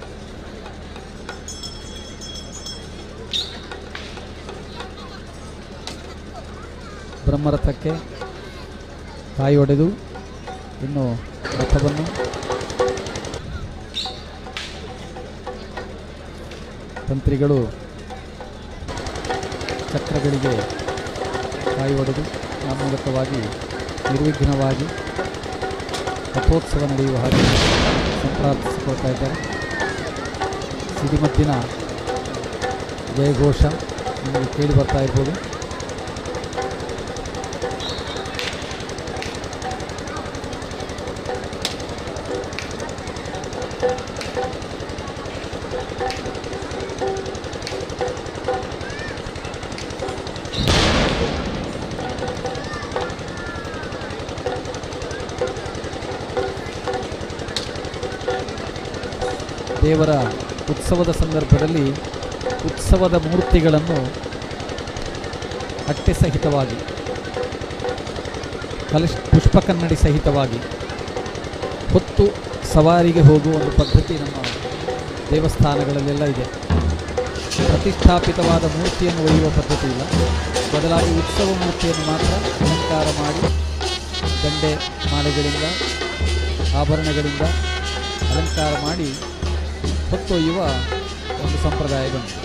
ಬ್ರಹ್ಮರಥಕ್ಕೆ ಕಾಯಿ ಒಡೆದು ಇನ್ನು ರಥವನ್ನು ತಂತ್ರಿಗಳು ಚಕ್ರಗಳಿಗೆ ಕಾಯಿ ಒಡೆದು ಆ ಮೂಲಕವಾಗಿ ನಿರ್ವಿಘ್ನವಾಗಿ ರಥೋತ್ಸವ ನಡೆಯುವ ಹಾಗೆ ಸಂಪ್ರಾರ್ಥಿಸಿಕೊಳ್ತಾ ಇದ್ದಾರೆ. ಸಿಡಿಮದ್ದಿನ ಜಯಘೋಷ ನಿಮಗೆ ಕೇಳಿ ಬರ್ತಾ ಇರ್ಬೋದು. ದೇವರ ಉತ್ಸವದ ಸಂದರ್ಭದಲ್ಲಿ ಉತ್ಸವದ ಮೂರ್ತಿಗಳನ್ನು ಅಟ್ಟೆ ಸಹಿತವಾಗಿ, ಪುಷ್ಪ ಕನ್ನಡಿ ಸಹಿತವಾಗಿ ಹೊತ್ತು ಸವಾರಿಗೆ ಹೋಗುವ ಒಂದು ಪದ್ಧತಿ ನಮ್ಮ ದೇವಸ್ಥಾನಗಳಲ್ಲೆಲ್ಲ ಇದೆ. ಪ್ರತಿಷ್ಠಾಪಿತವಾದ ಮೂರ್ತಿಯನ್ನು ಒಯ್ಯುವ ಪದ್ಧತಿ ಇಲ್ಲ. ಬದಲಾಗಿ ಉತ್ಸವ ಮೂರ್ತಿಯನ್ನು ಮಾತ್ರ ಅಲಂಕಾರ ಮಾಡಿ ದಂಡೆ ಮಾಲೆಗಳಿಂದ, ಆಭರಣಗಳಿಂದ ಅಲಂಕಾರ ಮಾಡಿ ಹೊತ್ತೊಯ್ಯುವ ಒಂದು ಸಂಪ್ರದಾಯ ಬಂತು.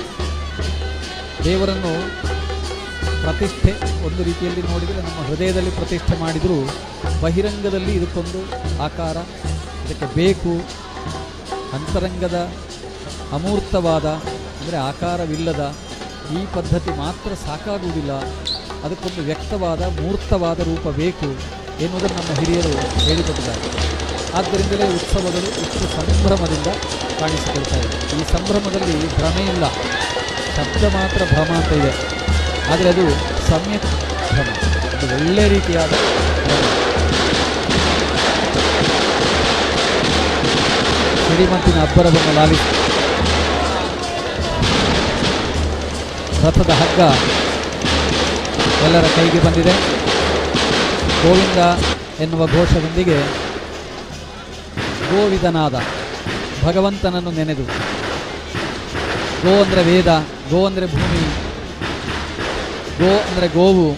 ದೇವರನ್ನು ಪ್ರತಿಷ್ಠೆ ಒಂದು ರೀತಿಯಲ್ಲಿ ನೋಡಿದರೆ ನಮ್ಮ ಹೃದಯದಲ್ಲಿ ಪ್ರತಿಷ್ಠೆ ಮಾಡಿದರೂ ಬಹಿರಂಗದಲ್ಲಿ ಇದಕ್ಕೊಂದು ಆಕಾರ ಇದಕ್ಕೆ ಬೇಕು. ಅಂತರಂಗದ ಅಮೂರ್ತವಾದ ಅಂದರೆ ಆಕಾರವಿಲ್ಲದ ಈ ಪದ್ಧತಿ ಮಾತ್ರ ಸಾಕಾಗುವುದಿಲ್ಲ, ಅದಕ್ಕೊಂದು ವ್ಯಕ್ತವಾದ ಮೂರ್ತವಾದ ರೂಪ ಬೇಕು ಎನ್ನುವುದನ್ನು ನಮ್ಮ ಹಿರಿಯರು ಹೇಳಿಕೊಟ್ಟಿದ್ದಾರೆ. ಆದ್ದರಿಂದಲೇ ಉತ್ಸವಗಳು ಇಷ್ಟು ಸಂಭ್ರಮದಿಂದ ಕಾಣಿಸಿಕೊಳ್ತಾ ಇದೆ. ಈ ಸಂಭ್ರಮದಲ್ಲಿ ಭ್ರಮೆ ಇಲ್ಲ, ಶಬ್ದ ಮಾತ್ರ ಭ್ರಮ ಅಂತ ಇದೆ, ಆದರೆ ಅದು ಸಮ್ಯಕ್ ಭ್ರಮ, ಅದು ಒಳ್ಳೆಯ ರೀತಿಯಾದ ಭ್ರಮ. ಸಿಡಿಮದ್ದಿನ ಅಬ್ಬರವನ್ನು ಲಾಲಿಸಿ ರಥದ ಹಗ್ಗ ಎಲ್ಲರ ಕೈಗೆ ಬಂದಿದೆ. ಗೋವಿಂದ ಎನ್ನುವ ಘೋಷದೊಂದಿಗೆ ಗೋವಿದನಾದ ಭಗವಂತನನ್ನು ನೆನೆದು, ಗೋ ಅಂದರೆ ವೇದ, ಗೋ ಅಂದರೆ ಭೂಮಿ, ಗೋ ಅಂದರೆ ಗೋವು,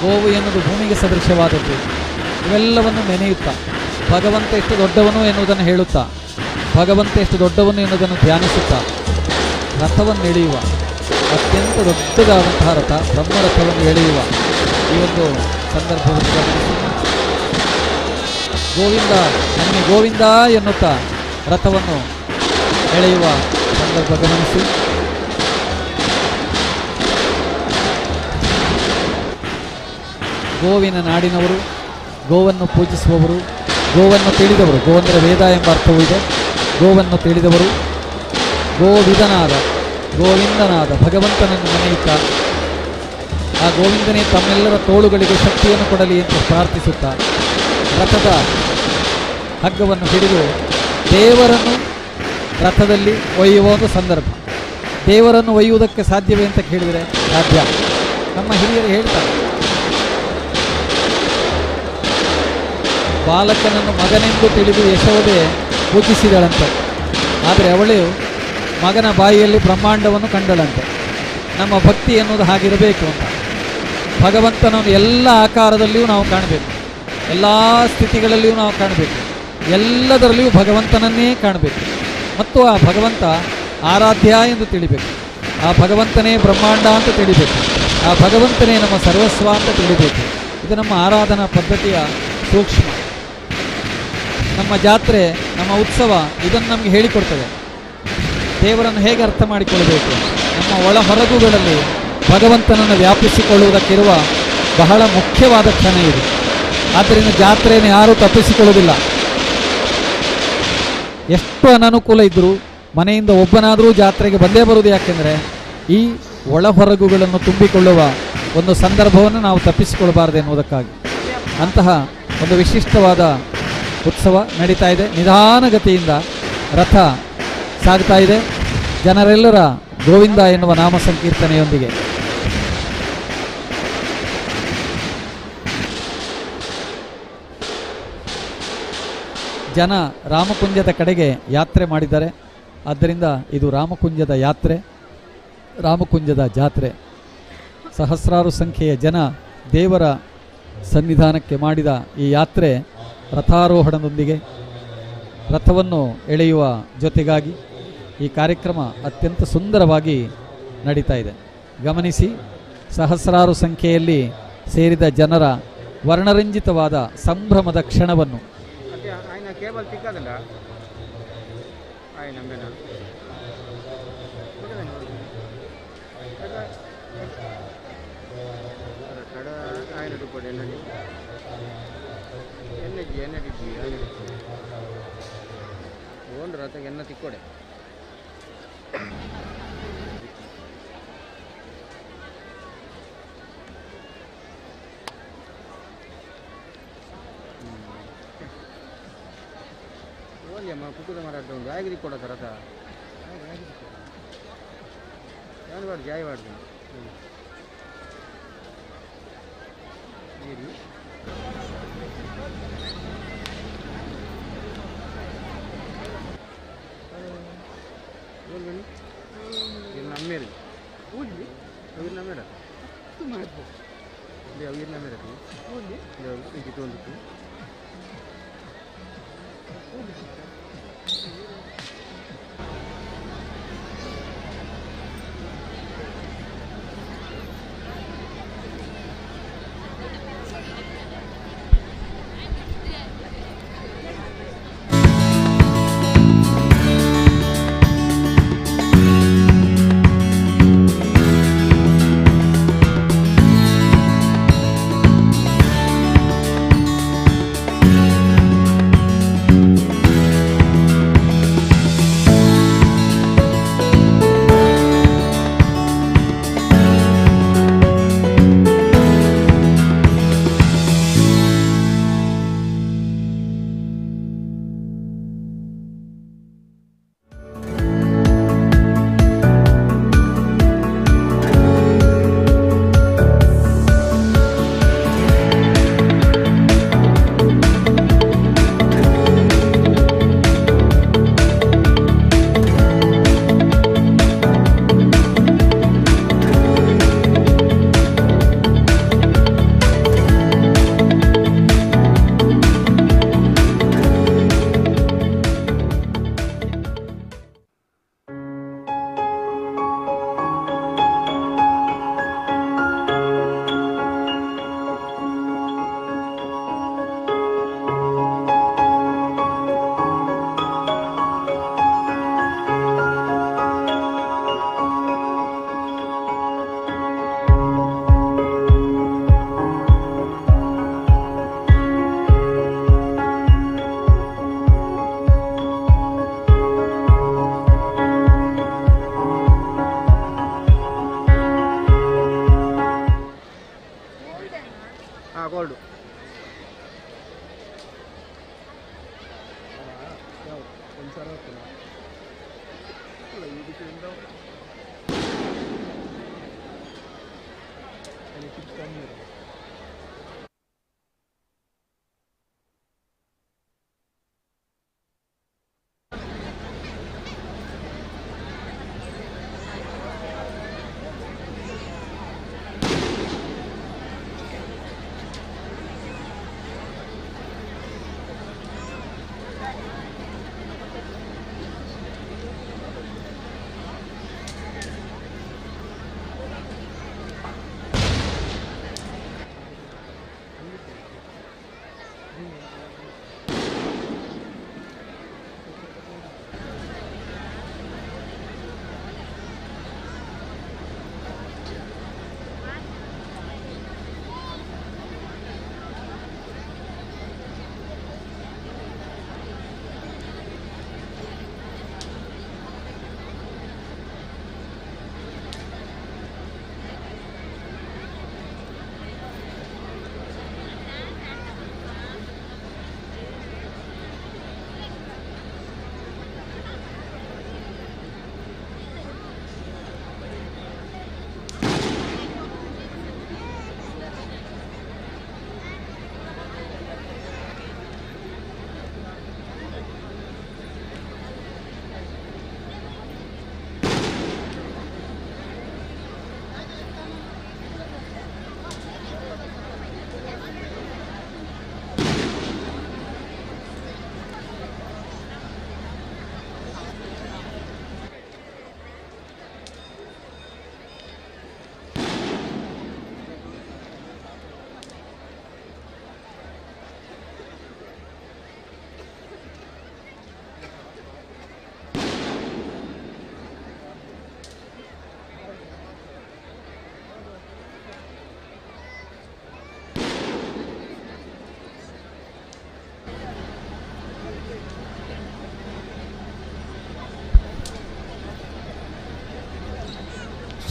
ಗೋವು ಎನ್ನುವುದು ಭೂಮಿಗೆ ಸದೃಶವಾದದ್ದು. ಇವೆಲ್ಲವನ್ನು ನೆನೆಯುತ್ತಾ ಭಗವಂತ ಎಷ್ಟು ದೊಡ್ಡವನು ಎನ್ನುವುದನ್ನು ಹೇಳುತ್ತಾ, ಭಗವಂತ ಎಷ್ಟು ದೊಡ್ಡವನು ಎನ್ನುವುದನ್ನು ಧ್ಯಾನಿಸುತ್ತಾ ರಥವನ್ನು ಎಳೆಯುವ, ಅತ್ಯಂತ ದೊಡ್ಡದಾದಂತಹ ರಥ ಬ್ರಹ್ಮರಥವನ್ನು ಎಳೆಯುವ ಈ ಒಂದು ಸಂದರ್ಭವನ್ನು ಗಮನಿಸಿ, ಗೋವಿಂದ ನಮಗೆ ಗೋವಿಂದ ಎನ್ನುತ್ತಾ ರಥವನ್ನು ಎಳೆಯುವ ಸಂದರ್ಭ ಗಮನಿಸಿ. ಗೋವಿನ ನಾಡಿನವರು, ಗೋವನ್ನು ಪೂಜಿಸುವವರು, ಗೋವನ್ನು ತಿಳಿದವರು, ಗೋ ಅಂದರೆ ವೇದ ಎಂಬ ಅರ್ಥವೂ ಇದೆ, ಗೋವನ್ನು ತಿಳಿದವರು, ಗೋವಿದನಾದ ಗೋವಿಂದನಾದ ಭಗವಂತನನ್ನು ನೆನೆಯುತ್ತಾ ಆ ಗೋವಿಂದನೇ ತಮ್ಮೆಲ್ಲರ ತೋಳುಗಳಿಗೆ ಶಕ್ತಿಯನ್ನು ಕೊಡಲಿ ಎಂದು ಪ್ರಾರ್ಥಿಸುತ್ತಾ ರಥದ ಹಗ್ಗವನ್ನು ಹಿಡಿದು ದೇವರನ್ನು ರಥದಲ್ಲಿ ಒಯ್ಯುವ ಒಂದು ಸಂದರ್ಭ. ದೇವರನ್ನು ಒಯ್ಯುವುದಕ್ಕೆ ಸಾಧ್ಯವೇ ಅಂತ ಕೇಳಿದರೆ ಸಾಧ್ಯ. ನಮ್ಮ ಹಿರಿಯರು ಹೇಳ್ತಾರೆ, ಬಾಲಕನನ್ನು ಮಗನೆಂದು ತಿಳಿದು ಯಶೋದೆ ಪೂಜಿಸಿದಳಂತೆ, ಆದರೆ ಅವಳು ಮಗನ ಬಾಯಿಯಲ್ಲಿ ಬ್ರಹ್ಮಾಂಡವನ್ನು ಕಂಡಳಂತೆ. ನಮ್ಮ ಭಕ್ತಿ ಎನ್ನುವುದು ಹಾಗಿರಬೇಕು ಅಂತ. ಭಗವಂತನನ್ನು ಎಲ್ಲ ಆಕಾರದಲ್ಲಿಯೂ ನಾವು ಕಾಣಬೇಕು, ಎಲ್ಲ ಸ್ಥಿತಿಗಳಲ್ಲಿಯೂ ನಾವು ಕಾಣಬೇಕು, ಎಲ್ಲದರಲ್ಲಿಯೂ ಭಗವಂತನನ್ನೇ ಕಾಣಬೇಕು ಮತ್ತು ಆ ಭಗವಂತ ಆರಾಧ್ಯ ಎಂದು ತಿಳಿಬೇಕು, ಆ ಭಗವಂತನೇ ಬ್ರಹ್ಮಾಂಡ ಅಂತ ತಿಳಿಬೇಕು, ಆ ಭಗವಂತನೇ ನಮ್ಮ ಸರ್ವಸ್ವ ಅಂತ ತಿಳಿಬೇಕು. ಇದು ನಮ್ಮ ಆರಾಧನಾ ಪದ್ಧತಿಯ ಸೂಕ್ಷ್ಮ. ನಮ್ಮ ಜಾತ್ರೆ, ನಮ್ಮ ಉತ್ಸವ ಇದನ್ನು ನಮಗೆ ಹೇಳಿಕೊಡ್ತದೆ. ದೇವರನ್ನು ಹೇಗೆ ಅರ್ಥ ಮಾಡಿಕೊಳ್ಳಬೇಕು, ನಮ್ಮ ಒಳ ಹೊರಗುಗಳಲ್ಲಿ ಭಗವಂತನನ್ನು ವ್ಯಾಪಿಸಿಕೊಳ್ಳುವುದಕ್ಕಿರುವ ಬಹಳ ಮುಖ್ಯವಾದ ಕ್ಷಣ ಇದು. ಆದ್ದರಿಂದ ಜಾತ್ರೆಯನ್ನು ಯಾರೂ ತಪ್ಪಿಸಿಕೊಳ್ಳುವುದಿಲ್ಲ. ಎಷ್ಟು ಅನನುಕೂಲ ಇದ್ದರೂ ಮನೆಯಿಂದ ಒಬ್ಬನಾದರೂ ಜಾತ್ರೆಗೆ ಬಂದೇ ಬರುವುದು. ಯಾಕೆಂದರೆ ಈ ಒಳ ಹೊರಗುಗಳನ್ನು ತುಂಬಿಕೊಳ್ಳುವ ಒಂದು ಸಂದರ್ಭವನ್ನು ನಾವು ತಪ್ಪಿಸಿಕೊಳ್ಳಬಾರದು ಎನ್ನುವುದಕ್ಕಾಗಿ ಅಂತಹ ಒಂದು ವಿಶಿಷ್ಟವಾದ ಉತ್ಸವ ನಡೀತಾ ಇದೆ. ನಿಧಾನಗತಿಯಿಂದ ರಥ ಸಾಗ್ತಾ ಇದೆ, ಜನರೆಲ್ಲರ ಗೋವಿಂದ ಎನ್ನುವ ನಾಮ ಸಂಕೀರ್ತನೆಯೊಂದಿಗೆ. ಜನ ರಾಮಕುಂಜದ ಕಡೆಗೆ ಯಾತ್ರೆ ಮಾಡಿದ್ದಾರೆ. ಆದ್ದರಿಂದ ಇದು ರಾಮಕುಂಜದ ಯಾತ್ರೆ, ರಾಮಕುಂಜದ ಜಾತ್ರೆ. ಸಹಸ್ರಾರು ಸಂಖ್ಯೆಯ ಜನ ದೇವರ ಸನ್ನಿಧಾನಕ್ಕೆ ಮಾಡಿದ ಈ ಯಾತ್ರೆ ರಥಾರೋಹಣದೊಂದಿಗೆ, ರಥವನ್ನು ಎಳೆಯುವ ಜೊತೆಗಾಗಿ ಈ ಕಾರ್ಯಕ್ರಮ ಅತ್ಯಂತ ಸುಂದರವಾಗಿ ನಡೀತಾ ಇದೆ. ಗಮನಿಸಿ, ಸಹಸ್ರಾರು ಸಂಖ್ಯೆಯಲ್ಲಿ ಸೇರಿದ ಜನರ ವರ್ಣರಂಜಿತವಾದ ಸಂಭ್ರಮದ ಕ್ಷಣವನ್ನು. ಎನ್ನ ತಿಕ್ಕೋಡೆ ಓನ್ಯಮ್ಮ ಕುಕ್ಕುದ ಮಾರಾಟ ಒಂದು ಆಗಿರಿ ಕೊಡ ತರತ ಏನು ಮಾಡಿ ಜಾಯ್ ಮಾಡ್ತೀನಿ ನೀರು ನಮ್ಮೇರಿ ಊರ್ಲಿ ಅವ್ರ ನಮ್ಮೇರ ಅವ್ರ ನಮ್ಮೇರ ಇಂಚಿತ್ತು ಒಂದಿತ್ತು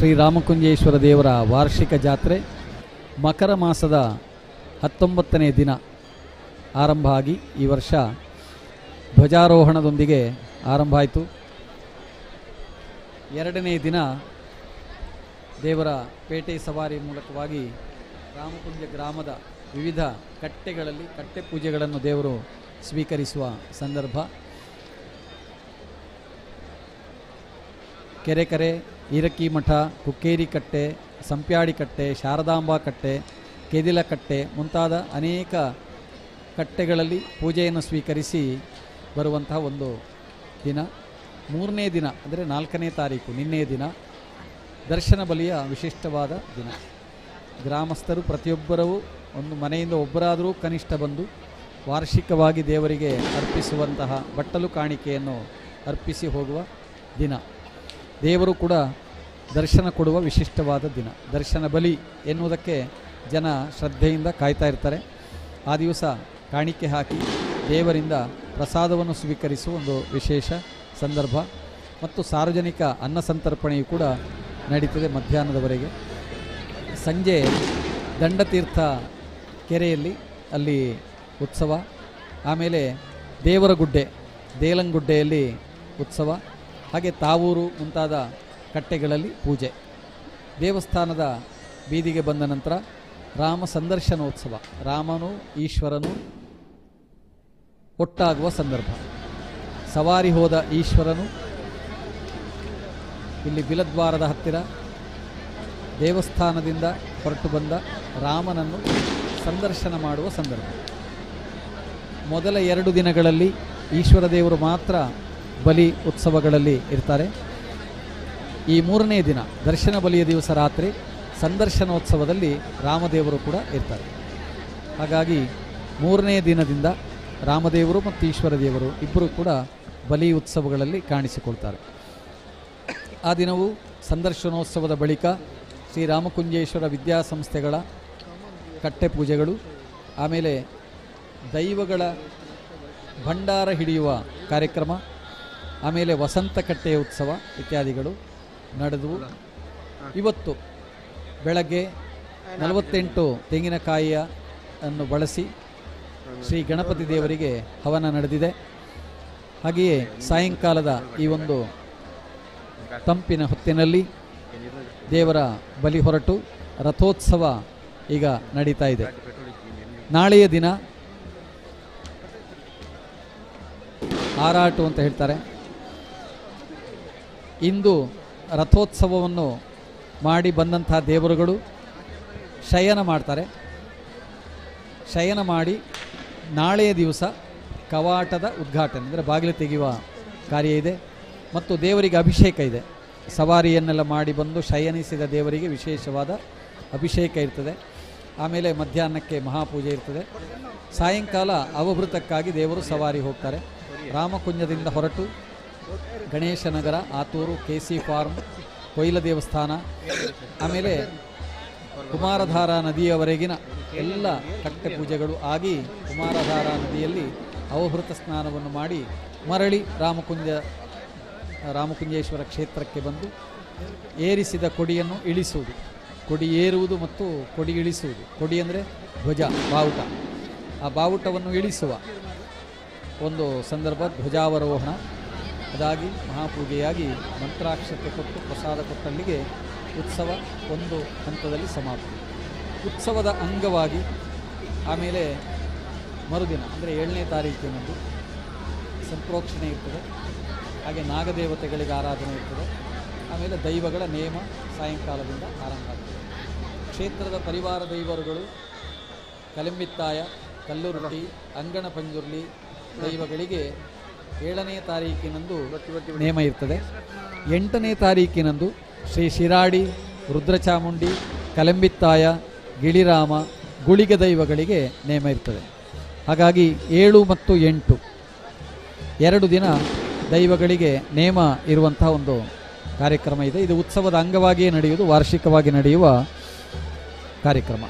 ಶ್ರೀ ರಾಮಕುಂಜೇಶ್ವರ ದೇವರ ವಾರ್ಷಿಕ ಜಾತ್ರೆ ಮಕರ ಮಾಸದ 19ನೇ ದಿನ ಆರಂಭ ಆಗಿ ಈ ವರ್ಷ ಧ್ವಜಾರೋಹಣದೊಂದಿಗೆ ಆರಂಭ ಆಯಿತು. 2ನೇ ದಿನ ದೇವರ ಪೇಟೆ ಸವಾರಿ ಮೂಲಕವಾಗಿ ರಾಮಕುಂಜ ಗ್ರಾಮದ ವಿವಿಧ ಕಟ್ಟೆಗಳಲ್ಲಿ ಕಟ್ಟೆ ಪೂಜೆಗಳನ್ನು ದೇವರು ಸ್ವೀಕರಿಸುವ ಸಂದರ್ಭ. ಕೆರೆಕರೆ, ಈರಕ್ಕಿ ಮಠ, ಕುಕ್ಕೇರಿ ಕಟ್ಟೆ, ಸಂಪ್ಯಾಡಿ ಕಟ್ಟೆ, ಶಾರದಾಂಬಾ ಕಟ್ಟೆ, ಕೆದಿಲ ಕಟ್ಟೆ ಮುಂತಾದ ಅನೇಕ ಕಟ್ಟೆಗಳಲ್ಲಿ ಪೂಜೆಯನ್ನು ಸ್ವೀಕರಿಸಿ ಬರುವಂತಹ ಒಂದು ದಿನ. 3ನೇ ದಿನ ಅಂದರೆ 4ನೇ ತಾರೀಕು ನಿನ್ನೆಯ ದಿನ ದರ್ಶನ ಬಲಿಯ ವಿಶಿಷ್ಟವಾದ ದಿನ. ಗ್ರಾಮಸ್ಥರು ಪ್ರತಿಯೊಬ್ಬರೂ ಒಂದು ಮನೆಯಿಂದ ಒಬ್ಬರಾದರೂ ಕನಿಷ್ಠ ಬಂದು ವಾರ್ಷಿಕವಾಗಿ ದೇವರಿಗೆ ಅರ್ಪಿಸುವಂತಹ ಬಟ್ಟಲು ಕಾಣಿಕೆಯನ್ನು ಅರ್ಪಿಸಿ ಹೋಗುವ ದಿನ. ದೇವರು ಕೂಡ ದರ್ಶನ ಕೊಡುವ ವಿಶಿಷ್ಟವಾದ ದಿನ. ದರ್ಶನ ಬಲಿ ಎನ್ನುವುದಕ್ಕೆ ಜನ ಶ್ರದ್ಧೆಯಿಂದ ಕಾಯ್ತಾ ಇರ್ತಾರೆ. ಆ ದಿವಸ ಕಾಣಿಕೆ ಹಾಕಿ ದೇವರಿಂದ ಪ್ರಸಾದವನ್ನು ಸ್ವೀಕರಿಸುವ ಒಂದು ವಿಶೇಷ ಸಂದರ್ಭ. ಮತ್ತು ಸಾರ್ವಜನಿಕ ಅನ್ನ ಸಂತರ್ಪಣೆಯು ಕೂಡ ನಡೀತದೆ ಮಧ್ಯಾಹ್ನದವರೆಗೆ. ಸಂಜೆ ದಂಡತೀರ್ಥ ಕೆರೆಯಲ್ಲಿ ಅಲ್ಲಿ ಉತ್ಸವ, ಆಮೇಲೆ ದೇವರಗುಡ್ಡೆ ದೇಲಂಗುಡ್ಡೆಯಲ್ಲಿ ಉತ್ಸವ, ಹಾಗೆ ತಾವೂರು ಮುಂತಾದ ಕಟ್ಟೆಗಳಲ್ಲಿ ಪೂಜೆ. ದೇವಸ್ಥಾನದ ಬೀದಿಗೆ ಬಂದ ನಂತರ ರಾಮ ಸಂದರ್ಶನೋತ್ಸವ, ರಾಮನು ಈಶ್ವರನು ಒಟ್ಟಾಗುವ ಸಂದರ್ಭ. ಸವಾರಿ ಹೋದ ಈಶ್ವರನು ಇಲ್ಲಿ ಬಿಲದ್ವಾರದ ಹತ್ತಿರ ದೇವಸ್ಥಾನದಿಂದ ಹೊರಟು ಬಂದ ರಾಮನನ್ನು ಸಂದರ್ಶನ ಮಾಡುವ ಸಂದರ್ಭ. ಮೊದಲ 2 ದಿನಗಳಲ್ಲಿ ಈಶ್ವರ ದೇವರು ಮಾತ್ರ ಬಲಿ ಉತ್ಸವಗಳಲ್ಲಿ ಇರ್ತಾರೆ. ಈ 3ನೇ ದಿನ ದರ್ಶನ ಬಲಿಯ ದಿವಸ ರಾತ್ರಿ ಸಂದರ್ಶನೋತ್ಸವದಲ್ಲಿ ರಾಮದೇವರು ಕೂಡ ಇರ್ತಾರೆ. ಹಾಗಾಗಿ 3ನೇ ದಿನದಿಂದ ರಾಮದೇವರು ಮತ್ತು ಈಶ್ವರ ದೇವರು ಇಬ್ಬರು ಕೂಡ ಬಲಿ ಉತ್ಸವಗಳಲ್ಲಿ ಕಾಣಿಸಿಕೊಳ್ತಾರೆ. ಆ ದಿನವೂ ಸಂದರ್ಶನೋತ್ಸವದ ಬಳಿಕ ಶ್ರೀರಾಮಕುಂಜೇಶ್ವರ ವಿದ್ಯಾಸಂಸ್ಥೆಗಳ ಕಟ್ಟೆ ಪೂಜೆಗಳು, ಆಮೇಲೆ ದೈವಗಳ ಭಂಡಾರ ಹಿಡಿಯುವ ಕಾರ್ಯಕ್ರಮ, ಆಮೇಲೆ ವಸಂತ ಕಟ್ಟೆಯ ಉತ್ಸವ ಇತ್ಯಾದಿಗಳು ನಡೆದವು. ಇವತ್ತು ಬೆಳಗ್ಗೆ 48 ತೆಂಗಿನಕಾಯಿಯನ್ನು ಬಳಸಿ ಶ್ರೀ ಗಣಪತಿ ದೇವರಿಗೆ ಹವನ ನಡೆದಿದೆ. ಹಾಗೆಯೇ ಸಾಯಂಕಾಲದ ಈ ಒಂದು ತಂಪಿನ ಹೊತ್ತಿನಲ್ಲಿ ದೇವರ ಬಲಿ ಹೊರಟು ರಥೋತ್ಸವ ಈಗ ನಡೀತಾ ಇದೆ. ನಾಳೆಯ ದಿನ ಆರಾಟು ಅಂತ ಹೇಳ್ತಾರೆ. ಇಂದು ರಥೋತ್ಸವವನ್ನು ಮಾಡಿ ಬಂದಂಥ ದೇವರುಗಳು ಶಯನ ಮಾಡ್ತಾರೆ. ಶಯನ ಮಾಡಿ ನಾಳೆಯ ದಿವಸ ಕವಾಟದ ಉದ್ಘಾಟನೆ ಅಂದರೆ ಬಾಗಿಲು ತೆಗೆಯುವ ಕಾರ್ಯ ಇದೆ ಮತ್ತು ದೇವರಿಗೆ ಅಭಿಷೇಕ ಇದೆ. ಸವಾರಿಯನ್ನೆಲ್ಲ ಮಾಡಿ ಬಂದು ಶಯನಿಸಿದ ದೇವರಿಗೆ ವಿಶೇಷವಾದ ಅಭಿಷೇಕ ಇರ್ತದೆ. ಆಮೇಲೆ ಮಧ್ಯಾಹ್ನಕ್ಕೆ ಮಹಾಪೂಜೆ ಇರ್ತದೆ. ಸಾಯಂಕಾಲ ಅವಭೃತಕ್ಕಾಗಿ ದೇವರು ಸವಾರಿ ಹೋಗ್ತಾರೆ. ರಾಮಕುಂಜದಿಂದ ಹೊರಟು ಗಣೇಶನಗರ, ಆತೂರು, ಕೆಸಿ ಫಾರ್ಮ್, ಕೊಯ್ಲ ದೇವಸ್ಥಾನ, ಆಮೇಲೆ ಕುಮಾರಧಾರಾ ನದಿಯವರೆಗಿನ ಎಲ್ಲ ಕಟ್ಟೆ ಪೂಜೆಗಳು ಆಗಿ ಕುಮಾರಧಾರಾ ನದಿಯಲ್ಲಿ ಅವಭೃತ ಸ್ನಾನವನ್ನು ಮಾಡಿ ಮರಳಿ ರಾಮಕುಂಜೇಶ್ವರ ಕ್ಷೇತ್ರಕ್ಕೆ ಬಂದು ಏರಿಸಿದ ಕೊಡಿಯನ್ನು ಇಳಿಸುವುದು. ಕೊಡಿ ಏರುವುದು ಮತ್ತು ಕೊಡಿ ಇಳಿಸುವುದು. ಕೊಡಿ ಅಂದರೆ ಧ್ವಜ, ಬಾವುಟ. ಆ ಬಾವುಟವನ್ನು ಇಳಿಸುವ ಒಂದು ಸಂದರ್ಭ ಧ್ವಜಾವರೋಹಣ. ಅದಾಗಿ ಮಹಾಪೂಜೆಯಾಗಿ ಮಂತ್ರಾಕ್ಷತೆ ಕೊಟ್ಟು ಪ್ರಸಾದ ಕೊಟ್ಟಲ್ಲಿಗೆ ಉತ್ಸವ ಒಂದು ಹಂತದಲ್ಲಿ ಸಮಾಪ್ತಿ. ಉತ್ಸವದ ಅಂಗವಾಗಿ ಆಮೇಲೆ ಮರುದಿನ ಅಂದರೆ 7ನೇ ತಾರೀಕಿನಂದು ಸಂಪ್ರೋಕ್ಷಣೆ ಇರ್ತದೆ. ಹಾಗೆ ನಾಗದೇವತೆಗಳಿಗೆ ಆರಾಧನೆ ಇರ್ತದೆ. ಆಮೇಲೆ ದೈವಗಳ ನೇಮ ಸಾಯಂಕಾಲದಿಂದ ಆರಂಭ ಆಗ್ತದೆ. ಕ್ಷೇತ್ರದ ಪರಿವಾರ ದೈವರುಗಳು ಕಲೆಂಬಿತ್ತಾಯ, ಕಲ್ಲುರುಟಿ, ಅಂಗಣ ಪಂಜುರ್ಲಿ ದೈವಗಳಿಗೆ 7ನೇ ತಾರೀಕಿನಂದು ನೇಮ ಇರ್ತದೆ. 8ನೇ ತಾರೀಕಿನಂದು ಶ್ರೀ ಶಿರಾಡಿ, ರುದ್ರಚಾಮುಂಡಿ, ಕಲೆಂಬಿತ್ತಾಯ, ಗಿಳಿರಾಮ, ಗುಳಿಗ ದೈವಗಳಿಗೆ ನೇಮ ಇರ್ತದೆ. ಹಾಗಾಗಿ 7 ಮತ್ತು 8 2 ದಿನ ದೈವಗಳಿಗೆ ನೇಮ ಇರುವಂತಹ ಒಂದು ಕಾರ್ಯಕ್ರಮ ಇದೆ. ಇದು ಉತ್ಸವದ ಅಂಗವಾಗಿಯೇ ನಡೆಯುವುದು, ವಾರ್ಷಿಕವಾಗಿ ನಡೆಯುವ ಕಾರ್ಯಕ್ರಮ.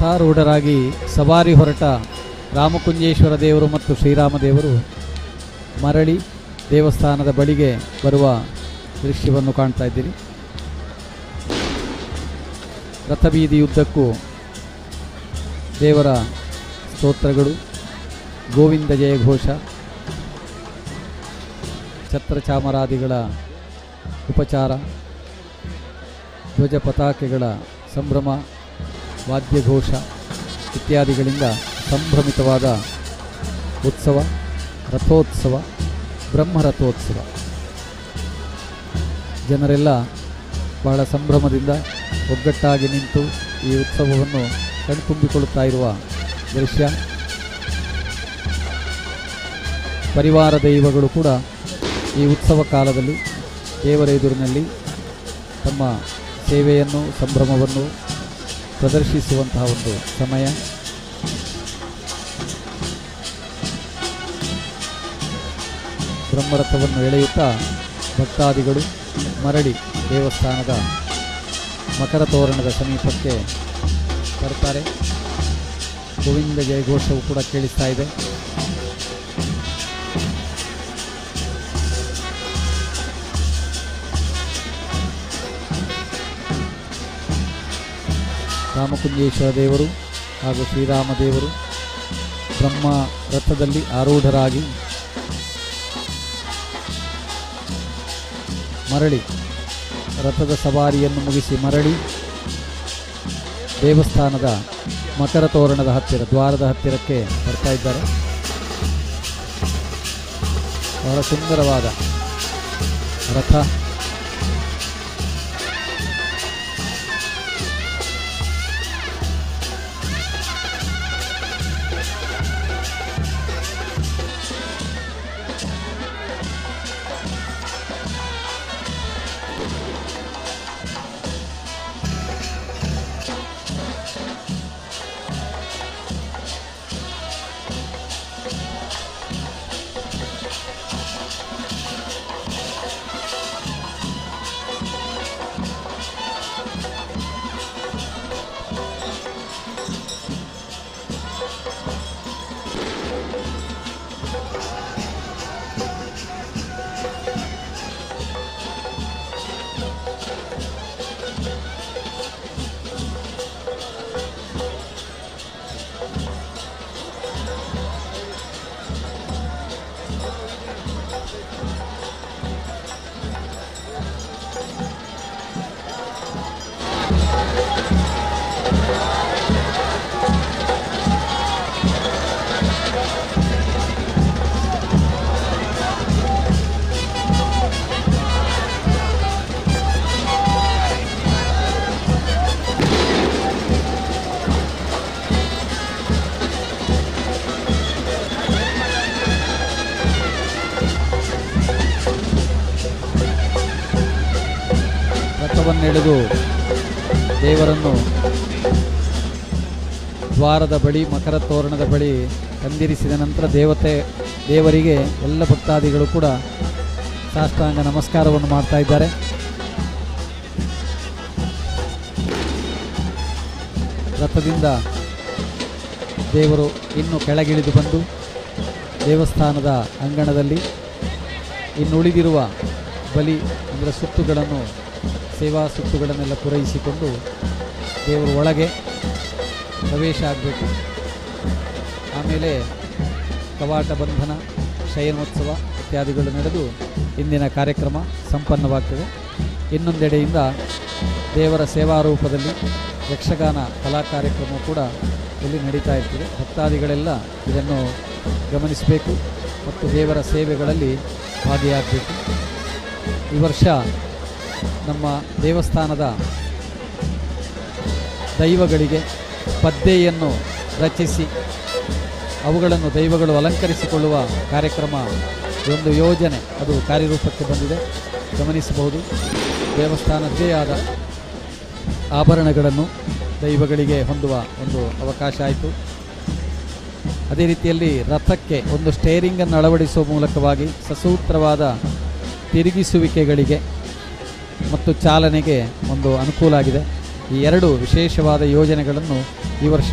ರಥಾರೂಢರಾಗಿ ಸವಾರಿ ಹೊರಟ ರಾಮಕುಂಜೇಶ್ವರ ದೇವರು ಮತ್ತು ಶ್ರೀರಾಮ ದೇವರು ಮರಳಿ ದೇವಸ್ಥಾನದ ಬಳಿಗೆ ಬರುವ ದೃಶ್ಯವನ್ನು ಕಾಣ್ತಾ ಇದ್ದೀರಿ. ರಥಬೀದಿಯುದ್ದಕ್ಕೂ ದೇವರ ಸ್ತೋತ್ರಗಳು, ಗೋವಿಂದ ಜಯ ಘೋಷ, ಛತ್ರ ಚಾಮರಾದಿಗಳ ಉಪಚಾರ, ಧ್ವಜ ಪತಾಕೆಗಳ ಸಂಭ್ರಮ, ವಾದ್ಯಘೋಷ ಇತ್ಯಾದಿಗಳಿಂದ ಸಂಭ್ರಮಿತವಾದ ಉತ್ಸವ, ರಥೋತ್ಸವ, ಬ್ರಹ್ಮರಥೋತ್ಸವ. ಜನರೆಲ್ಲ ಬಹಳ ಸಂಭ್ರಮದಿಂದ ಒಗ್ಗಟ್ಟಾಗಿ ನಿಂತು ಈ ಉತ್ಸವವನ್ನು ಕಣ್ತುಂಬಿಕೊಳ್ಳುತ್ತಾ ಇರುವ ದೃಶ್ಯ. ಪರಿವಾರ ದೈವಗಳು ಕೂಡ ಈ ಉತ್ಸವ ಕಾಲದಲ್ಲಿ ದೇವರ ಎದುರಿನಲ್ಲಿ ತಮ್ಮ ಸೇವೆಯನ್ನು, ಸಂಭ್ರಮವನ್ನು ಪ್ರದರ್ಶಿಸುವಂತಹ ಒಂದು ಸಮಯ. ಬ್ರಹ್ಮರಥವನ್ನು ಎಳೆಯುತ್ತಾ ಭಕ್ತಾದಿಗಳು ಮರಳಿ ದೇವಸ್ಥಾನದ ಮಕರ ತೋರಣದ ಸಮೀಪಕ್ಕೆ ಬರ್ತಾರೆ. ಗೋವಿಂದ ಜಯ ಘೋಷವು ಕೂಡ ಕೇಳಿಸ್ತಾ ಇದೆ. ರಾಮಕುಂಜೇಶ್ವರ ದೇವರು ಹಾಗೂ ಶ್ರೀರಾಮ ದೇವರು ಬ್ರಹ್ಮ ರಥದಲ್ಲಿ ಆರೂಢರಾಗಿ ಮರಳಿ ರಥದ ಸವಾರಿಯನ್ನು ಮುಗಿಸಿ ಮರಳಿ ದೇವಸ್ಥಾನದ ಮಕರ ತೋರಣದ ಹತ್ತಿರ, ದ್ವಾರದ ಹತ್ತಿರಕ್ಕೆ ಬರ್ತಾ ಇದ್ದಾರೆ. ಬಹಳ ಸುಂದರವಾದ ರಥ. ರಥವನ್ನೆಳೆದು ದೇವರನ್ನು ದ್ವಾರದ ಬಳಿ, ಮಕರ ತೋರಣದ ಬಳಿ ತಂದಿರಿಸಿದ ನಂತರ ದೇವರಿಗೆ ಎಲ್ಲ ಭಕ್ತಾದಿಗಳು ಕೂಡ ಸಾಷ್ಟಾಂಗ ನಮಸ್ಕಾರವನ್ನು ಮಾಡ್ತಾ ಇದ್ದಾರೆ. ರಥದಿಂದ ದೇವರು ಇನ್ನು ಕೆಳಗಿಳಿದು ಬಂದು ದೇವಸ್ಥಾನದ ಅಂಗಣದಲ್ಲಿ ಇನ್ನುಳಿದಿರುವ ಬಲಿ ಅಂದರೆ ಸುತ್ತುಗಳನ್ನು, ಸೇವಾ ಸುತ್ತುಗಳನ್ನೆಲ್ಲ ಪೂರೈಸಿಕೊಂಡು ದೇವರು ಒಳಗೆ ಪ್ರವೇಶ ಆಗಬೇಕು. ಆಮೇಲೆ ಕವಾಟ ಬಂಧನ, ಶಯನೋತ್ಸವ ಇತ್ಯಾದಿಗಳು ನಡೆದು ಇಂದಿನ ಕಾರ್ಯಕ್ರಮ ಸಂಪನ್ನವಾಗ್ತದೆ. ಇನ್ನೊಂದೆಡೆಯಿಂದ ದೇವರ ಸೇವಾರೂಪದಲ್ಲಿ ಯಕ್ಷಗಾನ ಕಲಾ ಕಾರ್ಯಕ್ರಮ ಕೂಡ ಇಲ್ಲಿ ನಡೀತಾ ಇರ್ತದೆ. ಭಕ್ತಾದಿಗಳೆಲ್ಲ ಇದನ್ನು ಗಮನಿಸಬೇಕು ಮತ್ತು ದೇವರ ಸೇವೆಗಳಲ್ಲಿ ಭಾಗಿಯಾಗಬೇಕು. ಈ ವರ್ಷ ನಮ್ಮ ದೇವಸ್ಥಾನದ ದೈವಗಳಿಗೆ ಪದ್ದೆಯನ್ನು ರಚಿಸಿ ಅವುಗಳನ್ನು ದೈವಗಳು ಅಲಂಕರಿಸಿಕೊಳ್ಳುವ ಕಾರ್ಯಕ್ರಮ, ಒಂದು ಯೋಜನೆ ಅದು ಕಾರ್ಯರೂಪಕ್ಕೆ ಬಂದಿದೆ, ಗಮನಿಸಬಹುದು. ದೇವಸ್ಥಾನದ್ದೇ ಆದ ಆಭರಣಗಳನ್ನು ದೈವಗಳಿಗೆ ಹೊಂದುವ ಒಂದು ಅವಕಾಶ ಆಯಿತು. ಅದೇ ರೀತಿಯಲ್ಲಿ ರಥಕ್ಕೆ ಒಂದು ಸ್ಟೇರಿಂಗನ್ನು ಅಳವಡಿಸುವ ಮೂಲಕವಾಗಿ ಸಸೂತ್ರವಾದ ತಿರುಗಿಸುವಿಕೆಗಳಿಗೆ ಮತ್ತು ಚಾಲನೆಗೆ ಒಂದು ಅನುಕೂಲ ಆಗಿದೆ. ಈ ಎರಡು ವಿಶೇಷವಾದ ಯೋಜನೆಗಳನ್ನು ಈ ವರ್ಷ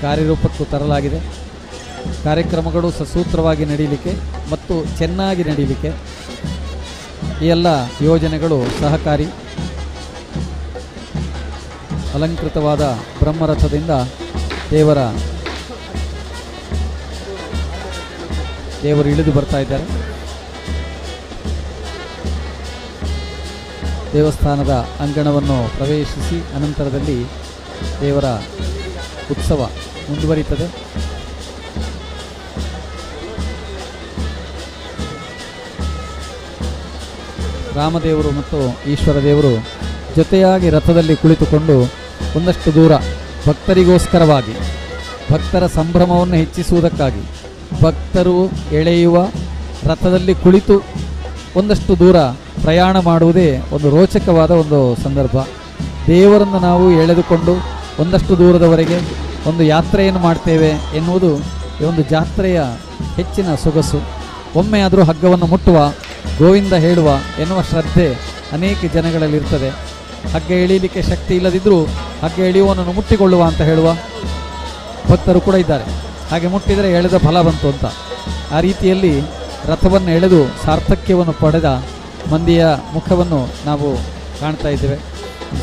ಕಾರ್ಯರೂಪಕ್ಕೂ ತರಲಾಗಿದೆ. ಕಾರ್ಯಕ್ರಮಗಳು ಸಸೂತ್ರವಾಗಿ ನಡೀಲಿಕ್ಕೆ ಮತ್ತು ಚೆನ್ನಾಗಿ ನಡೀಲಿಕ್ಕೆ ಈ ಎಲ್ಲ ಯೋಜನೆಗಳು ಸಹಕಾರಿ. ಅಲಂಕೃತವಾದ ಬ್ರಹ್ಮರಥದಿಂದ ದೇವರು ಇಳಿದು ಬರ್ತಾ ಇದ್ದಾರೆ. ದೇವಸ್ಥಾನದ ಅಂಗಣವನ್ನು ಪ್ರವೇಶಿಸಿ ಅನಂತರದಲ್ಲಿ ದೇವರ ಉತ್ಸವ ಮುಂದುವರಿಯುತ್ತದೆ. ರಾಮದೇವರು ಮತ್ತು ಈಶ್ವರ ದೇವರು ಜೊತೆಯಾಗಿ ರಥದಲ್ಲಿ ಕುಳಿತುಕೊಂಡು ಒಂದಷ್ಟು ದೂರ ಭಕ್ತರಿಗೋಸ್ಕರವಾಗಿ, ಭಕ್ತರ ಸಂಭ್ರಮವನ್ನು ಹೆಚ್ಚಿಸುವುದಕ್ಕಾಗಿ ಭಕ್ತರು ಎಳೆಯುವ ರಥದಲ್ಲಿ ಕುಳಿತು ಒಂದಷ್ಟು ದೂರ ಪ್ರಯಾಣ ಮಾಡುವುದೇ ಒಂದು ರೋಚಕವಾದ ಒಂದು ಸಂದರ್ಭ. ದೇವರನ್ನು ನಾವು ಎಳೆದುಕೊಂಡು ಒಂದಷ್ಟು ದೂರದವರೆಗೆ ಒಂದು ಯಾತ್ರೆಯನ್ನು ಮಾಡ್ತೇವೆ ಎನ್ನುವುದು ಈ ಒಂದು ಜಾತ್ರೆಯ ಹೆಚ್ಚಿನ ಸೊಗಸು. ಒಮ್ಮೆ ಆದರೂ ಹಗ್ಗವನ್ನು ಮುಟ್ಟುವ, ಗೋವಿಂದ ಹೇಳುವ ಎನ್ನುವ ಶ್ರದ್ಧೆ ಅನೇಕ ಜನಗಳಲ್ಲಿರ್ತದೆ. ಹಗ್ಗ ಎಳೀಲಿಕ್ಕೆ ಶಕ್ತಿ ಇಲ್ಲದಿದ್ದರೂ ಹಗ್ಗ ಎಳೆಯುವವನನ್ನು ಮುಟ್ಟಿಕೊಳ್ಳುವ ಅಂತ ಹೇಳುವ ಭಕ್ತರು ಕೂಡ ಇದ್ದಾರೆ. ಹಾಗೆ ಮುಟ್ಟಿದರೆ ಎಳೆದ ಫಲ ಬಂತು ಅಂತ. ಆ ರೀತಿಯಲ್ಲಿ ರಥವನ್ನು ಎಳೆದು ಸಾರ್ಥಕ್ಯವನ್ನು ಪಡೆದ ಮಂದಿಯ ಮುಖವನ್ನು ನಾವು ಕಾಣ್ತಾ ಇದ್ದೇವೆ.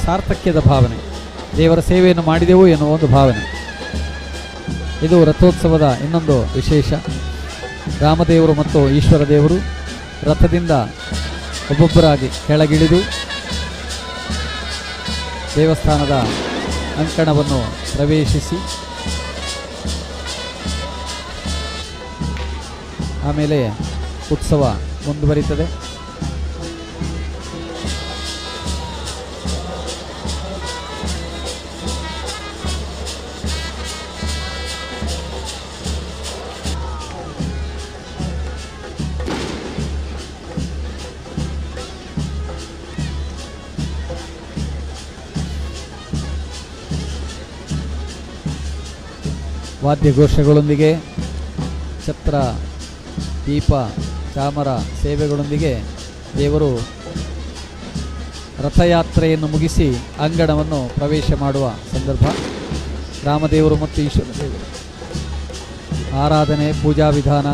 ಸಾರ್ಥಕ್ಯದ ಭಾವನೆ, ದೇವರ ಸೇವೆಯನ್ನು ಮಾಡಿದೆವು ಎನ್ನುವ ಒಂದು ಭಾವನೆ. ಇದು ರಥೋತ್ಸವದ ಇನ್ನೊಂದು ವಿಶೇಷ. ರಾಮದೇವರು ಮತ್ತು ಈಶ್ವರ ದೇವರು ರಥದಿಂದ ಒಬ್ಬೊಬ್ಬರಾಗಿ ಕೆಳಗಿಳಿದು ದೇವಸ್ಥಾನದ ಅಂಕಣವನ್ನು ಪ್ರವೇಶಿಸಿ ಆಮೇಲೆ ಉತ್ಸವ ಮುಂದುವರಿತದೆ. ವಾದ್ಯಘೋಷಗಳೊಂದಿಗೆ, ಛತ್ರ, ದೀಪ, ಚಾಮರ ಸೇವೆಗಳೊಂದಿಗೆ ದೇವರು ರಥಯಾತ್ರೆಯನ್ನು ಮುಗಿಸಿ ಅಂಗಣವನ್ನು ಪ್ರವೇಶ ಮಾಡುವ ಸಂದರ್ಭ. ರಾಮದೇವರು ಮತ್ತು ಈಶ್ವರ ದೇವರು ಆರಾಧನೆ, ಪೂಜಾ ವಿಧಾನ,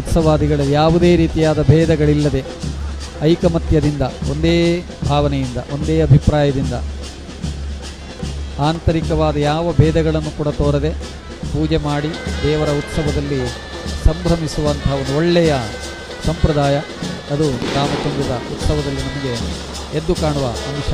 ಉತ್ಸವಾದಿಗಳ ಯಾವುದೇ ರೀತಿಯಾದ ಭೇದಗಳಿಲ್ಲದೆ ಐಕಮತ್ಯದಿಂದ, ಒಂದೇ ಭಾವನೆಯಿಂದ, ಒಂದೇ ಅಭಿಪ್ರಾಯದಿಂದ, ಆಂತರಿಕವಾದ ಯಾವ ಭೇದಗಳನ್ನು ಕೂಡ ತೋರದೆ ಪೂಜೆ ಮಾಡಿ ದೇವರ ಉತ್ಸವದಲ್ಲಿ ಸಂಭ್ರಮಿಸುವಂತಹ ಒಂದು ಒಳ್ಳೆಯ ಸಂಪ್ರದಾಯ ಅದು ರಾಮಕುಂಜದ ಉತ್ಸವದಲ್ಲಿ ನಮಗೆ ಎದ್ದು ಕಾಣುವ ಅಂಶ.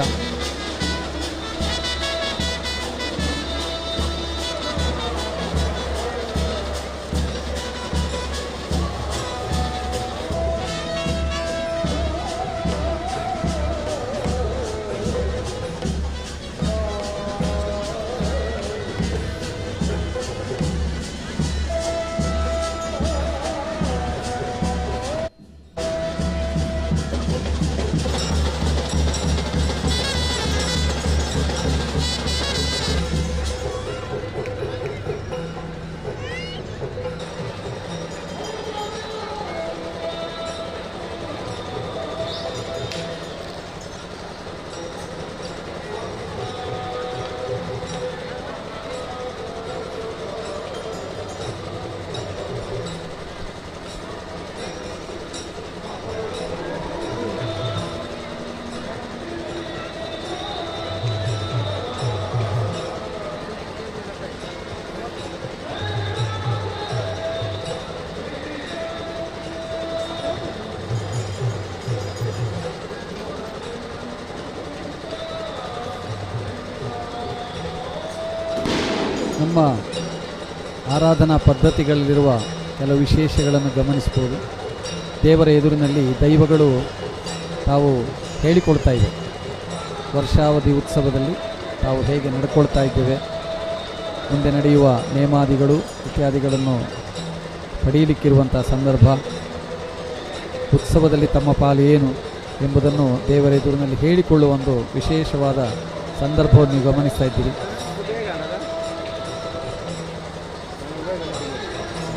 ನಮ್ಮ ಆರಾಧನಾ ಪದ್ಧತಿಗಳಲ್ಲಿರುವ ಕೆಲವು ವಿಶೇಷಗಳನ್ನು ಗಮನಿಸ್ಬೋದು. ದೇವರ ಎದುರಿನಲ್ಲಿ ದೈವಗಳು ತಾವು ಹೇಳಿಕೊಡ್ತಾ ಇವೆ. ವರ್ಷಾವಧಿ ಉತ್ಸವದಲ್ಲಿ ತಾವು ಹೇಗೆ ನಡ್ಕೊಳ್ತಾ ಇದ್ದೇವೆ, ಮುಂದೆ ನಡೆಯುವ ನೇಮಾದಿಗಳು ಇತ್ಯಾದಿಗಳನ್ನು ಪಡೆಯಲಿಕ್ಕಿರುವಂಥ ಸಂದರ್ಭ, ಉತ್ಸವದಲ್ಲಿ ತಮ್ಮ ಪಾಲು ಏನು ಎಂಬುದನ್ನು ದೇವರ ಎದುರಿನಲ್ಲಿ ಹೇಳಿಕೊಳ್ಳುವ ಒಂದು ವಿಶೇಷವಾದ ಸಂದರ್ಭವನ್ನು ನೀವು ಗಮನಿಸ್ತಾ ಇದ್ದೀರಿ.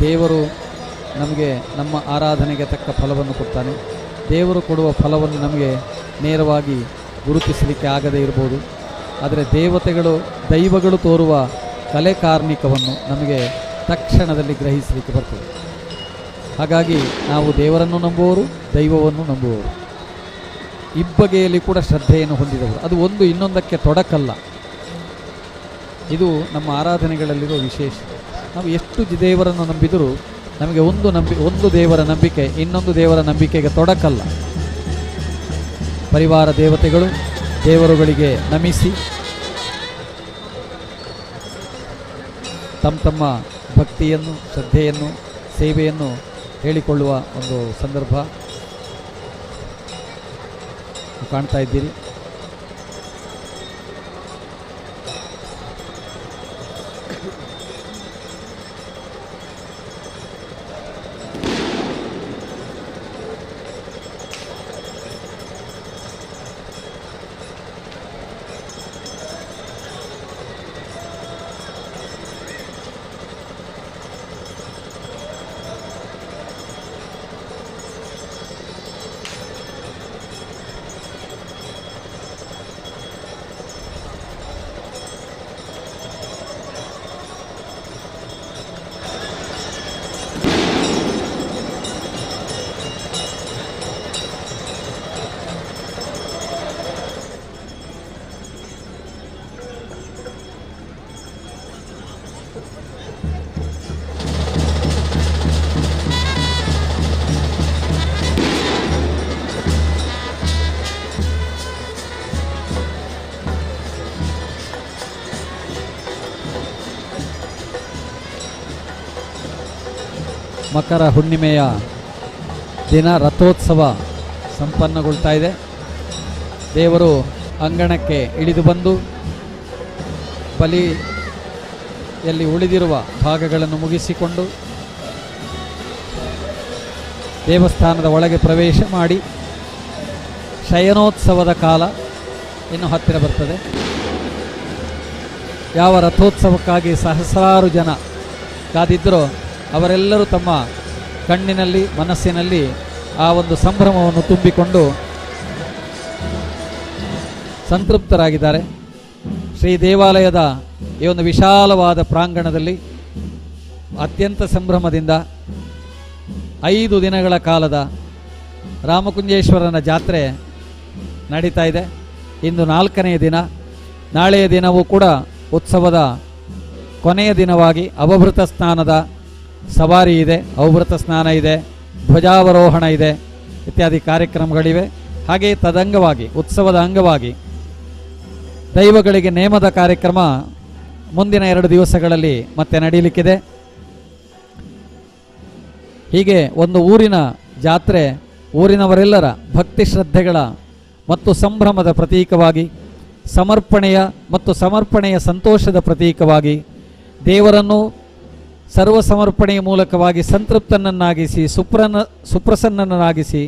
ದೇವರು ನಮಗೆ ನಮ್ಮ ಆರಾಧನೆಗೆ ತಕ್ಕ ಫಲವನ್ನು ಕೊಡ್ತಾನೆ. ದೇವರು ಕೊಡುವ ಫಲವನ್ನು ನಮಗೆ ನೇರವಾಗಿ ಗುರುತಿಸಲಿಕ್ಕೆ ಆಗದೇ ಇರ್ಬೋದು. ಆದರೆ ದೈವಗಳು ತೋರುವ ಕಲೆ ಕಾರ್ಮಿಕವನ್ನು ನಮಗೆ ತಕ್ಷಣದಲ್ಲಿ ಗ್ರಹಿಸಲಿಕ್ಕೆ ಬರ್ತದೆ. ಹಾಗಾಗಿ ನಾವು ದೇವರನ್ನು ನಂಬುವವರು, ದೈವವನ್ನು ನಂಬುವವರು, ಇಬ್ಬಗೆಯಲ್ಲಿ ಕೂಡ ಶ್ರದ್ಧೆಯನ್ನು ಹೊಂದಿದವರು. ಅದು ಒಂದು ಇನ್ನೊಂದಕ್ಕೆ ತೊಡಕಲ್ಲ. ಇದು ನಮ್ಮ ಆರಾಧನೆಗಳಲ್ಲಿರುವ ವಿಶೇಷ. ನಾವು ಎಷ್ಟು ದೇವರನ್ನು ನಂಬಿದರೂ ನಮಗೆ ಒಂದು ದೇವರ ನಂಬಿಕೆ ಇನ್ನೊಂದು ದೇವರ ನಂಬಿಕೆಗೆ ತೊಡಕಲ್ಲ. ಪರಿವಾರ ದೇವತೆಗಳು ದೇವರುಗಳಿಗೆ ನಮಿಸಿ ತಮ್ಮ ಭಕ್ತಿಯನ್ನು, ಶ್ರದ್ಧೆಯನ್ನು, ಸೇವೆಯನ್ನು ಹೇಳಿಕೊಳ್ಳುವ ಒಂದು ಸಂದರ್ಭ ಕಾಣ್ತಾ ಇದ್ದೀರಿ. ಮಕರ ಹುಣ್ಣಿಮೆಯ ದಿನ ರಥೋತ್ಸವ ಸಂಪನ್ನಗೊಳ್ತಾ ಇದೆ. ದೇವರು ಅಂಗಣಕ್ಕೆ ಇಳಿದು ಬಂದು ಬಲಿಯಲ್ಲಿ ಉಳಿದಿರುವ ಭಾಗಗಳನ್ನು ಮುಗಿಸಿಕೊಂಡು ದೇವಸ್ಥಾನದ ಒಳಗೆ ಪ್ರವೇಶ ಮಾಡಿ ಶಯನೋತ್ಸವದ ಕಾಲ ಇನ್ನು ಹತ್ತಿರ ಬರ್ತದೆ. ಯಾವ ರಥೋತ್ಸವಕ್ಕಾಗಿ ಸಹಸ್ರಾರು ಜನ ಕಾದಿದ್ದರೋ ಅವರೆಲ್ಲರೂ ತಮ್ಮ ಕಣ್ಣಿನಲ್ಲಿ, ಮನಸ್ಸಿನಲ್ಲಿ ಆ ಒಂದು ಸಂಭ್ರಮವನ್ನು ತುಂಬಿಕೊಂಡು ಸಂತೃಪ್ತರಾಗಿದ್ದಾರೆ. ಶ್ರೀ ದೇವಾಲಯದ ಈ ಒಂದು ವಿಶಾಲವಾದ ಪ್ರಾಂಗಣದಲ್ಲಿ ಅತ್ಯಂತ ಸಂಭ್ರಮದಿಂದ 5 ದಿನಗಳ ಕಾಲದ ರಾಮಕುಂಜೇಶ್ವರನ ಜಾತ್ರೆ ನಡೀತಾ ಇದೆ. ಇಂದು 4ನೇ ದಿನ. ನಾಳೆಯ ದಿನವೂ ಕೂಡ ಉತ್ಸವದ ಕೊನೆಯ ದಿನವಾಗಿ ಅವಭೃತ ಸ್ನಾನದ ಸವಾರಿ ಇದೆ, ಅವಭೃತ ಸ್ನಾನ ಇದೆ, ಧ್ವಜಾವರೋಹಣ ಇದೆ, ಇತ್ಯಾದಿ ಕಾರ್ಯಕ್ರಮಗಳಿವೆ. ಹಾಗೆಯೇ ತದಂಗವಾಗಿ ಉತ್ಸವದ ಅಂಗವಾಗಿ ದೈವಗಳಿಗೆ ನೇಮದ ಕಾರ್ಯಕ್ರಮ ಮುಂದಿನ 2 ದಿವಸಗಳಲ್ಲಿ ಮತ್ತೆ ನಡೆಯಲಿಕ್ಕಿದೆ. ಹೀಗೆ ಒಂದು ಊರಿನ ಜಾತ್ರೆ ಊರಿನವರೆಲ್ಲರ ಭಕ್ತಿ ಶ್ರದ್ಧೆಗಳ ಮತ್ತು ಸಂಭ್ರಮದ ಪ್ರತೀಕವಾಗಿ, ಸಮರ್ಪಣೆಯ ಸಂತೋಷದ ಪ್ರತೀಕವಾಗಿ, ದೇವರನ್ನು ಸರ್ವ ಸಮರ್ಪಣೆಯ ಮೂಲಕವಾಗಿ ಸಂತೃಪ್ತನನ್ನಾಗಿಸಿ ಸುಪ್ರಸನ್ನನಾಗಿಸಿ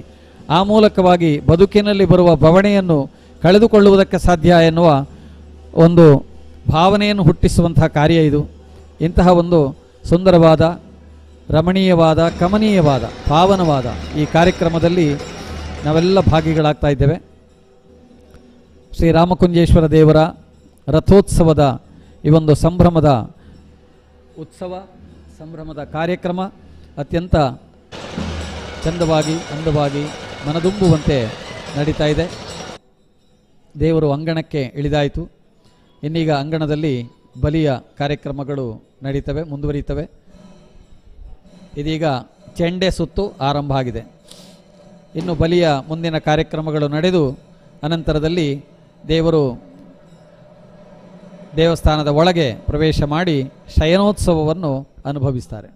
ಆ ಮೂಲಕವಾಗಿ ಬದುಕಿನಲ್ಲಿ ಬರುವ ಬವಣೆಯನ್ನು ಕಳೆದುಕೊಳ್ಳುವುದಕ್ಕೆ ಸಾಧ್ಯ ಎನ್ನುವ ಒಂದು ಭಾವನೆಯನ್ನು ಹುಟ್ಟಿಸುವಂತಹ ಕಾರ್ಯ ಇದು. ಇಂತಹ ಒಂದು ಸುಂದರವಾದ, ರಮಣೀಯವಾದ, ಕಮನೀಯವಾದ, ಪಾವನವಾದ ಈ ಕಾರ್ಯಕ್ರಮದಲ್ಲಿ ನಾವೆಲ್ಲ ಭಾಗಿಗಳಾಗ್ತಾ ಇದ್ದೇವೆ. ಶ್ರೀ ರಾಮಕುಂಜೇಶ್ವರ ದೇವರ ರಥೋತ್ಸವದ ಈ ಒಂದು ಸಂಭ್ರಮದ ಕಾರ್ಯಕ್ರಮ ಅತ್ಯಂತ ಚಂದವಾಗಿ, ಅಂದವಾಗಿ, ಮನದುಂಬುವಂತೆ ನಡೀತಾ ಇದೆ. ದೇವರು ಅಂಗಣಕ್ಕೆ ಇಳಿದಾಯಿತು. ಇನ್ನೀಗ ಅಂಗಣದಲ್ಲಿ ಬಲಿಯ ಕಾರ್ಯಕ್ರಮಗಳು ನಡೀತವೆ, ಮುಂದುವರಿಯುತ್ತವೆ. ಇದೀಗ ಚೆಂಡೆ ಸುತ್ತು ಆರಂಭ ಆಗಿದೆ. ಇನ್ನು ಬಲಿಯ ಮುಂದಿನ ಕಾರ್ಯಕ್ರಮಗಳು ನಡೆದು ಅನಂತರದಲ್ಲಿ ದೇವರು ದೇವಸ್ಥಾನದ ಒಳಗೆ ಪ್ರವೇಶ ಮಾಡಿ ಶಯನೋತ್ಸವವನ್ನು ಅನುಭವಿಸ್ತಾರೆ.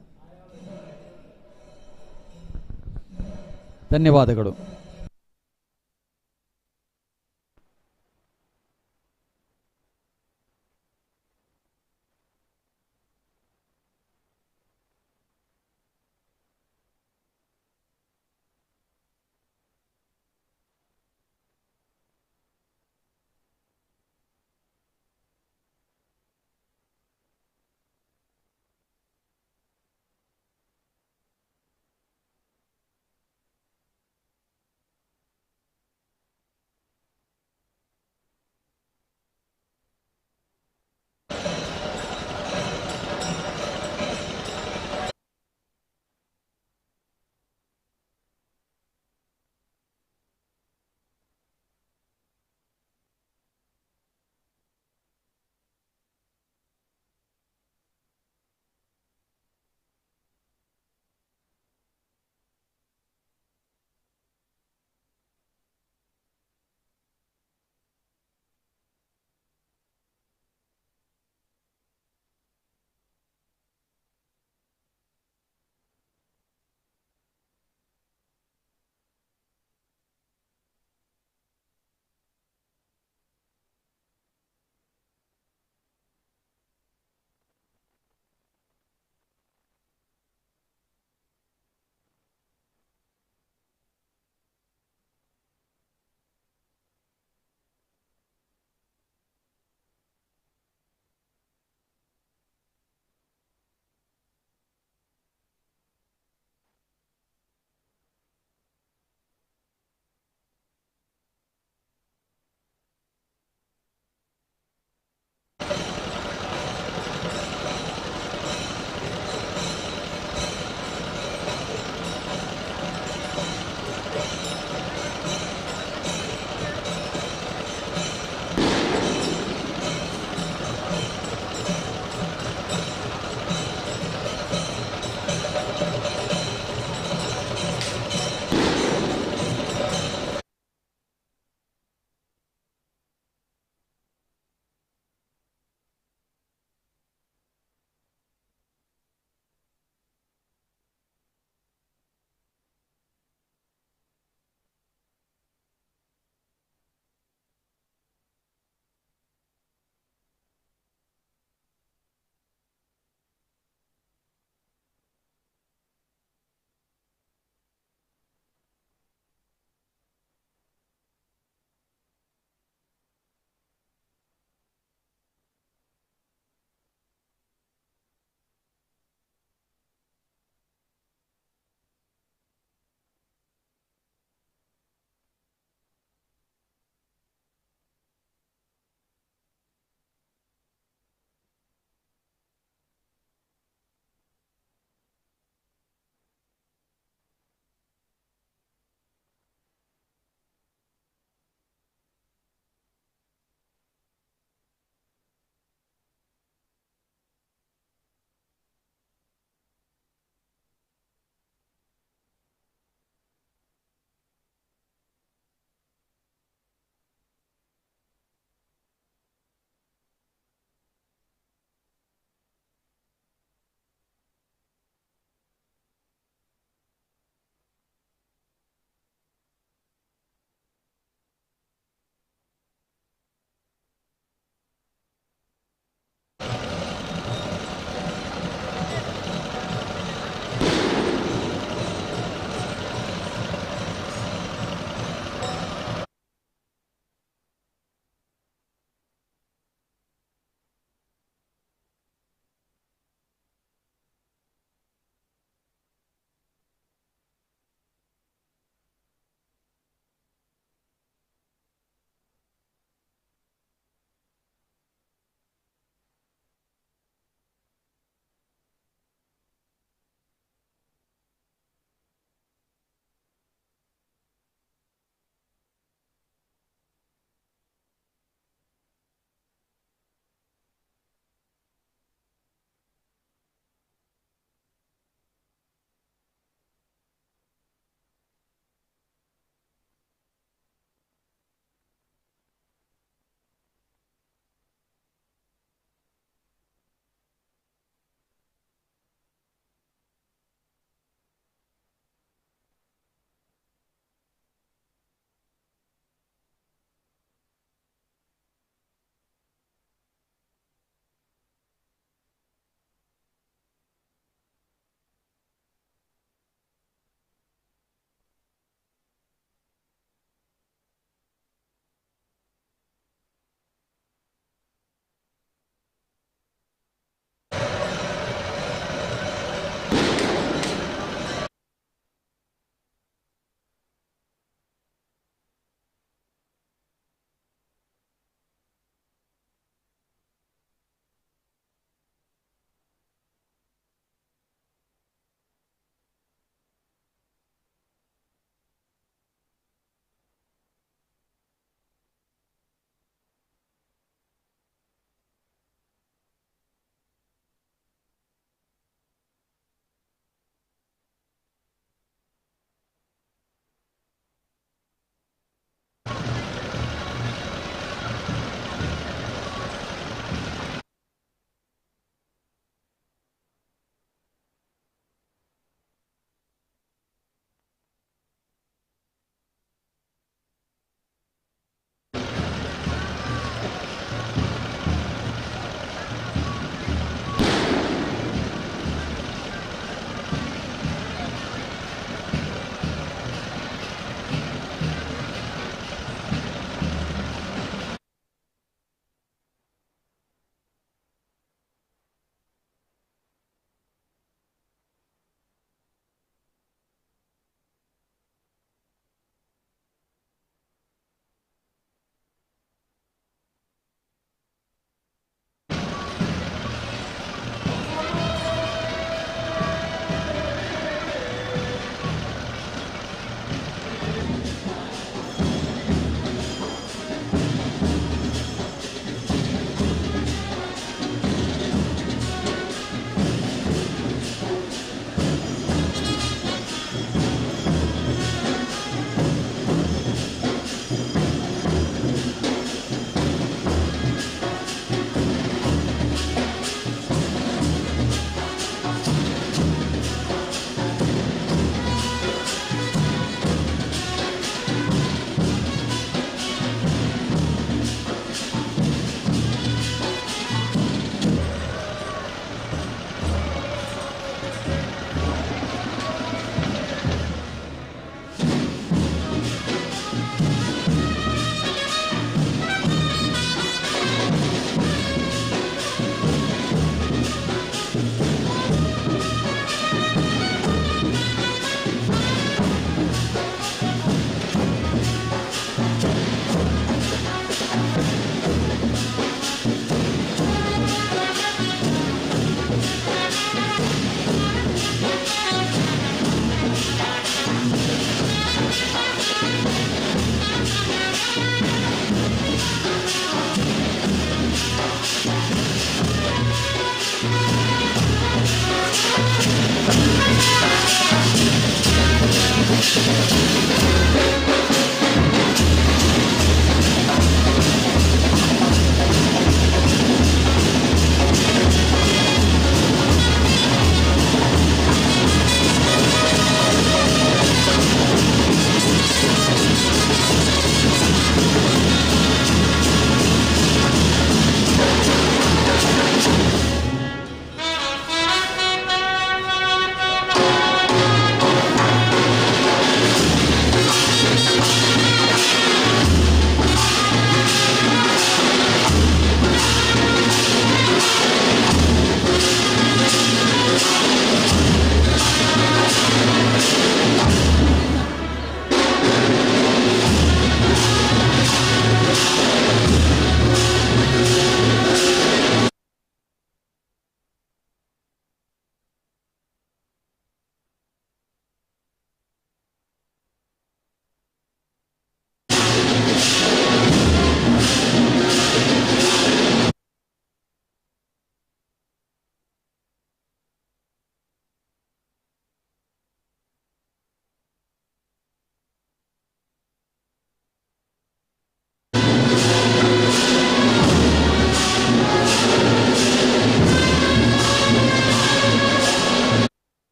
ಧನ್ಯವಾದಗಳು.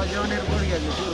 ಜೀವನ ಬೋರ್ಗೆ ಆಗಲಿ ಶುರು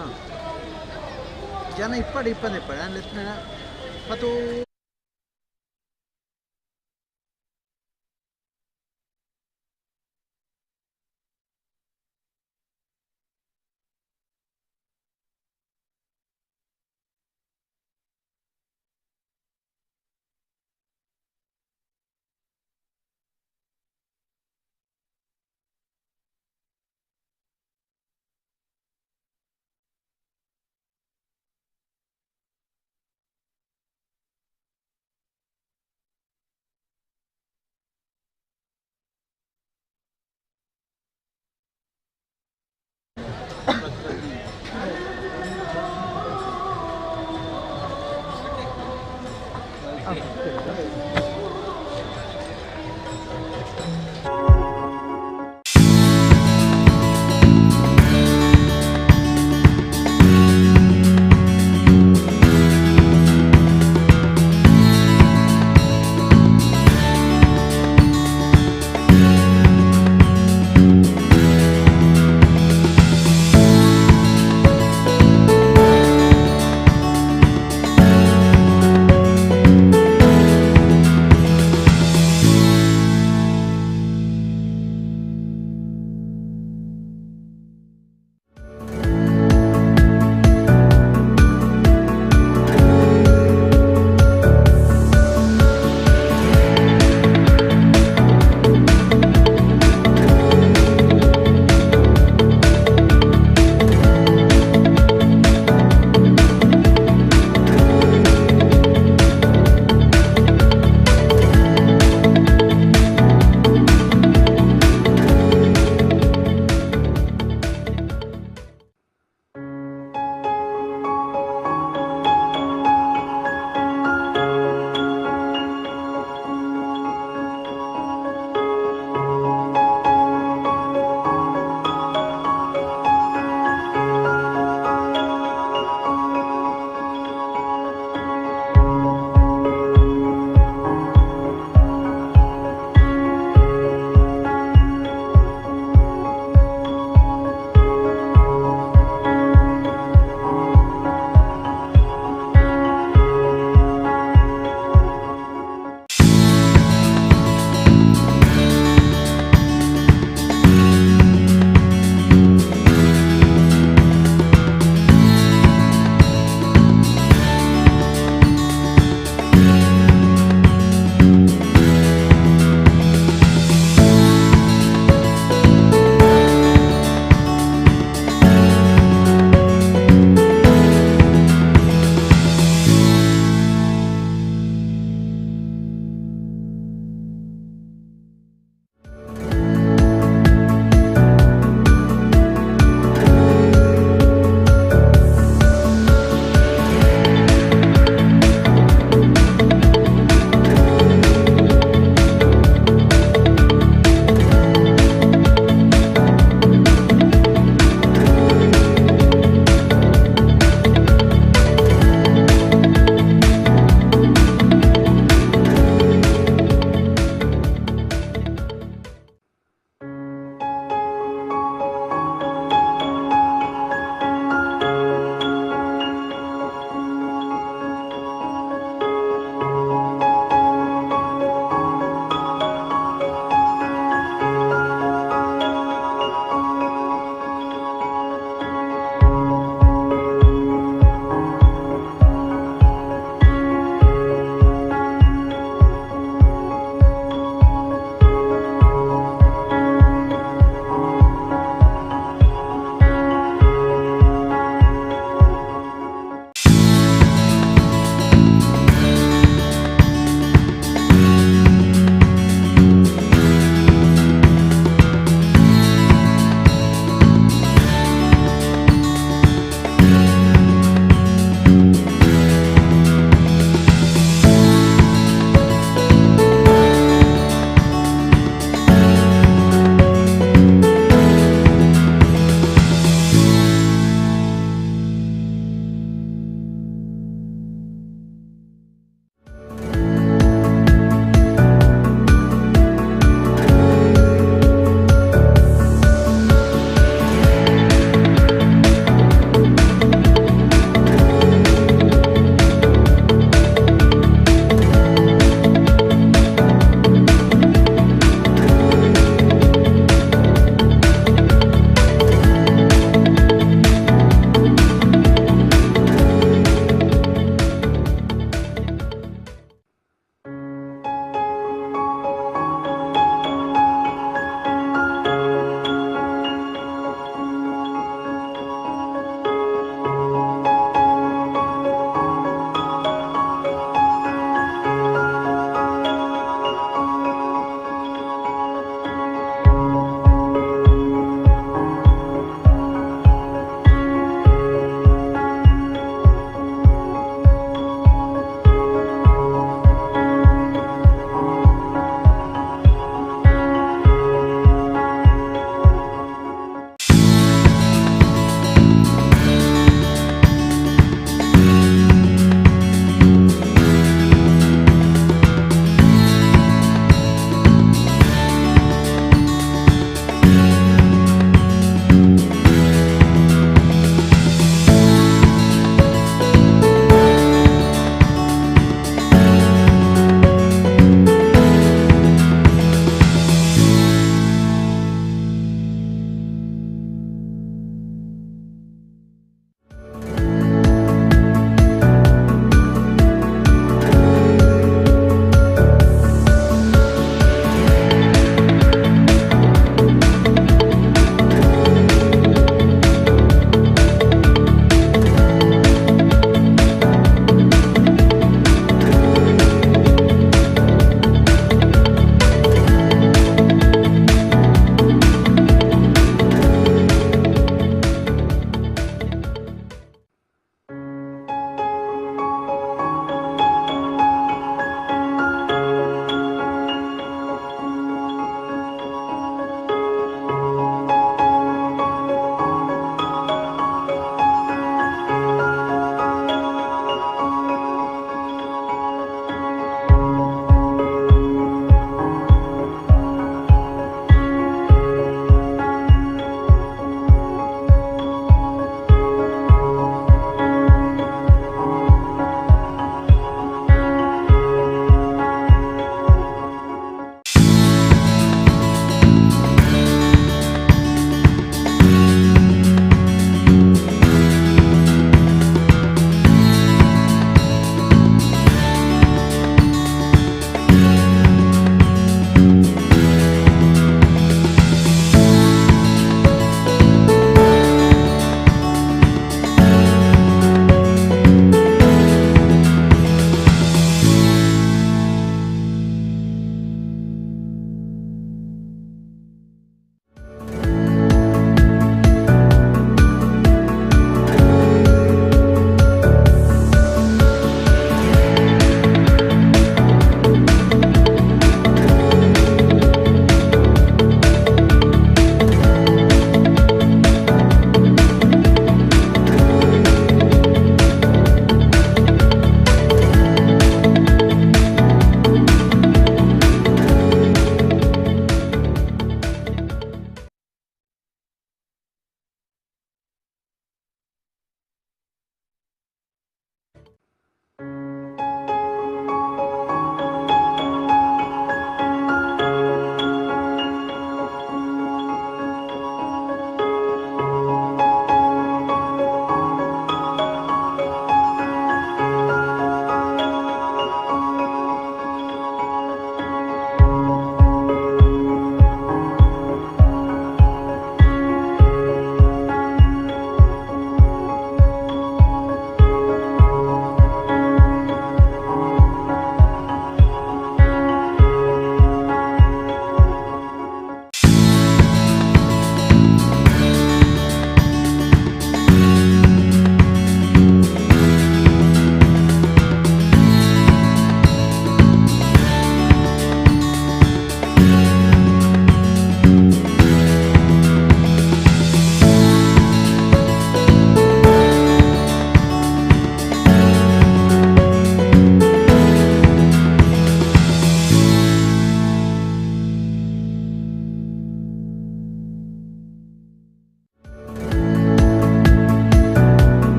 ಹಾಂ ಜನ ಇಪ್ಪಡು ಮತ್ತು